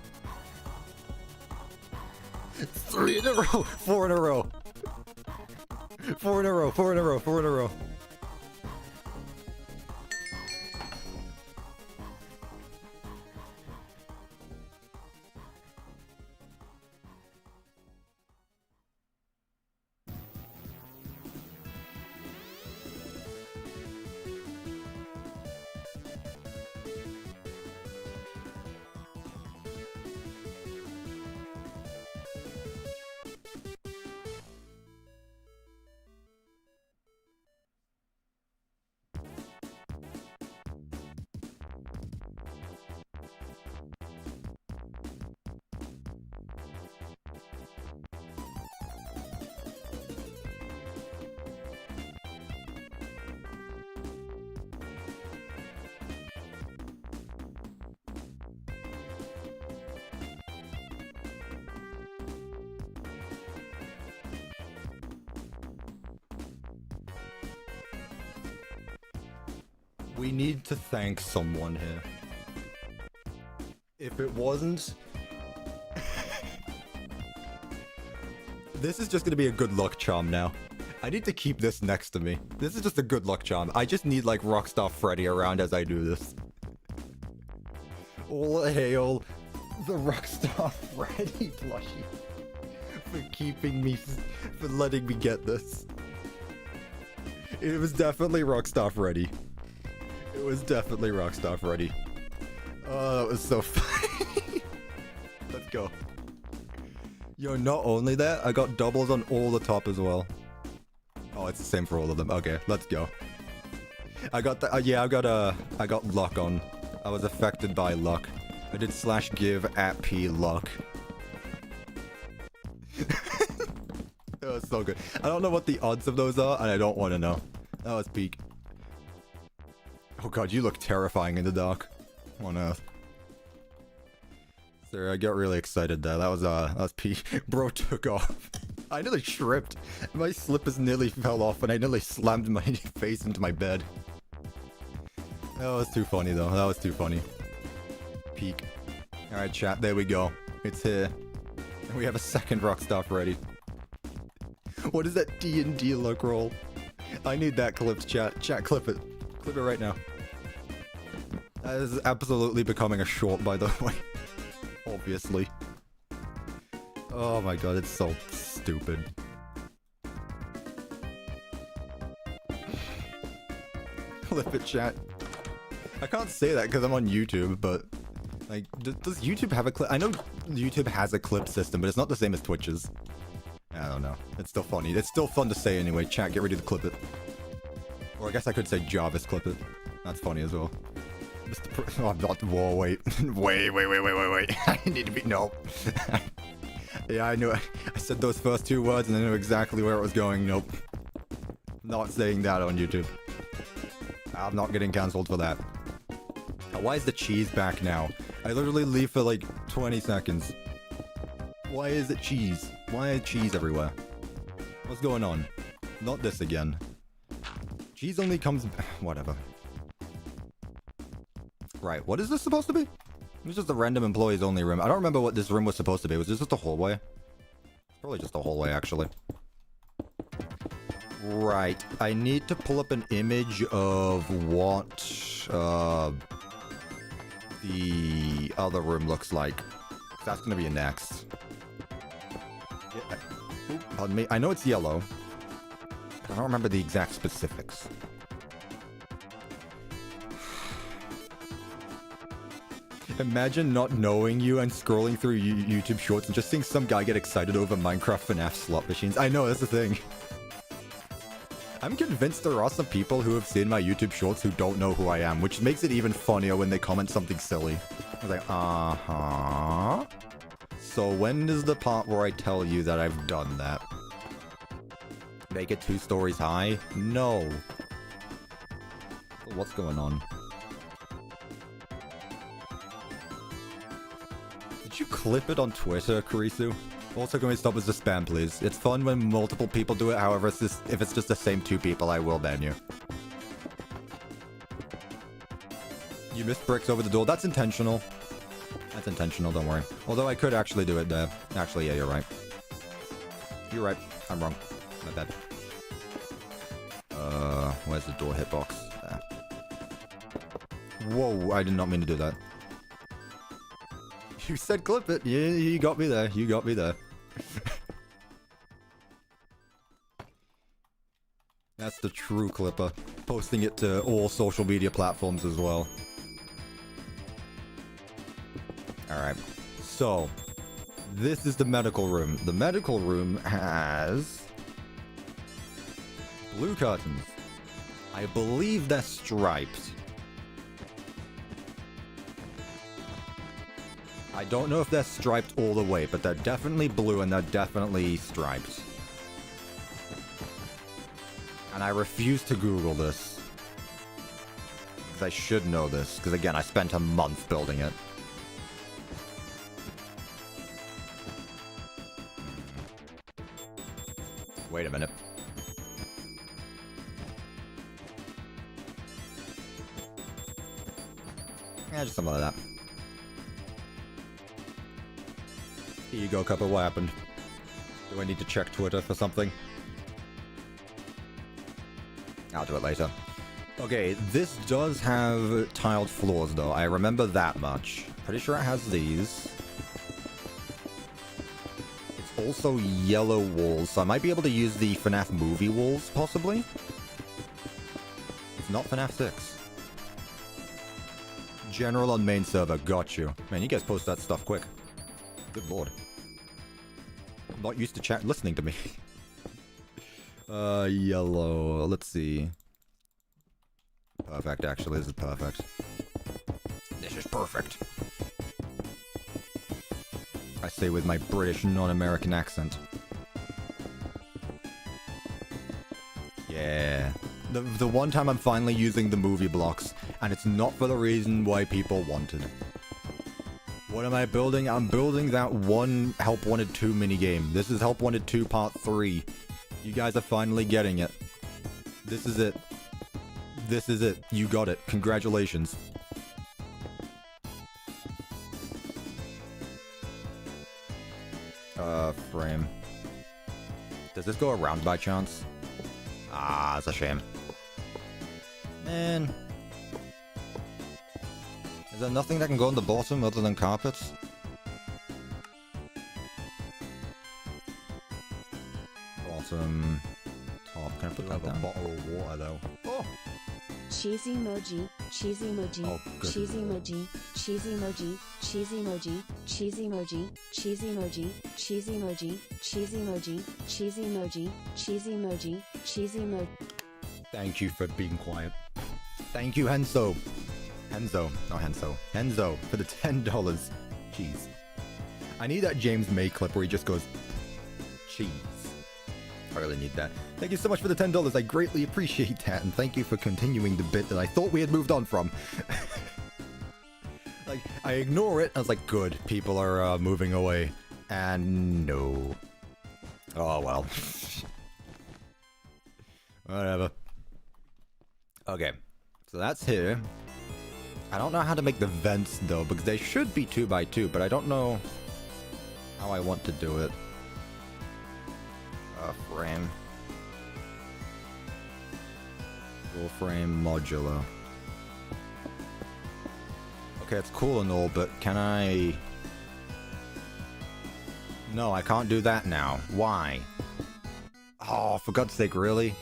3 in a row, 4 in a row. 4 in a row, 4 in a row, 4 in a row. We need to thank someone here. If it wasn't... This is just gonna be a good luck charm now. I need to keep this next to me. This is just a good luck charm. I just need like Rockstar Freddy around as I do this. All hail the Rockstar Freddy plushie. For keeping me... for letting me get this. It was definitely Rockstar Freddy. It was definitely Rockstar Freddy. Oh, that was so funny. Let's go. Yo, not only that, I got doubles on all the top as well. Oh, it's the same for all of them. Okay, let's go. I got the, yeah, I got luck on. I was affected by luck. I did /give @p luck. was so good. I don't know what the odds of those are, and I don't want to know. That was peak. Oh god, you look terrifying in the dark. On earth. Sorry, I got really excited there. That was peak. Bro took off. I nearly tripped. My slippers nearly fell off, and I nearly slammed my face into my bed. That was too funny, though. That was too funny. Peak. Alright, chat. There we go. It's here. And we have a second Rockstar Freddy. What is that D&D look roll? I need that clipped, chat. Chat, clip it. Clip it right now. That is absolutely becoming a short, by the way. Obviously. Oh my god, it's so stupid. Clip it, chat. I can't say that because I'm on YouTube, but... Like, does YouTube have a clip? I know YouTube has a clip system, but it's not the same as Twitch's. I don't know. It's still funny. It's still fun to say anyway. Chat, get ready to clip it. Or I guess I could say Jarvis clip it. That's funny as well. Oh, I'm not... Whoa, wait. wait. I need to be... No. Yeah, I knew it. I said those first two words and I knew exactly where it was going. Nope. Not saying that on YouTube. I'm not getting cancelled for that. Why is the cheese back now? I literally leave for like 20 seconds. Why is it cheese? Why is cheese everywhere? What's going on? Not this again. Cheese only comes... Whatever. Right, what is this supposed to be? It's just a random employees only room. I don't remember what this room was supposed to be. Was this just a hallway? Probably just a hallway, actually. Right, I need to pull up an image of what the other room looks like. That's gonna be next. Yeah, pardon me. I know it's yellow. I don't remember the exact specifics. Imagine not knowing you and scrolling through YouTube shorts and just seeing some guy get excited over Minecraft FNAF slot machines. I know, that's the thing. I'm convinced there are some people who have seen my YouTube shorts who don't know who I am, which makes it even funnier when they comment something silly. I was like, uh-huh. So when is the part where I tell you that I've done that? Make it 2 stories high? No. What's going on? Did you clip it on Twitter, Kurisu? Also, can we stop with the spam, please? It's fun when multiple people do it, however, if it's just the same 2 people, I will ban you. You missed bricks over the door. That's intentional. That's intentional, don't worry. Although I could actually do it there. Actually, yeah, you're right. You're right. I'm wrong. My bad. Where's the door hitbox? There. Whoa, I did not mean to do that. You said clip it. Yeah, you got me there. You got me there. That's the true clipper. Posting it to all social media platforms as well. Alright. So, this is the medical room. The medical room has... blue curtains. I believe they're striped. I don't know if they're striped all the way, but they're definitely blue and they're definitely striped. And I refuse to Google this. Because I should know this, because again, I spent a month building it. Wait a minute. Yeah, just something like that. Here you go, Cuppa. What happened? Do I need to check Twitter for something? I'll do it later. Okay, this does have tiled floors, though. I remember that much. Pretty sure it has these. It's also yellow walls, so I might be able to use the FNAF movie walls, possibly? It's not FNAF 6. General on main server, got you. Man, you guys post that stuff quick. Good lord. I'm not used to chat listening to me. Yellow. Let's see. Perfect, actually. This is perfect. This is perfect. I say with my British non-American accent. Yeah. The one time I'm finally using the movie blocks, and it's not for the reason why people wanted. What am I building? I'm building that one Help Wanted 2 minigame. This is Help Wanted 2 Part 3. You guys are finally getting it. This is it. This is it. You got it. Congratulations. Frame. Does this go around by chance? Ah, it's a shame. Man. Is there nothing that can go on the bottom other than carpets? Bottom. Top. Can I put that down? A bottle of water though. Oh! Cheesy emoji, cheesy emoji, Oh, good cheesy lord. emoji, cheesy emoji, cheesy emoji, cheesy emoji, cheesy emoji, cheesy emoji, cheesy emoji, cheesy emoji, cheesy emoji, cheesy emoji. Thank you for being quiet. Thank you, Henso. Henzo, not Henso. Henzo for the $10. Jeez. I need that James May clip where he just goes, cheese. I really need that. Thank you so much for the $10. I greatly appreciate that, and thank you for continuing the bit that I thought we had moved on from. Like, I ignore it. I was like, good, people are moving away. And no. Oh, well. Whatever. Okay. So that's here. I don't know how to make the vents, though, because they should be 2x2, but I don't know how I want to do it. Frame. Full frame modular. Okay, it's cool and all, but can I... No, I can't do that now. Why? Oh, for God's sake, really?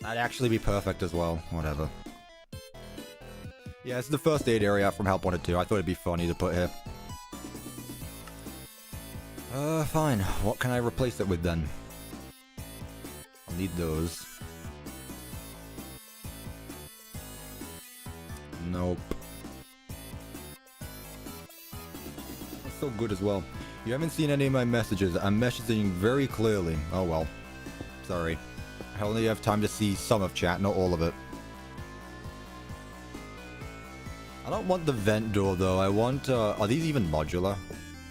That'd actually be perfect as well. Whatever. Yeah, it's the first aid area from Help Wanted 2. I thought it'd be funny to put here. Fine. What can I replace it with then? I'll need those. Nope. That's so good as well. You haven't seen any of my messages. I'm messaging very clearly. Oh well. Sorry. I only have time to see some of chat, not all of it. I don't want the vent door though. I want, are these even modular?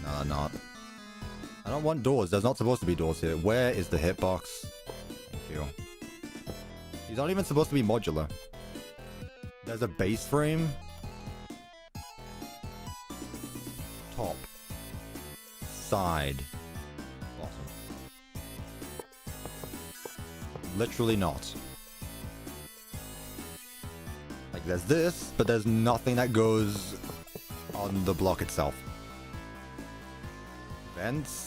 No, they're not. I don't want doors. There's not supposed to be doors here. Where is the hitbox? Thank you. These aren't even supposed to be modular. There's a base frame. Top. Side. Bottom. Literally not. Like there's this, but there's nothing that goes on the block itself. Vents?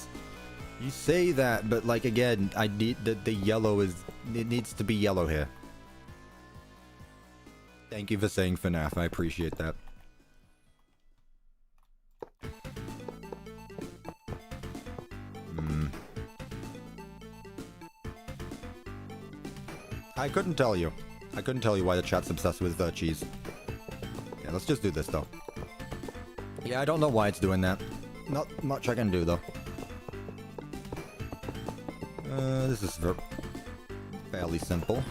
You say that, but like again, I need the yellow is... It needs to be yellow here. Thank you for saying FNAF, I appreciate that. I couldn't tell you. I couldn't tell you why the chat's obsessed with cheese. Yeah, let's just do this though. Yeah, I don't know why it's doing that. Not much I can do though. This is fairly simple.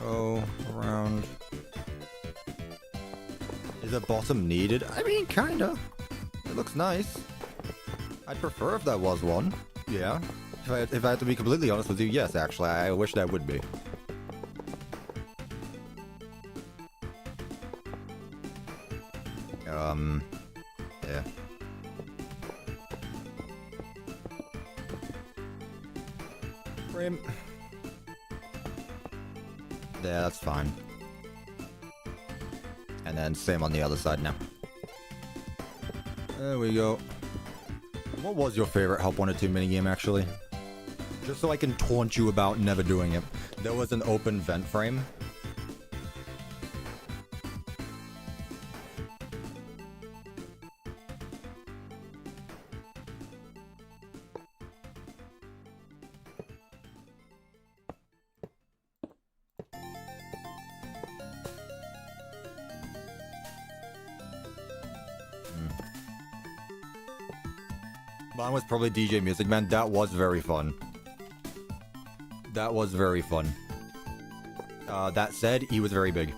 Go around. Is a bottom needed? I mean, kinda. It looks nice. I'd prefer if there was one. Yeah. If I have to be completely honest with you, yes, actually. I wish there would be. Yeah. Frame. Yeah, that's fine. And then same on the other side now. There we go. What was your favorite Help Wanted 2 minigame, actually? Just so I can taunt you about never doing it. There was an open vent frame. Mine was probably DJ Music Man. That was very fun. That was very fun. That said, he was very big.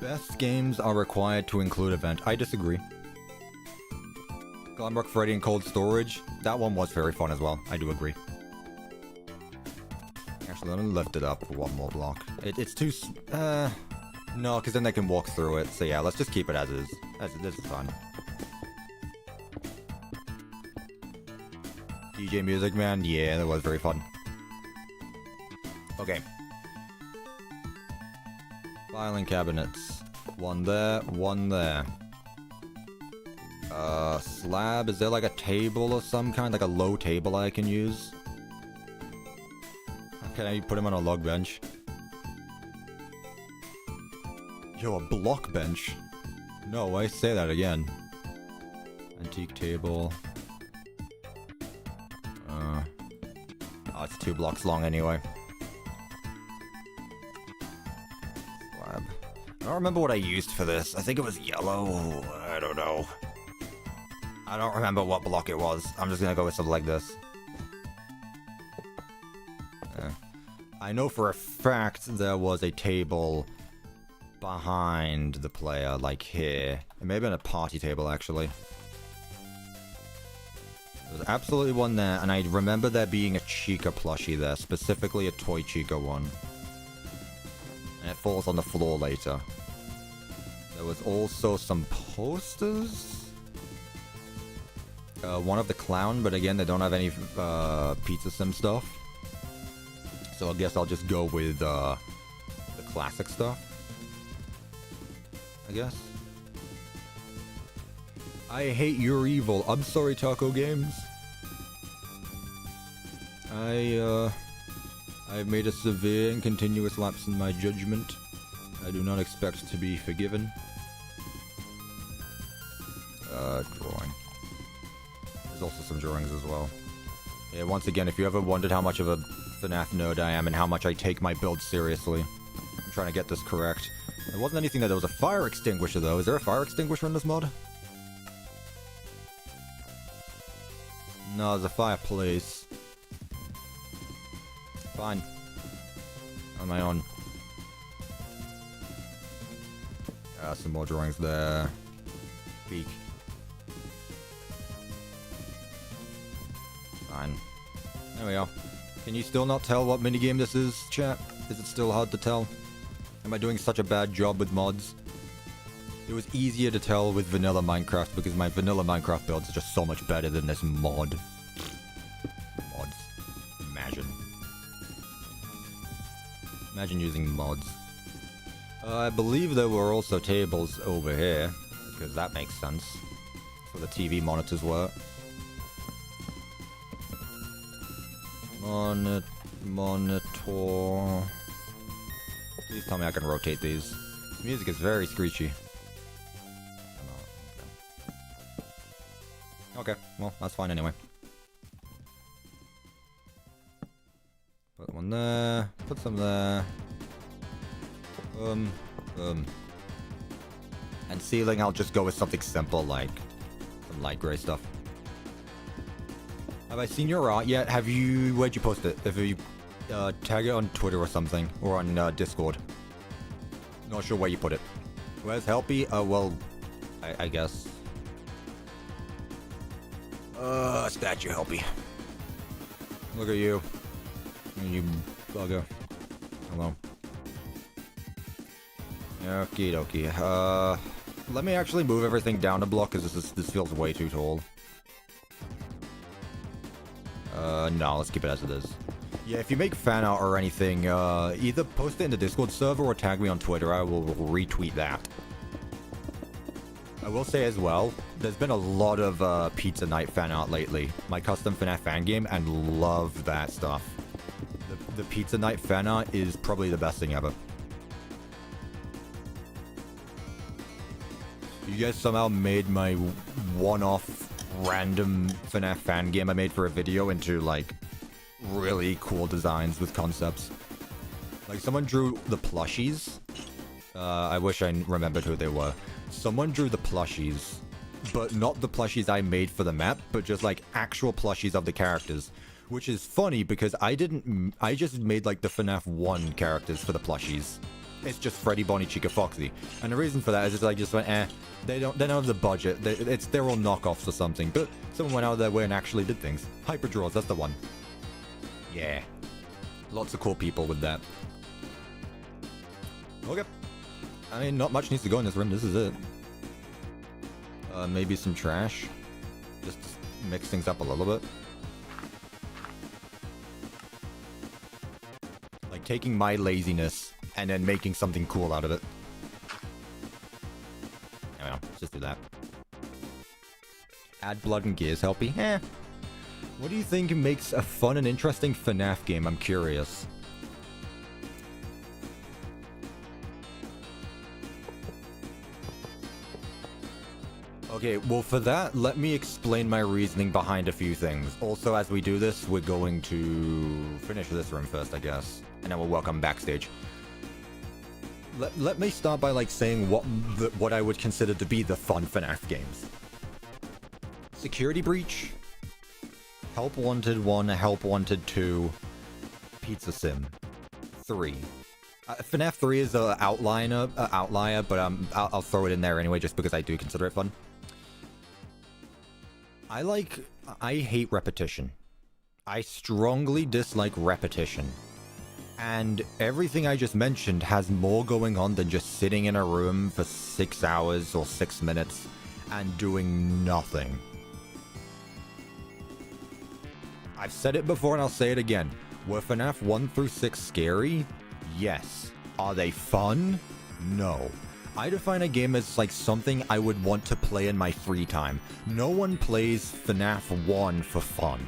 Best games are required to include event. I disagree. Glamrock Freddy and Cold Storage. That one was very fun as well. I do agree. Actually, let me lift it up for one more block. It's too... no, because then they can walk through it. So yeah, let's just keep it as is. This is fun. DJ Music Man. Yeah, that was very fun. Okay. Filing cabinets. One there, one there. Slab. Is there like a table of some kind? Like a low table I can use? Can I put him on a log bench? Yo, a block bench? No, I say that again. Antique table. Oh, it's 2 blocks long anyway. Slab. I don't remember what I used for this. I think it was yellow. I don't know. I don't remember what block it was. I'm just gonna go with something like this. I know for a fact there was a table behind the player, like here. It may have been a party table, actually. There was absolutely one there, and I remember there being a Chica plushie there, specifically a Toy Chica one. And it falls on the floor later. There was also some posters? One of the clown, but again, they don't have any Pizza Sim stuff. So I guess I'll just go with the classic stuff. I guess. I hate your evil. I'm sorry, Taco Games. I've made a severe and continuous lapse in my judgment. I do not expect to be forgiven. Drawing. There's also some drawings as well. Yeah, once again, if you ever wondered how much of a FNAF nerd I am and how much I take my build seriously, I'm trying to get this correct. There wasn't anything that there was a fire extinguisher, though. Is there a fire extinguisher in this mod? No, there's a fireplace. Fine. On my own. Some more drawings there. Beak. Fine. There we go. Can you still not tell what minigame this is, chat? Is it still hard to tell? Am I doing such a bad job with mods? It was easier to tell with vanilla Minecraft because my vanilla Minecraft builds are just so much better than this mod. Mods. Imagine. Imagine using mods. I believe there were also tables over here, because that makes sense. That's where the TV monitors were. Monitor. Please tell me I can rotate these. This music is very screechy. Okay, well, that's fine anyway. Put one there. Put some there. And ceiling, I'll just go with something simple like some light gray stuff. Have I seen your art yet? Have you... Where'd you post it? If you tag it on Twitter or something, or on Discord. Not sure where you put it. Where's Helpy? Well, I guess. Statue Helpy. Look at you. You bugger. Hello. Okie dokie. Let me actually move everything down a block, because this feels way too tall. No, let's keep it as it is. Yeah, if you make fan art or anything, either post it in the Discord server or tag me on Twitter. I will retweet that. I will say as well, there's been a lot of Pizza Night fan art lately. My custom FNAF fan game, and love that stuff. The Pizza Night fan art is probably the best thing ever. You guys somehow made my one-off random FNAF fan game I made for a video into, like, really cool designs with concepts. Like, someone drew the plushies. I wish I remembered who they were. Someone drew the plushies but not the plushies I made for the map, but just like actual plushies of the characters. Which is funny because I just made like the FNAF 1 characters for the plushies. It's just Freddy, Bonnie, Chica, Foxy. And the reason for that is just I just went, they don't have the budget. They're all knockoffs or something. But someone went out of their way and actually did things. Hyper Draws, that's the one. Yeah. Lots of cool people with that. Okay. I mean, not much needs to go in this room. This is it. Maybe some trash. Just to mix things up a little bit. Like taking my laziness and then making something cool out of it. I don't know, let's just do that. Add blood and gears, helpy. What do you think makes a fun and interesting FNAF game? I'm curious. Okay, well for that, let me explain my reasoning behind a few things. Also, as we do this, we're going to finish this room first, I guess. And then we'll welcome backstage. Let me start by like saying what I would consider to be the fun FNAF games. Security Breach, Help Wanted 1, Help Wanted 2, Pizza Sim 3. FNAF 3 is an outlier, but I'll throw it in there anyway just because I do consider it fun. I hate repetition. I strongly dislike repetition. And everything I just mentioned has more going on than just sitting in a room for 6 hours or 6 minutes and doing nothing. I've said it before and I'll say it again. Were FNAF 1 through 6 scary? Yes. Are they fun? No. I define a game as like something I would want to play in my free time. No one plays FNAF 1 for fun.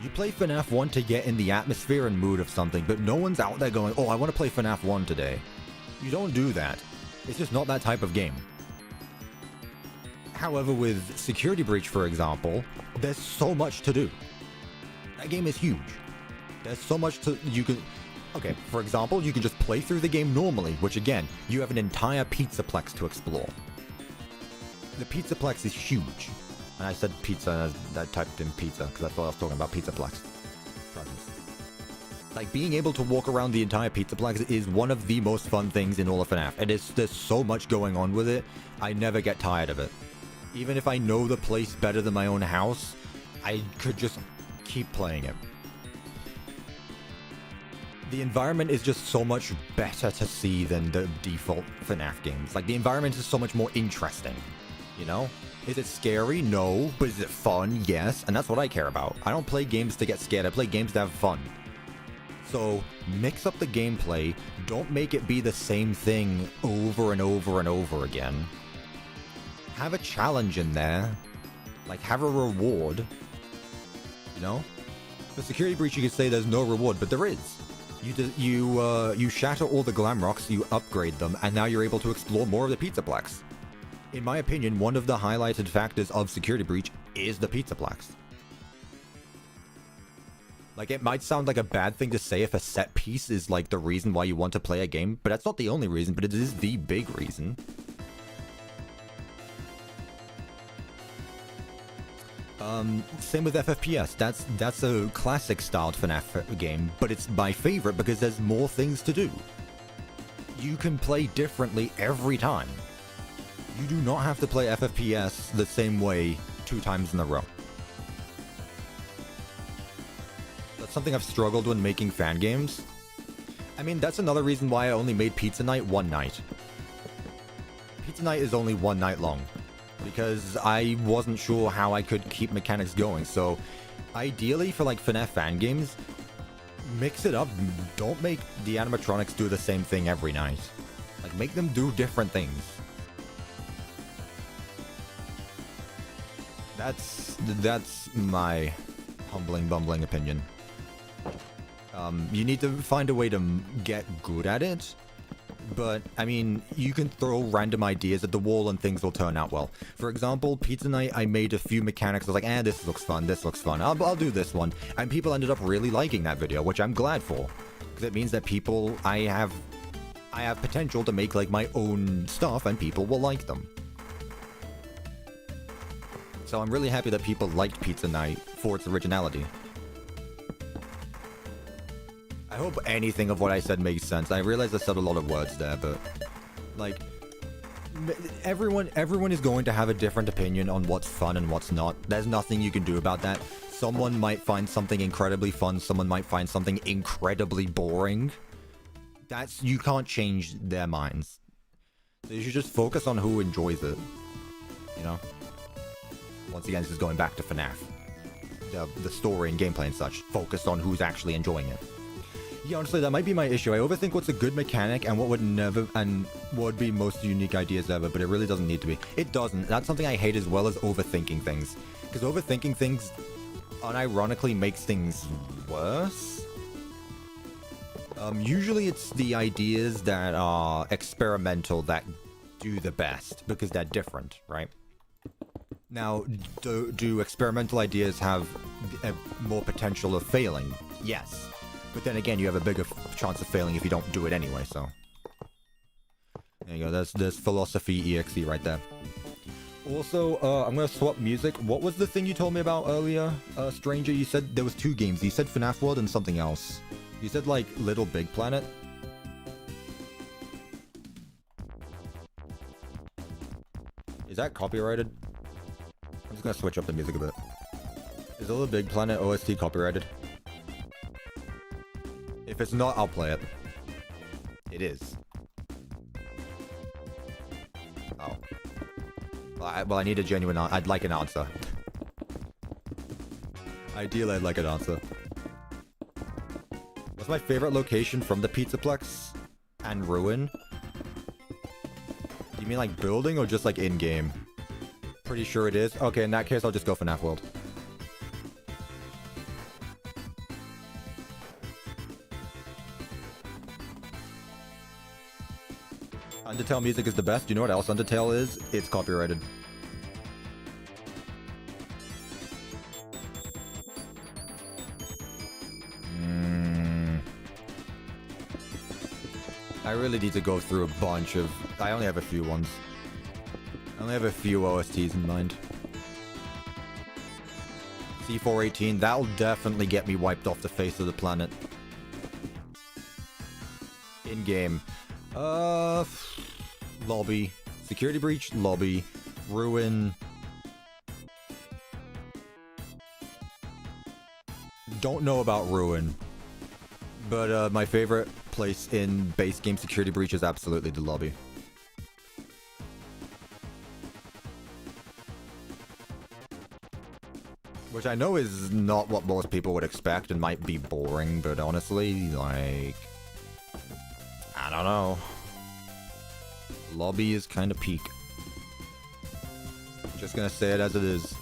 You play FNAF 1 to get in the atmosphere and mood of something, but no one's out there going, oh, I want to play FNAF 1 today. You don't do that. It's just not that type of game. However, with Security Breach, for example, there's so much to do. That game is huge. There's so much you can... Okay, for example, you can just play through the game normally, which again, you have an entire Pizzaplex to explore. The Pizzaplex is huge. And I said pizza, and I typed in pizza, because that's what I was talking about, Pizzaplex. Like, being able to walk around the entire Pizzaplex is one of the most fun things in all of FNAF. And there's so much going on with it, I never get tired of it. Even if I know the place better than my own house, I could just keep playing it. The environment is just so much better to see than the default FNAF games. Like, the environment is so much more interesting, you know? Is it scary? No. But is it fun? Yes. And that's what I care about. I don't play games to get scared. I play games to have fun. So, mix up the gameplay. Don't make it be the same thing over and over and over again. Have a challenge in there. Like, have a reward. You know? For Security Breach, you could say there's no reward, but there is. You shatter all the glam rocks, you upgrade them, and now you're able to explore more of the Pizzaplex. In my opinion, one of the highlighted factors of Security Breach is the Pizzaplex. Like, it might sound like a bad thing to say if a set piece is like the reason why you want to play a game, but that's not the only reason, but it is the big reason. Same with FFPS. That's a classic styled FNAF game, but it's my favorite because there's more things to do. You can play differently every time. You do not have to play FFPS the same way 2 times in a row. That's something I've struggled when making fan games. I mean, that's another reason why I only made Pizza Night one night. Pizza Night is only 1 night long. Because I wasn't sure how I could keep mechanics going, so ideally for like FNAF fan games, mix it up. Don't make the animatronics do the same thing every night. Like, make them do different things. That's my humbling, bumbling opinion. You need to find a way to get good at it. But, I mean, you can throw random ideas at the wall and things will turn out well. For example, Pizza Night, I made a few mechanics. I was like, this looks fun, this looks fun. I'll do this one. And people ended up really liking that video, which I'm glad for. Because it means that I have potential to make, like, my own stuff and people will like them. So I'm really happy that people liked Pizza Night for its originality. I hope anything of what I said makes sense. I realize I said a lot of words there, but like everyone is going to have a different opinion on what's fun and what's not. There's nothing you can do about that. Someone might find something incredibly fun, someone might find something incredibly boring. You can't change their minds. So you should just focus on who enjoys it. You know? Once again, this is going back to FNAF. The story and gameplay and such. Focus on who's actually enjoying it. Yeah, honestly, that might be my issue. I overthink what's a good mechanic and what would be most unique ideas ever, but it really doesn't need to be. It doesn't. That's something I hate as well as overthinking things. Because overthinking things unironically makes things worse. Usually it's the ideas that are experimental that do the best, because they're different, right? Now, do experimental ideas have a more potential of failing? Yes. But then again, you have a bigger chance of failing if you don't do it anyway, so... There you go, there's Philosophy EXE right there. Also, I'm gonna swap music. What was the thing you told me about earlier, Stranger? You said there was 2 games. You said FNAF World and something else. You said, like, Little Big Planet? Is that copyrighted? I'm just gonna switch up the music a bit. Is Little Big Planet OST copyrighted? If it's not, I'll play it. It is. Oh. Well, I need a genuine answer. I'd like an answer. Ideally, I'd like an answer. What's my favorite location from the Pizzaplex and Ruin? You mean like building or just like in-game? Pretty sure it is. Okay, in that case, I'll just go for FNAF World. Undertale music is the best. You know what else Undertale is? It's copyrighted. I really need to go through a bunch of... I only have a few ones. I only have a few OSTs in mind. C418, that'll definitely get me wiped off the face of the planet. In-game. Lobby. Security Breach, Lobby. Ruin. Don't know about Ruin. But, my favorite place in base game Security Breach is absolutely the Lobby. Which I know is not what most people would expect and might be boring, but honestly, like... I don't know. Lobby is kind of peak. Just gonna say it as it is.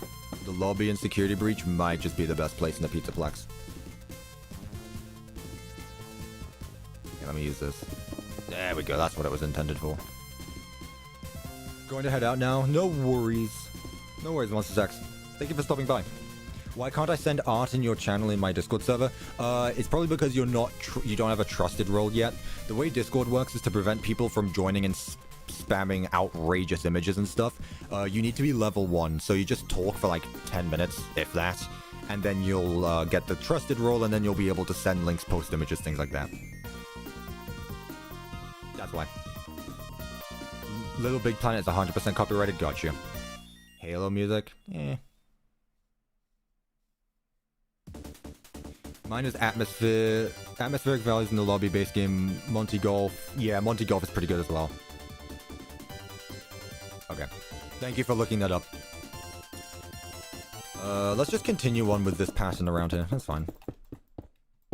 The Lobby and Security Breach might just be the best place in the Pizzaplex. Okay, let me use this. There we go, that's what it was intended for. Going to head out now. No worries. No worries, MonsterX. Thank you for stopping by. Why can't I send art in your channel in my Discord server? It's probably because you're not you don't have a trusted role yet. The way Discord works is to prevent people from joining and spamming outrageous images and stuff. You need to be level 1, so you just talk for like 10 minutes, if that, and then you'll get the trusted role, and then you'll be able to send links, post images, things like that. That's why. Little Big Planet is 100% copyrighted. Gotcha. Halo music? Eh. Mine is Atmospheric Valleys in the lobby base game. Monty Golf. Yeah, Monty Golf is pretty good as well. Okay. Thank you for looking that up. Let's just continue on with this pattern around here. That's fine.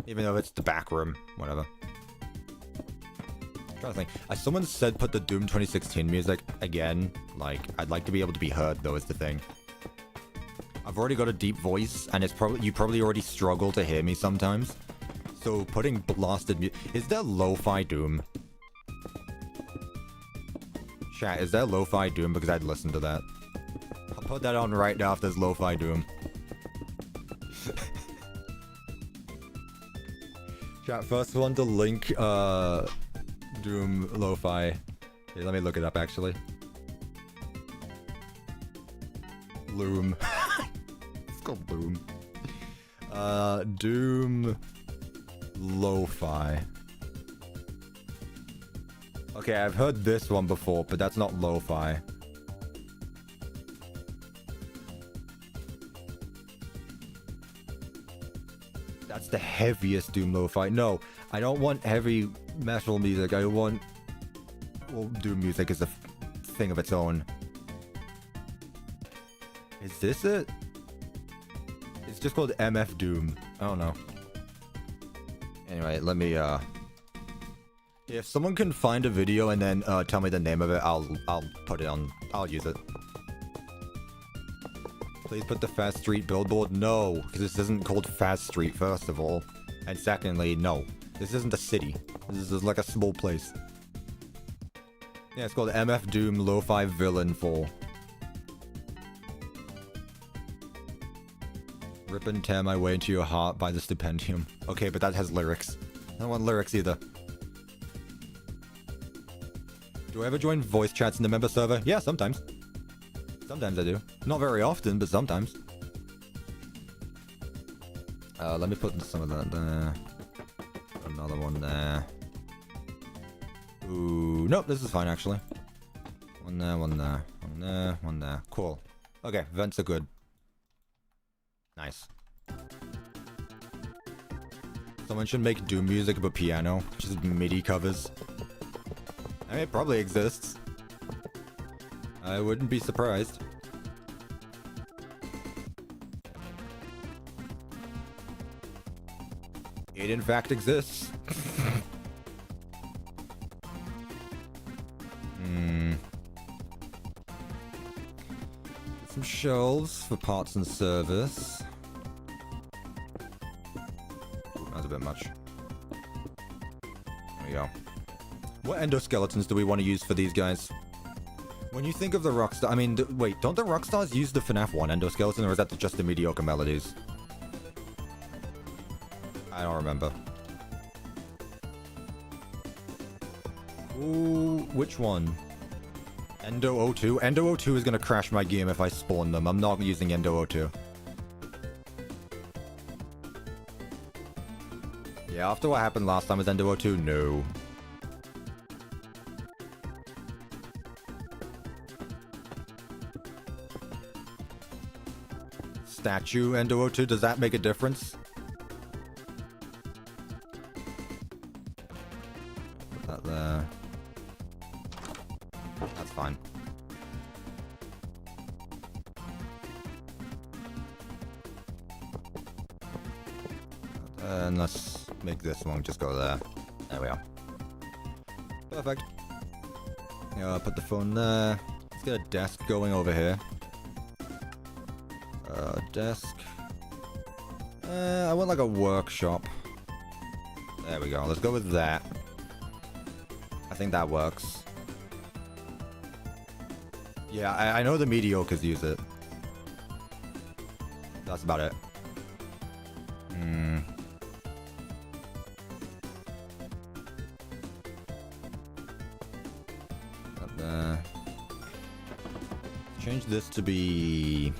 Even though it's the back room. Whatever. I'm trying to think. Someone said put the Doom 2016 music again. Like, I'd like to be able to be heard, though, is the thing. I've already got a deep voice, and it's probably you probably already struggle to hear me sometimes. So putting blasted music... Is there lo-fi Doom? Chat, is there lo-fi Doom? Because I'd listen to that. I'll put that on right now if there's lo-fi Doom. Chat, first one to link Doom lo-fi. Here, let me look it up, actually. Loom. It's called Loom. Doom Lo-Fi. Okay, I've heard this one before, but that's not lo-fi. That's the heaviest Doom lo-fi. No, I don't want heavy metal music. I want... Well, Doom music is a thing of its own. Is this it? It's just called MF Doom. I don't know. Anyway, let me, if someone can find a video and then tell me the name of it, I'll put it on. I'll use it. Please put the Fast Street billboard. No, because this isn't called Fast Street, first of all. And secondly, no. This isn't a city. This is like a small place. Yeah, it's called MF Doom Lo-Fi Villain 4. Rip and tear my way into your heart by the stipendium. Okay, but that has lyrics. I don't want lyrics either. Do I ever join voice chats in the member server? Yeah, sometimes. Sometimes I do. Not very often, but sometimes. Let me put some of that there. Another one there. Ooh, nope, this is fine actually. One there, one there, one there, one there. Cool. Okay, vents are good. Nice. Someone should make Doom music but piano. Just MIDI covers. I mean, it probably exists. I wouldn't be surprised. It in fact exists. Some shelves for parts and service. Ooh, that's a bit much. There we go. What endoskeletons do we want to use for these guys? When you think of the Rockstar... I mean, wait, don't the Rockstars use the FNAF 1 endoskeleton, or is that just the mediocre melodies? I don't remember. Ooh, which one? Endo 02? Endo 02 is gonna crash my game if I spawn them. I'm not using Endo 02. Yeah, after what happened last time with Endo 02, no. Statue Endo 02, does that make a difference? Put that there. That's fine. And let's make this one just go there. There we are. Perfect. Put the phone there. Let's get a desk going over here. Desk. I want like a workshop. There we go. Let's go with that. I think that works. Yeah, I know the mediocres use it. That's about it. Up there. Change this to be...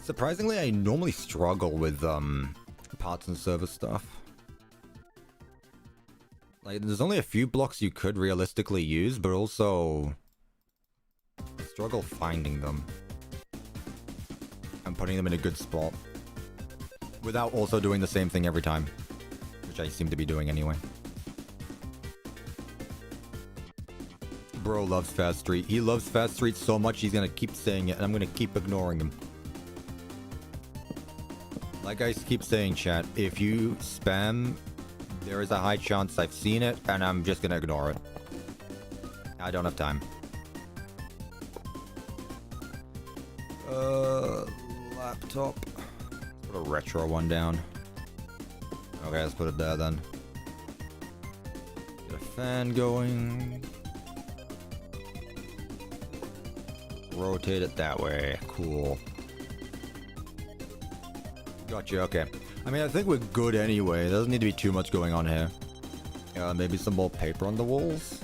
Surprisingly, I normally struggle with parts and service stuff. Like, there's only a few blocks you could realistically use, but also struggle finding them and putting them in a good spot without also doing the same thing every time, which I seem to be doing anyway. Bro loves Fast Street. He loves Fast Street so much he's gonna keep saying it, and I'm gonna keep ignoring him. Like I keep saying, chat, if you spam, there is a high chance I've seen it, and I'm just gonna ignore it. I don't have time. Laptop. Let's put a retro one down. Okay, let's put it there then. Get a fan going. Rotate it that way. Cool. Gotcha, okay. I mean, I think we're good anyway. There doesn't need to be too much going on here. Maybe some more paper on the walls?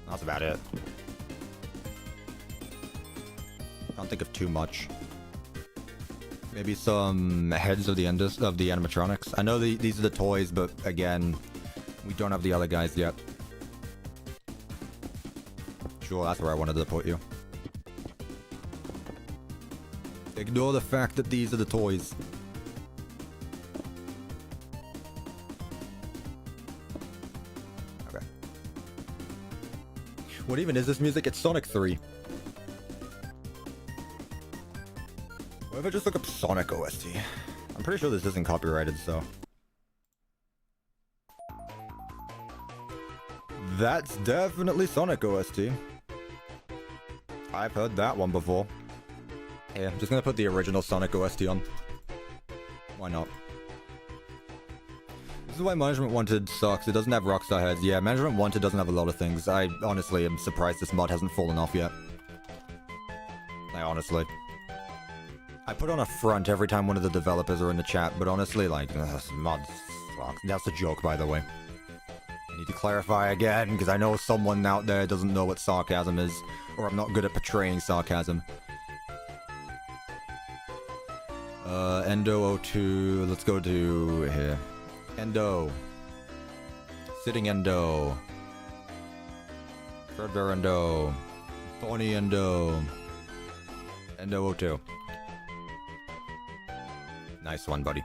That's about it. think of too much. Maybe some heads of the animatronics. I know these are the toys, but again, we don't have the other guys yet. Sure, that's where I wanted to put you. Ignore the fact that these are the toys. Okay. What even is this music? It's Sonic 3. What if I just look up Sonic OST? I'm pretty sure this isn't copyrighted, so... That's definitely Sonic OST. I've heard that one before. Yeah, I'm just gonna put the original Sonic OST on. Why not? This is why Management Wanted sucks. It doesn't have Rockstar heads. Yeah, Management Wanted doesn't have a lot of things. I honestly am surprised this mod hasn't fallen off yet. Like, honestly. I put on a front every time one of the developers are in the chat, but honestly, like, this mod sucks. That's a joke, by the way. I need to clarify again, because I know someone out there doesn't know what sarcasm is, or I'm not good at portraying sarcasm. Endo 02, let's go to here. Endo. Sitting Endo. Fredbear Endo. Thorny Endo. Endo 02. Nice one, buddy.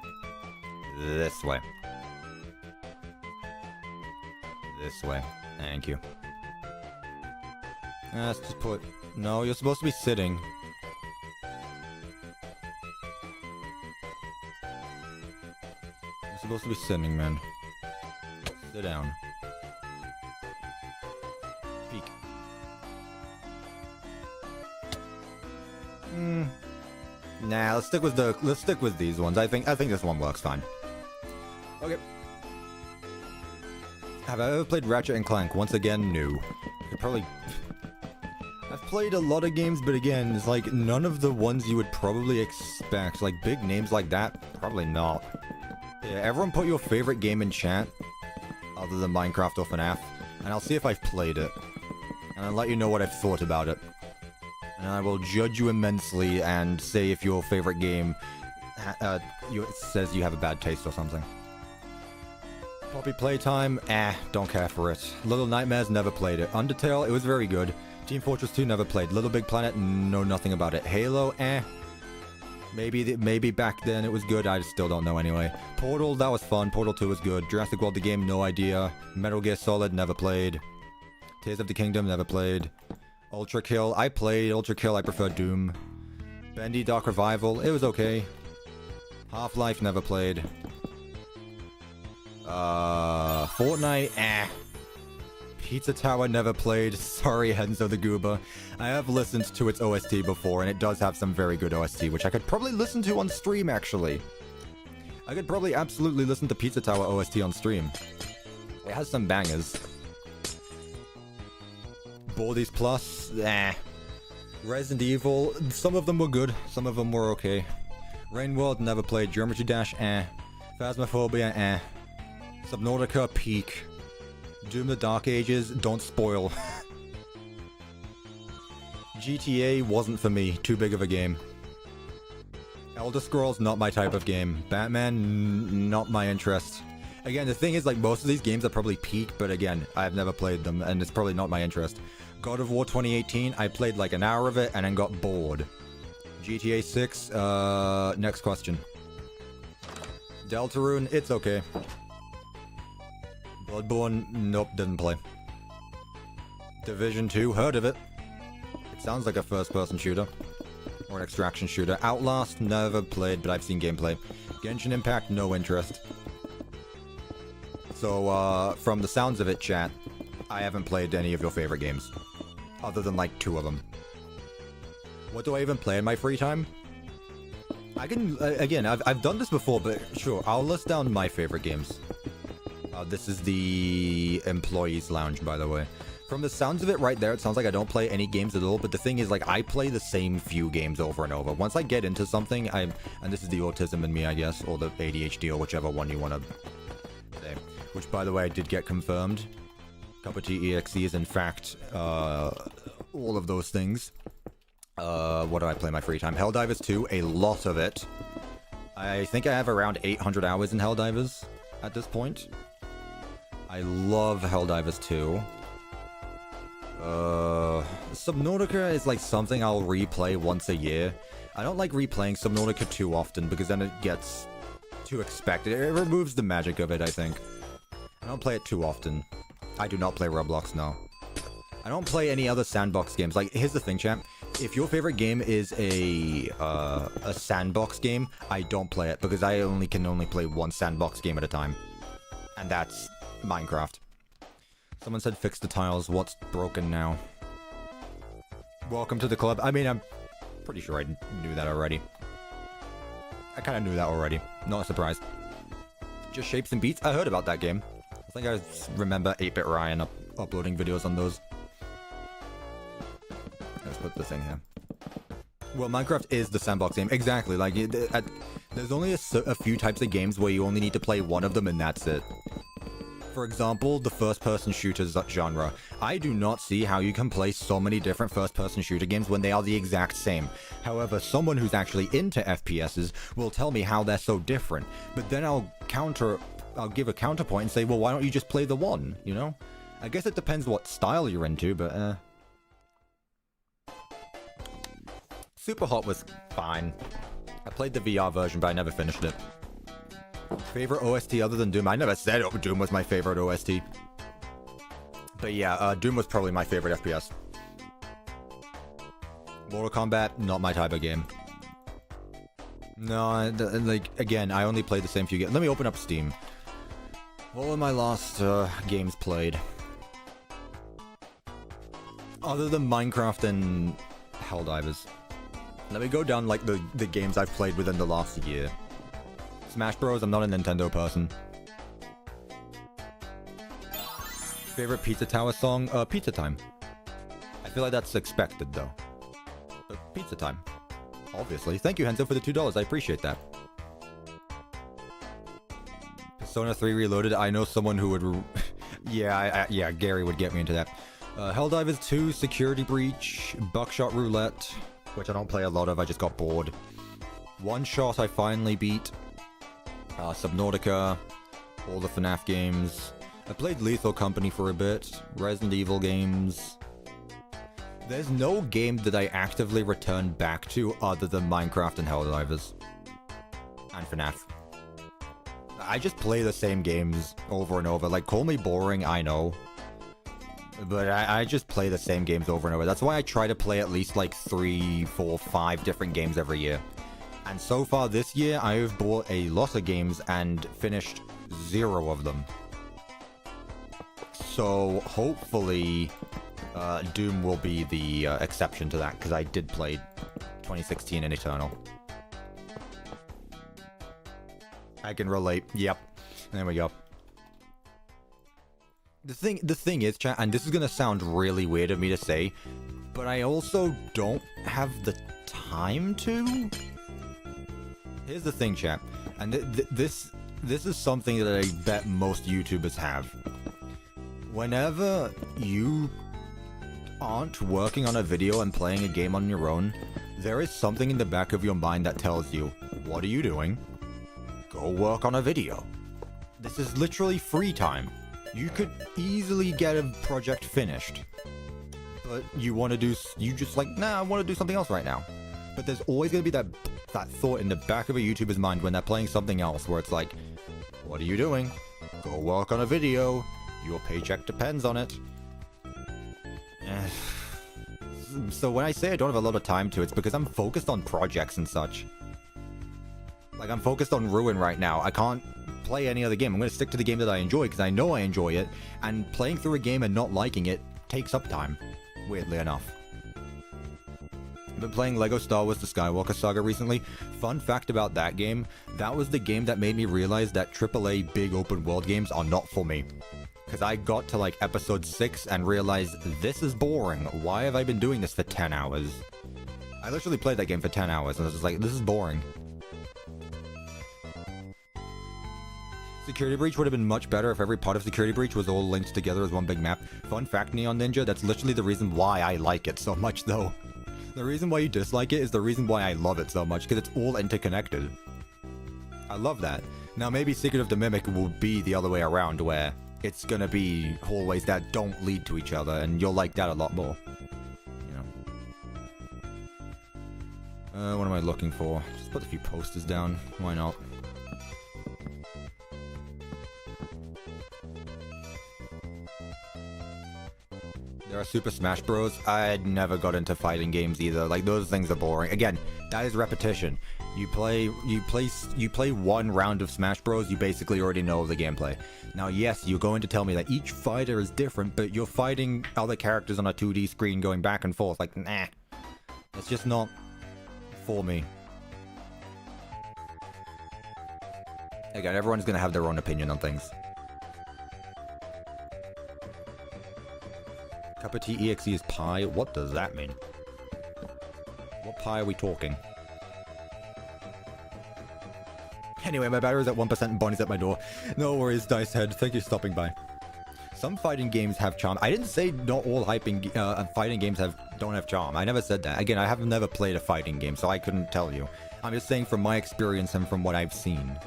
This way. This way. Thank you. Let's just put... No, you're supposed to be sitting. You're supposed to be sitting, man. Sit down. Peek. Nah, let's stick with these ones. I think this one works fine. Okay. Have I ever played Ratchet and Clank? Once again, no. I've played a lot of games, but again, it's like none of the ones you would probably expect. Like big names like that, probably not. Yeah, everyone put your favorite game in chat, other than Minecraft or FNAF, and I'll see if I've played it. And I'll let you know what I've thought about it. And I will judge you immensely and say if your favorite game says you have a bad taste or something. Poppy Playtime, don't care for it. Little Nightmares, never played it. Undertale, it was very good. Team Fortress 2, never played. Little Big Planet, know nothing about it. Halo, Maybe back then it was good, I still don't know anyway. Portal, that was fun. Portal 2 was good. Jurassic World the game, no idea. Metal Gear Solid, never played. Tears of the Kingdom, never played. Ultra Kill, I played Ultra Kill, I prefer Doom. Bendy Dark Revival, it was okay. Half-Life, never played. Fortnite, Pizza Tower, never played. Sorry, Henzo the Goober. I have listened to its OST before, and it does have some very good OST, which I could probably listen to on stream, actually. I could probably absolutely listen to Pizza Tower OST on stream. It has some bangers. Baldi's Plus, Resident Evil, some of them were good, some of them were okay. Rain World, never played. Geometry Dash, Phasmophobia, Subnautica, peak. Doom the Dark Ages, don't spoil. GTA wasn't for me, too big of a game. Elder Scrolls, not my type of game. Batman, not my interest. Again, the thing is, like, most of these games are probably peak, but again, I've never played them, and it's probably not my interest. God of War 2018, I played like an hour of it, and then got bored. GTA 6, next question. Deltarune, it's okay. Bloodborne, nope, didn't play. Division 2, heard of it. It sounds like a first-person shooter. Or an extraction shooter. Outlast, never played, but I've seen gameplay. Genshin Impact, no interest. So, from the sounds of it, chat, I haven't played any of your favorite games. Other than, like, 2 of them. What do I even play in my free time? I can, again, I've done this before, but sure, I'll list down my favorite games. This is the Employees Lounge, by the way. From the sounds of it right there, it sounds like I don't play any games at all, but the thing is, like, I play the same few games over and over. Once I get into something, and this is the autism in me, I guess, or the ADHD, or whichever one you want to say. Which, by the way, I did get confirmed. CuppaTeaExe is, in fact, all of those things. What do I play in my free time? Helldivers 2, a lot of it. I think I have around 800 hours in Helldivers at this point. I love Helldivers 2. Subnautica is like something I'll replay once a year. I don't like replaying Subnautica too often because then it gets too expected. It removes the magic of it, I think. I don't play it too often. I do not play Roblox, no. I don't play any other sandbox games. Like, here's the thing, champ. If your favorite game is a sandbox game, I don't play it because I can only play one sandbox game at a time. And that's Minecraft. Someone said fix the tiles. What's broken now? Welcome to the club. I mean, I'm pretty sure I knew that already. I kind of knew that already. Not a surprise. Just Shapes and Beats? I heard about that game. I think I remember 8-Bit Ryan uploading videos on those. Let's put the thing here. Well, Minecraft is the sandbox game. Exactly. Like, there's only a few types of games where you only need to play one of them and that's it. For example, the first-person shooters genre. I do not see how you can play so many different first-person shooter games when they are the exact same. However, someone who's actually into FPSs will tell me how they're so different. But then I'll give a counterpoint and say, well, why don't you just play the one, you know? I guess it depends what style you're into, but, Superhot was fine. I played the VR version, but I never finished it. Favorite OST other than Doom? I never said Doom was my favorite OST. But yeah, Doom was probably my favorite FPS. Mortal Kombat, not my type of game. No, like, again, I only played the same few games. Let me open up Steam. What were my last games played? Other than Minecraft and Helldivers. Let me go down, like, the games I've played within the last year. Smash Bros, I'm not a Nintendo person. Favorite Pizza Tower song? Pizza Time. I feel like that's expected, though. But Pizza Time. Obviously. Thank you, Henzo, for the $2. I appreciate that. Persona 3 Reloaded. I know someone who would... yeah, Gary would get me into that. Helldivers 2, Security Breach, Buckshot Roulette, which I don't play a lot of, I just got bored. One Shot I finally beat. Subnautica, all the FNAF games. I played Lethal Company for a bit, Resident Evil games. There's no game that I actively return back to other than Minecraft and Helldivers. And FNAF. I just play the same games over and over. Like, call me boring, I know. But I just play the same games over and over. That's why I try to play at least like 3, 4, 5 different games every year. And so far this year, I have bought a lot of games and finished 0 of them. So hopefully, Doom will be the exception to that, because I did play 2016 and Eternal. I can relate. Yep. There we go. The thing is, chat, and this is gonna sound really weird of me to say, but I also don't have the time to. Here's the thing, chat, and this is something that I bet most YouTubers have. Whenever you aren't working on a video and playing a game on your own, there is something in the back of your mind that tells you, what are you doing? Go work on a video. This is literally free time. You could easily get a project finished. But you just like, nah, I want to do something else right now. But there's always going to be that thought in the back of a YouTuber's mind when they're playing something else where it's like, what are you doing? Go work on a video. Your paycheck depends on it. So when I say I don't have a lot of time to, it's because I'm focused on projects and such. Like, I'm focused on Ruin right now. I can't play any other game. I'm going to stick to the game that I enjoy because I know I enjoy it. And playing through a game and not liking it takes up time. Weirdly enough. I've been playing LEGO Star Wars The Skywalker Saga recently. Fun fact about that game, that was the game that made me realize that AAA big open world games are not for me. Because I got to like episode 6 and realized, this is boring. Why have I been doing this for 10 hours? I literally played that game for 10 hours and I was just like, this is boring. Security Breach would have been much better if every part of Security Breach was all linked together as one big map. Fun fact, Neon Ninja, that's literally the reason why I like it so much though. The reason why you dislike it is the reason why I love it so much, because it's all interconnected. I love that. Now maybe Secret of the Mimic will be the other way around, where it's gonna be hallways that don't lead to each other, and you'll like that a lot more. You know. What am I looking for? Just put a few posters down. Why not? There are Super Smash Bros. I never got into fighting games either. Like, those things are boring. Again, that is repetition. You play one round of Smash Bros, you basically already know the gameplay. Now, yes, you're going to tell me that each fighter is different, but you're fighting other characters on a 2D screen going back and forth. Like, nah. It's just not for me. Again, everyone's gonna have their own opinion on things. CuppaTeaExe is pie? What does that mean? What pie are we talking? Anyway, my battery's at 1% and Bonnie's at my door. No worries, Dice Head. Thank you for stopping by. Some fighting games have charm. I didn't say not all fighting games don't have charm. I never said that. Again, I have never played a fighting game, so I couldn't tell you. I'm just saying from my experience and from what I've seen.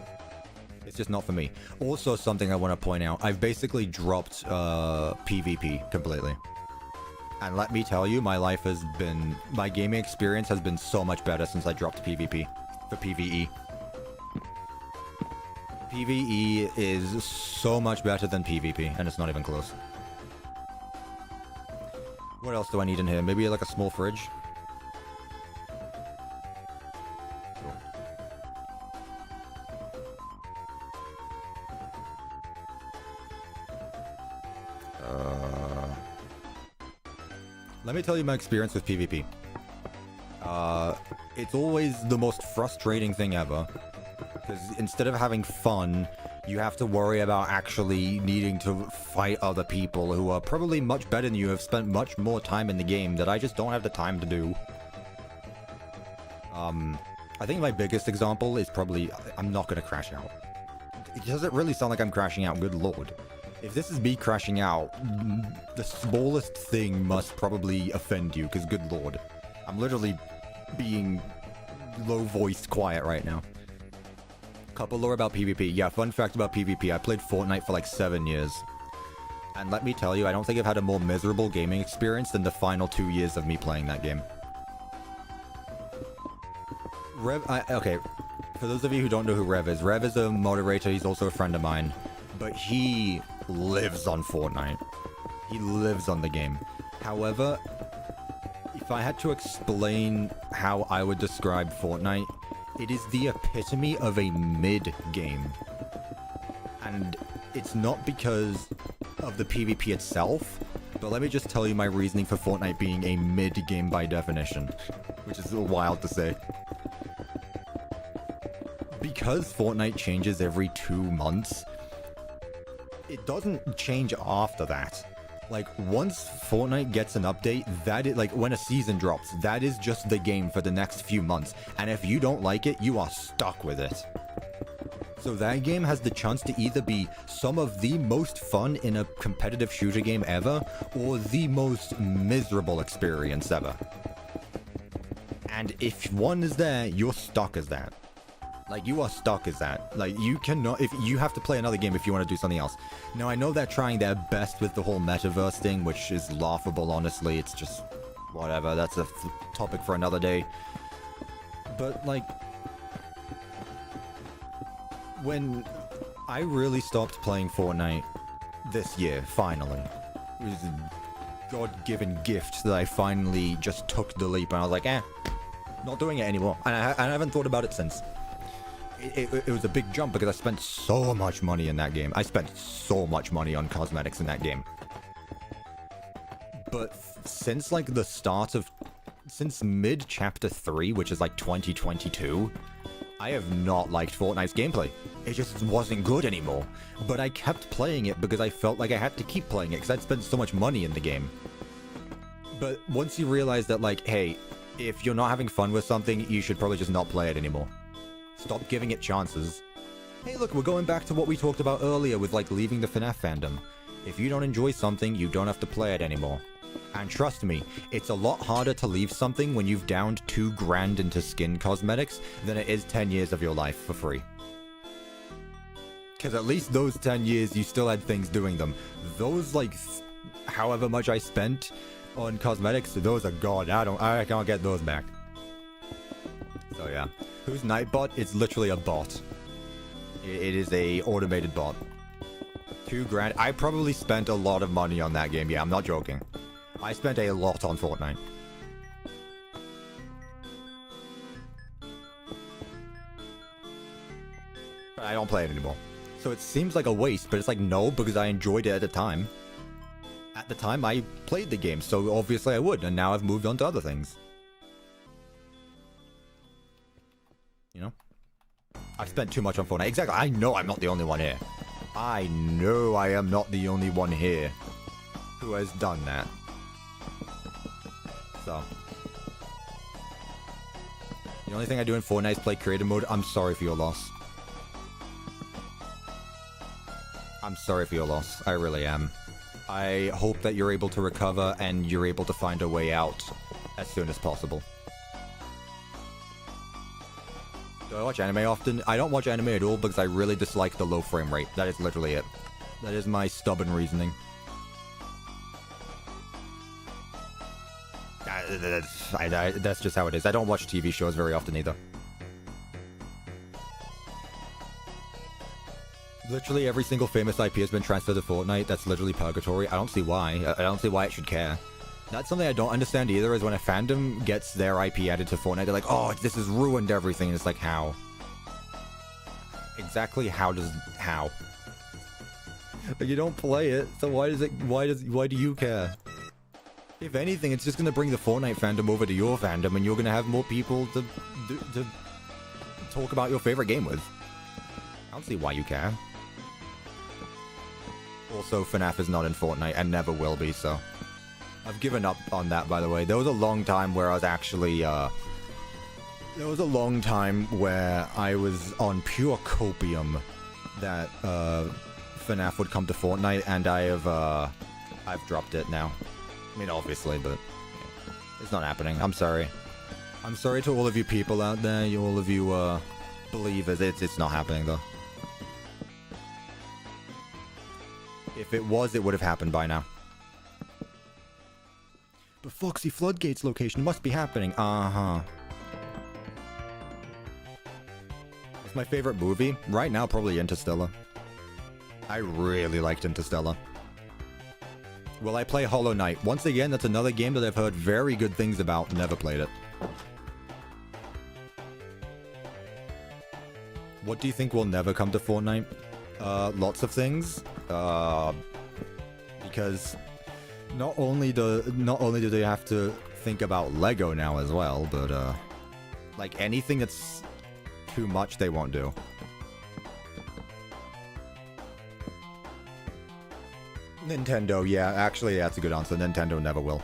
It's just not for me. Also, something I want to point out. I've basically dropped PvP completely. And let me tell you, my gaming experience has been so much better since I dropped PvP for PvE. PvE is so much better than PvP, and it's not even close. What else do I need in here? Maybe like a small fridge? Let me tell you my experience with PvP. It's always the most frustrating thing ever. Because instead of having fun, you have to worry about actually needing to fight other people who are probably much better than you, have spent much more time in the game that I just don't have the time to do. I think my biggest example is probably, I'm not going to crash out. Does it really sound like I'm crashing out? Good lord. If this is me crashing out, the smallest thing must probably offend you, because good lord. I'm literally being low-voiced quiet right now. Couple lore about PvP. Yeah, fun fact about PvP. I played Fortnite for like 7 years. And let me tell you, I don't think I've had a more miserable gaming experience than the final 2 years of me playing that game. Okay, for those of you who don't know who Rev is a moderator, he's also a friend of mine. But he lives on Fortnite. He lives on the game. However, if I had to explain how I would describe Fortnite, it is the epitome of a mid-game. And it's not because of the PvP itself, but let me just tell you my reasoning for Fortnite being a mid-game by definition, which is a little wild to say. Because Fortnite changes every 2 months, it doesn't change after that. Like, once Fortnite gets an update, that is, like, when a season drops, that is just the game for the next few months. And if you don't like it, you are stuck with it. So that game has the chance to either be some of the most fun in a competitive shooter game ever, or the most miserable experience ever. And if one is there, you're stuck as that. Like, you are stuck as that. Like, you cannot, if you have to play another game if you want to do something else. Now, I know they're trying their best with the whole metaverse thing, which is laughable, honestly. It's just, whatever, that's a topic for another day. But, like, when I really stopped playing Fortnite this year, finally, it was a God-given gift that I finally just took the leap, and I was like, not doing it anymore. And I haven't thought about it since. It was a big jump because I spent so much money in that game. I spent so much money on cosmetics in that game. But since like the start of... Since mid-chapter 3, which is like 2022, I have not liked Fortnite's gameplay. It just wasn't good anymore. But I kept playing it because I felt like I had to keep playing it because I'd spent so much money in the game. But once you realize that, like, hey, if you're not having fun with something, you should probably just not play it anymore. Stop giving it chances. Hey look, we're going back to what we talked about earlier with like leaving the FNAF fandom. If you don't enjoy something, you don't have to play it anymore. And trust me, it's a lot harder to leave something when you've downed $2,000 into skin cosmetics than it is 10 years of your life for free. Because at least those 10 years, you still had things doing them. Those, like, however much I spent on cosmetics, those are gone. I can't get those back. So yeah. Who's Nightbot? It's literally a bot. It is a automated bot. $2,000. I probably spent a lot of money on that game. Yeah, I'm not joking. I spent a lot on Fortnite. But I don't play it anymore. So it seems like a waste, but it's like, no, because I enjoyed it at the time. At the time, I played the game, so obviously I would, and now I've moved on to other things. You know? I've spent too much on Fortnite. Exactly, I know I'm not the only one here. I know I am not the only one here who has done that. So. The only thing I do in Fortnite is play creative mode. I'm sorry for your loss. I'm sorry for your loss. I really am. I hope that you're able to recover and you're able to find a way out as soon as possible. Do I watch anime often? I don't watch anime at all because I really dislike the low frame rate. That is literally it. That is my stubborn reasoning. That's just how it is. I don't watch TV shows very often either. Literally every single famous IP has been transferred to Fortnite. That's literally purgatory. I don't see why. I don't see why it should care. That's something I don't understand either, is when a fandom gets their IP added to Fortnite, they're like, oh, this has ruined everything. And it's like, how? Exactly how? Like, you don't play it, so why do you care? If anything, it's just gonna bring the Fortnite fandom over to your fandom, and you're gonna have more people to talk about your favorite game with. I don't see why you care. Also, FNAF is not in Fortnite and never will be, so I've given up on that, by the way. There was a long time where I was actually, there was a long time where I was on pure copium that, FNAF would come to Fortnite, and I've dropped it now. I mean, obviously, but it's not happening. I'm sorry. I'm sorry to all of you people out there, all of you, believers. It's not happening, though. If it was, it would have happened by now. But Foxy Floodgate's location must be happening. Uh-huh. What's my favorite movie? Right now, probably Interstellar. I really liked Interstellar. Will I play Hollow Knight? Once again, that's another game that I've heard very good things about. Never played it. What do you think will never come to Fortnite? Lots of things. Because not only do they have to think about Lego now as well, but like anything that's too much, they won't do. Nintendo, yeah, actually, that's a good answer. Nintendo never will.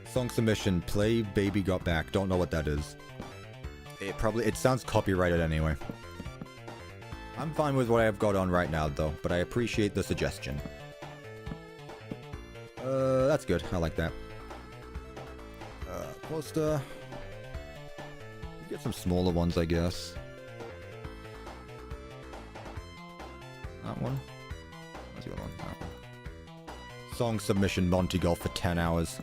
Song submission, play Baby Got Back. Don't know what that is. It sounds copyrighted anyway. I'm fine with what I've got on right now, though, but I appreciate the suggestion. That's good. I like that. Poster. Get some smaller ones, I guess. That one? What's the other one? That one. Song submission, Monty Golf for 10 hours.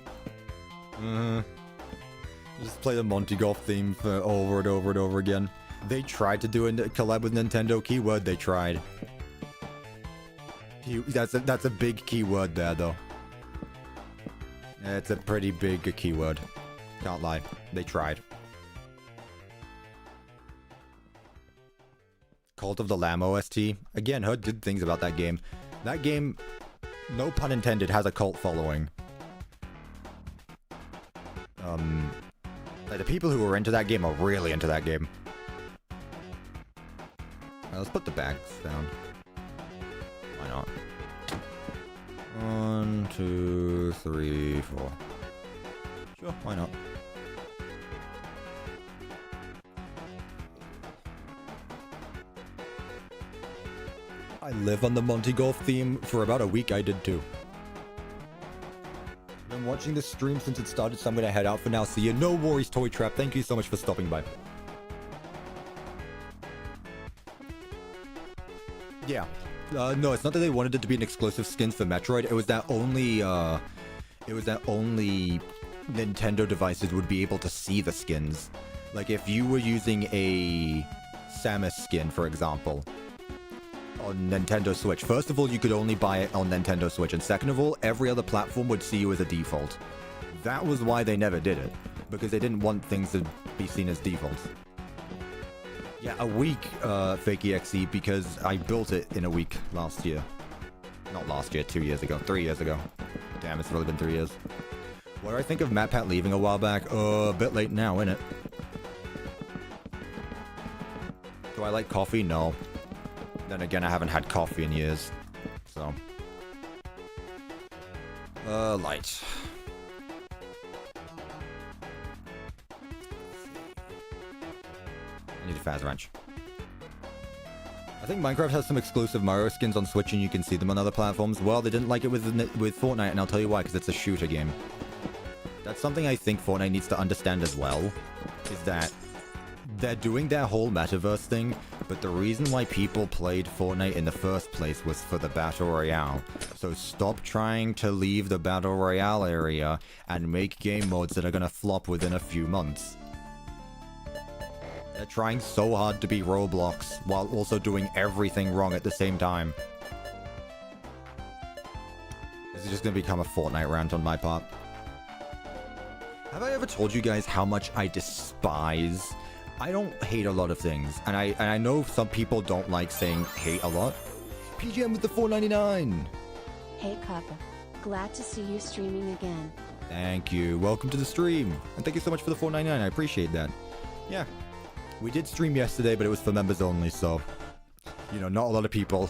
Just play the Monty Golf theme for over and over and over again. They tried to do a collab with Nintendo. Keyword, they tried. That's a big keyword there, though. It's a pretty big keyword. Can't lie. They tried. Cult of the Lamb OST. Again, heard good things about that game. That game, no pun intended, has a cult following. Like, the people who are into that game are really into that game. Let's put the bags down. Why not? 1, 2, 3, 4. Sure, why not? I live on the Monty Golf theme. For about a week, I did too. I've been watching this stream since it started, so I'm gonna head out for now. See you. No worries, Toy Trap. Thank you so much for stopping by. Yeah. No, it's not that they wanted it to be an exclusive skin for Metroid. It was that only Nintendo devices would be able to see the skins. Like, if you were using a Samus skin, for example, on Nintendo Switch, first of all, you could only buy it on Nintendo Switch, and second of all, every other platform would see you as a default. That was why they never did it, because they didn't want things to be seen as defaults. Yeah, a week, FakeExe, because I built it in a week last year. Not last year, 2 years ago, 3 years ago. Damn, it's really been 3 years. What do I think of MatPat leaving a while back? A bit late now, innit? Do I like coffee? No. Then again, I haven't had coffee in years. So. Light. I need a Faz Wrench. I think Minecraft has some exclusive Mario skins on Switch and you can see them on other platforms. Well, they didn't like it with Fortnite, and I'll tell you why, because it's a shooter game. That's something I think Fortnite needs to understand as well, is that they're doing their whole metaverse thing, but the reason why people played Fortnite in the first place was for the Battle Royale. So stop trying to leave the Battle Royale area and make game modes that are gonna flop within a few months. They're trying so hard to be Roblox while also doing everything wrong at the same time. This is just gonna become a Fortnite rant on my part. Have I ever told you guys how much I despise? I don't hate a lot of things, and I know some people don't like saying hate a lot. PGM with the $4.99. Hey Cuppa, glad to see you streaming again. Thank you. Welcome to the stream, and thank you so much for the $4.99. I appreciate that. Yeah, we did stream yesterday, but it was for members only, so you know, not a lot of people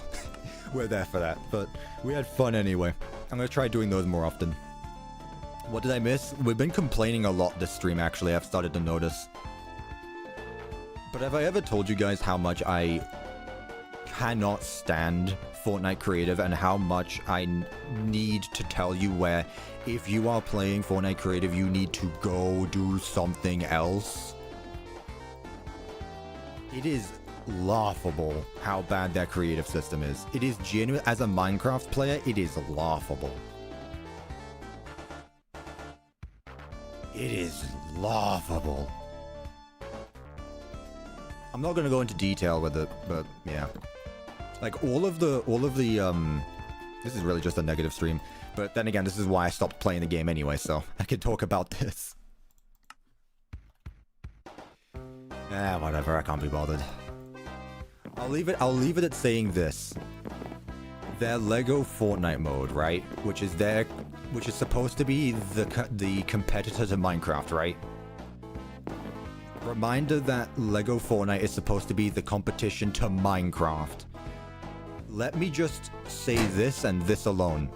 were there for that, but we had fun anyway. I'm gonna try doing those more often. What did I miss? We've been complaining a lot this stream, actually. I've started to notice. But have I ever told you guys how much I cannot stand Fortnite Creative and how much I need to tell you where, if you are playing Fortnite Creative, you need to go do something else? It is laughable how bad their creative system is. It is genuine. As a Minecraft player, it is laughable. It is laughable. I'm not gonna go into detail with it, but yeah. Like all of the this is really just a negative stream. But then again, this is why I stopped playing the game anyway, so I can talk about this. Whatever, I can't be bothered. I'll leave it at saying this. Their Lego Fortnite mode, right? Which is supposed to be the competitor to Minecraft, right? Reminder that Lego Fortnite is supposed to be the competition to Minecraft. Let me just say this and this alone.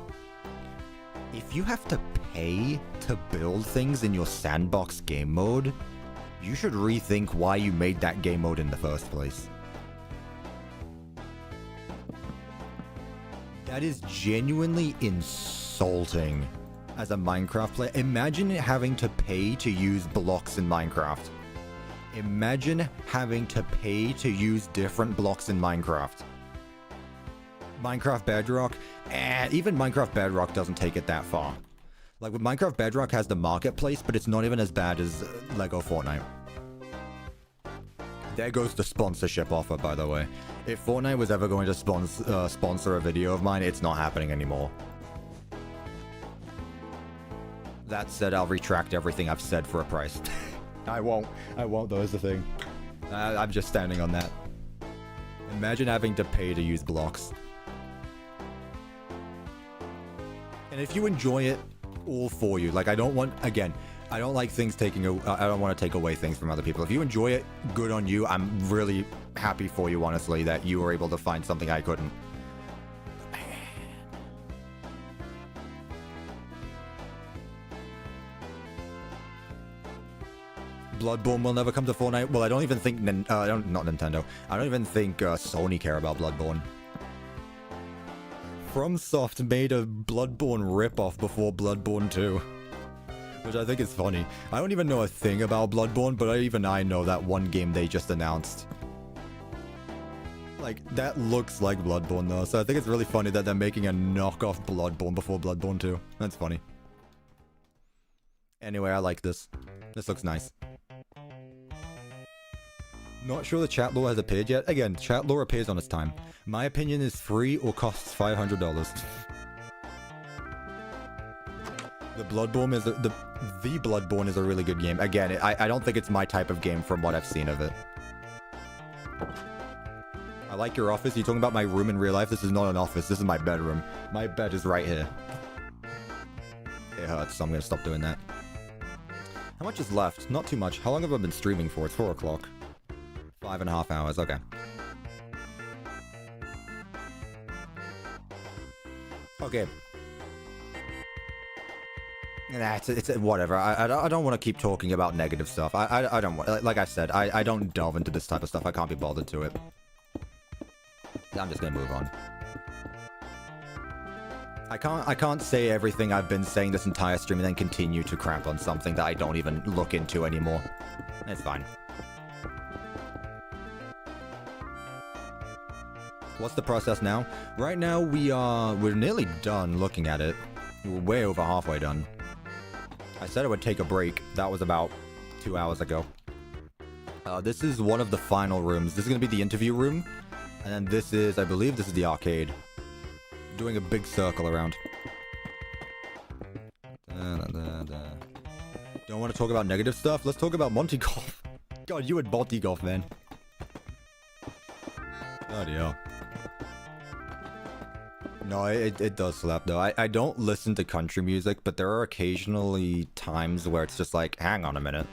If you have to pay to build things in your sandbox game mode, you should rethink why you made that game mode in the first place. That is genuinely insulting as a Minecraft player. Imagine having to pay to use blocks in Minecraft. Imagine having to pay to use different blocks in Minecraft. Minecraft Bedrock, even Minecraft Bedrock doesn't take it that far. Like, with Minecraft Bedrock has the marketplace, but it's not even as bad as Lego Fortnite. There goes the sponsorship offer, by the way. If Fortnite was ever going to sponsor a video of mine, it's not happening anymore. That said, I'll retract everything I've said for a price. I won't though, is the thing. I'm just standing on that. Imagine having to pay to use blocks. And if you enjoy it, all for you. Like, I don't want, again, I don't like things I don't want to take away things from other people. If you enjoy it, good on you. I'm really happy for you, honestly, that you were able to find something I couldn't. Bloodborne will never come to Fortnite. Well, I don't even think not Nintendo. I don't even think Sony care about Bloodborne. FromSoft made a Bloodborne ripoff before Bloodborne 2. Which I think is funny. I don't even know a thing about Bloodborne, but even I know that one game they just announced. Like, that looks like Bloodborne though, so I think it's really funny that they're making a knockoff Bloodborne before Bloodborne 2. That's funny. Anyway, I like this. This looks nice. Not sure the chat lore has appeared yet. Again, chat lore appears on its time. My opinion is free or costs $500. The Bloodborne is the Bloodborne is a really good game. Again, I don't think it's my type of game from what I've seen of it. I like your office. Are you talking about my room in real life? This is not an office. This is my bedroom. My bed is right here. It hurts, so I'm gonna stop doing that. How much is left? Not too much. How long have I been streaming for? It's 4 o'clock. 5.5 hours. Okay. Okay. Nah, it's whatever. I don't want to keep talking about negative stuff. I don't want, like I said, I don't delve into this type of stuff. I can't be bothered to it. I'm just gonna move on. I can't say everything I've been saying this entire stream and then continue to crap on something that I don't even look into anymore. It's fine. What's the process now? Right now we're nearly done looking at it. We're way over halfway done. I said I would take a break. That was about 2 hours ago. This is one of the final rooms. This is going to be the interview room. And then this is, I believe this is the arcade. Doing a big circle around. Don't want to talk about negative stuff? Let's talk about Monty Golf. God, you and Monty Golf, man. Oh dear. No, it does slap though. I don't listen to country music, but there are occasionally times where it's just like, hang on a minute.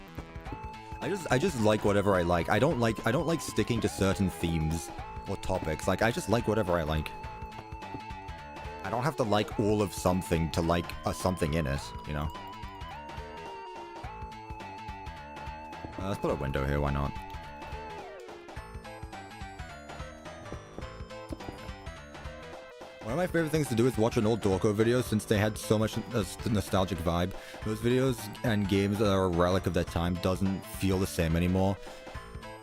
I just like whatever I like. I don't like sticking to certain themes or topics. Like, I just like whatever I like. I don't have to like all of something to like something in it, you know? Let's put a window here, why not? One of my favorite things to do is watch an old Dorko video since they had so much nostalgic vibe. Those videos and games that are a relic of that time doesn't feel the same anymore.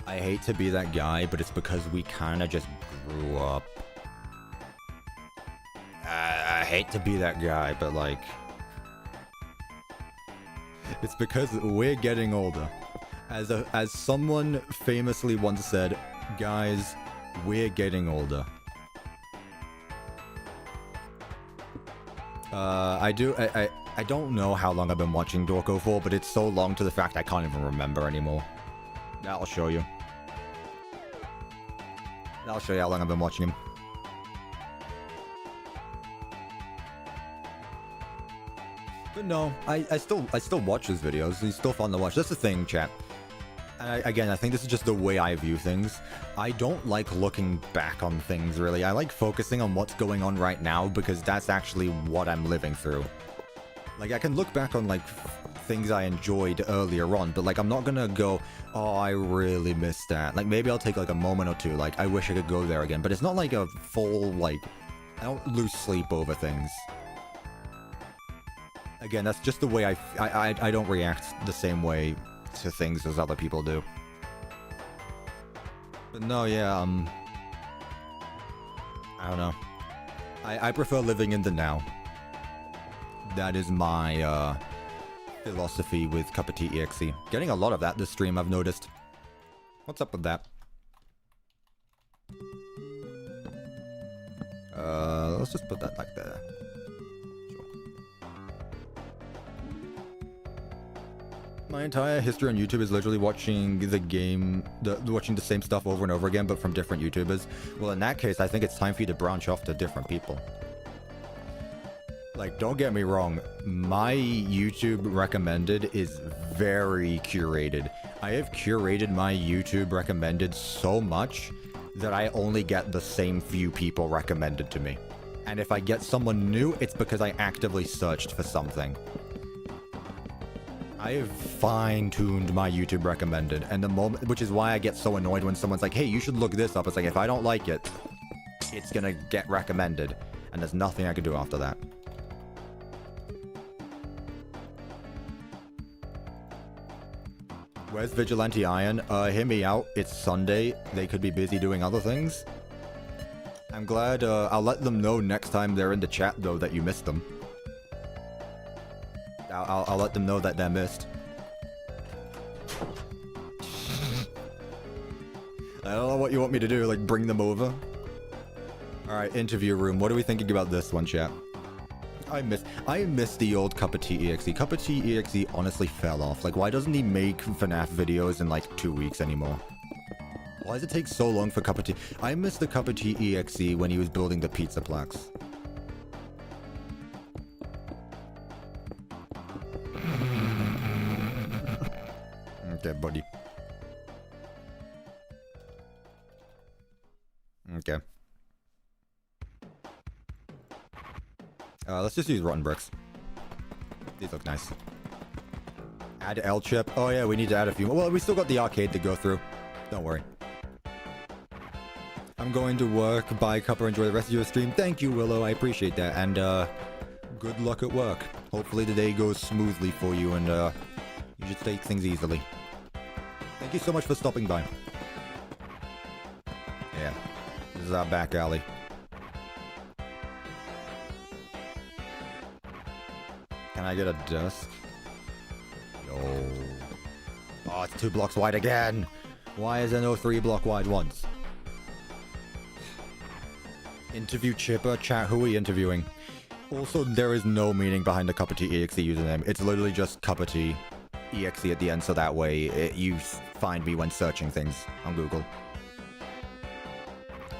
I hate to be that guy, but it's because we kind of just grew up. I hate to be that guy, but like... It's because we're getting older. As someone famously once said, guys, we're getting older. I don't know how long I've been watching Dorko for, but it's so long to the fact I can't even remember anymore. I'll show you. I'll show you how long I've been watching him. But no, I still watch his videos. He's still fun to watch. That's the thing, chat. And again, I think this is just the way I view things. I don't like looking back on things, really. I like focusing on what's going on right now, because that's actually what I'm living through. Like, I can look back on, like, things I enjoyed earlier on, but, like, I'm not gonna go, oh, I really missed that. Like, maybe I'll take, like, a moment or two, like, I wish I could go there again. But it's not, like, a full, like, I don't lose sleep over things. Again, that's just the way I don't react the same way to things as other people do. But no, yeah, I don't know. I prefer living in the now. That is my philosophy with CuppaTeaExe. Getting a lot of that this stream, I've noticed. What's up with that? Let's just put that like there. My entire history on YouTube is literally watching watching the same stuff over and over again, but from different YouTubers. Well, in that case, I think it's time for you to branch off to different people. Like, don't get me wrong, my YouTube recommended is very curated. I have curated my YouTube recommended so much that I only get the same few people recommended to me. And if I get someone new, it's because I actively searched for something. I have fine-tuned my YouTube recommended, and the moment, which is why I get so annoyed when someone's like, hey, you should look this up. It's like, if I don't like it, it's gonna get recommended. And there's nothing I can do after that. Where's Vigilante Iron? Hear me out. It's Sunday. They could be busy doing other things. I'm glad, I'll let them know next time they're in the chat, though, that you missed them. I'll let them know that they're missed. I don't know what you want me to do, like, bring them over? Alright, interview room. What are we thinking about this one, chat? I miss the old CuppaTeaExe. CuppaTeaExe honestly fell off. Like, why doesn't he make FNAF videos in, like, 2 weeks anymore? Why does it take so long for CuppaTea? I miss the CuppaTeaExe when he was building the Pizzaplex. Okay, buddy. Okay. Let's just use rotten bricks. These look nice. Add L chip. Oh yeah, we need to add a few. Well, we still got the arcade to go through. Don't worry. I'm going to work. Bye, Cuppa. Enjoy the rest of your stream. Thank you, Willow. I appreciate that. And good luck at work. Hopefully the day goes smoothly for you, and you should take things easily. Thank you so much for stopping by. Yeah, this is our back alley. Can I get a desk? No. Oh, it's 2 blocks wide again. Why is there no 3 block wide ones? Interview Chipper. Chat, who are we interviewing? Also, there is no meaning behind the CuppaTeaExe username. It's literally just CuppaTeaExe at the end, so that way you find me when searching things on Google.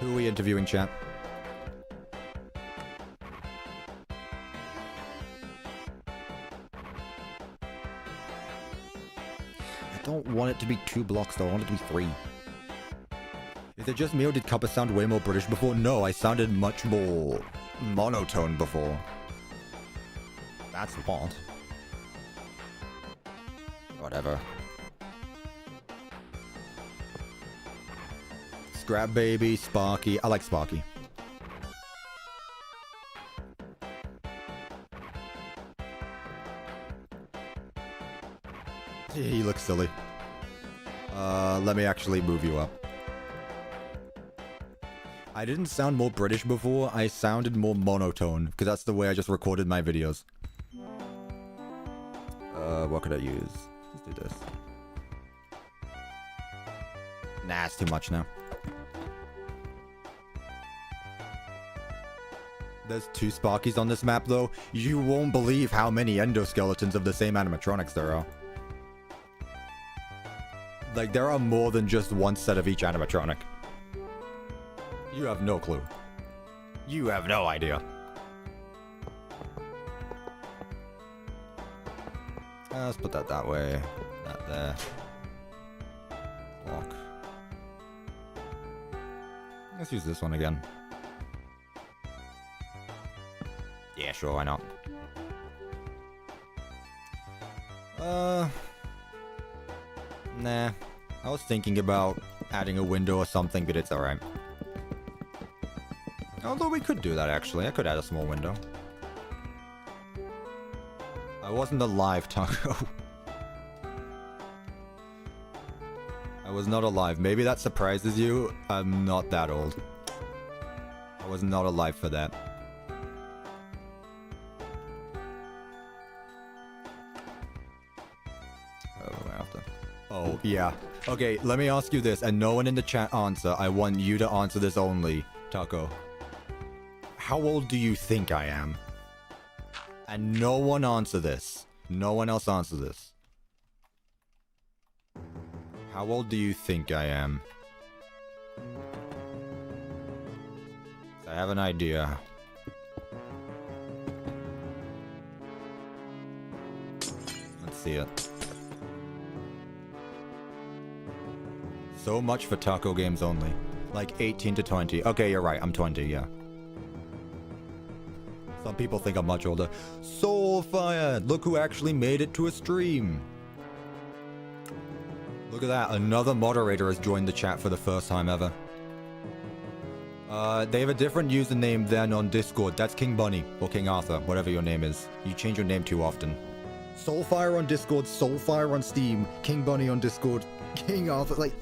Who are we interviewing, chat? I don't want it to be 2 blocks though, I want it to be 3. Is it just me or did Cuppa sound way more British before? No, I sounded much more monotone before. That's what. Whatever. Scrap Baby, Sparky. I like Sparky. He looks silly. Let me actually move you up. I didn't sound more British before, I sounded more monotone, because that's the way I just recorded my videos. What could I use? Let's do this. Nah, it's too much now. There's 2 Sparkies on this map, though. You won't believe how many endoskeletons of the same animatronics there are. Like, there are more than just one set of each animatronic. You have no clue. You have no idea. Let's put that way. That there. Walk. Let's use this one again. Yeah, sure, why not? Nah. I was thinking about adding a window or something, but it's alright. Although we could do that, actually. I could add a small window. I wasn't alive, Taco. I was not alive. Maybe that surprises you. I'm not that old. I was not alive for that. Oh, yeah. Okay, let me ask you this, and no one in the chat answer. I want you to answer this only, Taco. How old do you think I am? And no one answer this. No one else answer this. How old do you think I am? I have an idea. Let's see it. So much for taco games only. Like 18 to 20. Okay, you're right. I'm 20, yeah. Some people think I'm much older. Soulfire! Look who actually made it to a stream. Look at that. Another moderator has joined the chat for the first time ever. They have a different username than on Discord. That's King Bunny, or King Arthur, whatever your name is. You change your name too often. Soulfire on Discord, Soulfire on Steam, King Bunny on Discord, King Arthur, like...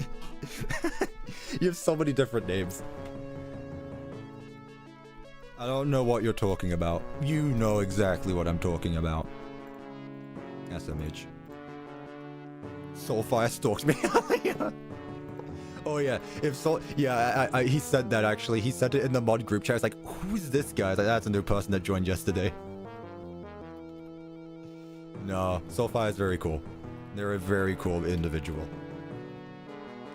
You have so many different names. I don't know what you're talking about. You know exactly what I'm talking about. SMH. Soulfire stalked me. Oh yeah, if so, yeah, he said that actually. He said it in the mod group chat. I was like, who's this guy? I was like, that's a new person that joined yesterday. No, Soulfire is very cool. They're a very cool individual.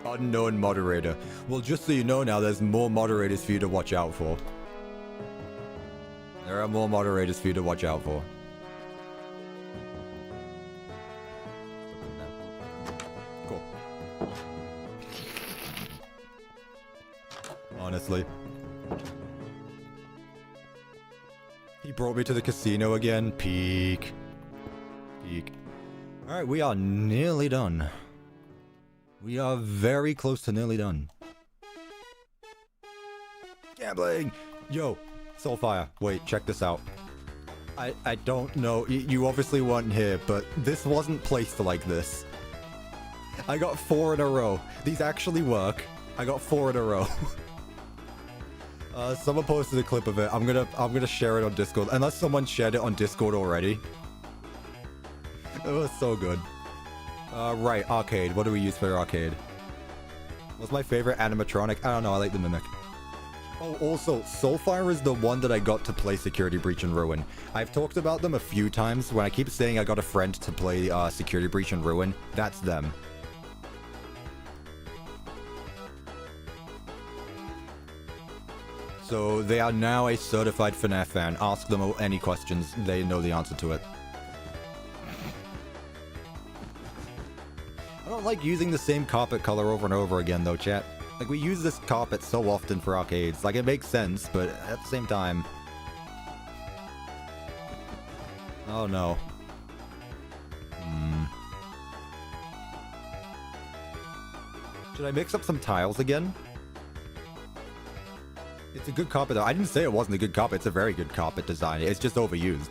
Unknown moderator. Well, just so you know now, there's more moderators for you to watch out for. There are more moderators for you to watch out for. Cool. Honestly. He brought me to the casino again. Peak. Peak. Alright, we are nearly done. We are very close to nearly done. Gambling! Yo, Soulfire, wait, check this out. I don't know, you obviously weren't here, but this wasn't placed like this. I got 4 in a row. These actually work. I got 4 in a row. Someone posted a clip of it. I'm gonna share it on Discord, unless someone shared it on Discord already. It was so good. Right, arcade. What do we use for arcade? What's my favorite animatronic? I don't know, I like the Mimic. Oh, also, Soulfire is the one that I got to play Security Breach and Ruin. I've talked about them a few times. When I keep saying I got a friend to play Security Breach and Ruin, that's them. So, they are now a certified FNAF fan. Ask them any questions, they know the answer to it. I don't like using the same carpet color over and over again though, chat. Like, we use this carpet so often for arcades. Like, it makes sense, but at the same time... Oh no. Should I mix up some tiles again? It's a good carpet though. I didn't say it wasn't a good carpet. It's a very good carpet design. It's just overused.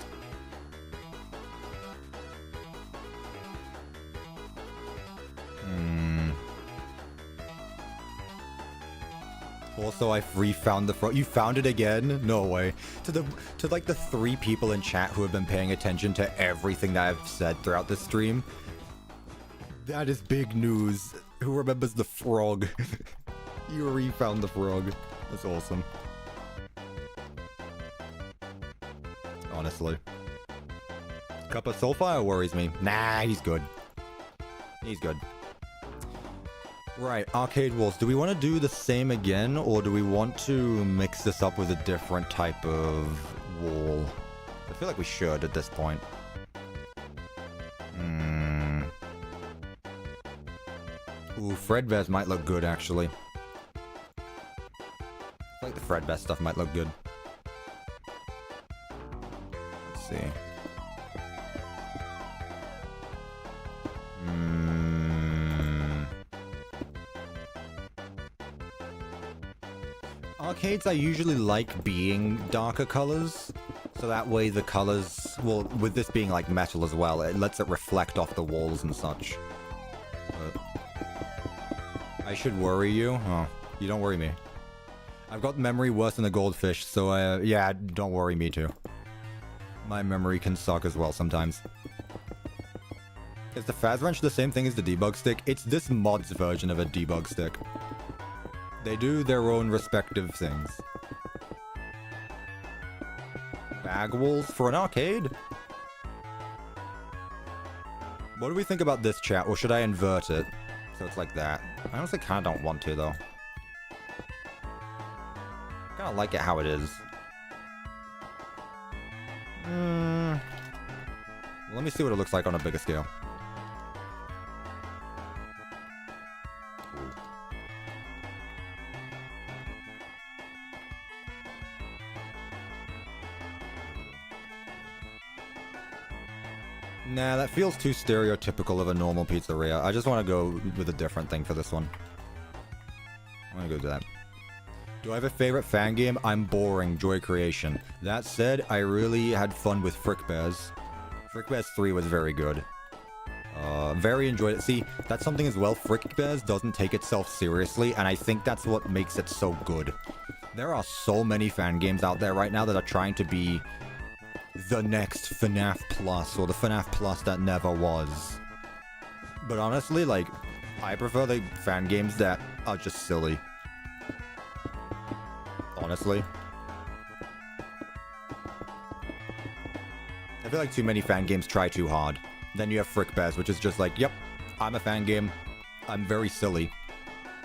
Also, I've refound the front. You found it again? No way. To like the 3 people in chat who have been paying attention to everything that I've said throughout this stream. That is big news. Who remembers the frog? You refound the frog. That's awesome. Honestly. Cuppa Soulfire worries me. Nah, he's good. He's good. Right, arcade walls. Do we want to do the same again, or do we want to mix this up with a different type of wall? I feel like we should at this point. Ooh, Fredbear's might look good, actually. I feel like the Fredbear stuff might look good. Let's see. Arcades I usually like being darker colors, so that way the colors, well, with this being like metal as well, it lets it reflect off the walls and such. But I should worry you? Oh, you don't worry me. I've got memory worse than a goldfish, so yeah, don't worry me too. My memory can suck as well sometimes. Is the Faz Wrench the same thing as the debug stick? It's this mod's version of a debug stick. They do their own respective things. Bag walls for an arcade? What do we think about this, chat? Or should I invert it? So it's like that. I honestly kind of don't want to, though. I kind of like it how it is. Well, let me see what it looks like on a bigger scale. Nah, that feels too stereotypical of a normal pizzeria. I just want to go with a different thing for this one. I'm gonna go do that. Do I have a favorite fan game? I'm boring. Joy Creation. That said, I really had fun with Frick Bears. Frick Bears 3 was very good. Very enjoyed it. See, that's something as well. Frick Bears doesn't take itself seriously, and I think that's what makes it so good. There are so many fan games out there right now that are trying to be the next FNAF Plus, or the FNAF Plus that never was. But honestly, like, I prefer the fan games that are just silly. Honestly. I feel like too many fan games try too hard. Then you have Frick Bears, which is just like, yep, I'm a fan game. I'm very silly.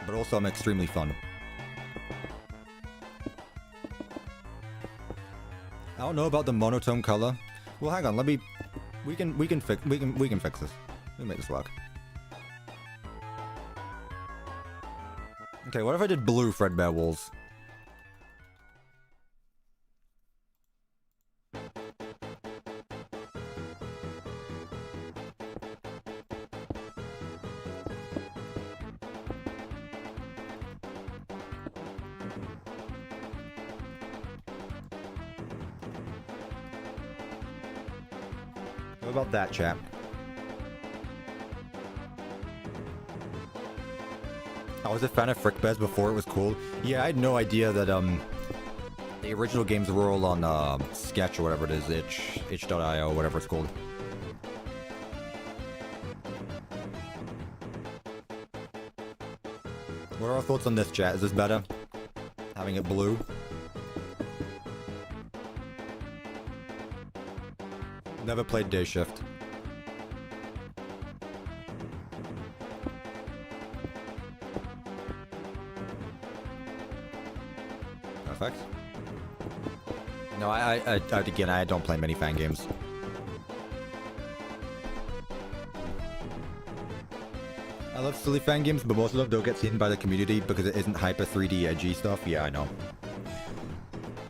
But also I'm extremely fun. I don't know about the monotone color. Well, hang on, let me... We can fix this. Let me make this work. Okay, what if I did blue Fredbear walls? What about that, chap? I was a fan of Frick Bears before it was cool. Yeah, I had no idea that, the original games were all on, Sketch or whatever it is, itch.io, whatever it's called. What are our thoughts on this, chat? Is this better? Having it blue? Never played Day Shift. Perfect. No, again, I don't play many fan games. I love silly fan games, but most of them don't get seen by the community because it isn't hyper 3D edgy stuff. Yeah, I know.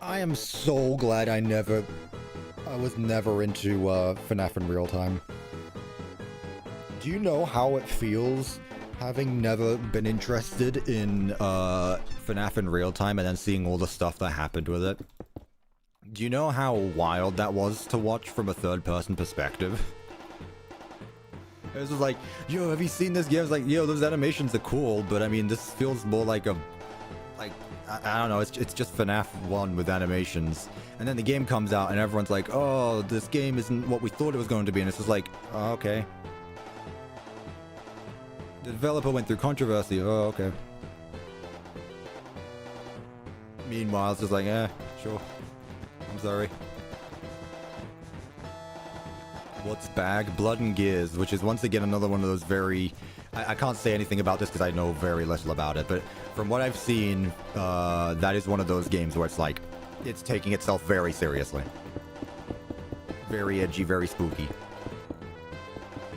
I am so glad I was never into FNAF in real time. Do you know how it feels having never been interested in FNAF in real time and then seeing all the stuff that happened with it? Do you know how wild that was to watch from a third-person perspective? It was just like, yo, have you seen this game? I was like, yo, those animations are cool, but I mean, this feels more like a... I don't know, it's just FNAF 1 with animations. And then the game comes out and everyone's like, oh, this game isn't what we thought it was going to be. And it's just like, oh, okay. The developer went through controversy. Oh, okay. Meanwhile, it's just like, sure. I'm sorry. What's bag? Blood and Gears, which is once again another one of those very... I can't say anything about this because I know very little about it, but from what I've seen, that is one of those games where it's like, it's taking itself very seriously. Very edgy, very spooky.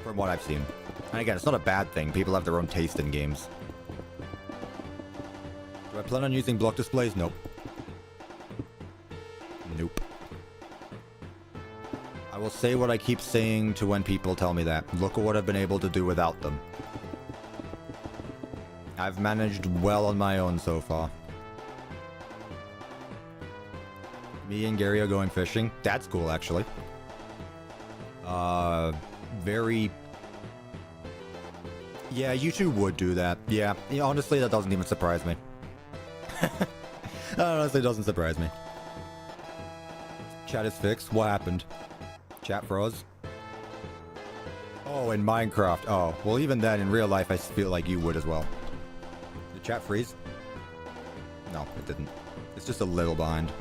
From what I've seen. And again, it's not a bad thing. People have their own taste in games. Do I plan on using block displays? Nope. Nope. I will say what I keep saying to when people tell me that. Look at what I've been able to do without them. I've managed well on my own so far. Me and Gary are going fishing. That's cool, actually. Very... Yeah, you two would do that. Yeah, honestly, that doesn't even surprise me. That honestly doesn't surprise me. Chat is fixed. What happened? Chat froze? Oh, in Minecraft. Oh, well, even then, in real life, I feel like you would as well. Did chat freeze? No, it didn't. It's just a little behind.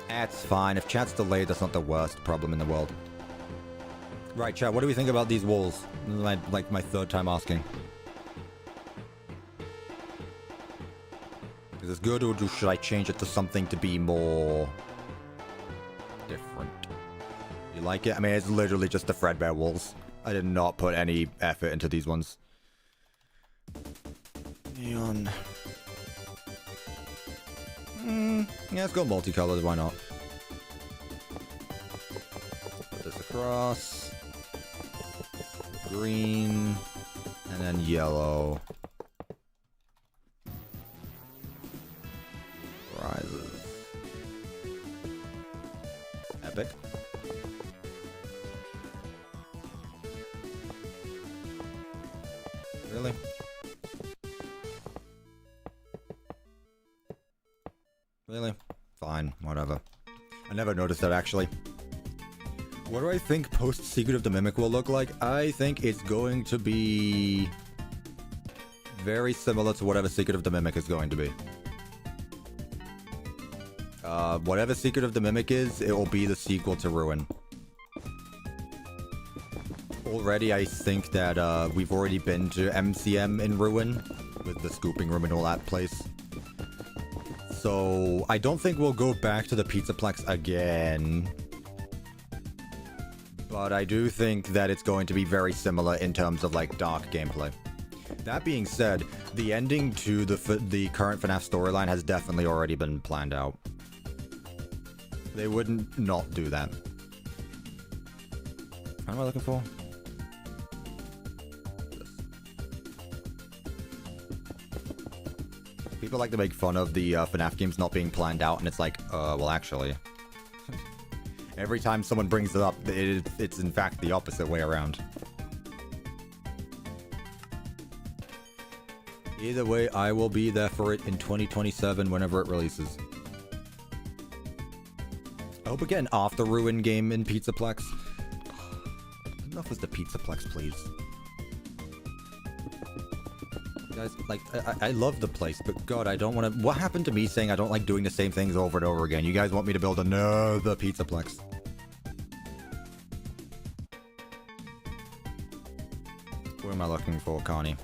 That's fine. If chat's delayed, that's not the worst problem in the world. Right, chat, what do we think about these walls? This is my third time asking. Is this good, or should I change it to something to be more... different? You like it? I mean, it's literally just the Fredbear walls. I did not put any effort into these ones. Neon. Yeah, let's go multicolored, why not? Put this across. Green. And then yellow. Epic. Really? Really? Fine, whatever. I never noticed that, actually. What do I think post-Secret of the Mimic will look like? I think it's going to be very similar to whatever Secret of the Mimic is going to be. Whatever Secret of the Mimic is, it will be the sequel to Ruin. Already, I think that we've already been to MCM in Ruin, with the scooping room and all that place. So, I don't think we'll go back to the Pizzaplex again. But I do think that it's going to be very similar in terms of, like, dark gameplay. That being said, the ending to the current FNAF storyline has definitely already been planned out. They wouldn't not do that. What am I looking for? People like to make fun of the FNAF games not being planned out, and it's like, well, actually. Every time someone brings it up, it's in fact the opposite way around. Either way, I will be there for it in 2027 whenever it releases. I hope we get an after Ruin game in Pizzaplex. Enough with the Pizzaplex, please. Guys, like, I love the place, but God, I don't want to... What happened to me saying I don't like doing the same things over and over again? You guys want me to build another Pizzaplex. What am I looking for, Connie?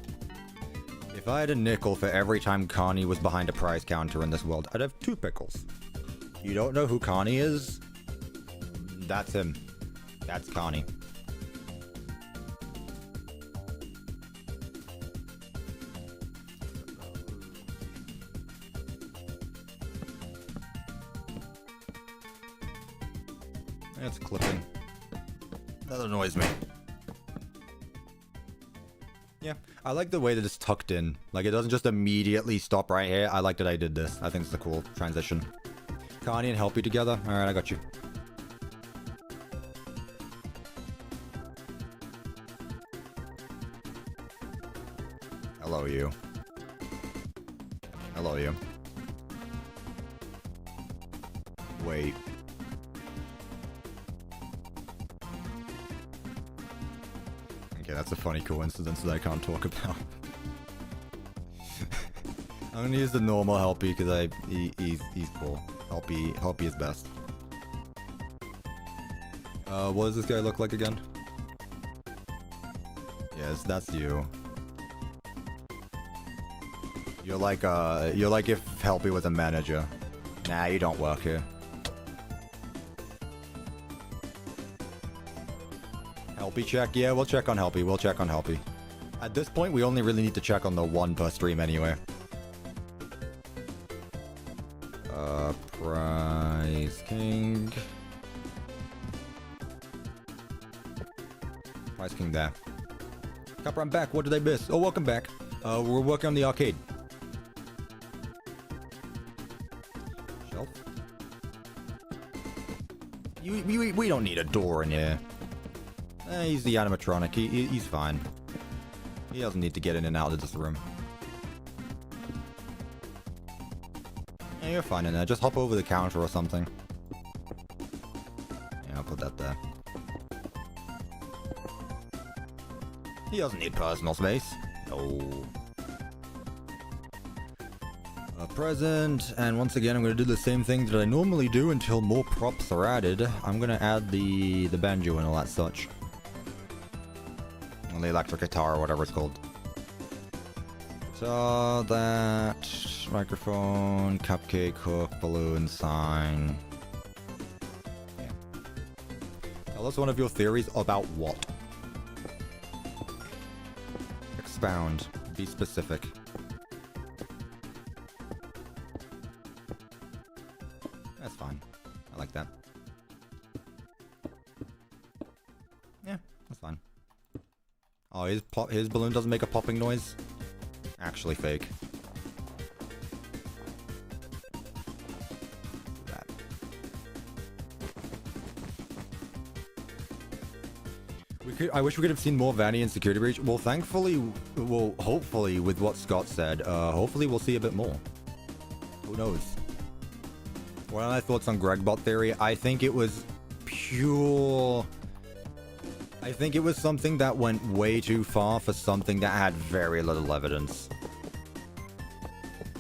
If I had a nickel for every time Connie was behind a prize counter in this world, I'd have 2 pickles. You don't know who Connie is? That's him. That's Connie. That's clipping. That annoys me. Yeah, I like the way that it's tucked in. Like, it doesn't just immediately stop right here. I like that I did this. I think it's a cool transition. Connie and help you together? Alright, I got you. Hello, you. Hello, you. Wait. Okay, that's a funny coincidence that I can't talk about. I'm gonna use the normal Helpy because he's cool. Helpy is best. What does this guy look like again? Yes, that's you. You're like if Helpy was a manager. Nah, you don't work here. Helpy check? Yeah, we'll check on Helpy. We'll check on Helpy. At this point, we only really need to check on the one per stream anyway. Prize King. Prize King there. Copper, I'm back. What did I miss? Oh, welcome back. We're working on the arcade. Shelf. We don't need a door in here. He's the animatronic. He's fine. He doesn't need to get in and out of this room. Yeah, you're fine in there. Just hop over the counter or something. Yeah, I'll put that there. He doesn't need personal space. No. A present. And once again, I'm going to do the same thing that I normally do until more props are added. I'm going to add the banjo and all that such. The electric guitar or whatever it's called. So that microphone, cupcake, hook, balloon, sign. Yeah. Tell us one of your theories about what? Expound. Be specific. That's fine. I like that. Yeah, that's fine. Oh, his balloon doesn't make a popping noise? Actually fake. That. I wish we could have seen more Vanny and Security Breach. Well, thankfully, well, hopefully, with what Scott said, hopefully we'll see a bit more. Who knows? What are my thoughts on Gregbot theory? I think it was pure... I think it was something that went way too far for something that had very little evidence.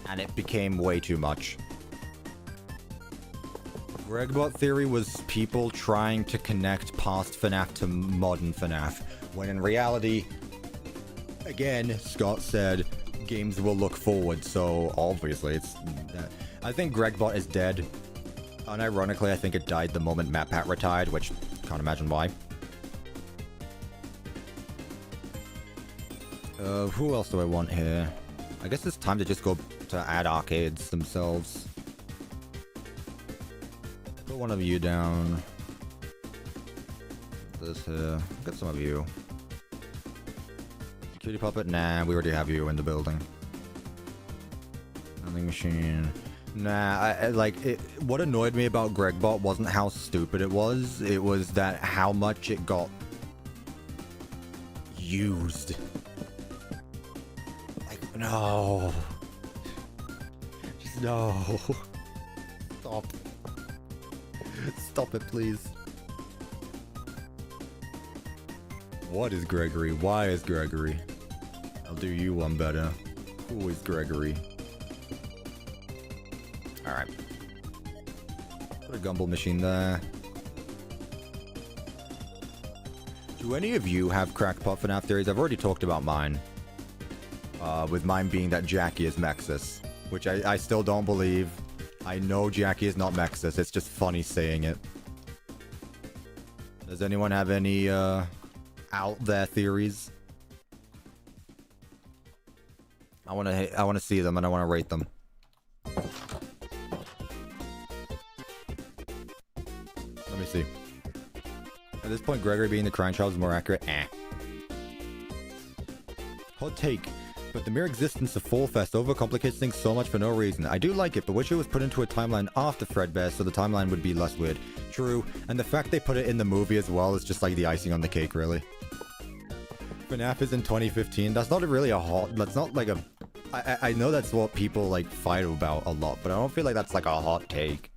And it became way too much. Gregbot theory was people trying to connect past FNAF to modern FNAF, when in reality, again, Scott said, games will look forward, so obviously it's... I think Gregbot is dead. Unironically, I think it died the moment MatPat retired, which can't imagine why. Who else do I want here? I guess it's time to just go to add arcades themselves. Put one of you down. This here. Get some of you. Cutie Puppet? Nah, we already have you in the building. Vending machine. Nah, what annoyed me about Gregbot wasn't how stupid it was that how much it got used. Like, no. Just no. Stop. Stop it, please. What is Gregory? Why is Gregory? I'll do you one better. Who is Gregory? Alright. Put a gumball machine there. Do any of you have crackpot FNAF theories? I've already talked about mine. With mine being that Jackie is Mexis. Which I still don't believe. I know Jackie is not Mexis. It's just funny saying it. Does anyone have any, out there theories? I wanna see them and I wanna rate them. Let me see. At this point, Gregory being the crying child is more accurate. Hot take. But the mere existence of Fall Fest overcomplicates things so much for no reason. I do like it, but wish it was put into a timeline after Fredbear so the timeline would be less weird. True, and the fact they put it in the movie as well is just like the icing on the cake, really. FNAF is in 2015. That's not really a hot... That's not like a... I know that's what people, like, fight about a lot, but I don't feel like that's like a hot take.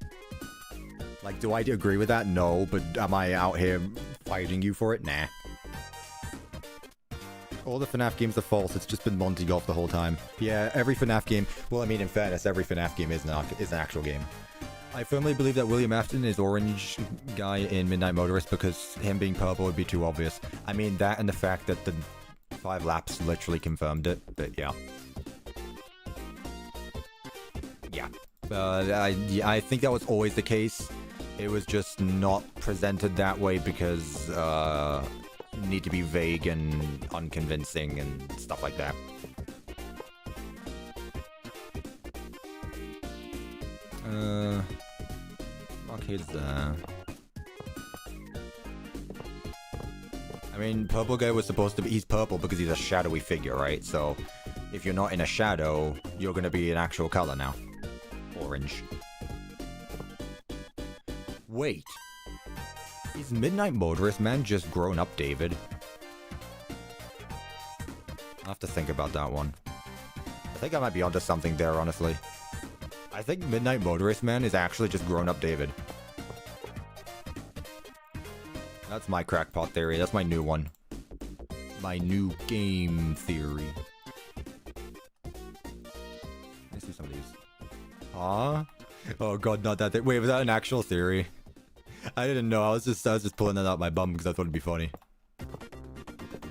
Like, do I agree with that? No, but am I out here fighting you for it? Nah. All the FNAF games are false. It's just been Monty Golf the whole time. Yeah, every FNAF game... Well, I mean, in fairness, every FNAF game is an actual game. I firmly believe that William Afton is orange guy in Midnight Motorist because him being purple would be too obvious. I mean, that and the fact that the 5 laps literally confirmed it, but yeah. Yeah. I think that was always the case. It was just not presented that way because, you need to be vague and unconvincing and stuff like that. Arcade's there. I mean, purple guy was supposed to be... He's purple because he's a shadowy figure, right? So, if you're not in a shadow, you're gonna be an actual color now. Orange. Wait. Is Midnight Motorist Man just grown up David? I'll have to think about that one. I think I might be onto something there, honestly. I think Midnight Motorist Man is actually just grown up David. That's my crackpot theory. That's my new one. My new game theory. Let's do some of these. Huh? Oh god, not that thing. Wait, was that an actual theory? I didn't know. I was just pulling that out my bum because I thought it'd be funny.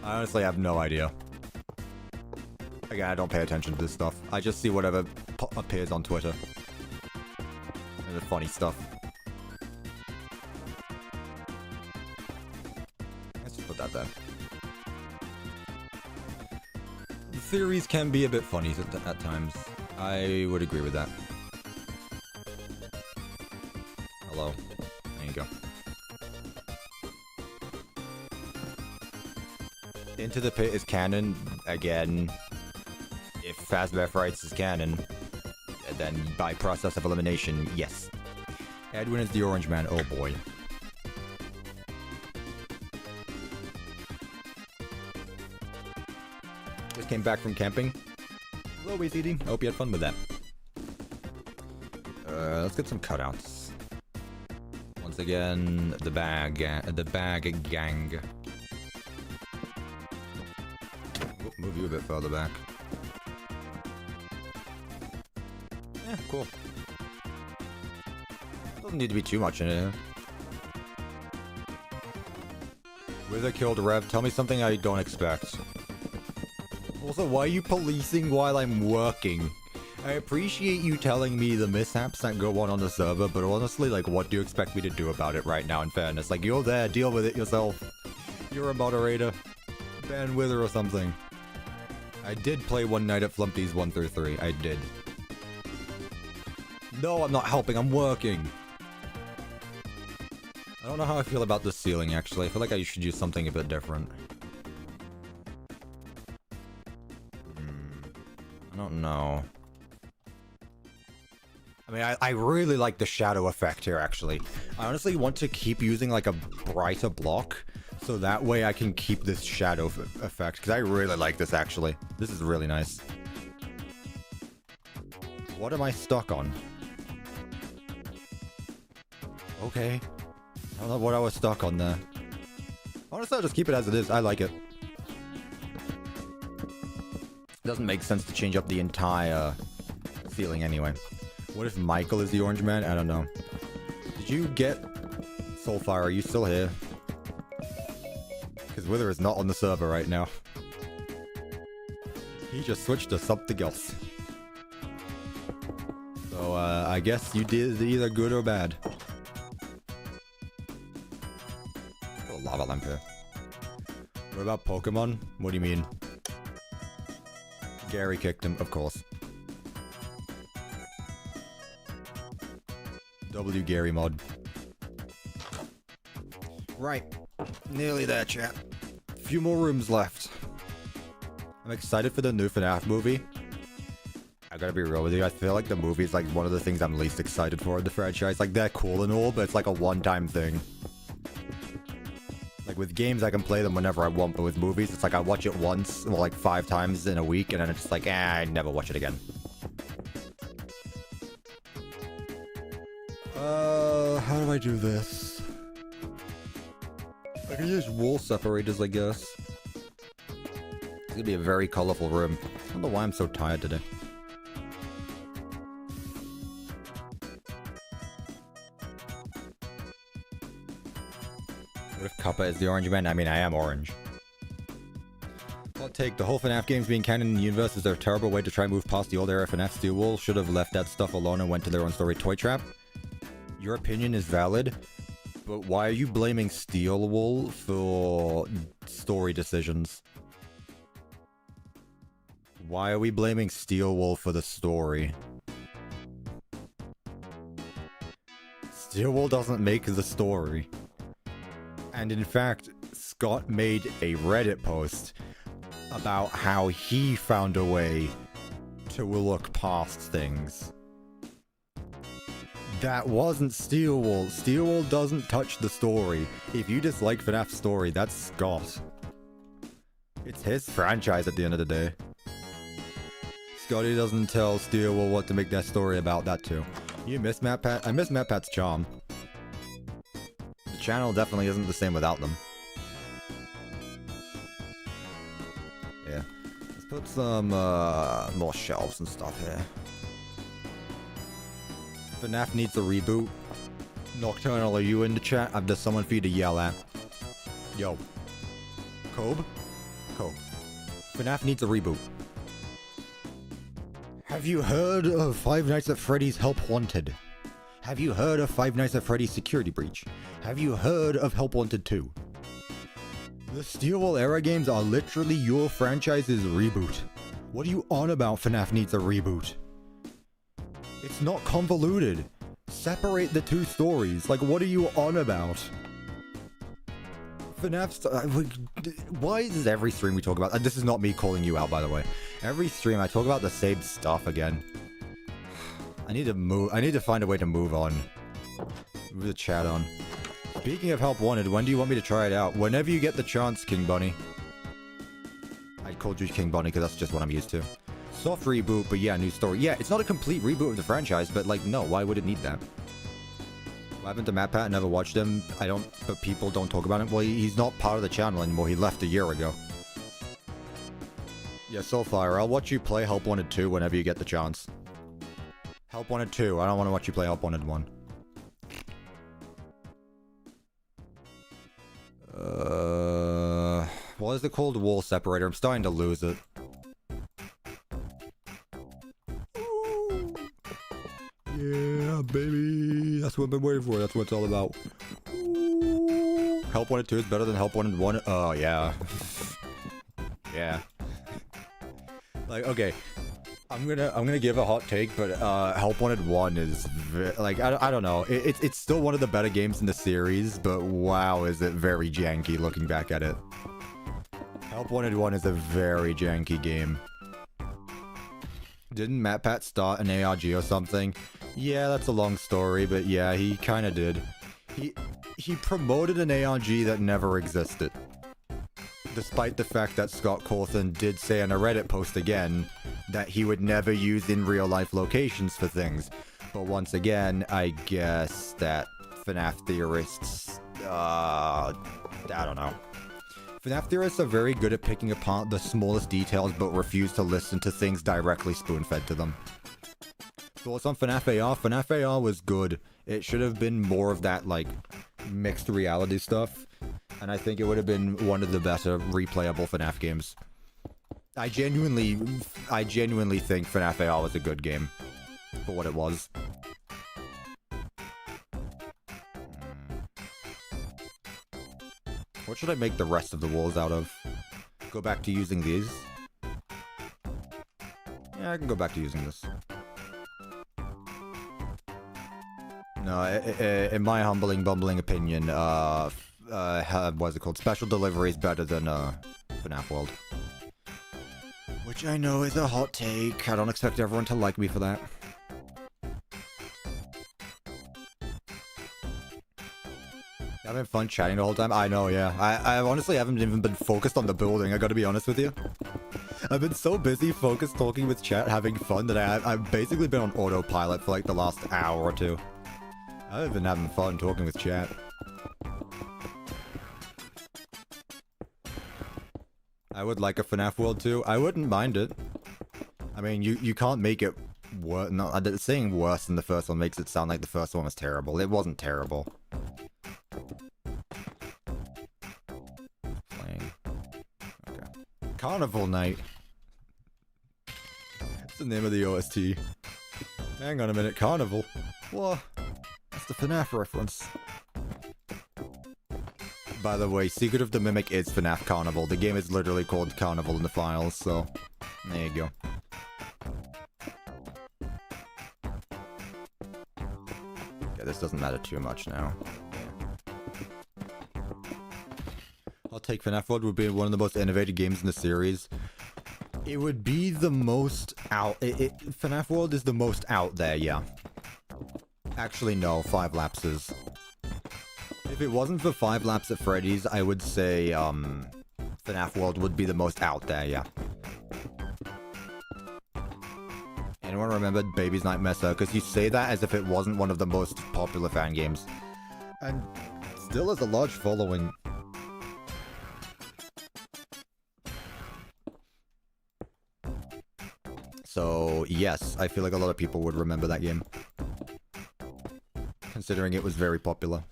I honestly have no idea. Again, I don't pay attention to this stuff. I just see whatever appears on Twitter. And the funny stuff. Let's just put that there. The theories can be a bit funny at times. I would agree with that. Hello. There you go. Into the Pit is canon. Again, if Fazbear Frights is canon, then by process of elimination, yes. Edwin is the Orange Man. Oh boy. Just came back from camping. Hello, ECD. I hope you had fun with that. Let's get some cutouts. Once again, the bag gang. Oop, move you a bit further back. Yeah, cool. Doesn't need to be too much in it. Wither killed Rev. Tell me something I don't expect. Also, why are you policing while I'm working? I appreciate you telling me the mishaps that go on the server, but honestly, like, what do you expect me to do about it right now, in fairness? Like, you're there, deal with it yourself. You're a moderator. Ban Wither or something. I did play one night at Flumpty's 1 through 3. I did. No, I'm not helping, I'm working. I don't know how I feel about this ceiling, actually. I feel like I should use something a bit different. I don't know. I mean, I really like the shadow effect here, actually. I honestly want to keep using, like, a brighter block, so that way I can keep this shadow effect, because I really like this, actually. This is really nice. What am I stuck on? Okay. I don't know what I was stuck on there. Honestly, I'll just keep it as it is. I like it. It doesn't make sense to change up the entire ceiling anyway. What if Michael is the orange man? I don't know. Did you get Soulfire? Are you still here? Because Wither is not on the server right now. He just switched to something else. So, I guess you did either good or bad. Oh, lava lamp here. What about Pokemon? What do you mean? Gary kicked him, of course. W Gary mod. Right. Nearly there, chat. Few more rooms left. I'm excited for the new FNAF movie. I gotta be real with you, I feel like the movie is like one of the things I'm least excited for in the franchise. Like, they're cool and all, but it's like a one-time thing. Like, with games, I can play them whenever I want, but with movies, it's like I watch it once, or like 5 times in a week, and then it's just like, I never watch it again. How do I do this? I can use wall separators, I guess. It's gonna be a very colorful room. I don't know why I'm so tired today. What if Cuppa is the orange man? I mean, I am orange. Hot take, the whole FNAF games being canon in the universe is a terrible way to try and move past the old era FNAF. Steel Wool should have left that stuff alone and went to their own story. Toy Trap? Your opinion is valid, but why are you blaming Steel Wool for story decisions? Why are we blaming Steel Wool for the story? Steel Wool doesn't make the story. And in fact, Scott made a Reddit post about how he found a way to look past things. That wasn't Steel Wool. Steel Wool doesn't touch the story. If you dislike FNAF's story, that's Scott. It's his franchise at the end of the day. Scotty doesn't tell Steel Wool what to make that story about, that too. You miss MatPat? I miss MatPat's charm. The channel definitely isn't the same without them. Yeah. Let's put some more shelves and stuff here. FNAF needs a reboot. Nocturnal, are you in the chat? I've just someone for you to yell at. Yo. Kobe? Kobe. FNAF needs a reboot. Have you heard of Five Nights at Freddy's Help Wanted? Have you heard of Five Nights at Freddy's Security Breach? Have you heard of Help Wanted 2? The Steel Wool era games are literally your franchise's reboot. What are you on about? FNAF needs a reboot. It's not convoluted. Separate the two stories. Like, what are you on about? Why is every stream we talk about... this is not me calling you out, by the way. Every stream I talk about the same stuff again. I need to find a way to move on. Move the chat on. Speaking of Help Wanted, when do you want me to try it out? Whenever you get the chance, King Bunny. I called you King Bonnie because that's just what I'm used to. Soft reboot, but yeah, new story. Yeah, it's not a complete reboot of the franchise, but like, no, why would it need that? What happened to Matt Pat? Never watched him. But people don't talk about him. Well, he's not part of the channel anymore. He left a year ago. Yeah, Soulfire, I'll watch you play Help Wanted 2 whenever you get the chance. Help Wanted 2, I don't want to watch you play Help Wanted 1. What is it called? Wall separator. I'm starting to lose it. Yeah, baby. That's what I've been waiting for. That's what it's all about. Help Wanted 2 is better than Help Wanted 1. Oh, yeah. Yeah. Like, okay. I'm gonna give a hot take, but Help Wanted 1 is like, I don't know. It's still one of the better games in the series, but wow, is it very janky looking back at it. Help Wanted 1 is a very janky game. Didn't Matt Pat start an ARG or something? Yeah, that's a long story, but yeah, he kind of did. He promoted an ARG that never existed. Despite the fact that Scott Cawthon did say in a Reddit post again that he would never use in real life locations for things. But once again, I guess that FNAF theorists, I don't know. FNAF theorists are very good at picking apart the smallest details but refuse to listen to things directly spoon-fed to them. Thoughts on FNAF AR? FNAF AR was good. It should have been more of that, like, mixed reality stuff. And I think it would have been one of the better replayable FNAF games. I genuinely think FNAF AR was a good game. For what it was. What should I make the rest of the walls out of? Go back to using these? Yeah, I can go back to using this. No, in my bumbling opinion, what's it called? Special Delivery is better than FNAF World. Which I know is a hot take. I don't expect everyone to like me for that. Having fun chatting the whole time? I know, yeah. I honestly haven't even been focused on the building, I gotta be honest with you. I've been so busy focused talking with chat, having fun, that I've basically been on autopilot for like the last hour or two. I've been having fun talking with chat. I would like a FNAF World 2. I wouldn't mind it. I mean, you can't make it worse. No, saying worse than the first one makes it sound like the first one was terrible. It wasn't terrible. Playing. Okay. Carnival Night. That's the name of the OST. Hang on a minute, Carnival? What? That's the FNAF reference. By the way, Secret of the Mimic is FNAF Carnival. The game is literally called Carnival in the files, so there you go. Okay, this doesn't matter too much now. I'll take FNAF World. Would be one of the most innovative games in the series. It would be the most out... FNAF World is the most out there, yeah. Actually, no. 5 Lapses. If it wasn't for 5 Laps at Freddy's, I would say, FNAF World would be the most out there, yeah. Anyone remember Baby's Nightmare Circus? You say that as if it wasn't one of the most popular fan games. And still has a large following. So, yes, I feel like a lot of people would remember that game. Considering it was very popular.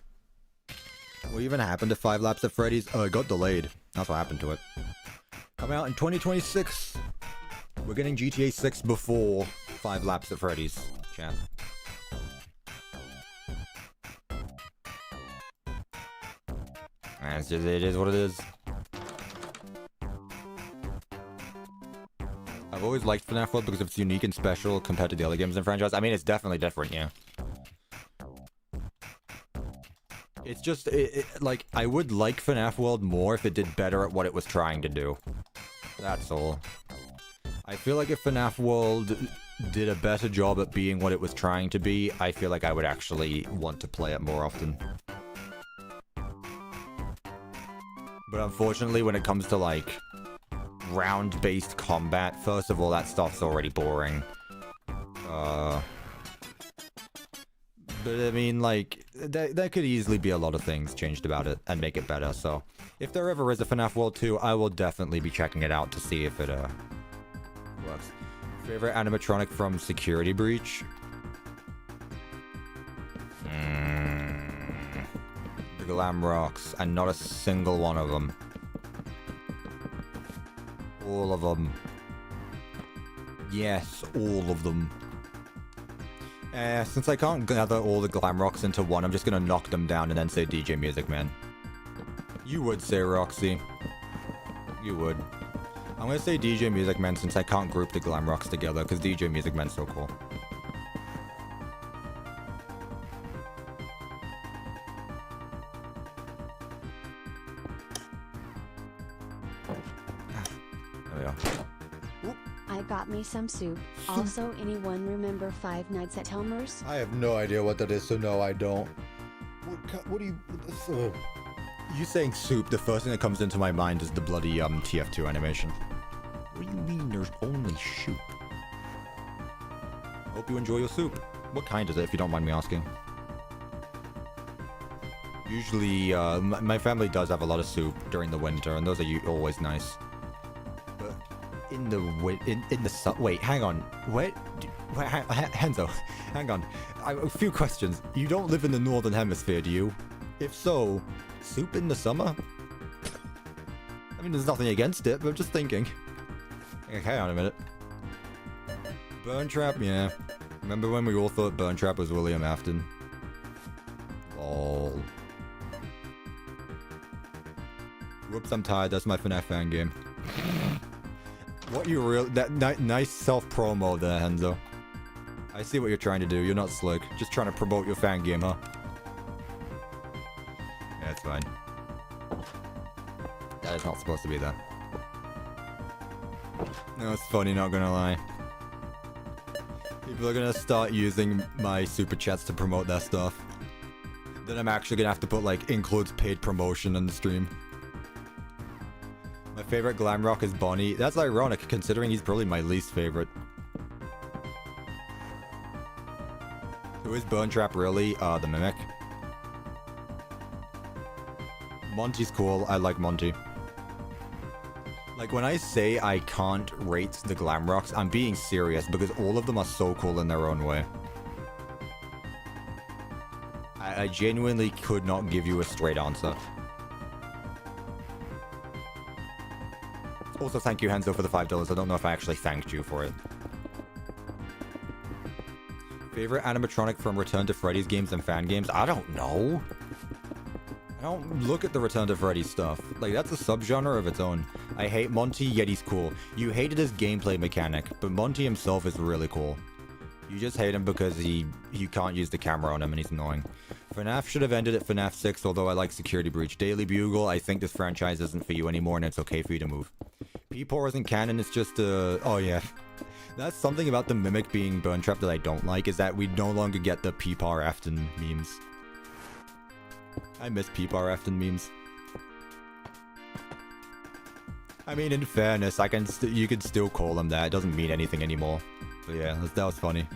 What even happened to 5 Laps at Freddy's? Oh, it got delayed. That's what happened to it. Coming out in 2026. We're getting GTA 6 before 5 Laps at Freddy's. Chat. It is what it is. I've always liked FNAF World because it's unique and special compared to the other games in the franchise. I mean, it's definitely different, yeah. It's just, like, I would like FNAF World more if it did better at what it was trying to do. That's all. I feel like if FNAF World did a better job at being what it was trying to be, I feel like I would actually want to play it more often. But unfortunately, when it comes to, like, round-based combat. First of all, that stuff's already boring. But I mean, like, there could easily be a lot of things changed about it and make it better, so... If there ever is a FNAF World 2, I will definitely be checking it out to see if it, works. Favorite animatronic from Security Breach? The Glam Rocks, and not a single one of them. All of them. Yes, all of them. Since I can't gather all the Glam Rocks into one, I'm just gonna knock them down and then say DJ Music Man. You would say Roxy. You would. I'm gonna say DJ Music Man since I can't group the Glam Rocks together, because DJ Music Man's so cool. There we go. I got me some soup. Also, anyone remember Five Nights at Elmer's? I have no idea what that is, so no, I don't. What do you... You saying soup, the first thing that comes into my mind is the bloody TF2 animation. What do you mean there's only soup? Hope you enjoy your soup. What kind is it, if you don't mind me asking? Usually, my family does have a lot of soup during the winter, and those are always nice. But in the wait, hang on. Wait, Henzo, hang on. A few questions. You don't live in the northern hemisphere, do you? If so, soup in the summer? I mean, there's nothing against it, but I'm just thinking. Okay, hang on a minute. Burn Trap, yeah. Remember when we all thought Burn Trap was William Afton? Lol. Whoops, I'm tired. That's my FNAF fan game. What you real... That nice self-promo there, Henzo. I see what you're trying to do. You're not slick. Just trying to promote your fan game, huh? Yeah, it's fine. That is not supposed to be that. No, it's funny, not gonna lie. People are gonna start using my super chats to promote their stuff. Then I'm actually gonna have to put, like, includes paid promotion in the stream. My favorite glam rock is Bonnie. That's ironic, considering he's probably my least favorite. Who is Burn Trap really? The Mimic. Monty's cool. I like Monty. Like, when I say I can't rate the glam rocks, I'm being serious, because all of them are so cool in their own way. I genuinely could not give you a straight answer. Also, thank you, Henzo, for the $5. I don't know if I actually thanked you for it. Favorite animatronic from Return to Freddy's games and fan games? I don't know. I don't look at the Return to Freddy stuff. Like, that's a subgenre of its own. I hate Monty, yet he's cool. You hated his gameplay mechanic, but Monty himself is really cool. You just hate him because you can't use the camera on him and he's annoying. FNAF should have ended at FNAF 6, although I like Security Breach. Daily Bugle, I think this franchise isn't for you anymore and it's okay for you to move. Peepaw isn't canon, it's just oh yeah. That's something about the Mimic being Burn Trap that I don't like, is that we no longer get the Peepaw Afton memes. I miss Peepaw Afton memes. I mean, in fairness, you can still call them that. It doesn't mean anything anymore. So yeah, that was funny.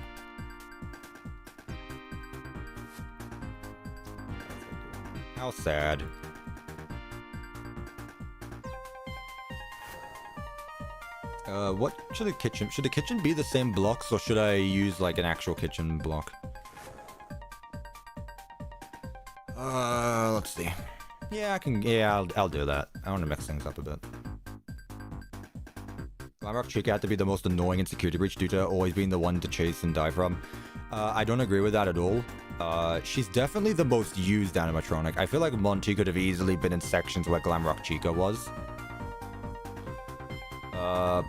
How sad. What should the kitchen be the same blocks, or should I use like an actual kitchen block? Let's see. Yeah, I'll do that. I want to mix things up a bit. Glamrock Chica had to be the most annoying in Security Breach due to always being the one to chase and die from. I don't agree with that at all. She's definitely the most used animatronic. I feel like Monty could have easily been in sections where Glamrock Chica was.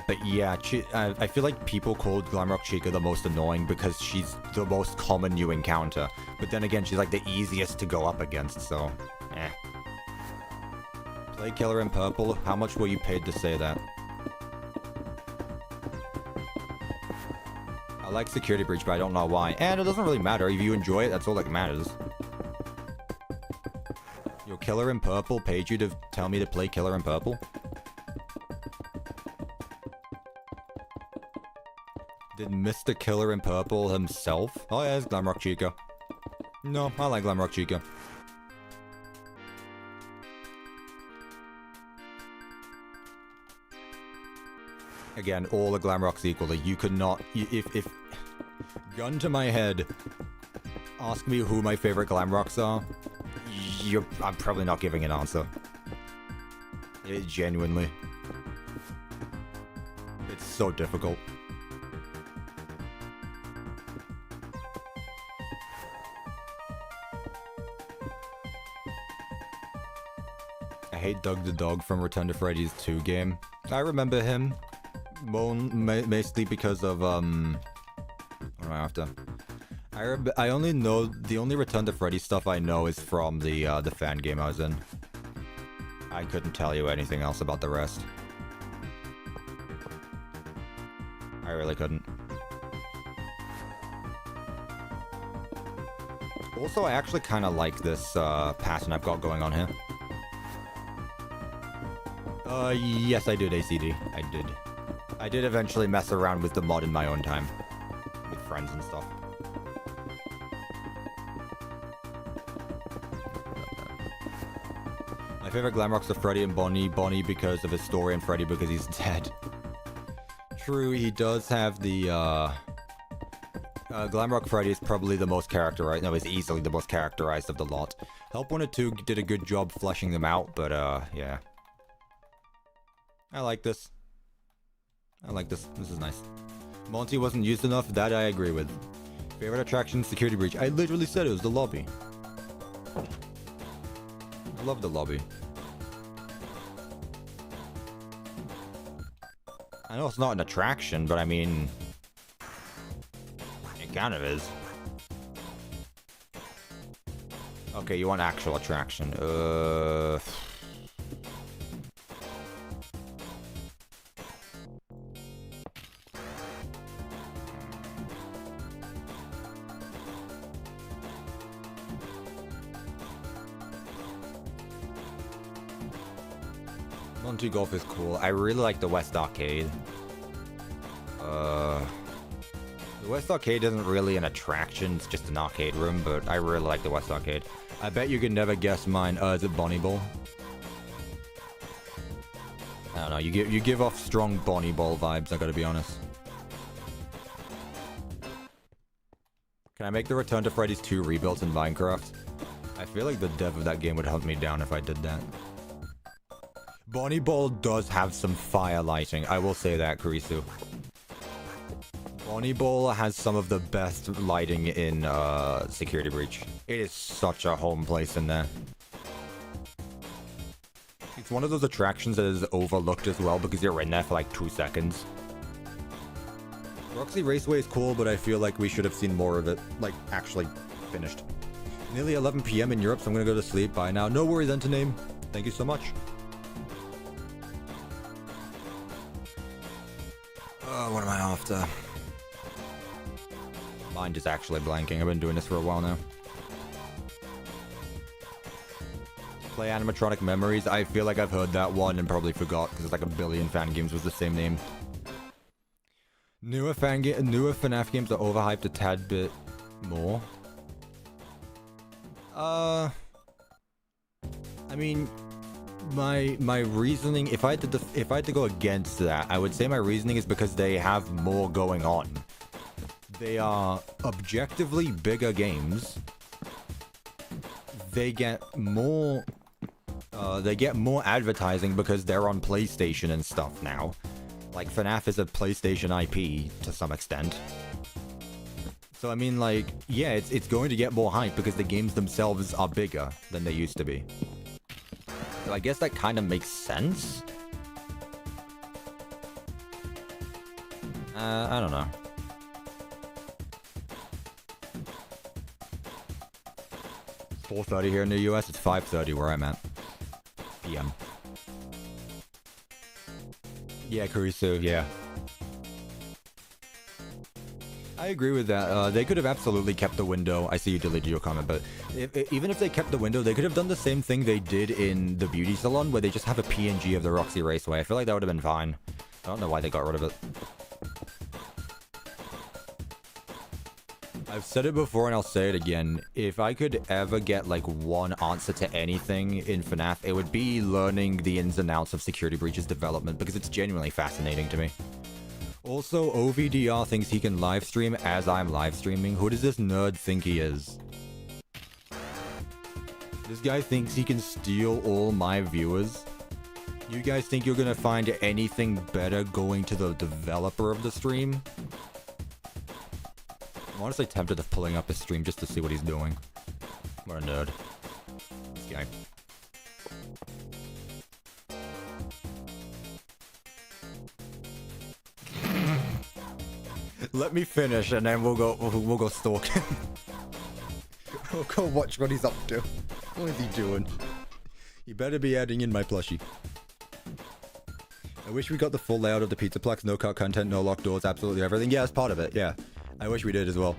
But yeah, I feel like people called Glamrock Chica the most annoying because she's the most common you encounter. But then again, she's like the easiest to go up against, so eh. Play Killer in Purple? How much were you paid to say that? I like Security Breach, but I don't know why. And it doesn't really matter. If you enjoy it, that's all that matters. Your Killer in Purple paid you to tell me to play Killer in Purple? Did Mr. Killer in Purple himself? Oh yeah, it's Glamrock Chica. No, I like Glamrock Chica. Again, all the Glamrocks equally. You could not... If gun to my head, ask me who my favorite Glamrocks are, I'm probably not giving an answer. Genuinely. It's so difficult. I hate Doug the Dog from Return to Freddy's 2 game. I remember him. Mostly because of, what am I after? I only know, the only Return to Freddy stuff I know is from the fan game I was in. I couldn't tell you anything else about the rest. I really couldn't. Also, I actually kind of like this pattern I've got going on here. Yes, I did ACD. I did eventually mess around with the mod in my own time. With friends and stuff. My favorite Glamrocks are Freddy and Bonnie. Bonnie because of his story and Freddy because he's dead. True, he does have the, Glamrock Freddy is probably the most characterized. No, he's easily the most characterized of the lot. Help 1 and 2 did a good job fleshing them out, but, yeah. I like this. I like this. This is nice. Monty wasn't used enough. That I agree with. Favorite attraction, security breach. I literally said it was the lobby. I love the lobby. I know it's not an attraction, but I mean... it kind of is. Okay, you want actual attraction. Monty Golf is cool. I really like the West Arcade. The West Arcade isn't really an attraction, it's just an arcade room, but I really like the West Arcade. I bet you can never guess mine. Is it Bonnie Ball? I don't know, you give off strong Bonnie Ball vibes, I gotta be honest. Can I make the Return to Freddy's 2 rebuilt in Minecraft? I feel like the dev of that game would hunt me down if I did that. Bonnie Ball does have some fire lighting, I will say that, Kurisu. Bonnie Ball has some of the best lighting in Security Breach. It is such a home place in there. It's one of those attractions that is overlooked as well because you're in there for like 2 seconds. Roxy Raceway is cool, but I feel like we should have seen more of it, like, actually finished. Nearly 11 PM in Europe, so I'm gonna go to sleep. Bye now. No worries, Entoname. Thank you so much. What am I after? Mind is actually blanking. I've been doing this for a while now. Play Animatronic Memories. I feel like I've heard that one and probably forgot because it's like a billion fan games with the same name. Newer FNAF games are overhyped a tad bit more. I mean, my reasoning, if I had to go against that, I would say my reasoning is because they have more going on. They are objectively bigger games. They get more advertising because they're on PlayStation and stuff now. Like, FNAF is a PlayStation IP to some extent. So, I mean, like, yeah, it's going to get more hype because the games themselves are bigger than they used to be. So I guess that kind of makes sense. I don't know. It's 4:30 here in the US. It's 5:30 where I'm at. PM. Yeah, Kurisu, yeah. I agree with that. They could have absolutely kept the window. I see you deleted your comment, but even if they kept the window, they could have done the same thing they did in the beauty salon, where they just have a PNG of the Roxy Raceway. I feel like that would have been fine. I don't know why they got rid of it. I've said it before and I'll say it again. If I could ever get like one answer to anything in FNAF, it would be learning the ins and outs of Security Breach's development, because it's genuinely fascinating to me. Also, OVDR thinks he can live stream as I'm live streaming. Who does this nerd think he is? This guy thinks he can steal all my viewers. You guys think you're gonna find anything better going to the developer of the stream? I'm honestly tempted of pulling up his stream just to see what he's doing. What a nerd. This guy. Let me finish and then we'll go stalk him. We'll go watch what he's up to. What is he doing? You better be adding in my plushie. I wish we got the full layout of the Pizzaplex, no cut content, no locked doors, absolutely everything. Yeah, it's part of it, yeah. I wish we did as well.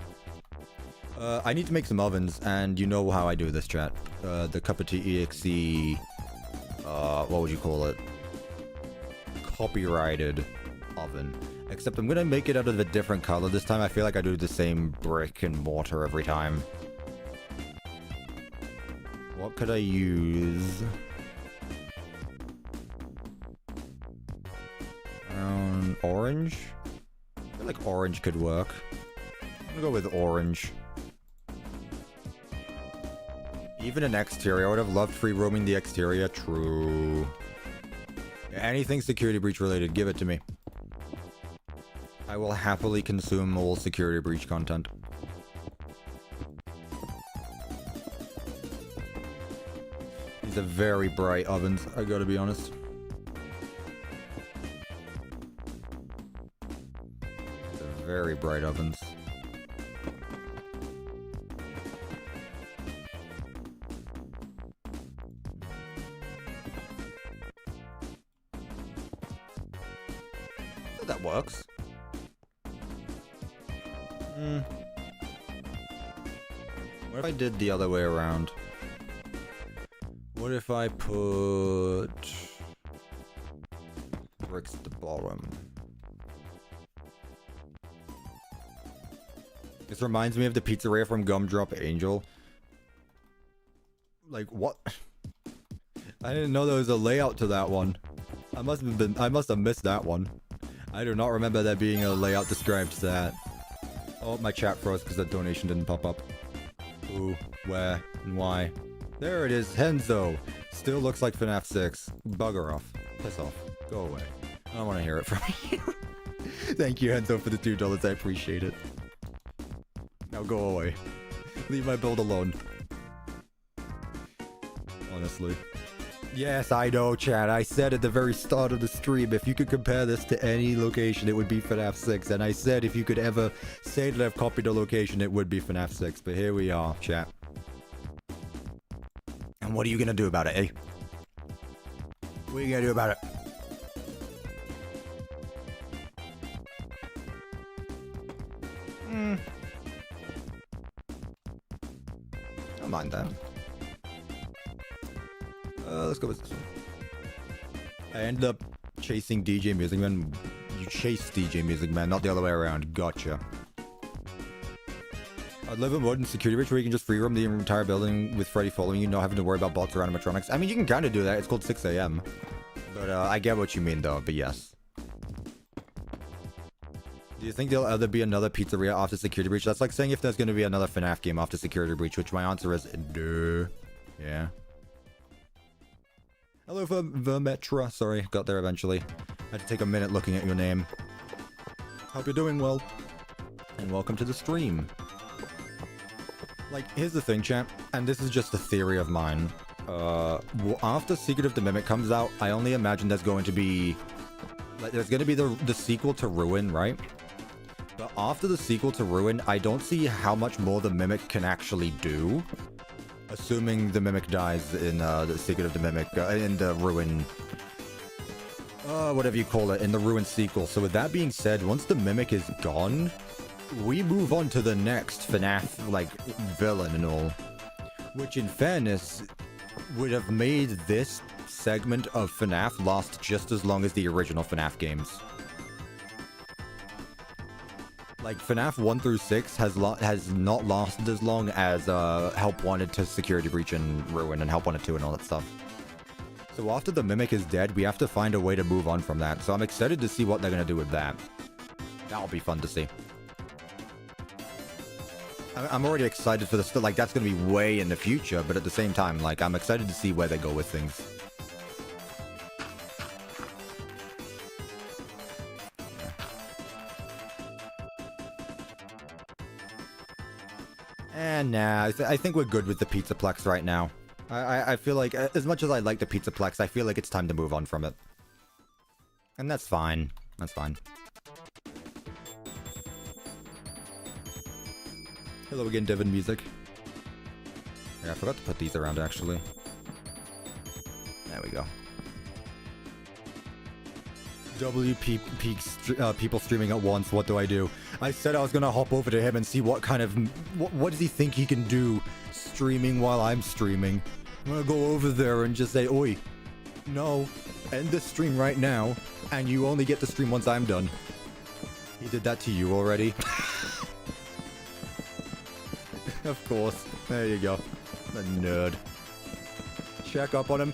I need to make some ovens, and you know how I do this, chat. The CuppaTeaExe, what would you call it? Copyrighted oven. Except I'm gonna make it out of a different color this time. I feel like I do the same brick and mortar every time. What could I use? Orange? I feel like orange could work. I'm gonna go with orange. Even an exterior. I would have loved free roaming the exterior. True. Anything security breach related, give it to me. I will happily consume all security breach content. These are very bright ovens, I gotta be honest. These are very bright ovens. So that works. What if I did the other way around? What if I put bricks at the bottom? This reminds me of the pizzeria from Gumdrop Angel. Like, what? I didn't know there was a layout to that one. I must have missed that one. I do not remember there being a layout described to that. Oh, my chat froze because the donation didn't pop up. Who, where, and why? There it is, Henzo. Still looks like FNAF 6. Bugger off. Piss off. Go away. I don't want to hear it from you. Thank you, Henzo, for the $2. I appreciate it. Now go away. Leave my build alone. Honestly. Yes, I know, chat. I said at the very start of the stream, if you could compare this to any location, it would be FNAF 6. And I said if you could ever say that I've copied a location, it would be FNAF 6. But here we are, chat. And what are you gonna do about it, eh? What are you gonna do about it? I don't mind that. Let's go with this one. I ended up chasing DJ Music Man. You chased DJ Music Man, not the other way around. Gotcha. I'd live in wood and security breach where you can just free roam the entire building with Freddy following you, not having to worry about bots or animatronics. I mean, you can kind of do that. It's called 6 AM. But I get what you mean, though. But yes. Do you think there'll ever be another pizzeria after security breach? That's like saying if there's going to be another FNAF game after security breach, which my answer is duh. Yeah. Hello, Vermetra. Sorry, got there eventually. Had to take a minute looking at your name. Hope you're doing well. And welcome to the stream. Like, here's the thing, champ, and this is just a theory of mine. After Secret of the Mimic comes out, I only imagine there's going to be... Like, there's going to be the sequel to Ruin, right? But after the sequel to Ruin, I don't see how much more the Mimic can actually do. Assuming the Mimic dies in the Secret of the Mimic, in the Ruin... whatever you call it, in the Ruin sequel. So with that being said, once the Mimic is gone, we move on to the next FNAF, like, villain and all. Which, in fairness, would have made this segment of FNAF last just as long as the original FNAF games. Like, FNAF 1 through 6 has not lasted as long as Help Wanted to Security Breach and Ruin and Help Wanted 2 and all that stuff. So after the Mimic is dead, we have to find a way to move on from that. So I'm excited to see what they're going to do with that. That'll be fun to see. I'm already excited for this. Like, that's going to be way in the future, but at the same time, like, I'm excited to see where they go with things. And nah, I think we're good with the Pizzaplex right now. I feel like, as much as I like the Pizzaplex, I feel like it's time to move on from it. And that's fine. That's fine. Hello again, Devin Music. Yeah, I forgot to put these around, actually. There we go. People streaming at once, what do I do? I said I was gonna hop over to him and see what kind of... What does he think he can do streaming while I'm streaming? I'm gonna go over there and just say, oi, no, end this stream right now, and you only get to stream once I'm done. He did that to you already? Of course. There you go. The nerd. Check up on him.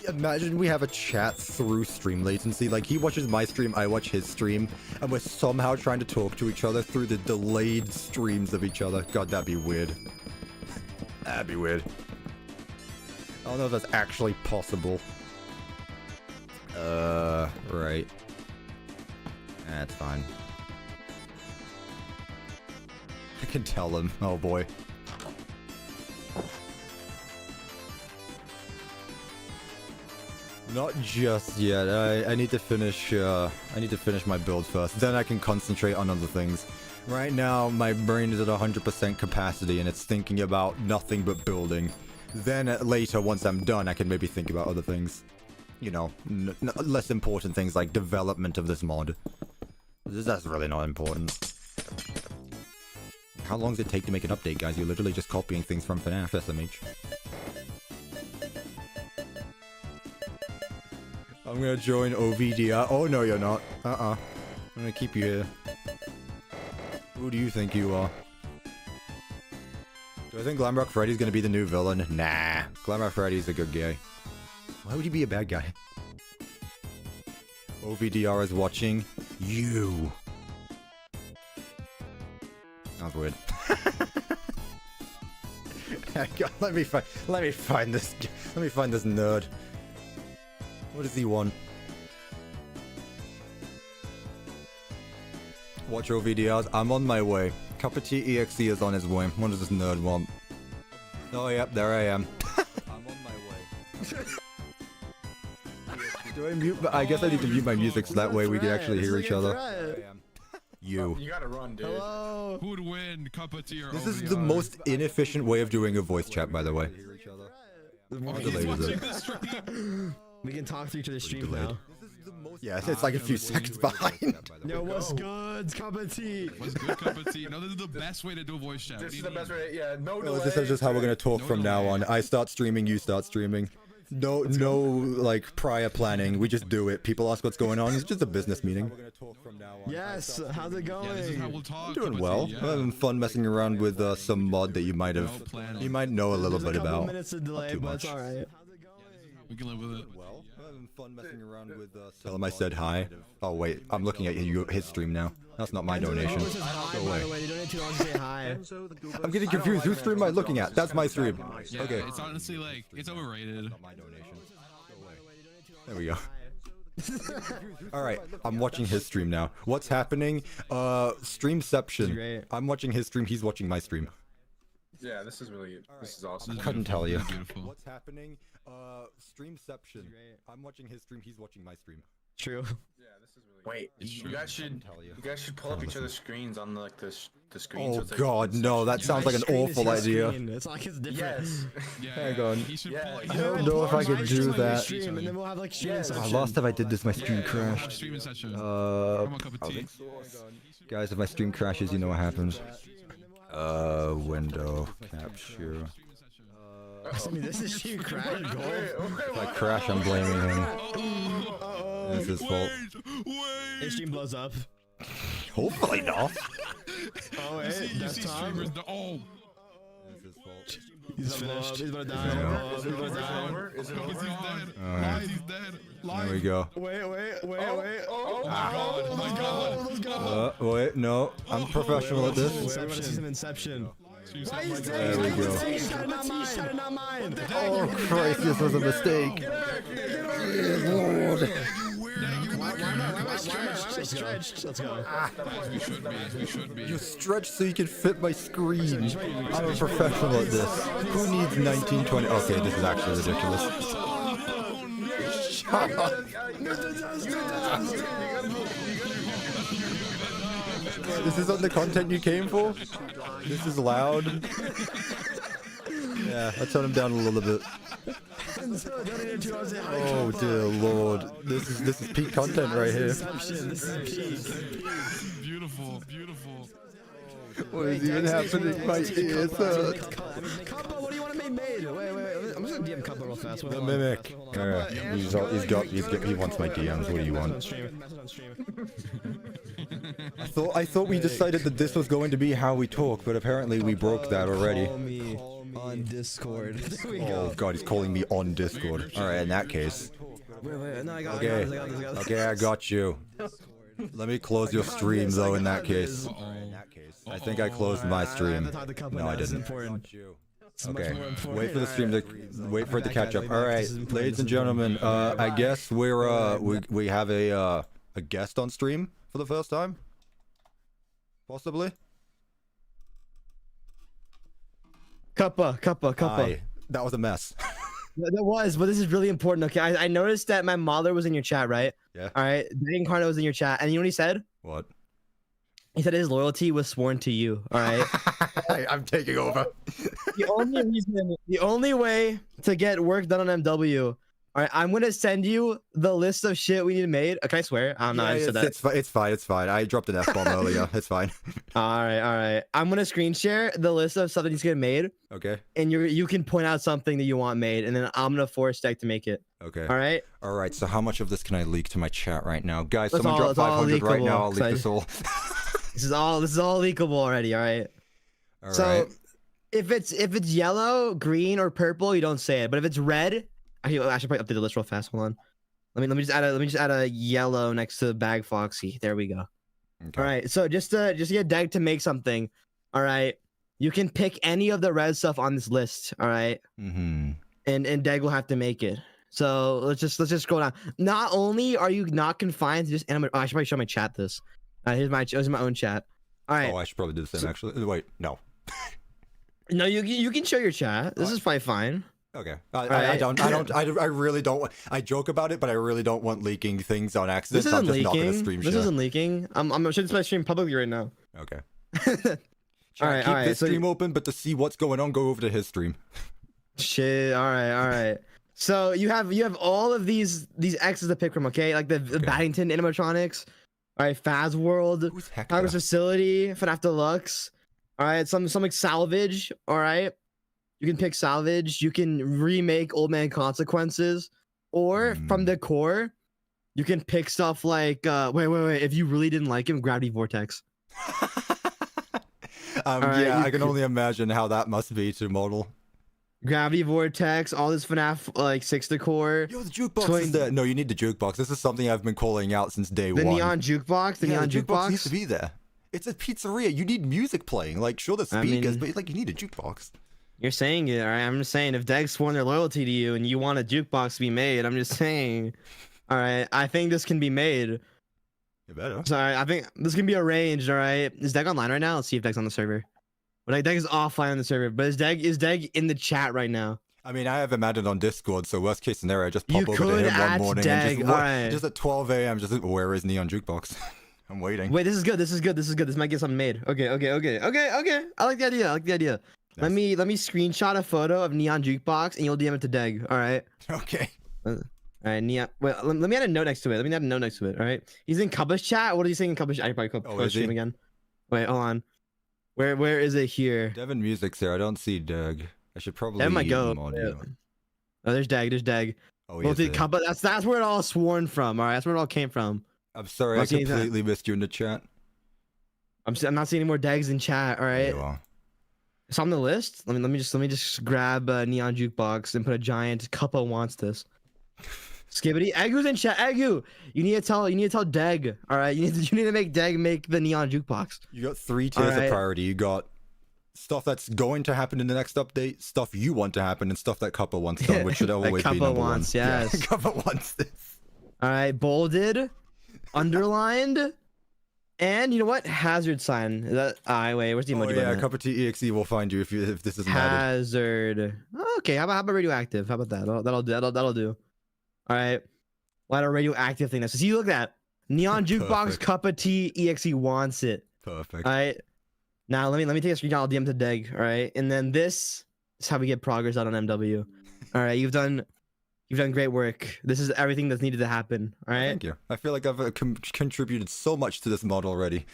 Imagine we have a chat through stream latency. Like, he watches my stream, I watch his stream, and we're somehow trying to talk to each other through the delayed streams of each other. God, that'd be weird. That'd be weird. I don't know if that's actually possible. Right. That's fine. I can tell him. Oh boy. Not just yet. I need to finish my build first. Then I can concentrate on other things. Right now, my brain is at 100% capacity and it's thinking about nothing but building. Then later, once I'm done, I can maybe think about other things. You know, less important things like development of this mod. That's really not important. How long does it take to make an update, guys? You're literally just copying things from FNAF SMH. I'm gonna join OVDR. Oh, no, you're not. I'm gonna keep you here. Who do you think you are? Do I think Glamrock Freddy's gonna be the new villain? Nah. Glamrock Freddy's a good guy. Why would he be a bad guy? OVDR is watching you. That was weird. Hang on, let me find this nerd. What does he want? Watch OVDRs. I'm on my way. CuppaTeaExe is on his way. What does this nerd want? Oh, yep, there I am. I'm on my way. Do I mute? I guess I need to mute my music so that way we can actually hear each other. You. You gotta run, dude. Hello. Who would win, CuppaTeaExe or This is the most inefficient way of doing a voice chat, by the way. We can talk to each other's stream now. Yeah, it's like a few seconds behind. Yo, what's good, CuppaTeaExe? What's good, CuppaTeaExe? No, this is the best way to do a voice chat. This is the best way. Yeah, no delay. This is just how we're gonna talk from now on. I start streaming, you start streaming. No, like prior planning. We just do it. People ask what's going on. It's just a business meeting. Yes, how's it going? Yeah, this is how we'll talk. I'm doing CuppaTeaExe, well. yeah. I'm having fun messing around with some mod that you might know a little bit about. Minutes of delay, but it's alright. We can live with it. Well, I'm having fun messing around with tell him I said hi. Oh wait, I'm looking at his stream now. That's not my donation. Go away. You donated too long to say hi. I'm getting confused. Whose stream am I looking at? That's my stream. Yeah, Okay. it's honestly like, it's overrated. Not my donation. Go away. There we go. Alright, I'm watching his stream now. What's happening? Streamception. I'm watching his stream, he's watching my stream. Yeah, this is really. This is awesome. I couldn't tell you. Beautiful. What's happening? Streamception. I'm watching his stream, he's watching my stream. True. Yeah, this is really. Wait, It's you true. guys should. Tell you. You guys should pull up each other's screens on like the screen. so Oh it's like god, one no, that section. sounds like an Screen is awful his idea. screen. It's like it's different. Yes. Yeah, Hang on. He should Yeah. pull, I don't know if I can do that. Stream, and then we'll have like streaming Yes. session. Last time I did this, my stream Yeah, crashed. streaming session. Come on, I CuppaTeaExe. think so. Guys, if my stream crashes, you know what happens. Window capture. I mean, this is stream crash. If I crash, I'm blaming him. It's his fault. His stream blows up. Hopefully not. Oh, You see, wait, you that's see Tom. streamers. Oh, He's finished. He's about to die. Yeah. He's about to die. Over? Is it Hope over? he's dead. Alright. Live, he's dead. Live. There we go. Wait. Oh my god. Oh my god. Let's go. Wait, no. I'm professional at this. Wait, I want to see some Inception. Why is There we go. Shut not mine. Oh Christ, this was a mistake. Lord. Why am I stretched? Let's go. As we should be. As we should be. You stretch so you can fit my screen. I'm a professional at this. Who needs 1920? Okay, this is actually ridiculous. Shut up. This isn't the content you came for? This is loud. Yeah, I'll turn him down a little bit. Oh dear lord. This is peak content right here. This is peak. Beautiful. Beautiful. What is even happening? My ears hurt. Cuppa, what do you want to make made? Wait. I'm just gonna DM Cuppa real fast. The mimic. He wants my DMs. What do you want? I thought we decided that this was going to be how we talk, but apparently we broke that already. Call me on Discord. There we Oh go. god, he's calling me on Discord. Alright, in that case. Wait. No, I got Okay. this. Okay, I got you. Let me close your stream though in that case. I think I closed my stream. No, I didn't. Okay, wait for the stream to for it to catch up. All right, ladies and gentlemen, I guess we have a guest on stream for the first time, possibly. Cuppa. Hi. That was a mess. That was, but this is really important. Okay, I noticed that my mother was in your chat, right? Yeah. All right, Big Incarnate was in your chat, and you know what he said? What? He said his loyalty was sworn to you. All right. I'm taking over. The only way to get work done on MW. All right, I'm gonna send you the list of shit we need made. Can I swear? I'm not. I said that. It's fine. I dropped an F-bomb earlier. It's fine. All right. I'm gonna screen share the list of stuff that needs to get made, Okay. and you can point out something that you want made, and then I'm gonna force Deck to make it. Okay. All right. All right. So how much of this can I leak to my chat right now, guys? That's Someone all- drop it's all 500 right now. leakable, I'll leak this all. This is all leakable already. All right. All So right. if it's yellow, green, or purple, you don't say it. But if it's red, I should probably update the list real fast. Hold on. Let me just add a yellow next to Bag Foxy. There we go. Okay. All right. So just to get Dag to make something. All right. You can pick any of the red stuff on this list. All right. Mm-hmm. And Dag will have to make it. So let's just scroll down. Not only are you not confined to just anime. Oh, I should probably show my chat this. Here's my own chat. All right. Oh, I should probably do the same actually. Wait, no. No, you can show your chat. This is probably fine. Okay. I really don't. I joke about it, but I really don't want leaking things on accident. This So I'm isn't just not gonna leaking. stream This share. isn't leaking. I'm showing this my stream publicly right now. Okay. All right, Keep all right. this So stream open, but to see what's going on, go over to his stream. shit. All right. So you have all of these X's to pick from. Okay, like the Baddington animatronics. All right, Faz World, Who's Hector? Congress Facility, FNAF Deluxe. All right, some like salvage. All right, you can pick salvage. You can remake Old Man Consequences, or from the core, you can pick stuff like wait. If you really didn't like him, Gravity Vortex. right, Yeah, you I can only imagine how that must be to model. Gravity Vortex, all this FNAF like 6 decor. Yo, the jukebox is there. No, you need the jukebox. This is something I've been calling out since day The one. neon jukebox, the Yeah, neon the jukebox. needs to be there. It's a pizzeria. You need music playing. Like, sure, the I speakers, mean- but like, you need a jukebox. You're saying it, all right? I'm just saying if Deg's sworn their loyalty to you and you want a jukebox to be made, I'm just saying. All right, I think this can be made. You better. Sorry, I think this can be arranged. All right, is Deg online right now? Let's see if Deg's on the server. But like, Deg is offline on the server. But is Deg in the chat right now? I mean, I have him added on Discord, so worst case scenario, I just You pop over to could him one add morning Dag, and just, alright. just at 12 a.m. Just where is Neon Jukebox? I'm waiting. Wait, this is good. This might get something made. Okay. I like the idea. Nice. Let me screenshot a photo of Neon Jukebox and you'll DM it to Deg. All right. Okay. All right, Neon. Wait, let me add a note next to it. All right. He's in Cuppa's chat. What is he saying in Cuppa's chat? I probably go is stream he? again. Wait, hold on. Where is it here? Devin Music's there. I don't see Doug. I should probably. That might go. audio. Yeah. Oh, there's Dag. Oh, he Well, is dude, there. Cuppa, that's where it all sworn from. All right, that's where it all came from. I'm sorry, I Lucky that- completely missed you in the chat. I'm not seeing any more Degs in chat. All right. You are. It's on the list. Let me just grab a neon jukebox and put a giant Cuppa wants this. Skibbity. Agu's in chat. Agu, you need to tell Deg. All right. You need to make Deg make the neon jukebox. You got 3 tiers of priority. You got stuff that's going to happen in the next update, stuff you want to happen, and stuff that Cuppa wants done, which should always be number wants, one. Yes. Yeah, Cuppa wants this. All right. Bolded, underlined, and you know what? Hazard sign. Is that? Wait. Where's the emoji? Yeah, button? CuppaTeaExe will find you if this isn't added. Hazard. Okay. How about radioactive? How about that? That'll do. All right. Let a radioactive thing. So see, look at that. Neon jukebox CuppaTeaExe wants it. Perfect. All right. Now let me take a screenshot. I'll DM to Deg. All right. And then this is how we get progress out on MW. All right. You've done great work. This is everything that's needed to happen. All right. Thank you. I feel like I've contributed so much to this mod already.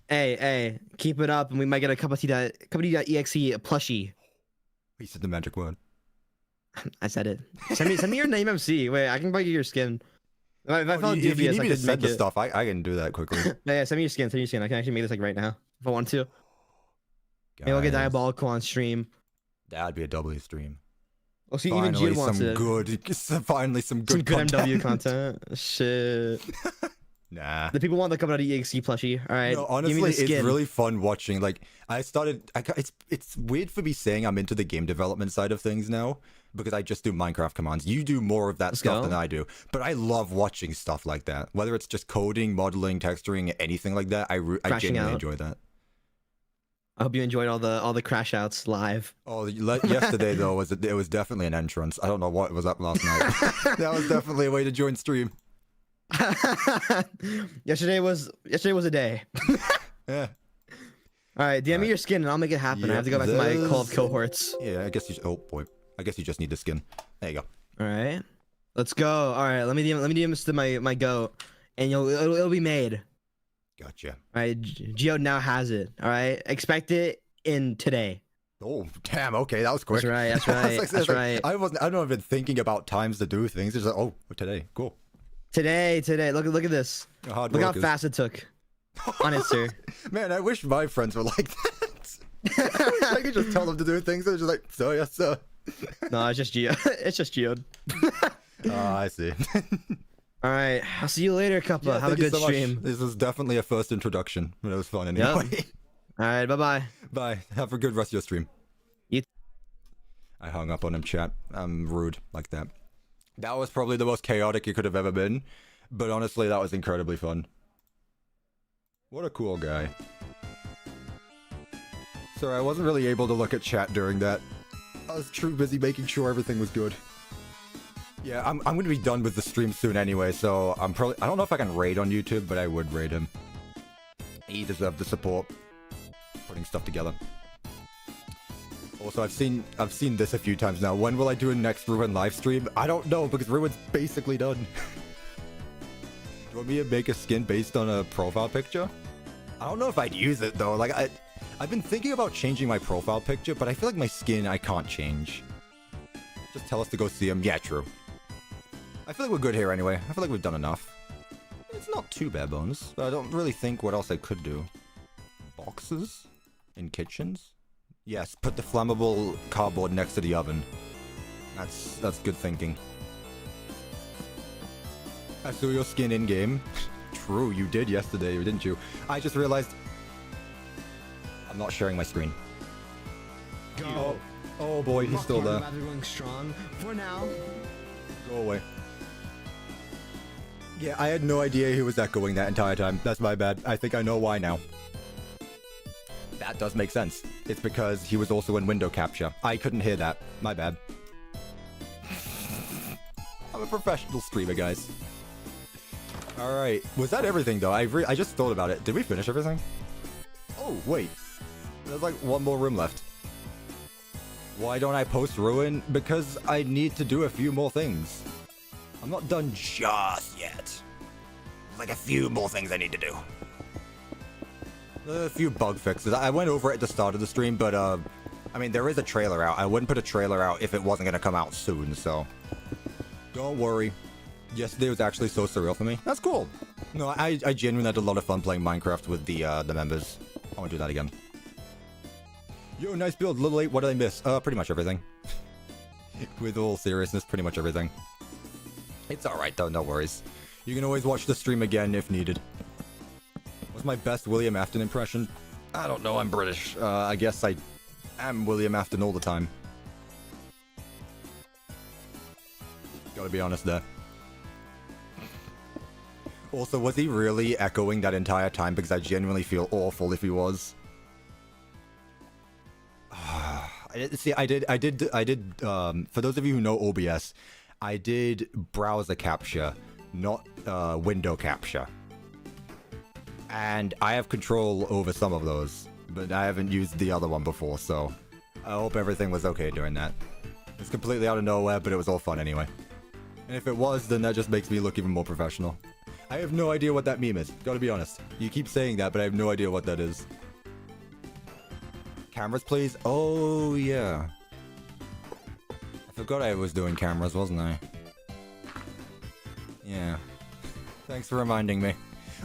Hey, keep it up, and we might get a CuppaTeaExe plushie. He said the magic word. I said it. Send me your name MC. Wait, I can buy you your skin. If I felt If you dubious, need I me to could send make the it. stuff, I can do that quickly. Yeah, send me your skin. I can actually make this like right now if I want to. Maybe I'll get Guys, diabolical on stream. that'd be a W stream. Oh, see, even Jude wants it. Finally some good Some good content. MW content. Shit. Nah. The people want the CuppaTeaExe plushie. All right. No, give me honestly, the it's skin. really fun watching. Like, it's weird for me saying I'm into the game development side of things now because I just do Minecraft commands. You do more of that Let's stuff go. than I do, but I love watching stuff like that. Whether it's just coding, modeling, texturing, anything like that, I Crashing genuinely out. enjoy that. I hope you enjoyed all the crash outs live. Oh, yesterday though it was definitely an entrance. I don't know what was up last night. That was definitely a way to join stream. Yesterday was a day. Yeah. All right, DM me your skin and I'll make it happen. I have to go back to my call of cohorts. Yeah, I guess oh boy, I guess you just need the skin. There you go. All right, let's go. All right, let me DM this to my goat, and it'll be made. Gotcha. All right, Geo now has it. All right, expect it in today. Oh damn! Okay, that was quick. That's right. That's right. That's right. I don't have been thinking about times to do things. It's like, oh, today, cool. Today. Look at this. Hard Look how workers. fast it took. On it, sir. Man, I wish my friends were like that. I wish I could just tell them to do things. They're just like, so yes, sir. No, it's just Geo. It's just Geo. Oh, I see. All right, I'll see you later, Cuppa. Yeah, Have a thank you good so much. stream. This was definitely a first introduction, but it was fun anyway. All right, bye. Bye. Have a good rest of your stream. You. I hung up on him, chat. I'm rude like that. That was probably the most chaotic it could have ever been, but honestly, that was incredibly fun. What a cool guy. Sorry, I wasn't really able to look at chat during that. I was too busy making sure everything was good. Yeah, I'm going to be done with the stream soon anyway, so I don't know if I can raid on YouTube, but I would raid him. He deserved the support. Putting stuff together. Also, I've seen this a few times now. When will I do a next Ruin live stream? I don't know, because Ruin's basically done. Do you want me to make a skin based on a profile picture? I don't know if I'd use it, though. Like, I've been thinking about changing my profile picture, but I feel like my skin I can't change. Just tell us to go see him. Yeah, true. I feel like we're good here anyway. I feel like we've done enough. It's not too bare bones. I don't really think what else I could do. Boxes? In kitchens? Yes, put the flammable cardboard next to the oven. That's good thinking. I saw your skin in-game. True, you did yesterday, didn't you? I just realized... I'm not sharing my screen. Go. Oh boy, he's still there. Going strong for now. Go away. Yeah, I had no idea he was echoing that entire time. That's my bad. I think I know why now. That does make sense. It's because he was also in window capture. I couldn't hear that. My bad. I'm a professional streamer, guys. Alright. Was that everything, though? I just thought about it. Did we finish everything? Oh, wait. There's like one more room left. Why don't I post Ruin? Because I need to do a few more things. I'm not done just yet. There's like a few more things I need to do. A few bug fixes. I went over it at the start of the stream, but I mean, there is a trailer out. I wouldn't put a trailer out if it wasn't going to come out soon, so... Don't worry. Yesterday was actually so surreal for me. That's cool. No, I genuinely had a lot of fun playing Minecraft with the members. I want to do that again. Yo, nice build. Little 8, what did I miss? Pretty much everything. With all seriousness, pretty much everything. It's alright though, no worries. You can always watch the stream again if needed. What's my best William Afton impression? I don't know, I'm British. I guess I am William Afton all the time. Gotta be honest there. Also, was he really echoing that entire time? Because I genuinely feel awful if he was. See, I did, for those of you who know OBS, I did browser capture, not window capture. And I have control over some of those, but I haven't used the other one before, so I hope everything was okay doing that. It's completely out of nowhere, but it was all fun anyway. And if it was, then that just makes me look even more professional. I have no idea what that meme is, gotta be honest. You keep saying that, but I have no idea what that is. Cameras, please? Oh, yeah. I forgot I was doing cameras, wasn't I? Yeah. Thanks for reminding me.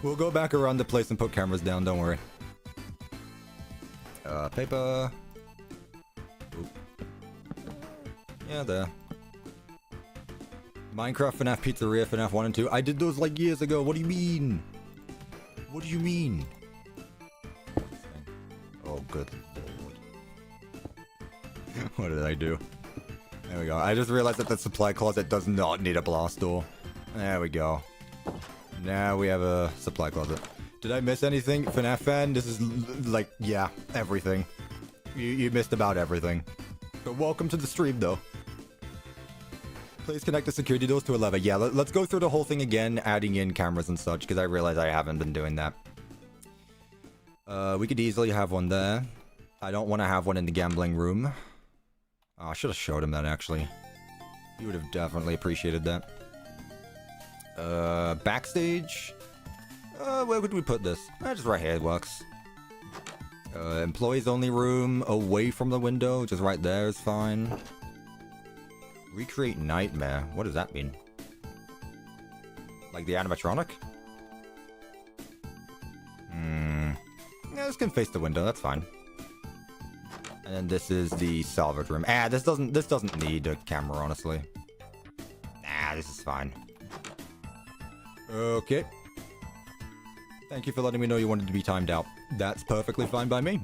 We'll go back around the place and put cameras down, don't worry. Paper. Oop. Yeah, there. Minecraft, FNAF Pizzeria, FNAF 1 and 2. I did those like years ago. What do you mean? What do you mean? Oh, good lord. What did I do? There we go. I just realized that the supply closet does not need a blast door. There we go. Now we have a supply closet. Did I miss anything? FNAF fan? This is like, yeah, everything. You missed about everything. But welcome to the stream, though. Please connect the security doors to a lever. Yeah, let's go through the whole thing again, adding in cameras and such, because I realize I haven't been doing that. We could easily have one there. I don't want to have one in the gambling room. Oh, I should have showed him that, actually. He would have definitely appreciated that. Backstage? Where would we put this? Just right here, it works. Employees only room, away from the window, just right there is fine. Recreate nightmare. What does that mean? Like the animatronic? Yeah, this can face the window, that's fine. And then this is the salvage room. This doesn't need a camera, honestly. This is fine. Okay. Thank you for letting me know you wanted to be timed out. That's perfectly fine by me.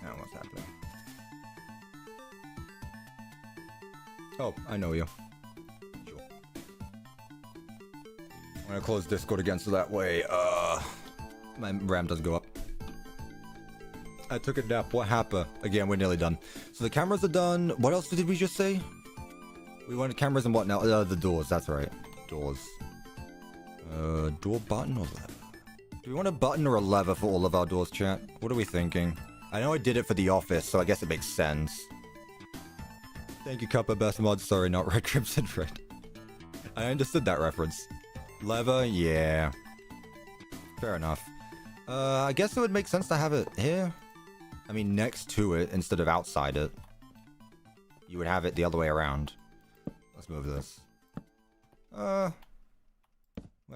Now what's happening? Oh, I know you. Sure. I'm gonna close Discord again so that way, my RAM doesn't go up. I took a nap. What happened? Again, we're nearly done. So the cameras are done. What else did we just say? We wanted cameras and what now? The doors, that's right. Doors. Door button or lever? Do we want a button or a lever for all of our doors, chat? What are we thinking? I know I did it for the office, so I guess it makes sense. Thank you, Cuppa, best mod. Sorry, not Red Crimson Red. I understood that reference. Lever, yeah. Fair enough. I guess it would make sense to have it here. I mean, next to it instead of outside it. You would have it the other way around. Let's move this. Where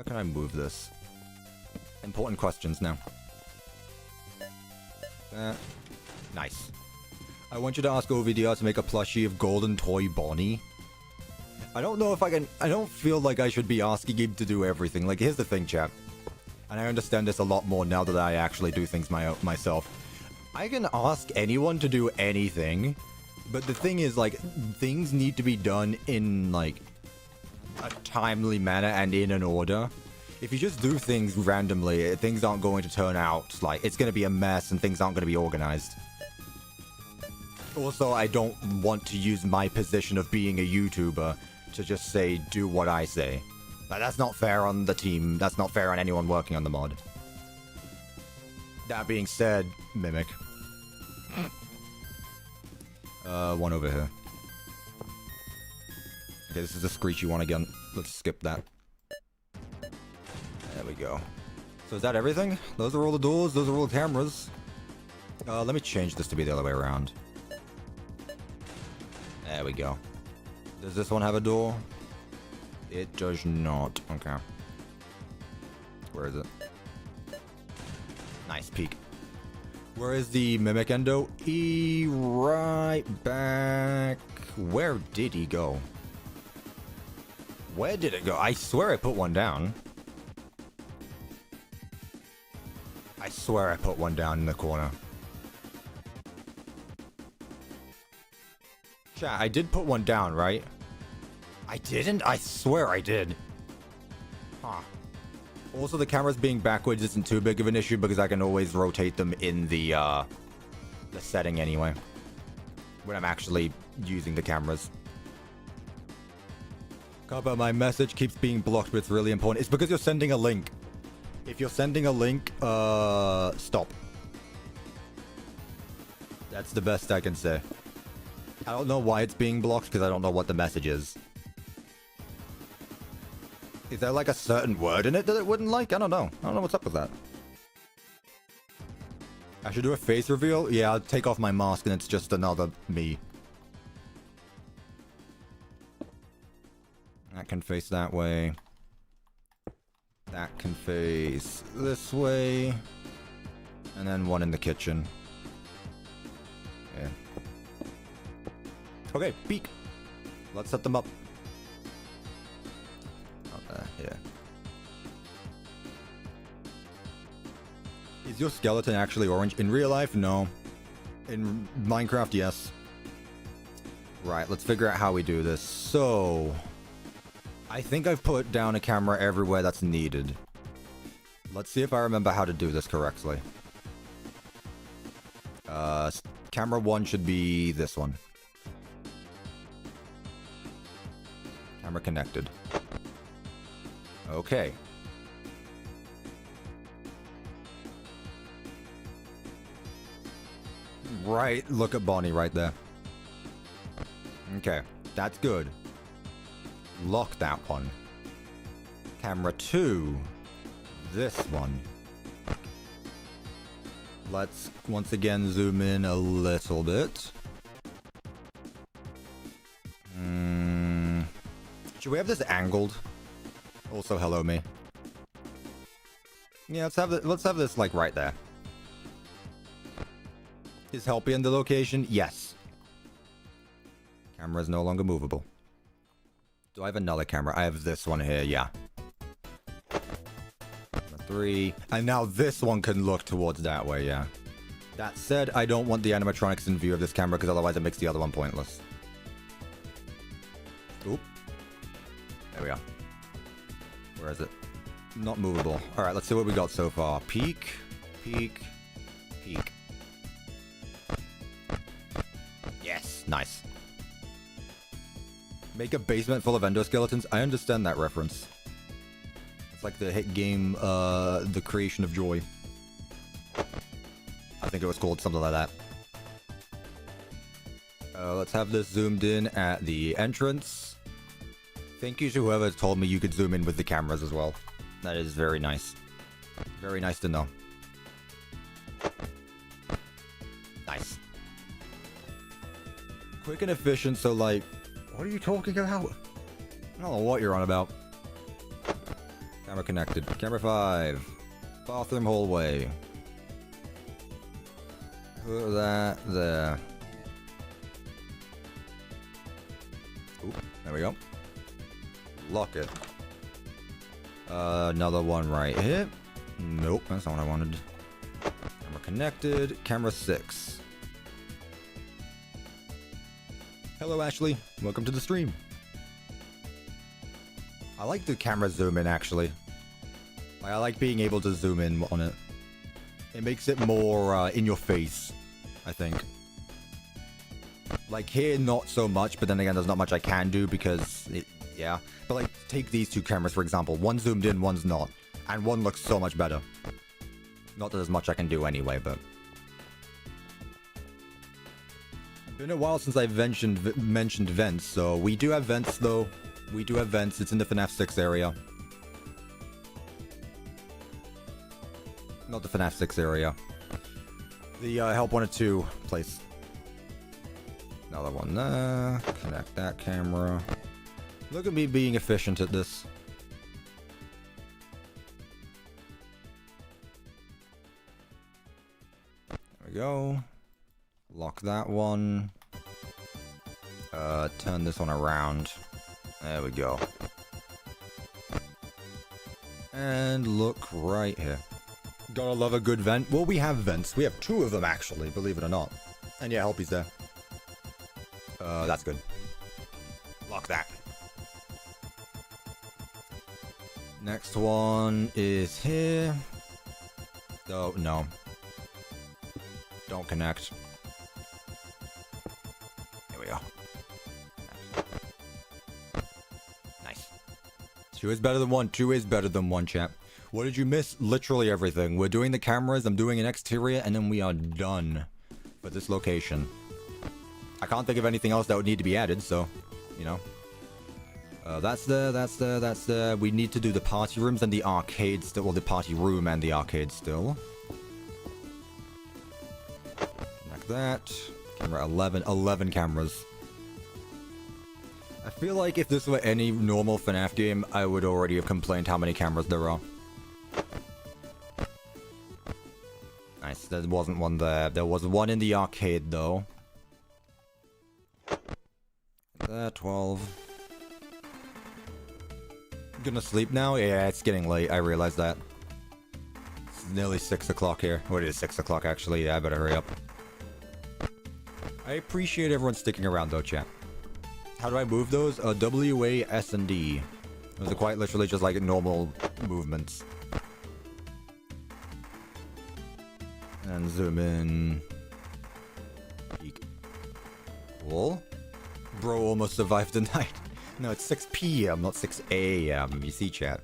can I move this? Important questions now. Nice. I want you to ask OVDR to make a plushie of Golden Toy Bonnie. I don't know if I can... I don't feel like I should be asking him to do everything. Like, here's the thing, chap. And I understand this a lot more now that I actually do things myself. I can ask anyone to do anything. But the thing is, like, things need to be done in, like, a timely manner and in an order. If you just do things randomly, things aren't going to turn out, like, it's going to be a mess and things aren't going to be organized. Also, I don't want to use my position of being a YouTuber to just say, do what I say. Like, that's not fair on the team. That's not fair on anyone working on the mod. That being said, Mimic. One over here. Okay, this is the screechy one again. Let's skip that. There we go. So is that everything? Those are all the doors. Those are all the cameras. Let me change this to be the other way around. There we go. Does this one have a door? It does not. Okay. Where is it? Nice peek. Where is the Mimic Endo? Right back. Where did he go? Where did it go? I swear I put one down. I swear I put one down in the corner. Chat, I did put one down, right? I didn't? I swear I did. Huh. Also, the cameras being backwards isn't too big of an issue because I can always rotate them in the setting anyway. When I'm actually using the cameras. Cuppa, my message keeps being blocked, but it's really important. It's because you're sending a link. If you're sending a link, stop. That's the best I can say. I don't know why it's being blocked because I don't know what the message is. Is there like a certain word in it that it wouldn't like? I don't know. I don't know what's up with that. I should do a face reveal? Yeah, I'll take off my mask and it's just another me. That can face that way. That can face this way. And then one in the kitchen. Yeah. Okay, peek. Let's set them up. Yeah. Is your skeleton actually orange? In real life, no. In Minecraft, yes. Right, let's figure out how we do this. So, I think I've put down a camera everywhere that's needed. Let's see if I remember how to do this correctly. Camera 1 should be this one. Camera connected. Okay. Right, look at Bonnie right there. Okay, that's good. Lock that one. Camera 2. This one. Let's once again zoom in a little bit. Should we have this angled? Also, hello me. Yeah, let's have this like right there. Is Helpy in the location? Yes. Camera is no longer movable. Do I have another camera? I have this one here, yeah. Camera 3. And now this one can look towards that way, yeah. That said, I don't want the animatronics in view of this camera because otherwise it makes the other one pointless. Oop. There we are. Where is it? Not movable. Alright, let's see what we got so far. Peek, peek, peek. Yes, nice. Make a basement full of endoskeletons. I understand that reference. It's like the hit game, The Creation of Joy. I think it was called something like that. Let's have this zoomed in at the entrance. Thank you to whoever told me you could zoom in with the cameras as well. That is very nice. Very nice to know. Nice. Quick and efficient, so like... What are you talking about? I don't know what you're on about. Camera connected. Camera 5. Bathroom hallway. Put that there. Oop, there we go. Lock it. Another one right here. Nope, that's not what I wanted. Camera connected. Camera 6. Hello, Ashley. Welcome to the stream. I like the camera zoom in, actually. I like being able to zoom in on it. It makes it more in your face, I think. Like here, not so much, but then again, there's not much I can do because it, yeah. But like, take these two cameras, for example. One's zoomed in, one's not. And one looks so much better. Not that there's much I can do anyway, but... Been a while since I've mentioned vents, so we do have vents, though. We do have vents. It's in the FNAF 6 area. Not the FNAF 6 area. The Help 1 or 2 place. Another one there. Connect that camera. Look at me being efficient at this. There we go. Lock that one. Turn this one around. There we go. And look right here. Gotta love a good vent. Well, we have vents. We have 2 of them, actually, believe it or not. And yeah, Helpy's there. That's good. Lock that. Next one is here. Oh, no. Don't connect. Here we go. Nice. 2 is better than 1. 2 is better than 1, chap. What did you miss? Literally everything. We're doing the cameras, I'm doing an exterior, and then we are done for this location. I can't think of anything else that would need to be added, so, you know. That's the... We need to do the party rooms and the arcade still. Well, the party room and the arcade still. Like that. Camera 11. 11 cameras. I feel like if this were any normal FNAF game, I would already have complained how many cameras there are. Nice, there wasn't one there. There was one in the arcade, though. There, 12. Gonna sleep now? Yeah, it's getting late. I realize that. It's nearly 6 o'clock here. What is 6 o'clock, actually? Yeah, I better hurry up. I appreciate everyone sticking around, though, chat. How do I move those? W, A, S, and D. Those are quite literally just like normal movements. And zoom in. Peek. Cool. Bro almost survived the night. No, it's 6 p.m., not 6 a.m. You see, chat.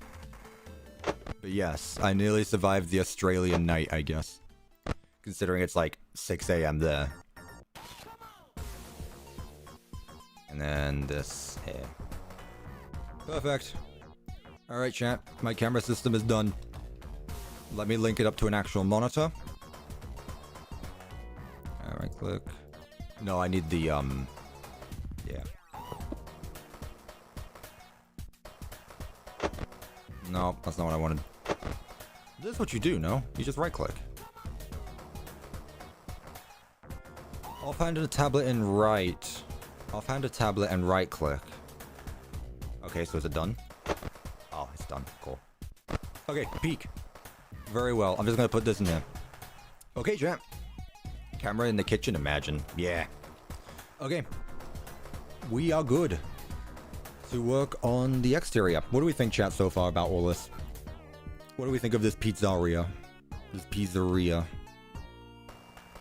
But yes, I nearly survived the Australian night, I guess. Considering it's like 6 a.m. there. And then this here. Perfect. Alright, chat. My camera system is done. Let me link it up to an actual monitor. Alright, click. No, I need the, yeah. No, that's not what I wanted. This is what you do, no? You just right-click. Offhand a tablet and right. Offhand a tablet and right-click. Okay, so is it done? Oh, it's done. Cool. Okay, peek. Very well. I'm just gonna put this in there. Okay, chat. Camera in the kitchen, imagine. Yeah. Okay. We are good to work on the exterior. What do we think, chat, so far about all this? What do we think of this pizzeria? This pizzeria.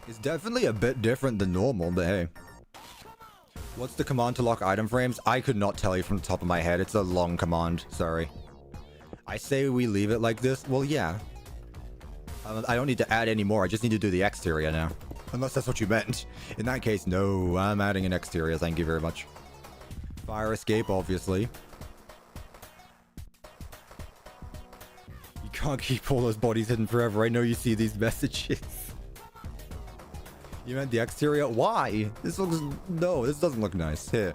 It's definitely a bit different than normal, but hey. What's the command to lock item frames? I could not tell you from the top of my head. It's a long command. Sorry. I say we leave it like this. Well, yeah. I don't need to add any more. I just need to do the exterior now. Unless that's what you meant. In that case, no. I'm adding an exterior. Thank you very much. Fire escape, obviously. You can't keep all those bodies hidden forever. I know you see these messages. You meant the exterior? Why? This looks... No, this doesn't look nice. Here.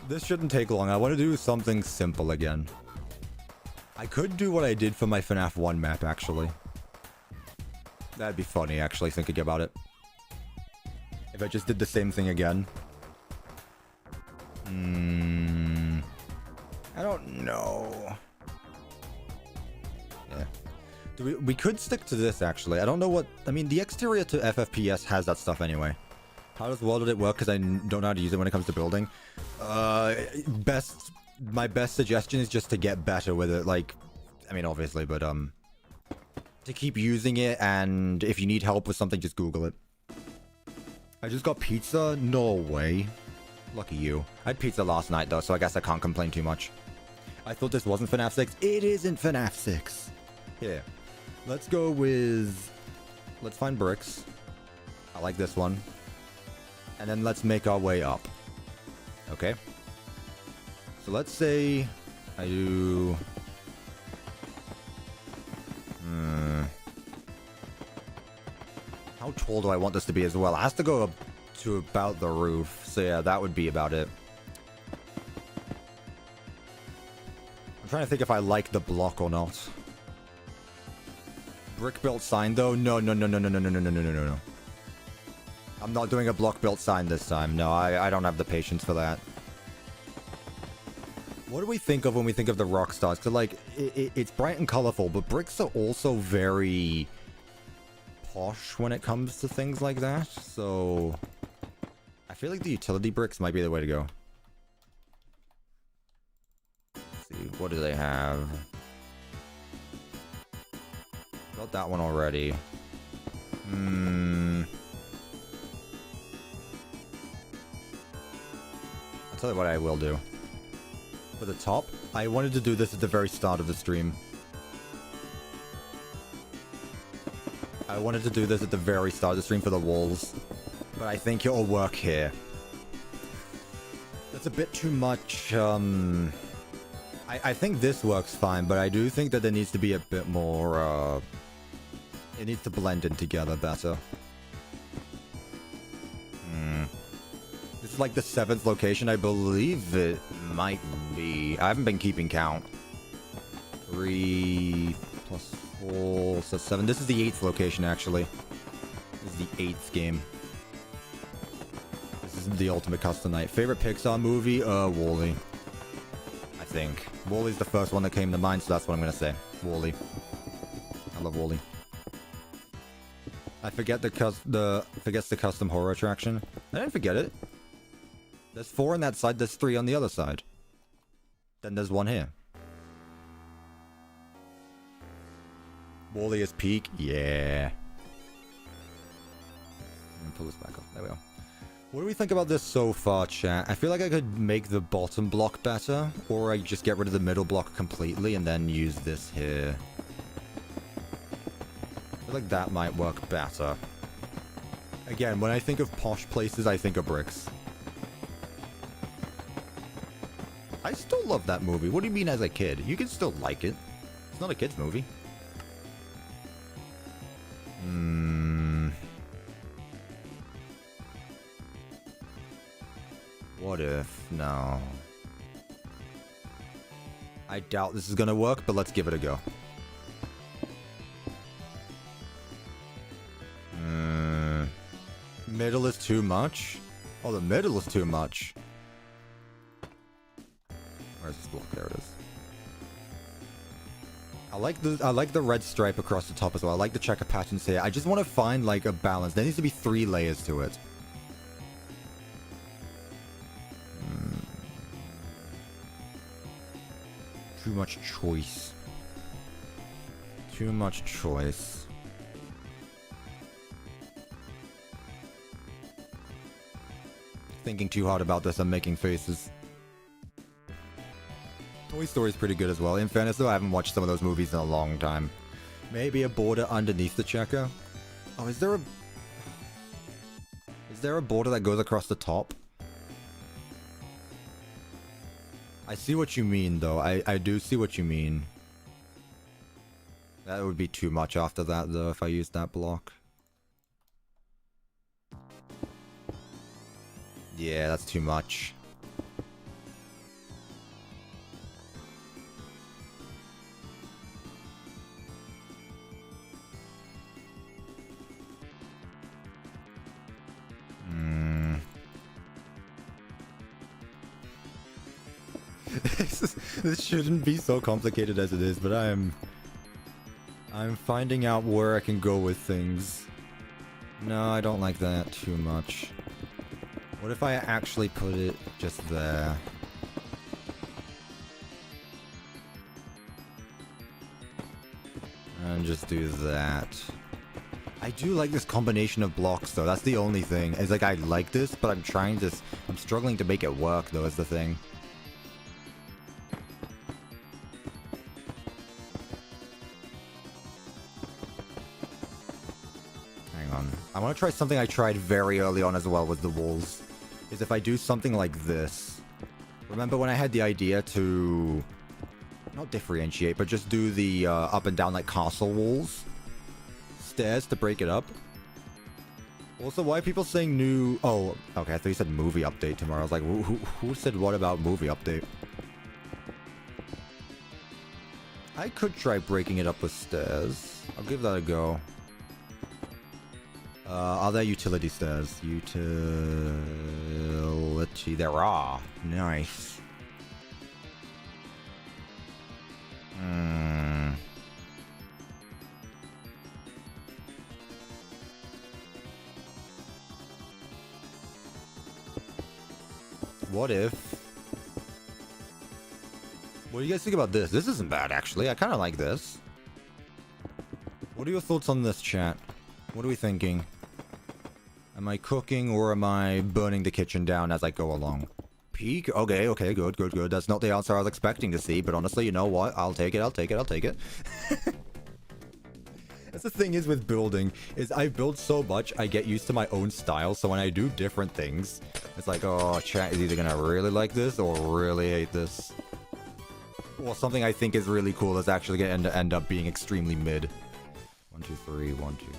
This shouldn't take long. I want to do something simple again. I could do what I did for my FNAF 1 map, actually. That'd be funny, actually, thinking about it. If I just did the same thing again. I don't know. Yeah. We could stick to this, actually. I don't know what... I mean, the exterior to FFPS has that stuff anyway. How does well did it work? Because I don't know how to use it when it comes to building. My best suggestion is just to get better with it. Like, I mean, obviously, but, to keep using it, and if you need help with something, just Google it. I just got pizza? No way. Lucky you. I had pizza last night, though, so I guess I can't complain too much. I thought this wasn't FNAF 6. It isn't FNAF 6. Here. Let's go with... Let's find bricks. I like this one. And then let's make our way up. Okay. So let's say I do... How tall do I want this to be as well? It has to go up to about the roof. So yeah, that would be about it. I'm trying to think if I like the block or not. Brick built sign though? No. I'm not doing a block built sign this time. No, I don't have the patience for that. What do we think of when we think of the rock stars? Cause like it's bright and colorful, but bricks are also very posh when it comes to things like that. So I feel like the utility bricks might be the way to go. Let's see, what do they have? Got that one already. I'll tell you what I will do. For the top, I wanted to do this at the very start of the stream. I wanted to do this at the very start of the stream for the walls. But I think it'll work here. That's a bit too much, I think this works fine, but I do think that there needs to be a bit more, it needs to blend in together better. This is like the 7th location, I believe it might be. I haven't been keeping count. 3 plus 4, so 7. This is the 8th location, actually. This is the 8th game. This is the ultimate custom night. Favorite Pixar movie? WALL-E. I think. WALL-E's the first one that came to mind, so that's what I'm gonna say. WALL-E. I love WALL-E. I forget forgets the custom horror attraction. I didn't forget it. There's 4 on that side, there's 3 on the other side. Then there's 1 here. WALL-E is peak? Yeah. Let me pull this back up. There we go. What do we think about this so far, chat? I feel like I could make the bottom block better, or I just get rid of the middle block completely and then use this here. I feel like that might work better. Again, when I think of posh places, I think of bricks. I still love that movie. What do you mean as a kid? You can still like it. It's not a kid's movie. What if? No. I doubt this is gonna work, but let's give it a go. Middle is too much? Oh, the middle is too much. Where's this block? There it is. I like the red stripe across the top as well. I like the checker patterns here. I just want to find like a balance. There needs to be 3 layers to it. Too much choice. Too much choice. Thinking too hard about this, I'm making faces. Toy Story is pretty good as well. In fairness though, I haven't watched some of those movies in a long time. Maybe a border underneath the checker? Oh, is there a border that goes across the top? I see what you mean though. I do see what you mean. That would be too much after that though if I used that block. Yeah, that's too much. This shouldn't be so complicated as it is, but I'm finding out where I can go with things. No, I don't like that too much. What if I actually put it just there? And just do that. I do like this combination of blocks though, that's the only thing. It's like I like this, but I'm struggling to make it work though, is the thing. Hang on. I want to try something I tried very early on as well with the walls. Is if I do something like this. Remember when I had the idea to not differentiate, but just do the up and down like castle walls? Stairs to break it up. Also, why are people saying new... Oh, okay, I thought you said movie update tomorrow. I was like, who said what about movie update? I could try breaking it up with stairs. I'll give that a go. Are there utility stairs? Utility. There are. Nice. What if... What do you guys think about this? This isn't bad, actually. I kind of like this. What are your thoughts on this, chat? What are we thinking? Am I cooking or am I burning the kitchen down as I go along? Peak? Okay, good. That's not the answer I was expecting to see, but honestly, you know what? I'll take it. That's the thing is with building, is I build so much, I get used to my own style, so when I do different things, it's like, oh, chat is either gonna really like this or really hate this. Or something I think is really cool is actually gonna end up being extremely mid. 1, 2, 3, 1, 2, 3.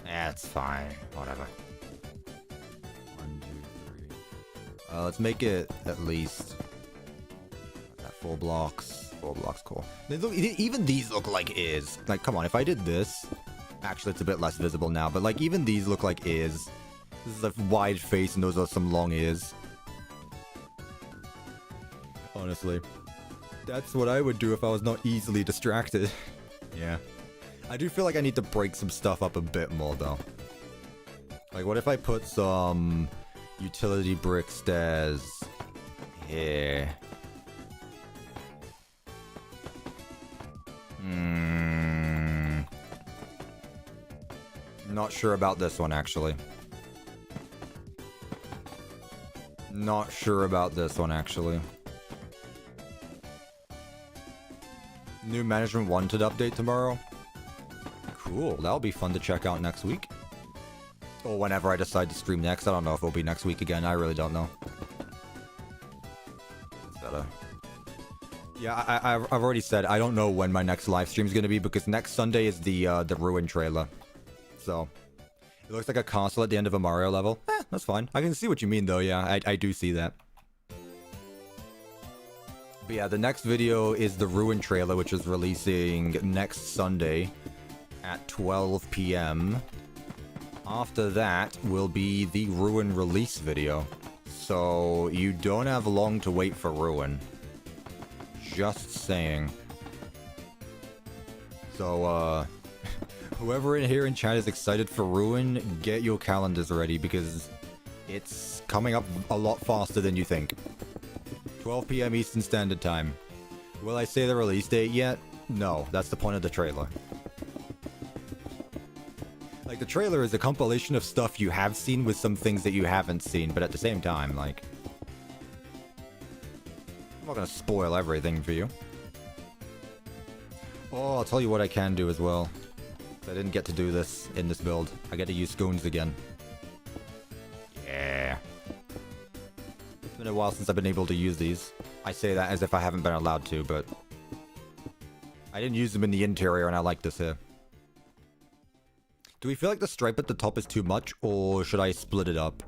That's fine. Whatever. 1, 2, 3. Let's make it at least 4 blocks. 4 blocks, cool. They look, even these look like ears. Like, come on, if I did this... Actually, it's a bit less visible now, but like, even these look like ears. This is a wide face and those are some long ears. Honestly. That's what I would do if I was not easily distracted. Yeah. I do feel like I need to break some stuff up a bit more, though. Like, what if I put some utility brick stairs here? Not sure about this one, actually. Not sure about this one, actually. New management wanted update tomorrow. Cool, that'll be fun to check out next week. Or whenever I decide to stream next. I don't know if it'll be next week again. I really don't know. It's better. Yeah, I've already said I don't know when my next live stream is going to be because next Sunday is the Ruin trailer. So, it looks like a castle at the end of a Mario level. That's fine. I can see what you mean though, yeah. I do see that. But yeah, the next video is the Ruin trailer, which is releasing next Sunday at 12 PM. After that will be the Ruin release video. So, you don't have long to wait for Ruin. Just saying. So, whoever in here in chat is excited for Ruin, get your calendars ready because it's coming up a lot faster than you think. 12 PM Eastern Standard Time. Will I say the release date yet? No, that's the point of the trailer. Like, the trailer is a compilation of stuff you have seen with some things that you haven't seen, but at the same time, like... I'm not gonna spoil everything for you. Oh, I'll tell you what I can do as well. I didn't get to do this in this build. I get to use scones again. Yeah. It's been a while since I've been able to use these. I say that as if I haven't been allowed to, but... I didn't use them in the interior and I like this here. Do we feel like the stripe at the top is too much, or should I split it up?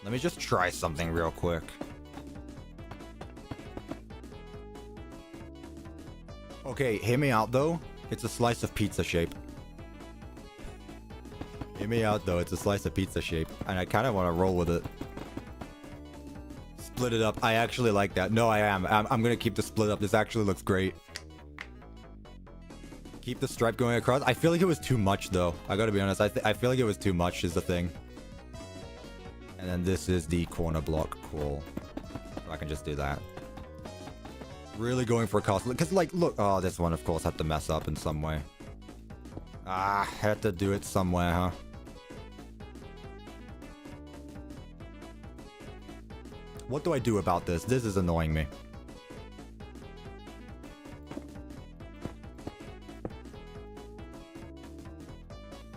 Let me just try something real quick. Okay, hear me out though. It's a slice of pizza shape. Hear me out though, it's a slice of pizza shape. And I kind of want to roll with it. Split it up. I actually like that. No, I am. I'm going to keep the split up. This actually looks great. Keep the stripe going across. I feel like it was too much though. I gotta be honest. I feel like it was too much is the thing. And then this is the corner block. Cool. So I can just do that. Really going for a cost. Because like, look. Oh, this one of course had to mess up in some way. Ah, had to do it somewhere, huh? What do I do about this? This is annoying me.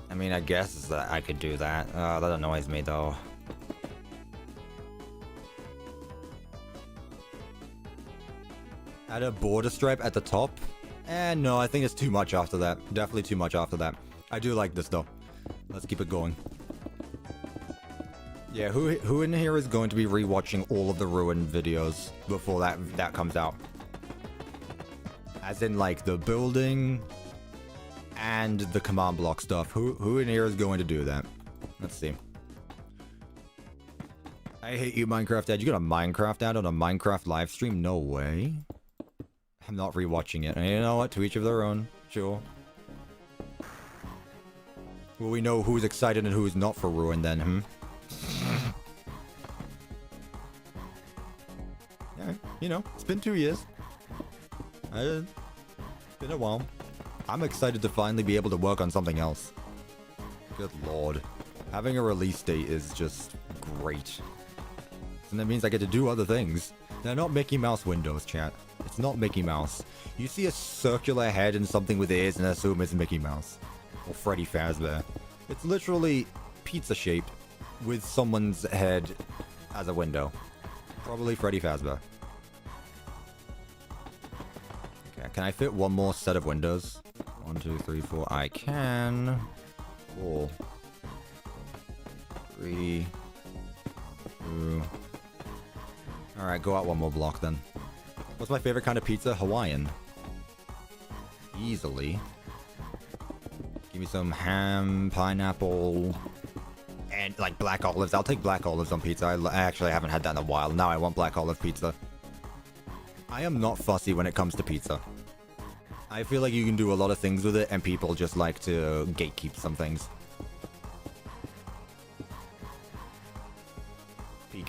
I mean, I guess that I could do that. That annoys me though. Add a border stripe at the top? No, I think it's too much after that. Definitely too much after that. I do like this though. Let's keep it going. Yeah, who in here is going to be rewatching all of the Ruin videos before that comes out? As in like the building and the command block stuff. Who in here is going to do that? Let's see. I hate you, Minecraft Dad. You got a Minecraft ad on a Minecraft live stream? No way. I'm not rewatching it. And you know what? To each of their own. Sure. Well, we know who's excited and who's not for Ruin then, Yeah, you know, it's been 2 years. It's been a while. I'm excited to finally be able to work on something else. Good lord. Having a release date is just great. And that means I get to do other things. They're not Mickey Mouse windows, chat. It's not Mickey Mouse. You see a circular head and something with ears and assume it's Mickey Mouse. Or Freddy Fazbear. It's literally pizza shaped with someone's head as a window. Probably Freddy Fazbear. Okay, can I fit one more set of windows? 1, 2, 3, 4. I can. 4. 3. 2. Alright, go out one more block then. What's my favorite kind of pizza? Hawaiian. Easily. Give me some ham, pineapple, and like black olives. I'll take black olives on pizza. I actually haven't had that in a while. Now I want black olive pizza. I am not fussy when it comes to pizza. I feel like you can do a lot of things with it, and people just like to gatekeep some things. Peek.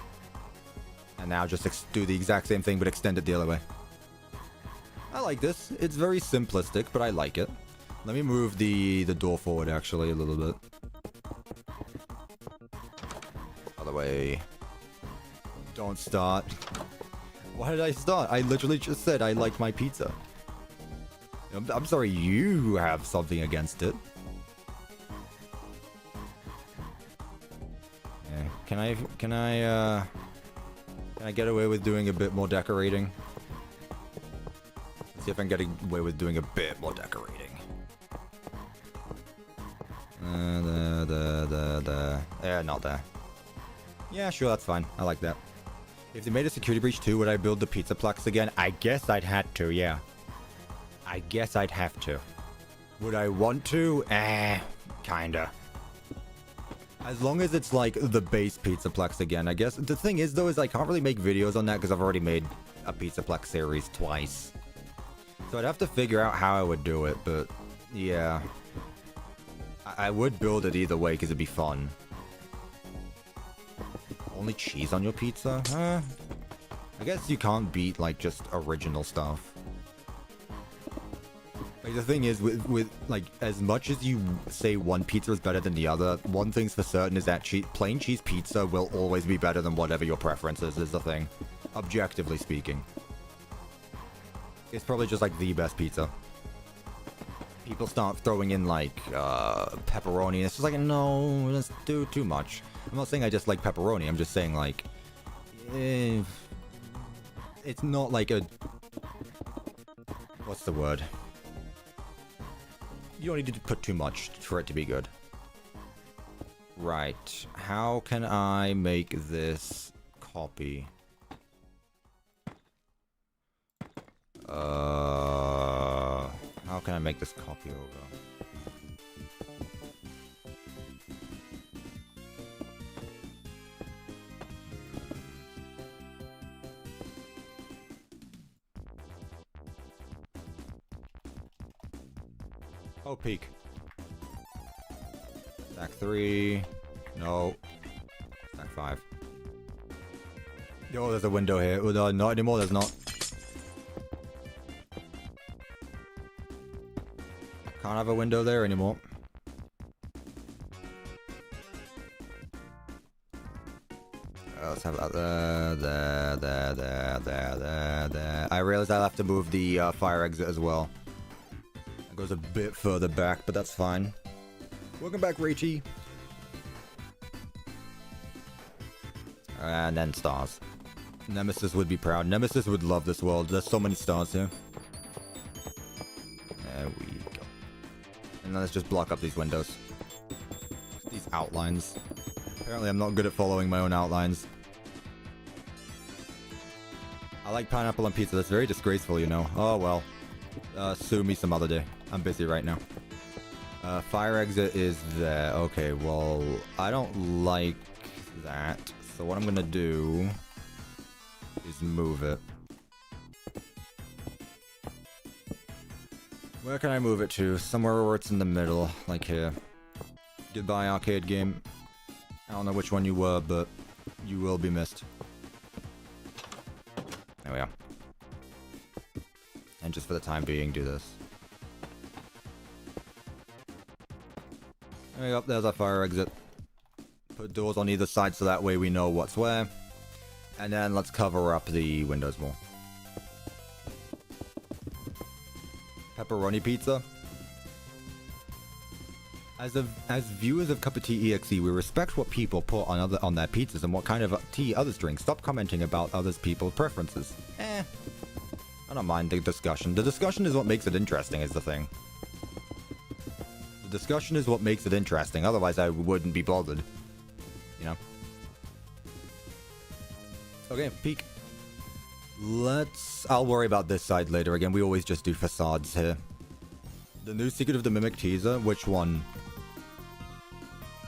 And now just do the exact same thing, but extend it the other way. I like this. It's very simplistic, but I like it. Let me move the door forward, actually, a little bit. Other way. Don't start. Why did I start? I literally just said I liked my pizza. I'm sorry you have something against it. Yeah. Can I get away with doing a bit more decorating? Let's see if I can get away with doing a bit more decorating. Yeah, not there. Yeah, sure, that's fine. I like that. If they made a security breach too, would I build the Pizzaplex again? I guess I'd had to, yeah. I guess I'd have to. Would I want to? Kinda. As long as it's like the base Pizzaplex again, I guess. The thing is though, is I can't really make videos on that because I've already made a Pizzaplex series twice. So I'd have to figure out how I would do it, but yeah. I would build it either way because it'd be fun. Only cheese on your pizza? I guess you can't beat like just original stuff. Like the thing is with like as much as you say one pizza is better than the other, one thing's for certain is that plain cheese pizza will always be better than whatever your preference is the thing. Objectively speaking. It's probably just like the best pizza. People start throwing in like pepperoni and it's just like, no, let's do too much. I'm not saying I just like pepperoni, I'm just saying like it's not like a, what's the word? You don't need to put too much for it to be good. Right, how can I make this copy? How can I make this copy over? Oh, peek. Stack 3. No. Stack 5. Oh, there's a window here. Oh, not anymore, there's not. Can't have a window there anymore. Let's have that there. I realize I'll have to move the fire exit as well. It goes a bit further back, but that's fine. Welcome back, Rachy. And then stars. Nemesis would be proud. Nemesis would love this world. There's so many stars here. And then let's just block up these windows. These outlines. Apparently I'm not good at following my own outlines. I like pineapple on pizza. That's very disgraceful, you know. Oh, well. Sue me some other day. I'm busy right now. Fire exit is there. Okay, well, I don't like that. So what I'm gonna do is move it. Where can I move it to? Somewhere where it's in the middle, like here. Goodbye, arcade game. I don't know which one you were, but you will be missed. There we are. And just for the time being, do this. There we go, there's our fire exit. Put doors on either side so that way we know what's where. And then let's cover up the windows more. Pepperoni pizza. As viewers of CuppaTeaExe, we respect what people put on their pizzas and what kind of tea others drink. Stop commenting about others people's preferences. I don't mind the discussion. The discussion is what makes it interesting, is the thing. The discussion is what makes it interesting. Otherwise, I wouldn't be bothered. You know? Okay, peek. I'll worry about this side later. Again, we always just do facades here. The new Secret of the Mimic teaser? Which one?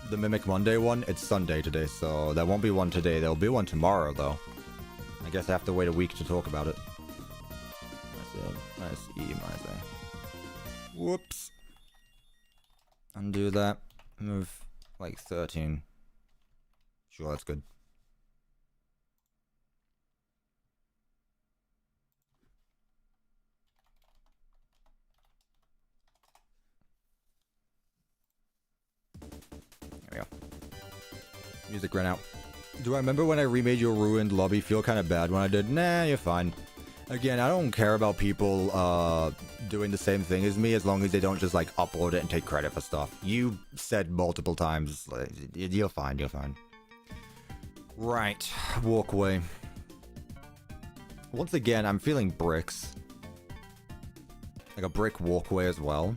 The Mimic Monday one? It's Sunday today, so there won't be one today. There'll be one tomorrow, though. I guess I have to wait a week to talk about it. Nice E, Whoops. Undo that. Move like 13. Sure, that's good. There we go. Music ran out. Do I remember when I remade your ruined lobby? Feel kind of bad when I did? Nah, you're fine. Again, I don't care about people doing the same thing as me as long as they don't just like upload it and take credit for stuff. You said multiple times, you're fine, you're fine. Right, walkway. Once again, I'm feeling bricks. Like a brick walkway as well.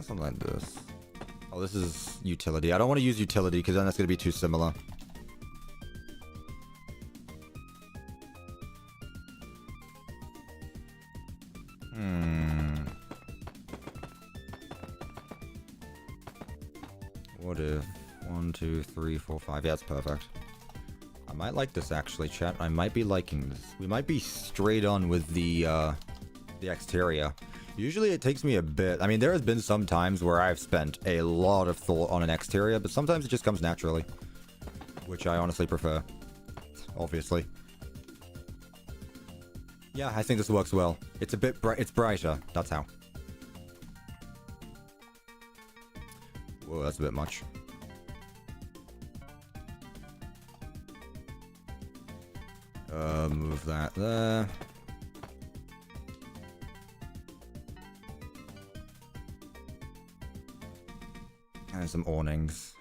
Something like this. Oh, this is utility. I don't want to use utility because then that's going to be too similar. What if 1, 2, 3, 4, 5? Yeah, that's perfect. I might like this actually, chat. I might be liking this. We might be straight on with the exterior. Usually it takes me a bit. I mean, there has been some times where I've spent a lot of thought on an exterior, but sometimes it just comes naturally, which I honestly prefer. Obviously. Yeah, I think this works well. It's a bit it's brighter. That's how. Whoa, that's a bit much. Move that there. And some awnings.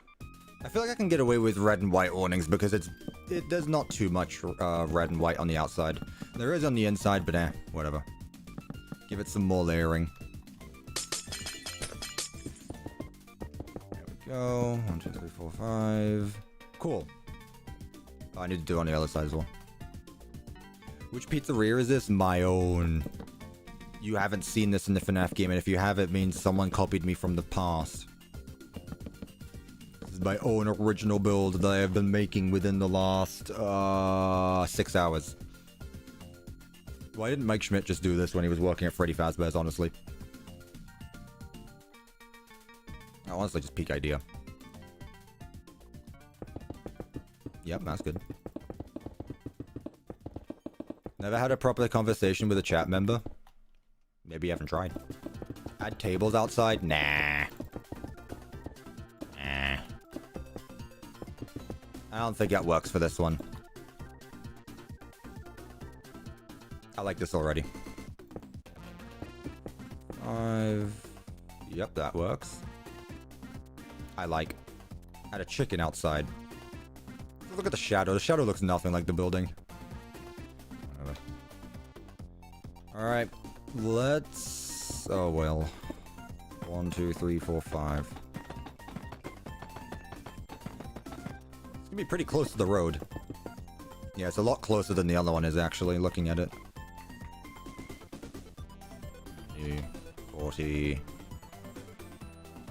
I feel like I can get away with red and white awnings because there's not too much red and white on the outside. There is on the inside, but whatever. Give it some more layering. There we go. 1, 2, 3, 4, 5. Cool. Oh, I need to do it on the other side as well. Which pizzeria is this? My own. You haven't seen this in the FNAF game, and if you have, it means someone copied me from the past. This is my own original build that I have been making within the last 6 hours. Why didn't Mike Schmidt just do this when he was working at Freddy Fazbear's, honestly? Honestly, just peak idea. Yep, that's good. Never had a proper conversation with a chat member? Maybe you haven't tried. Add tables outside? Nah. Nah. I don't think that works for this one. I like this already. 5. Yep, that works. I like. Add a chicken outside. Look at the shadow. The shadow looks nothing like the building. Alright. Let's... Oh, well. 1, 2, 3, 4, 5. It's gonna be pretty close to the road. Yeah, it's a lot closer than the other one is, actually, looking at it. 40...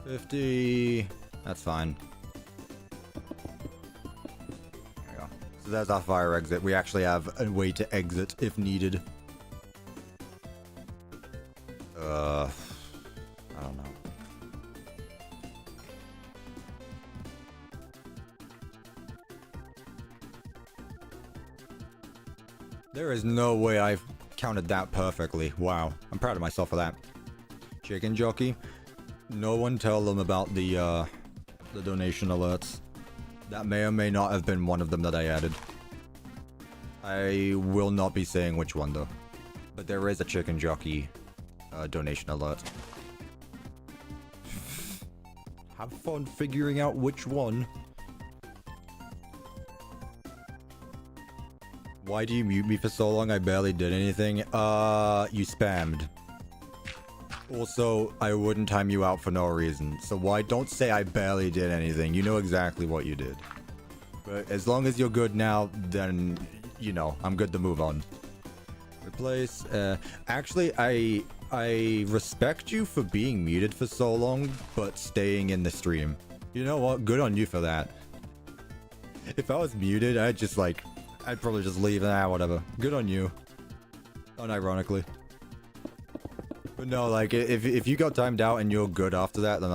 50... That's fine. There we go. So there's our fire exit. We actually have a way to exit if needed. I don't know. There is no way I've counted that perfectly. Wow. I'm proud of myself for that. Chicken jockey. No one tell them about the donation alerts. That may or may not have been one of them that I added. I will not be saying which one though. But there is a chicken jockey donation alert. Have fun figuring out which one. Why do you mute me for so long? I barely did anything. You spammed. Also, I wouldn't time you out for no reason. So why don't say I barely did anything. You know exactly what you did. But as long as you're good now, then, you know, I'm good to move on. Replace, actually, I respect you for being muted for so long, but staying in the stream. You know what? Good on you for that. If I was muted, I'd probably just leave. Whatever. Good on you. Unironically. But no, like, if you got timed out and you're good after that, then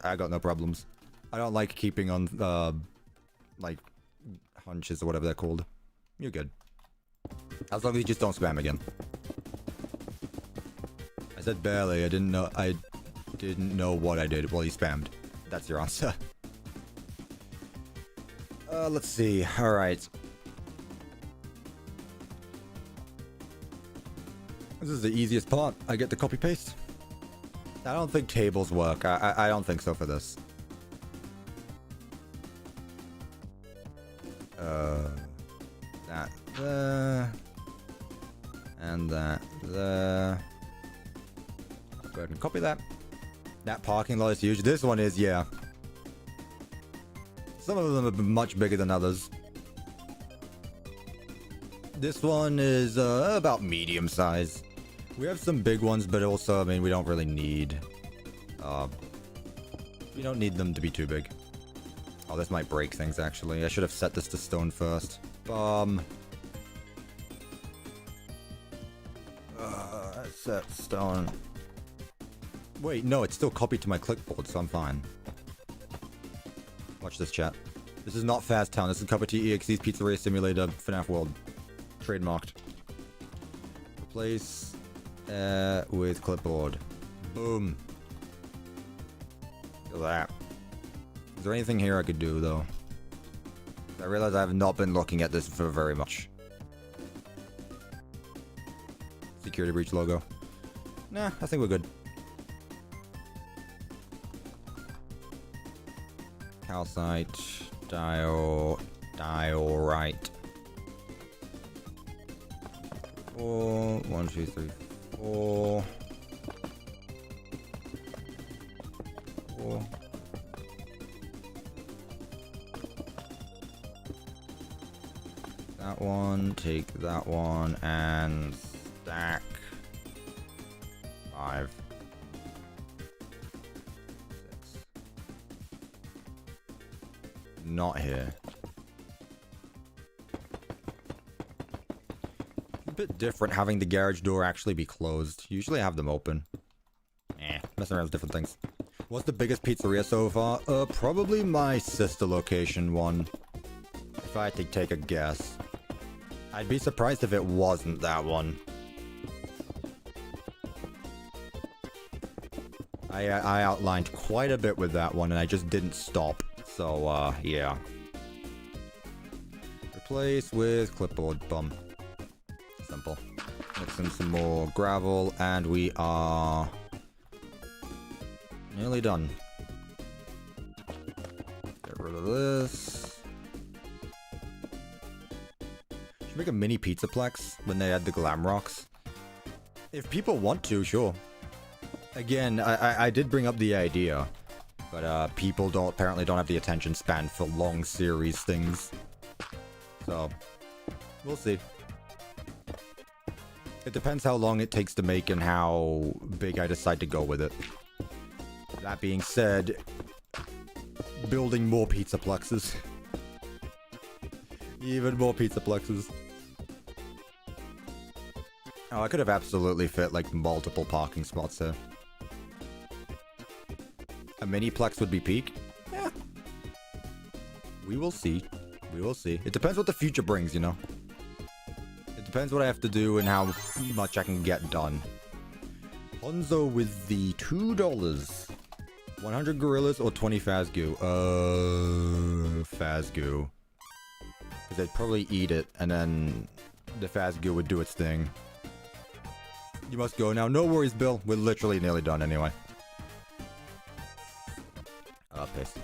I got no problems. I don't like keeping on, like, hunches or whatever they're called. You're good. As long as you just don't spam again. I said barely. I didn't know what I did. Well, you spammed. That's your answer. Let's see. Alright. This is the easiest part. I get to copy paste. I don't think tables work. I don't think so for this. That there. And that there. Go ahead and copy that. That parking lot is huge. This one is, yeah. Some of them are much bigger than others. This one is about medium size. We have some big ones, but also, I mean, we don't really need... we don't need them to be too big. Oh, this might break things, actually. I should have set this to stone first. Set stone. Wait, no, it's still copied to my clipboard, so I'm fine. Watch this, chat. This is not Fast Town. This is CuppaTeaExe's Pizzeria Simulator FNAF World. Trademarked. Replace with clipboard. Boom. Look at that. Is there anything here I could do, though? I realize I have not been looking at this for very much. Security breach logo. Nah, I think we're good. Calcite. Diorite. 4, 1, 2, 3, 4. 4. That one, take that one, and stack 5. 6. Not here. A bit different having the garage door actually be closed. Usually I have them open. Messing around with different things. What's the biggest pizzeria so far? Probably my sister location one. If I had to take a guess. I'd be surprised if it wasn't that one. I outlined quite a bit with that one and I just didn't stop. So, yeah. Replace with clipboard. Bum. Simple. Mix in some more gravel and we are nearly done. Get rid of this. Should make a mini pizzaplex when they add the glam rocks. If people want to, sure. Again, I did bring up the idea, but people apparently don't have the attention span for long series things. So, we'll see. It depends how long it takes to make and how big I decide to go with it. That being said, building more pizzaplexes. Even more pizzaplexes. Oh, I could have absolutely fit like multiple parking spots here. A miniplex would be peak? Yeah. We will see. We will see. It depends what the future brings, you know? It depends what I have to do and how much I can get done. Honzo with the $2. 100 gorillas or 20 Fazgoo? Fazgoo. Because they'd probably eat it, and then the Fazgoo would do its thing. You must go now. No worries, Bill. We're literally nearly done anyway. Piss.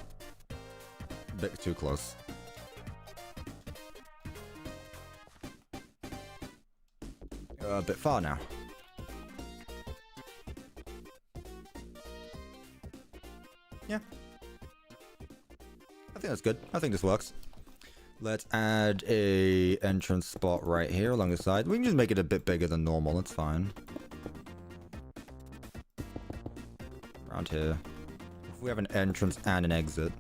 Bit too close. A bit far now. Yeah. I think that's good. I think this works. Let's add a entrance spot right here along the side. We can just make it a bit bigger than normal. That's fine. Around here. If we have an entrance and an exit.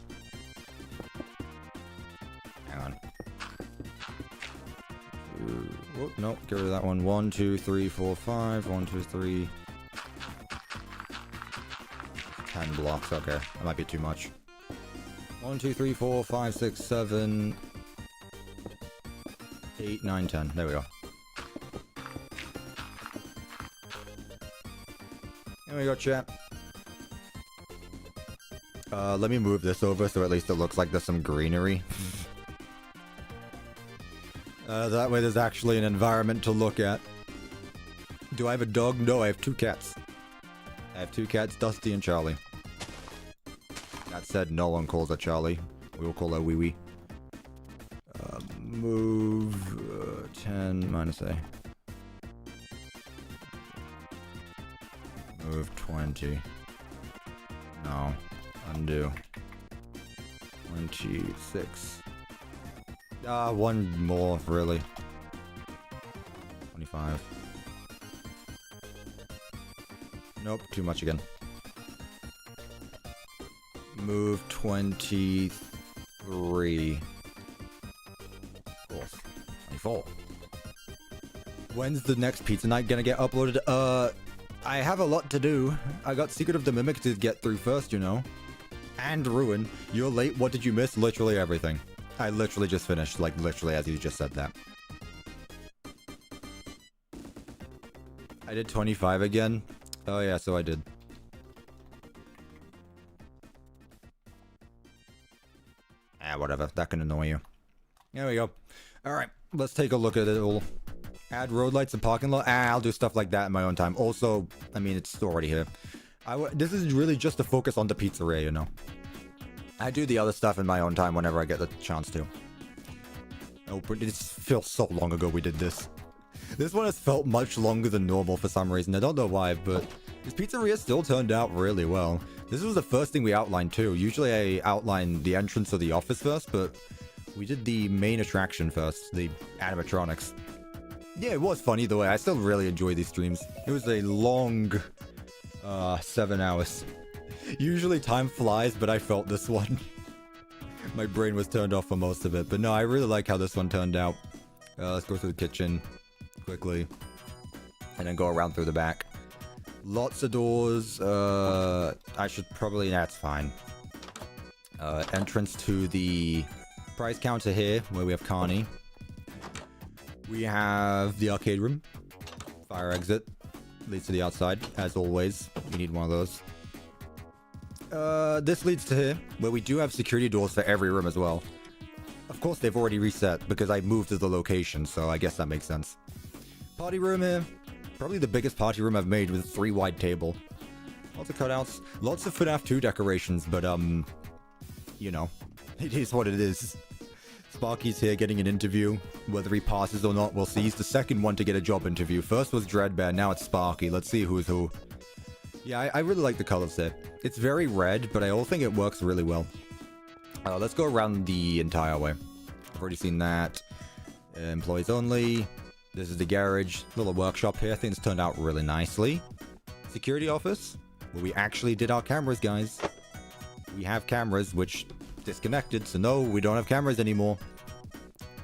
Hang on. Whoop, nope, get rid of that one. 1, 2, 3, 4, 5. 1, 2, 3. 10 blocks. Okay, that might be too much. 1, 2, 3, 4, 5, 6, 7. 8, 9, 10. There we go. There we go, chat. Let me move this over so at least it looks like there's some greenery. That way there's actually an environment to look at. Do I have a dog? No, I have 2 cats. I have 2 cats, Dusty and Charlie. That said, no one calls her Charlie. We will call her Wee Wee. Move 10 minus A. Move 20. No. Undo. 26. One more, really. 25. Nope, too much again. Move 23. 24. When's the next pizza night gonna get uploaded? I have a lot to do. I got Secret of the Mimic to get through first, you know. And Ruin. You're late. What did you miss? Literally everything. I literally just finished, like, literally as you just said that. I did 25 again. Oh yeah, so I did. Whatever. That can annoy you. There we go. Alright, let's take a look at it all. Add road lights and parking lot. I'll do stuff like that in my own time. Also, I mean, it's already here. This is really just to focus on the pizzeria, you know. I do the other stuff in my own time whenever I get the chance to. Oh, but it feels so long ago we did this. This one has felt much longer than normal for some reason. I don't know why, but this pizzeria still turned out really well. This was the first thing we outlined too. Usually I outline the entrance of the office first, but we did the main attraction first, the animatronics. Yeah, it was fun either way. I still really enjoy these streams. It was a long 7 hours. Usually time flies, but I felt this one. My brain was turned off for most of it. But no, I really like how this one turned out. Let's go through the kitchen quickly. And then go around through the back. Lots of doors. I should probably... That's fine. Entrance to the prize counter here, where we have Carney. We have the arcade room. Fire exit. Leads to the outside, as always. We need one of those. This leads to here, where we do have security doors for every room as well. Of course, they've already reset, because I moved to the location, so I guess that makes sense. Party room here. Probably the biggest party room I've made with a 3-wide table. Lots of cutouts. Lots of FNAF 2 decorations, but, you know. It is what it is. Sparky's here getting an interview. Whether he passes or not, we'll see. He's the second one to get a job interview. First was Dreadbear, now it's Sparky. Let's see who's who. Yeah, I really like the colors there. It's very red, but I also think it works really well. Let's go around the entire way. I've already seen that. Employees only. This is the garage. Little workshop here. Things turned out really nicely. Security office. Well, we actually did our cameras, guys. We have cameras, which disconnected. So no, we don't have cameras anymore.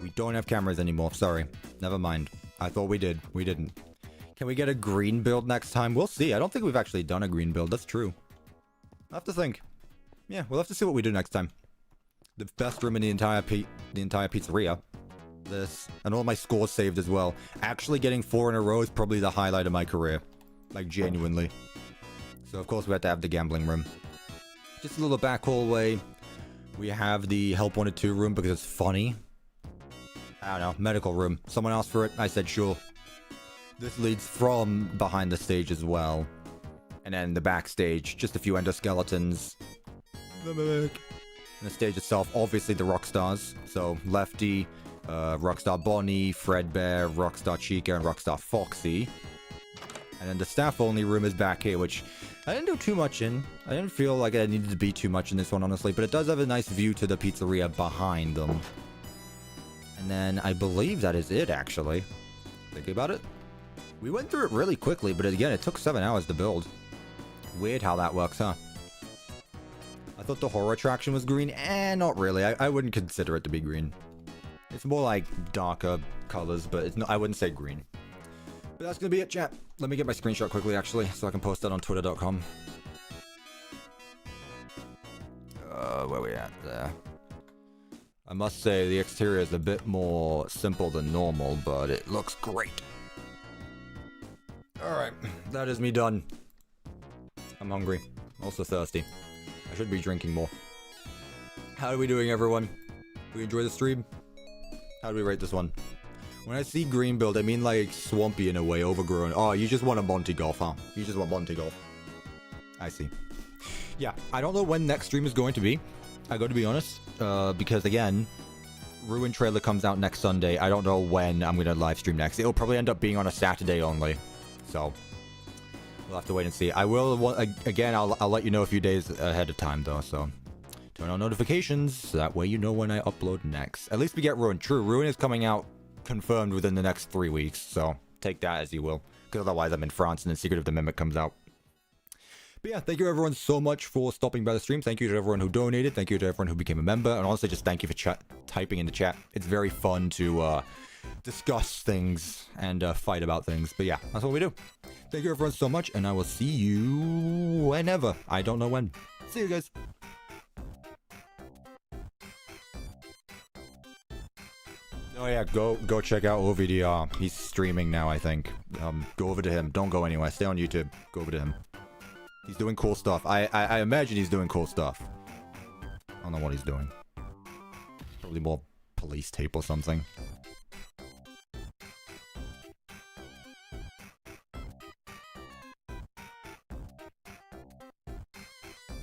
We don't have cameras anymore. Sorry. Never mind. I thought we did. We didn't. Can we get a green build next time? We'll see. I don't think we've actually done a green build. That's true. I'll have to think. Yeah, we'll have to see what we do next time. The best room in the entire pizzeria. This. And all my scores saved as well. Actually getting 4 in a row is probably the highlight of my career. Like, genuinely. So, of course, we had to have the gambling room. Just a little back hallway. We have the Help Wanted 2 room because it's funny. I don't know. Medical room. Someone asked for it. I said sure. This leads from behind the stage as well. And then the backstage. Just a few endoskeletons. And the stage itself, obviously the Rockstars. So, Lefty, Rockstar Bonnie, Fredbear, Rockstar Chica, and Rockstar Foxy. And then the staff-only room is back here, which I didn't do too much in. I didn't feel like I needed to be too much in this one, honestly. But it does have a nice view to the pizzeria behind them. And then I believe that is it, actually. Thinking about it. We went through it really quickly, but again, it took 7 hours to build. Weird how that works, huh? I thought the horror attraction was green. Not really. I wouldn't consider it to be green. It's more like darker colors, but it's not, I wouldn't say green. But that's going to be it, chat. Let me get my screenshot quickly, actually, so I can post that on twitter.com. Where we at? There. I must say, the exterior is a bit more simple than normal, but it looks great. Alright, that is me done. I'm hungry. Also thirsty. I should be drinking more. How are we doing, everyone? We enjoy the stream? How do we rate this one? When I see green build, I mean like swampy in a way, overgrown. Oh, you just want a Monty Golf, huh? You just want Monty Golf. I see. Yeah, I don't know when next stream is going to be. I got to be honest, because again, Ruin trailer comes out next Sunday. I don't know when I'm going to live stream next. It'll probably end up being on a Saturday only. So, we'll have to wait and see. I will, again, I'll let you know a few days ahead of time though, so. Turn on notifications, so that way you know when I upload next. At least we get Ruin. True, Ruin is coming out confirmed within the next 3 weeks, so take that as you will. Because otherwise I'm in France and then Secret of the Mimic comes out. But yeah, thank you everyone so much for stopping by the stream. Thank you to everyone who donated. Thank you to everyone who became a member. And honestly, just thank you for typing in the chat. It's very fun to discuss things and fight about things. But yeah, that's what we do. Thank you everyone so much, and I will see you whenever. I don't know when. See you guys. Oh yeah, go check out OVDR. He's streaming now, I think. Go over to him. Don't go anywhere. Stay on YouTube. Go over to him. He's doing cool stuff. I imagine he's doing cool stuff. I don't know what he's doing. Probably more police tape or something.